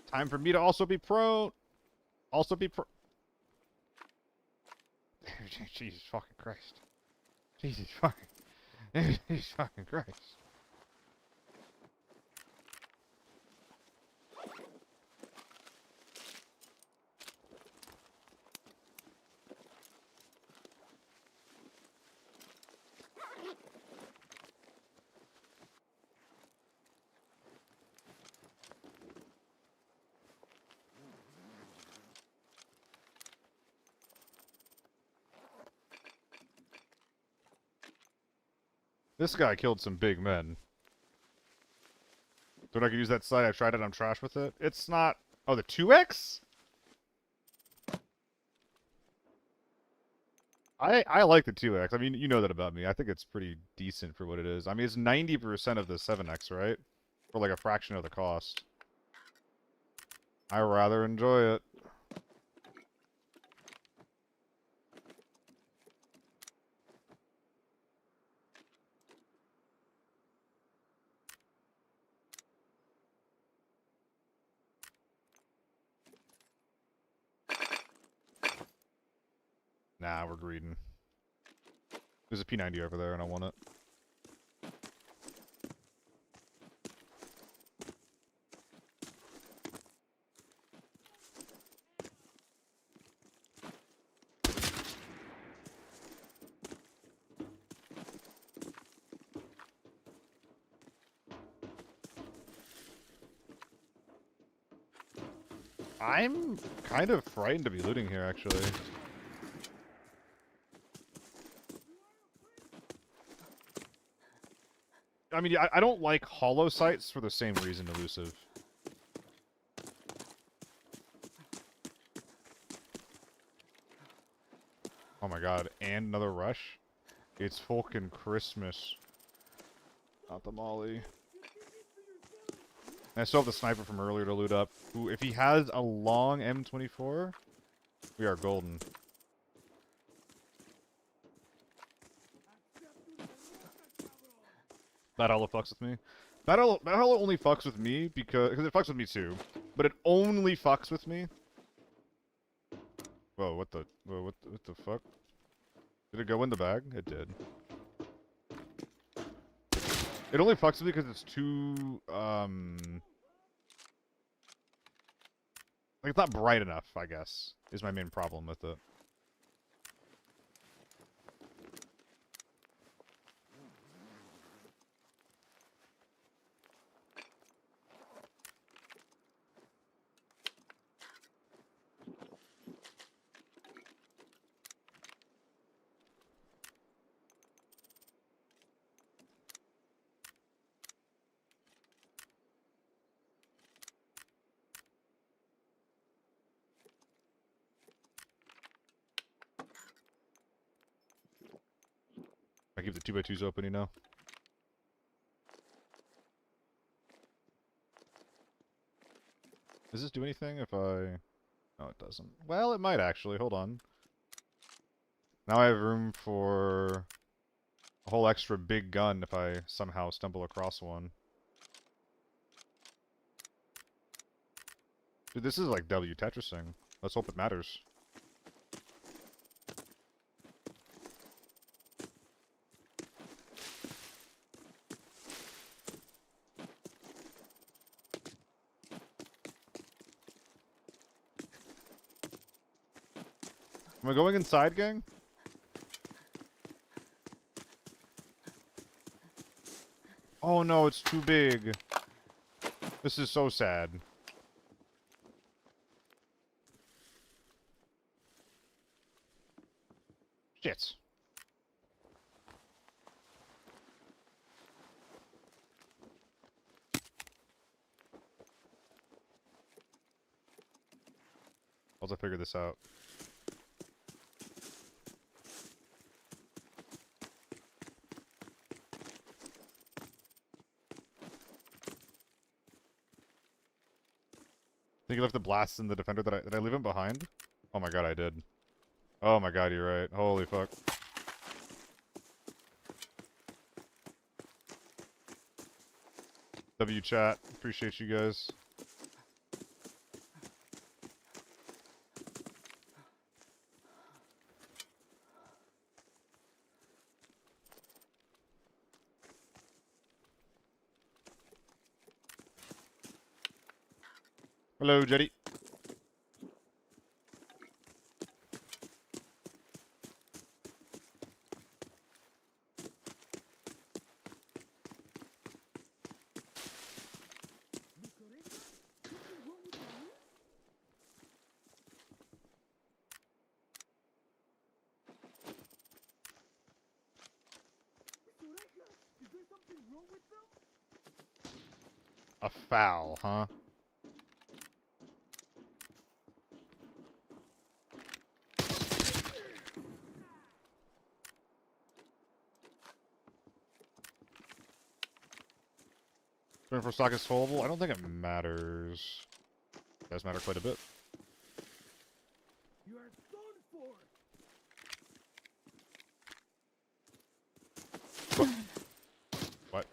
Time for me to also be pro. Also be pro. Jesus fucking Christ. Jesus fucking. Jesus fucking Christ. This guy killed some big men. Thought I could use that sight. I tried it. I'm trash with it. It's not... Oh, the 2X? I like the 2X. I mean, you know that about me. I think it's pretty decent for what it is. I mean, it's 90% of the 7X, right? For like a fraction of the cost. I rather enjoy it. Nah, we're greeding. There's a P90 over there, and I want it. I'm kind of frightened to be looting here, actually. I mean, I don't like hollow sites for the same reason, Elusive. Oh my god, and another rush? It's fucking Christmas. Not the molly. And I still have the sniper from earlier to loot up, who, if he has a long M24, we are golden. That hollow fucks with me. That hollow only fucks with me because it fucks with me too, but it only fucks with me. Whoa, what the fuck? Did it go in the bag? It did. It only fucks with me because it's too like it's not bright enough, I guess, is my main problem with it. I keep the 2x2s open, you know? Does this do anything if I... No, it doesn't. Well, it might actually. Hold on. Now I have room for a whole extra big gun if I somehow stumble across one. Dude, this is like W Tetrising. Let's hope it matters. Am I going inside, gang? Oh no, it's too big. This is so sad. Shit. I'll have to figure this out. Think you left the blasts in the defender did I leave him behind? Oh my god, I did. Oh my god, you're right. Holy fuck. W chat. Appreciate you guys. Hello, Jetty. A foul, huh? For stock is fullable? I don't think it matters. It does matter quite a bit. You are done for. What?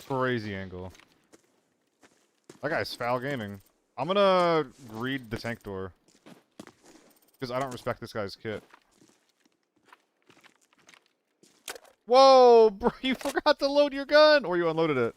Crazy angle. That guy's foul gaming. I'm gonna greed the tank door. Because I don't respect this guy's kit. Whoa, bro, you forgot to load your gun! Or you unloaded it.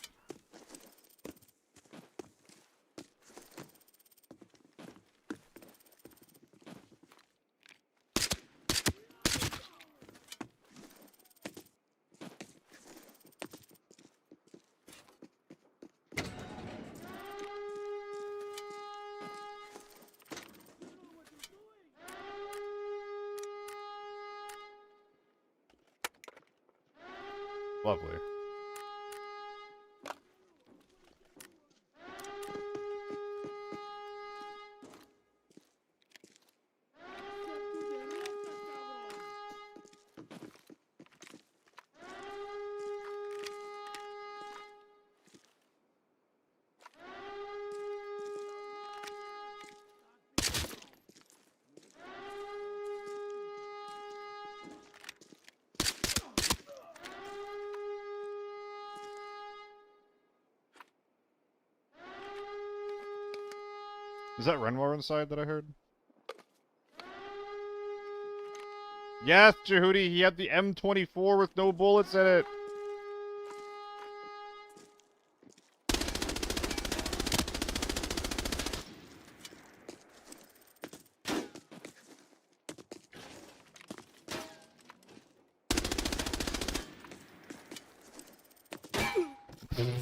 Lovely. Is that Renoir inside that I heard? Yes, Jehudi, he had the M24 with no bullets in it.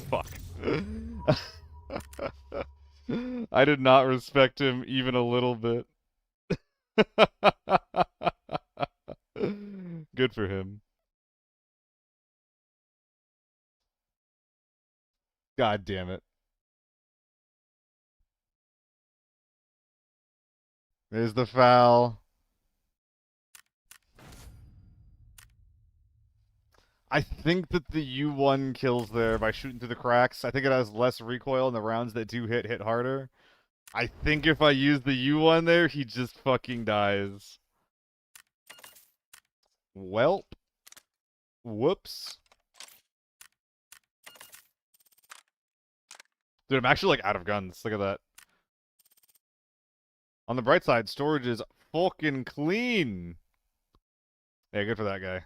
Fuck. I did not respect him even a little bit. Good for him. God damn it. There's the foul. I think that the U1 kills there by shooting through the cracks. I think it has less recoil, and the rounds that do hit harder. I think if I use the U1 there, he just fucking dies. Welp. Whoops. Dude, I'm actually, like, out of guns. Look at that. On the bright side, storage is fucking clean. Yeah, good for that guy.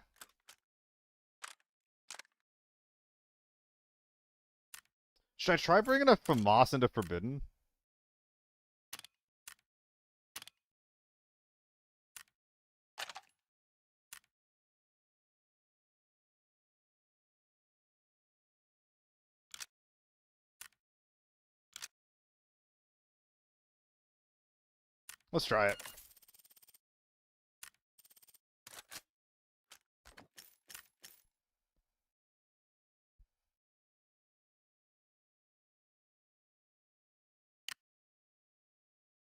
Should I try bringing a FAMAS into Forbidden? Let's try it.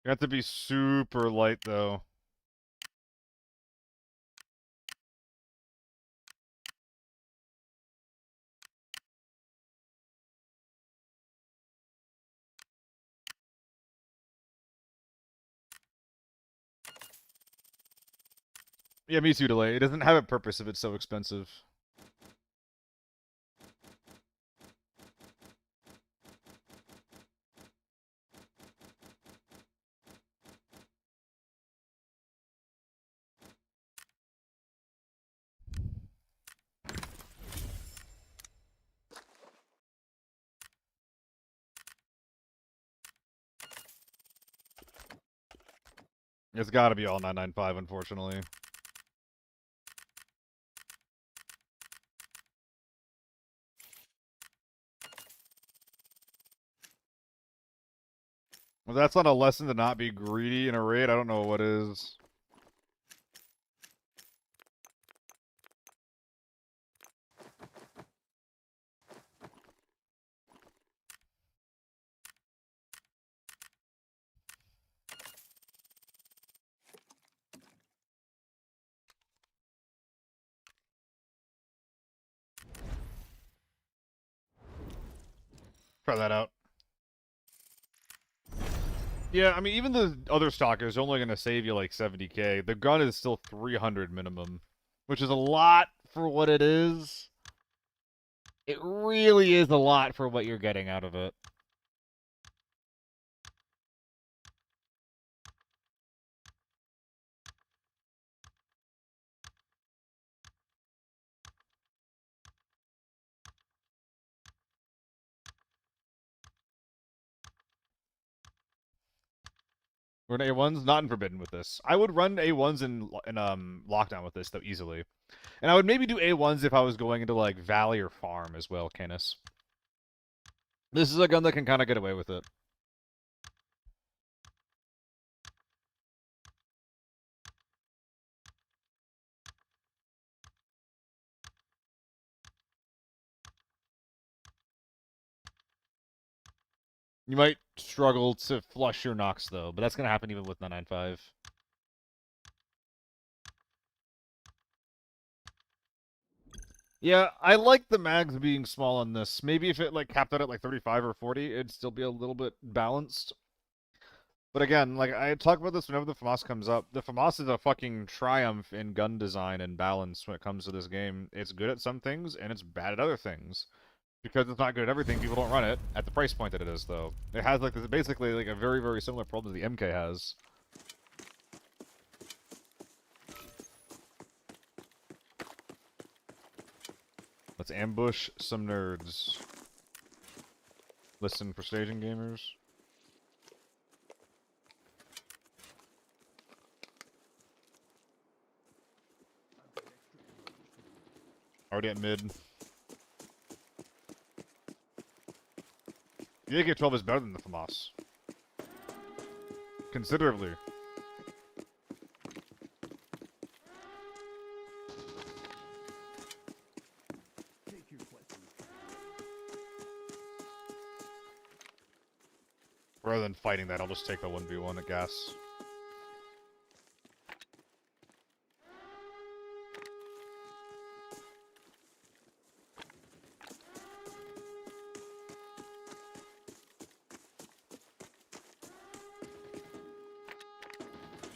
You have to be super light, though. Yeah, me too, delay. It doesn't have a purpose if it's so expensive. It's gotta be all 995, unfortunately. Well, that's not a lesson to not be greedy in a raid. I don't know what is. Try that out. Yeah, I mean, even the other stock is only going to save you like 70k. The gun is still 300 minimum, which is a lot for what it is. It really is a lot for what you're getting out of it. Run A1s, not in Forbidden with this. I would run A1s in Lockdown with this, though, easily. And I would maybe do A1s if I was going into, like, Valley or Farm as well, Canis. This is a gun that can kind of get away with it. You might struggle to flush your knocks though, but that's gonna happen even with 995. Yeah, I like the mags being small on this. Maybe if it like capped out at like 35 or 40, it'd still be a little bit balanced. But again, like I talk about this whenever the FAMAS comes up. The FAMAS is a fucking triumph in gun design and balance when it comes to this game. It's good at some things and it's bad at other things. Because it's not good at everything, people don't run it at the price point that it is, though. It has like this, basically like a very, very similar problem that the MK has. Let's ambush some nerds. Listen for staging gamers. Already at mid. The AK-12 is better than the FAMAS. Considerably. Take your place. Rather than fighting that, I'll just take the 1v1 at gas.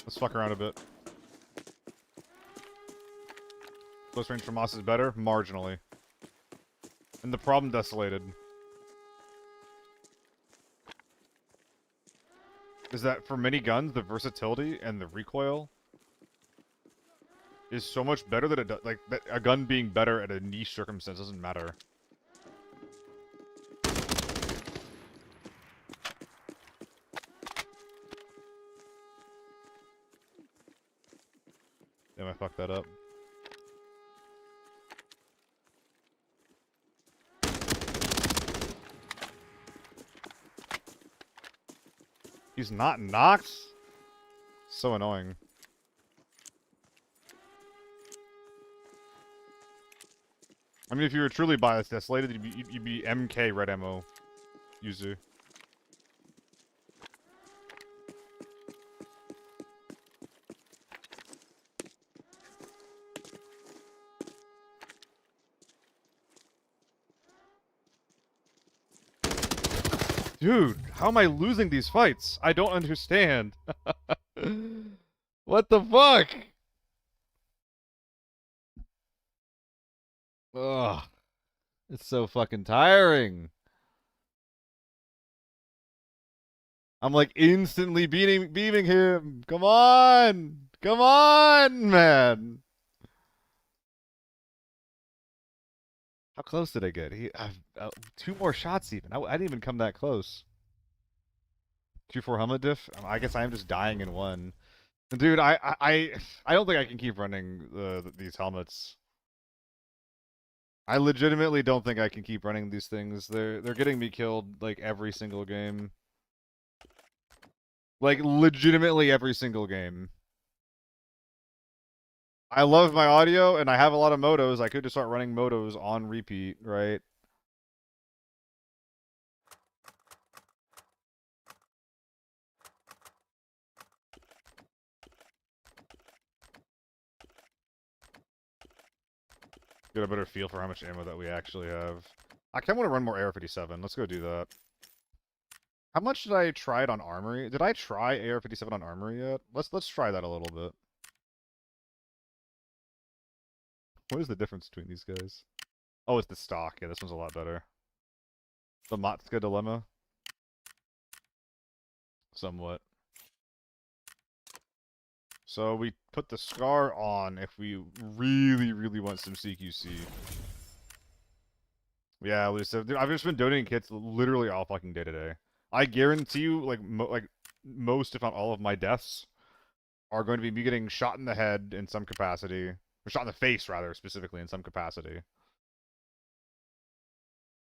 Let's fuck around a bit. Close range FAMAS is better? Marginally. And the problem desolated is that for many guns, the versatility and the recoil is so much better that it like that a gun being better at a niche circumstance doesn't matter. Damn, I fucked that up. He's not knocked? So annoying. I mean, if you were truly biased desolated, you'd be MK red ammo user. Dude, how am I losing these fights? I don't understand. What the fuck? Ugh. It's so fucking tiring. I'm like instantly beaming him. Come on! Come on, man! How close did I get? Two more shots even. I didn't even come that close. 2-4 helmet diff? I guess I am just dying in one. Dude, I don't think I can keep running these helmets. I legitimately don't think I can keep running these things. They're getting me killed like every single game. Like legitimately every single game. I love my audio and I have a lot of motos. I could just start running motos on repeat, right? Get a better feel for how much ammo that we actually have. I kind of want to run more AR-57. Let's go do that. How much did I try it on Armory? Did I try AR-57 on Armory yet? Let's try that a little bit. What is the difference between these guys? Oh, it's the stock. Yeah, this one's a lot better. The Matska dilemma. Somewhat. So we put the Scar on if we really, really want some CQC. Yeah, Lisa. Dude, I've just been donating kits literally all fucking day today. I guarantee you, like, most, if not all of my deaths are going to be me getting shot in the head in some capacity. Or shot in the face, rather, specifically in some capacity.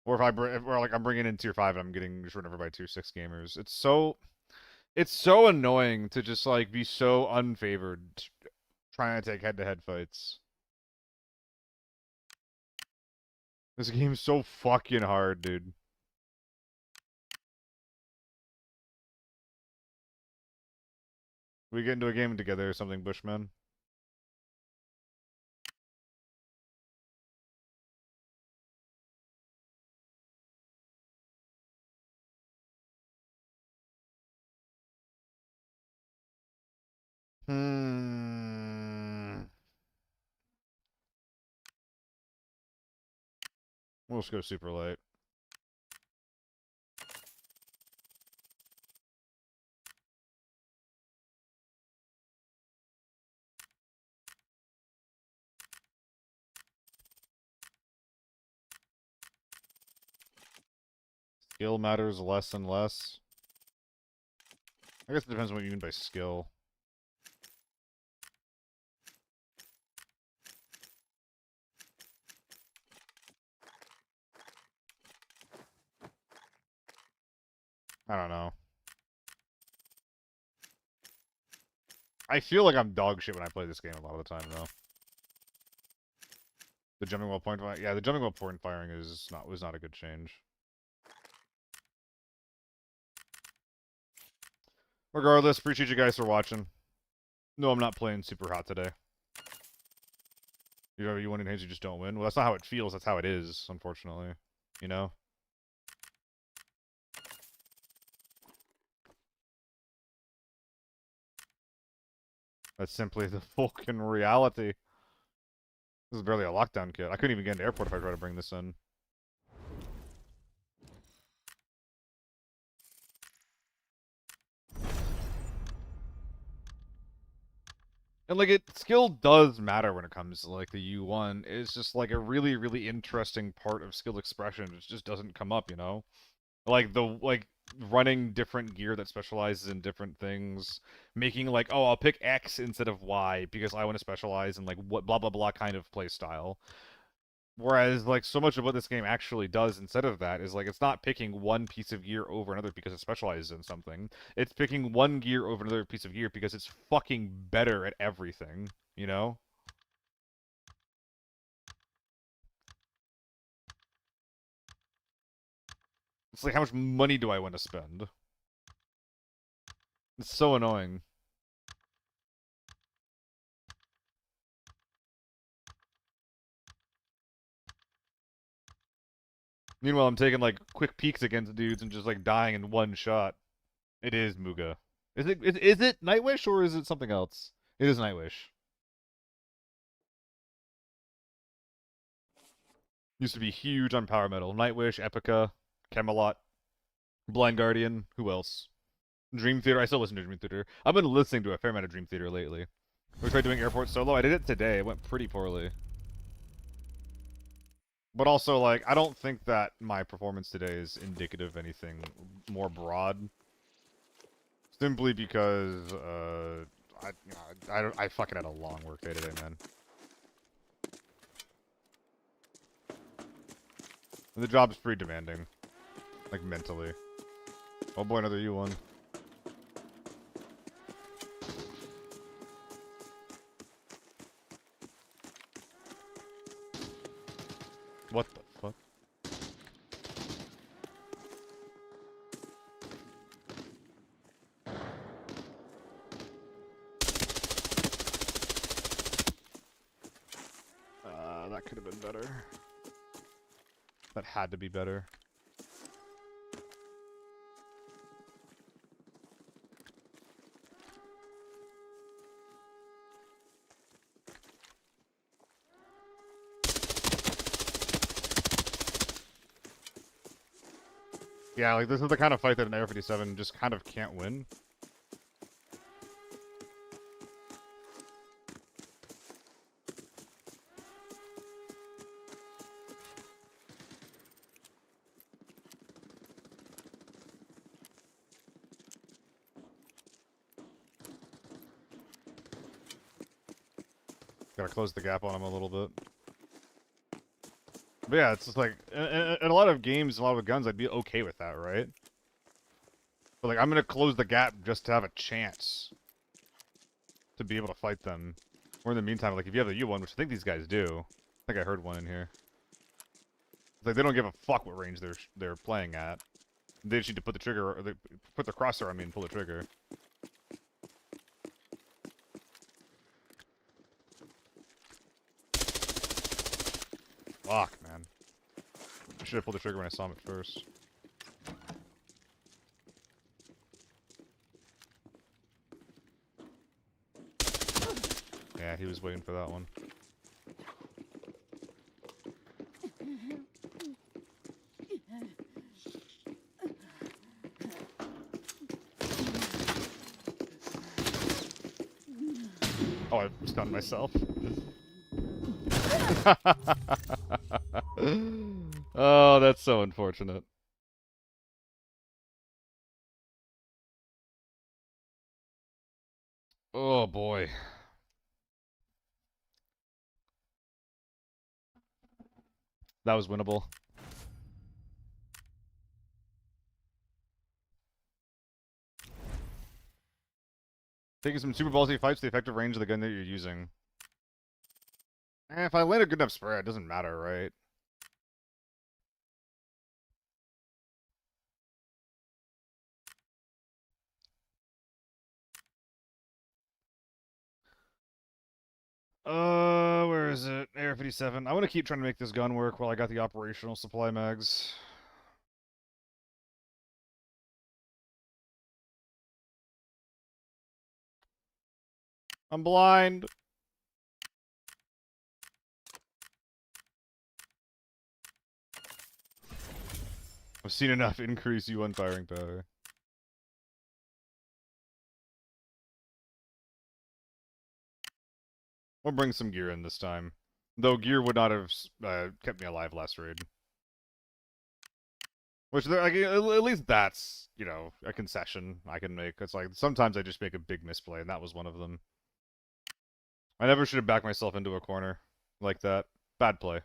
Or or like I'm bringing in tier 5 and I'm getting short over by tier 6 gamers. It's so annoying to just like be so unfavored trying to take head-to-head fights. This game's so fucking hard, dude. We get into a game together or something, Bushman. We'll just go super light. Skill matters less and less. I guess it depends on what you mean by skill. I don't know. I feel like I'm dog shit when I play this game a lot of the time, though. The jumping while point firing, yeah, the jumping while point firing was not a good change. Regardless, appreciate you guys for watching. No, I'm not playing super hot today. You win in hands, you just don't win. Well, that's not how it feels. That's how it is, unfortunately. You know. That's simply the fucking reality. This is barely a lockdown kit. I couldn't even get into airport if I tried to bring this in. And like skill does matter when it comes to like the U1. It's just like a really, really interesting part of skill expression. It just doesn't come up, you know? Like running different gear that specializes in different things, making like, oh, I'll pick X instead of Y because I want to specialize in like what blah blah blah kind of play style. Whereas, like, so much of what this game actually does instead of that is, like, it's not picking one piece of gear over another because it specializes in something. It's picking one gear over another piece of gear because it's fucking better at everything, you know? It's like, how much money do I want to spend? It's so annoying. Meanwhile, I'm taking, like, quick peeks against dudes and just, like, dying in one shot. It is Muga. Is it Nightwish or is it something else? It is Nightwish. Used to be huge on Power Metal. Nightwish, Epica, Camelot, Blind Guardian, who else? Dream Theater, I still listen to Dream Theater. I've been listening to a fair amount of Dream Theater lately. We tried doing Airport Solo. I did it today. It went pretty poorly. But also, like, I don't think that my performance today is indicative of anything more broad. Simply because, I fucking had a long work day today, man. And the job's pretty demanding. Like, mentally. Oh boy, another U1. What the fuck? That could have been better. That had to be better. Yeah, like, this is the kind of fight that an Air 57 just kind of can't win. Gotta close the gap on him a little bit. But yeah, it's just like, in a lot of games, a lot of guns, I'd be okay with that, right? But like, I'm gonna close the gap just to have a chance to be able to fight them. Or in the meantime, like, if you have the U1, which I think these guys do. I think I heard one in here. It's like, they don't give a fuck what range they're playing at. They just need to put the trigger, or they put the crosshair on me and pull the trigger. Fuck, man. I should have pulled the trigger when I saw him at first. Yeah, he was waiting for that one. Oh, I stunned myself. Oh, that's so unfortunate. Oh boy. That was winnable. Taking some super ballsy fights to the effective range of the gun that you're using. If I land a good enough spray, it doesn't matter, right? Where is it? Air 57. I want to keep trying to make this gun work while I got the operational supply mags. I'm blind. I've seen enough increase U1 firing power. We'll bring some gear in this time. Though gear would not have kept me alive last raid. Which, like, at least that's, you know, a concession I can make. It's like, sometimes I just make a big misplay, and that was one of them. I never should have backed myself into a corner like that. Bad play.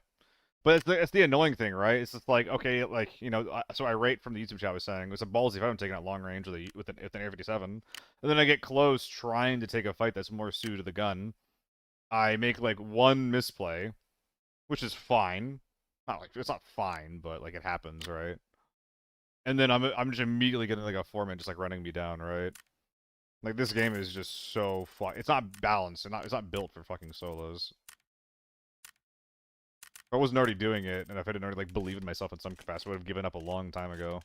But it's the annoying thing, right? It's just like, okay, like, you know, so I rate from the YouTube chat I was saying, it's a ballsy if I'm taking out long range with an Air 57. And then I get close trying to take a fight that's more suited to the gun. I make, like, one misplay, which is fine. Not like, it's not fine, but, like, it happens, right? And then I'm just immediately getting, like, a 4-man just, like, running me down, right? Like, this game is just so it's not balanced, it's not built for fucking solos. If I wasn't already doing it, and if I didn't already, like, believe in myself in some capacity, I would have given up a long time ago.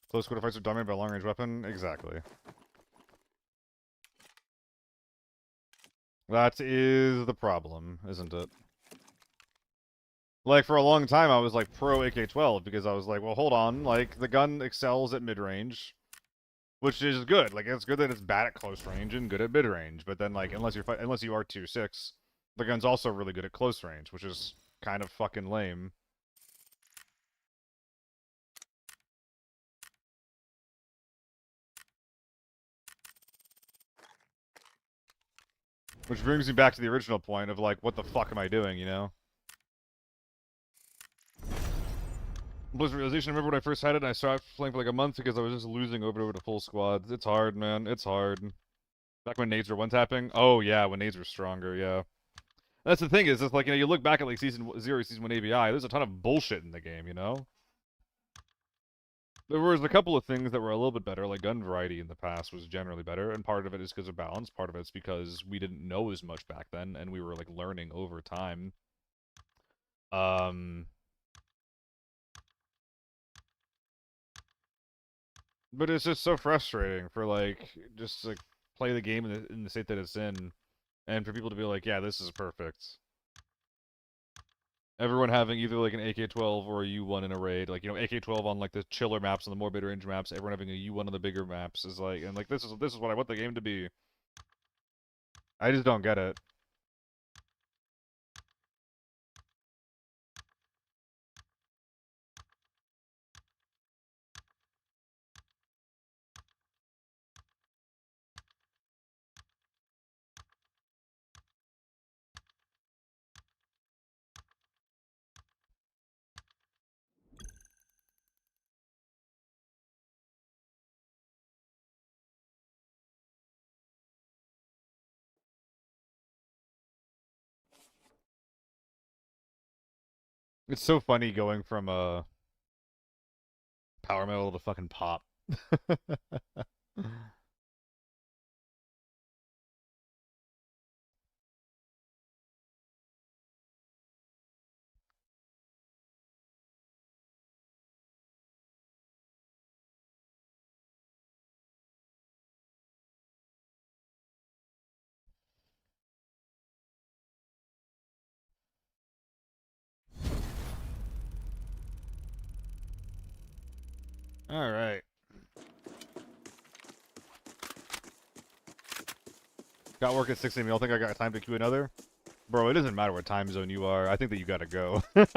Close quarter fights are dominated by a long-range weapon? Exactly. That is the problem, isn't it? Like, for a long time, I was, like, pro AK-12, because I was like, well, hold on, like, the gun excels at mid-range, which is good. Like, it's good that it's bad at close range and good at mid-range, but then, like, unless you are 2.6, the gun's also really good at close range, which is kind of fucking lame. Which brings me back to the original point of, like, what the fuck am I doing, you know? Blizzard realization, I remember when I first had it and I started playing for like a month because I was just losing over and over to full squads. It's hard, man. It's hard. Back when nades were one-tapping? Oh, yeah, when nades were stronger, yeah. That's the thing is, it's like, you know, you look back at like Season 0, Season 1 ABI, there's a ton of bullshit in the game, you know? There was a couple of things that were a little bit better, like gun variety in the past was generally better, and part of it is because of balance, part of it's because we didn't know as much back then, and we were, like, learning over time. But it's just so frustrating for, like, just, like, play the game in the state that it's in, and for people to be like, yeah, this is perfect. Everyone having either, like, an AK-12 or a U1 in a raid, like, you know, AK-12 on, like, the chiller maps and the more mid-range maps, everyone having a U1 on the bigger maps is, like, and, like, this is what I want the game to be. I just don't get it. It's so funny going from power metal to fucking pop. All right. Got work at 6 a.m. You don't think I got time to queue another? Bro, it doesn't matter what time zone you are. I think that you gotta go. It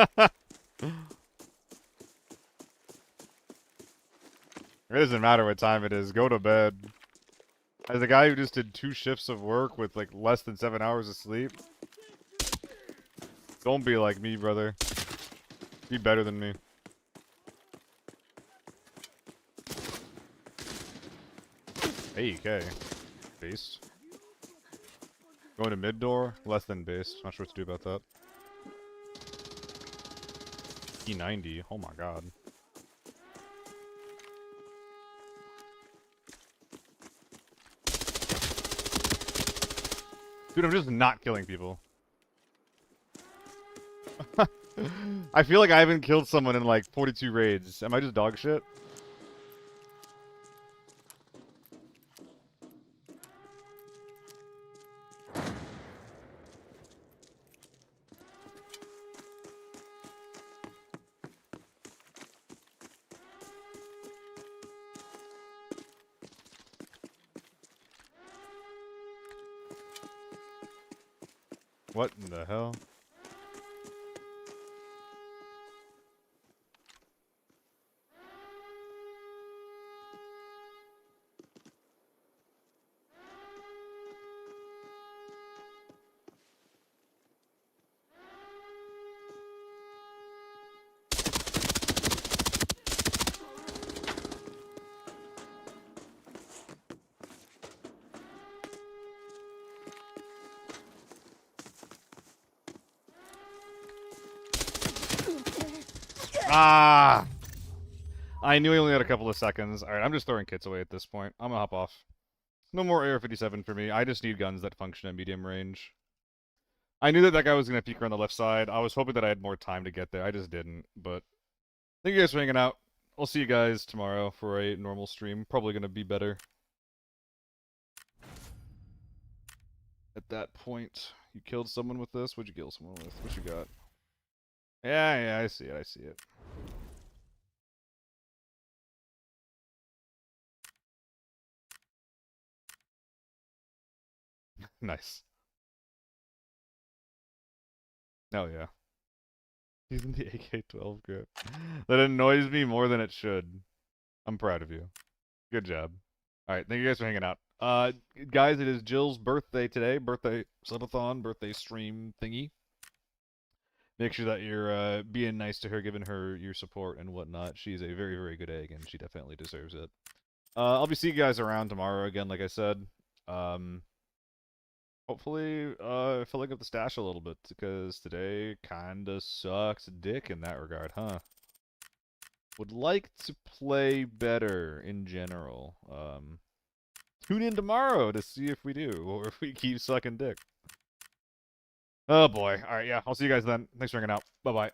doesn't matter what time it is. Go to bed. As a guy who just did 2 shifts of work with like less than 7 hours of sleep, don't be like me, brother. Be better than me. AEK. Based. Going to mid door? Less than based. Not sure what to do about that. E90. Oh my god. Dude, I'm just not killing people. I feel like I haven't killed someone in like 42 raids. Am I just dog shit? What in the hell? Ah! I knew he only had a couple of seconds. Alright, I'm just throwing kits away at this point. I'm gonna hop off. No more AR-57 for me. I just need guns that function at medium range. I knew that that guy was gonna peek around the left side. I was hoping that I had more time to get there. I just didn't, but... Thank you guys for hanging out. I'll see you guys tomorrow for a normal stream. Probably gonna be better. At that point, you killed someone with this? What'd you kill someone with? What you got? Yeah, I see it, I see it. Nice. Oh yeah. Using the AK-12 grip. That annoys me more than it should. I'm proud of you. Good job. Alright, thank you guys for hanging out. Guys, it is Jill's birthday today. Birthday subathon, birthday stream thingy. Make sure that you're being nice to her, giving her your support and whatnot. She's a very, very good egg, and she definitely deserves it. I'll be seeing you guys around tomorrow again, like I said. Hopefully, filling up the stash a little bit, because today kinda sucks dick in that regard, huh? Would like to play better in general. Tune in tomorrow to see if we do, or if we keep sucking dick. Oh boy. Alright, yeah, I'll see you guys then. Thanks for hanging out. Bye-bye.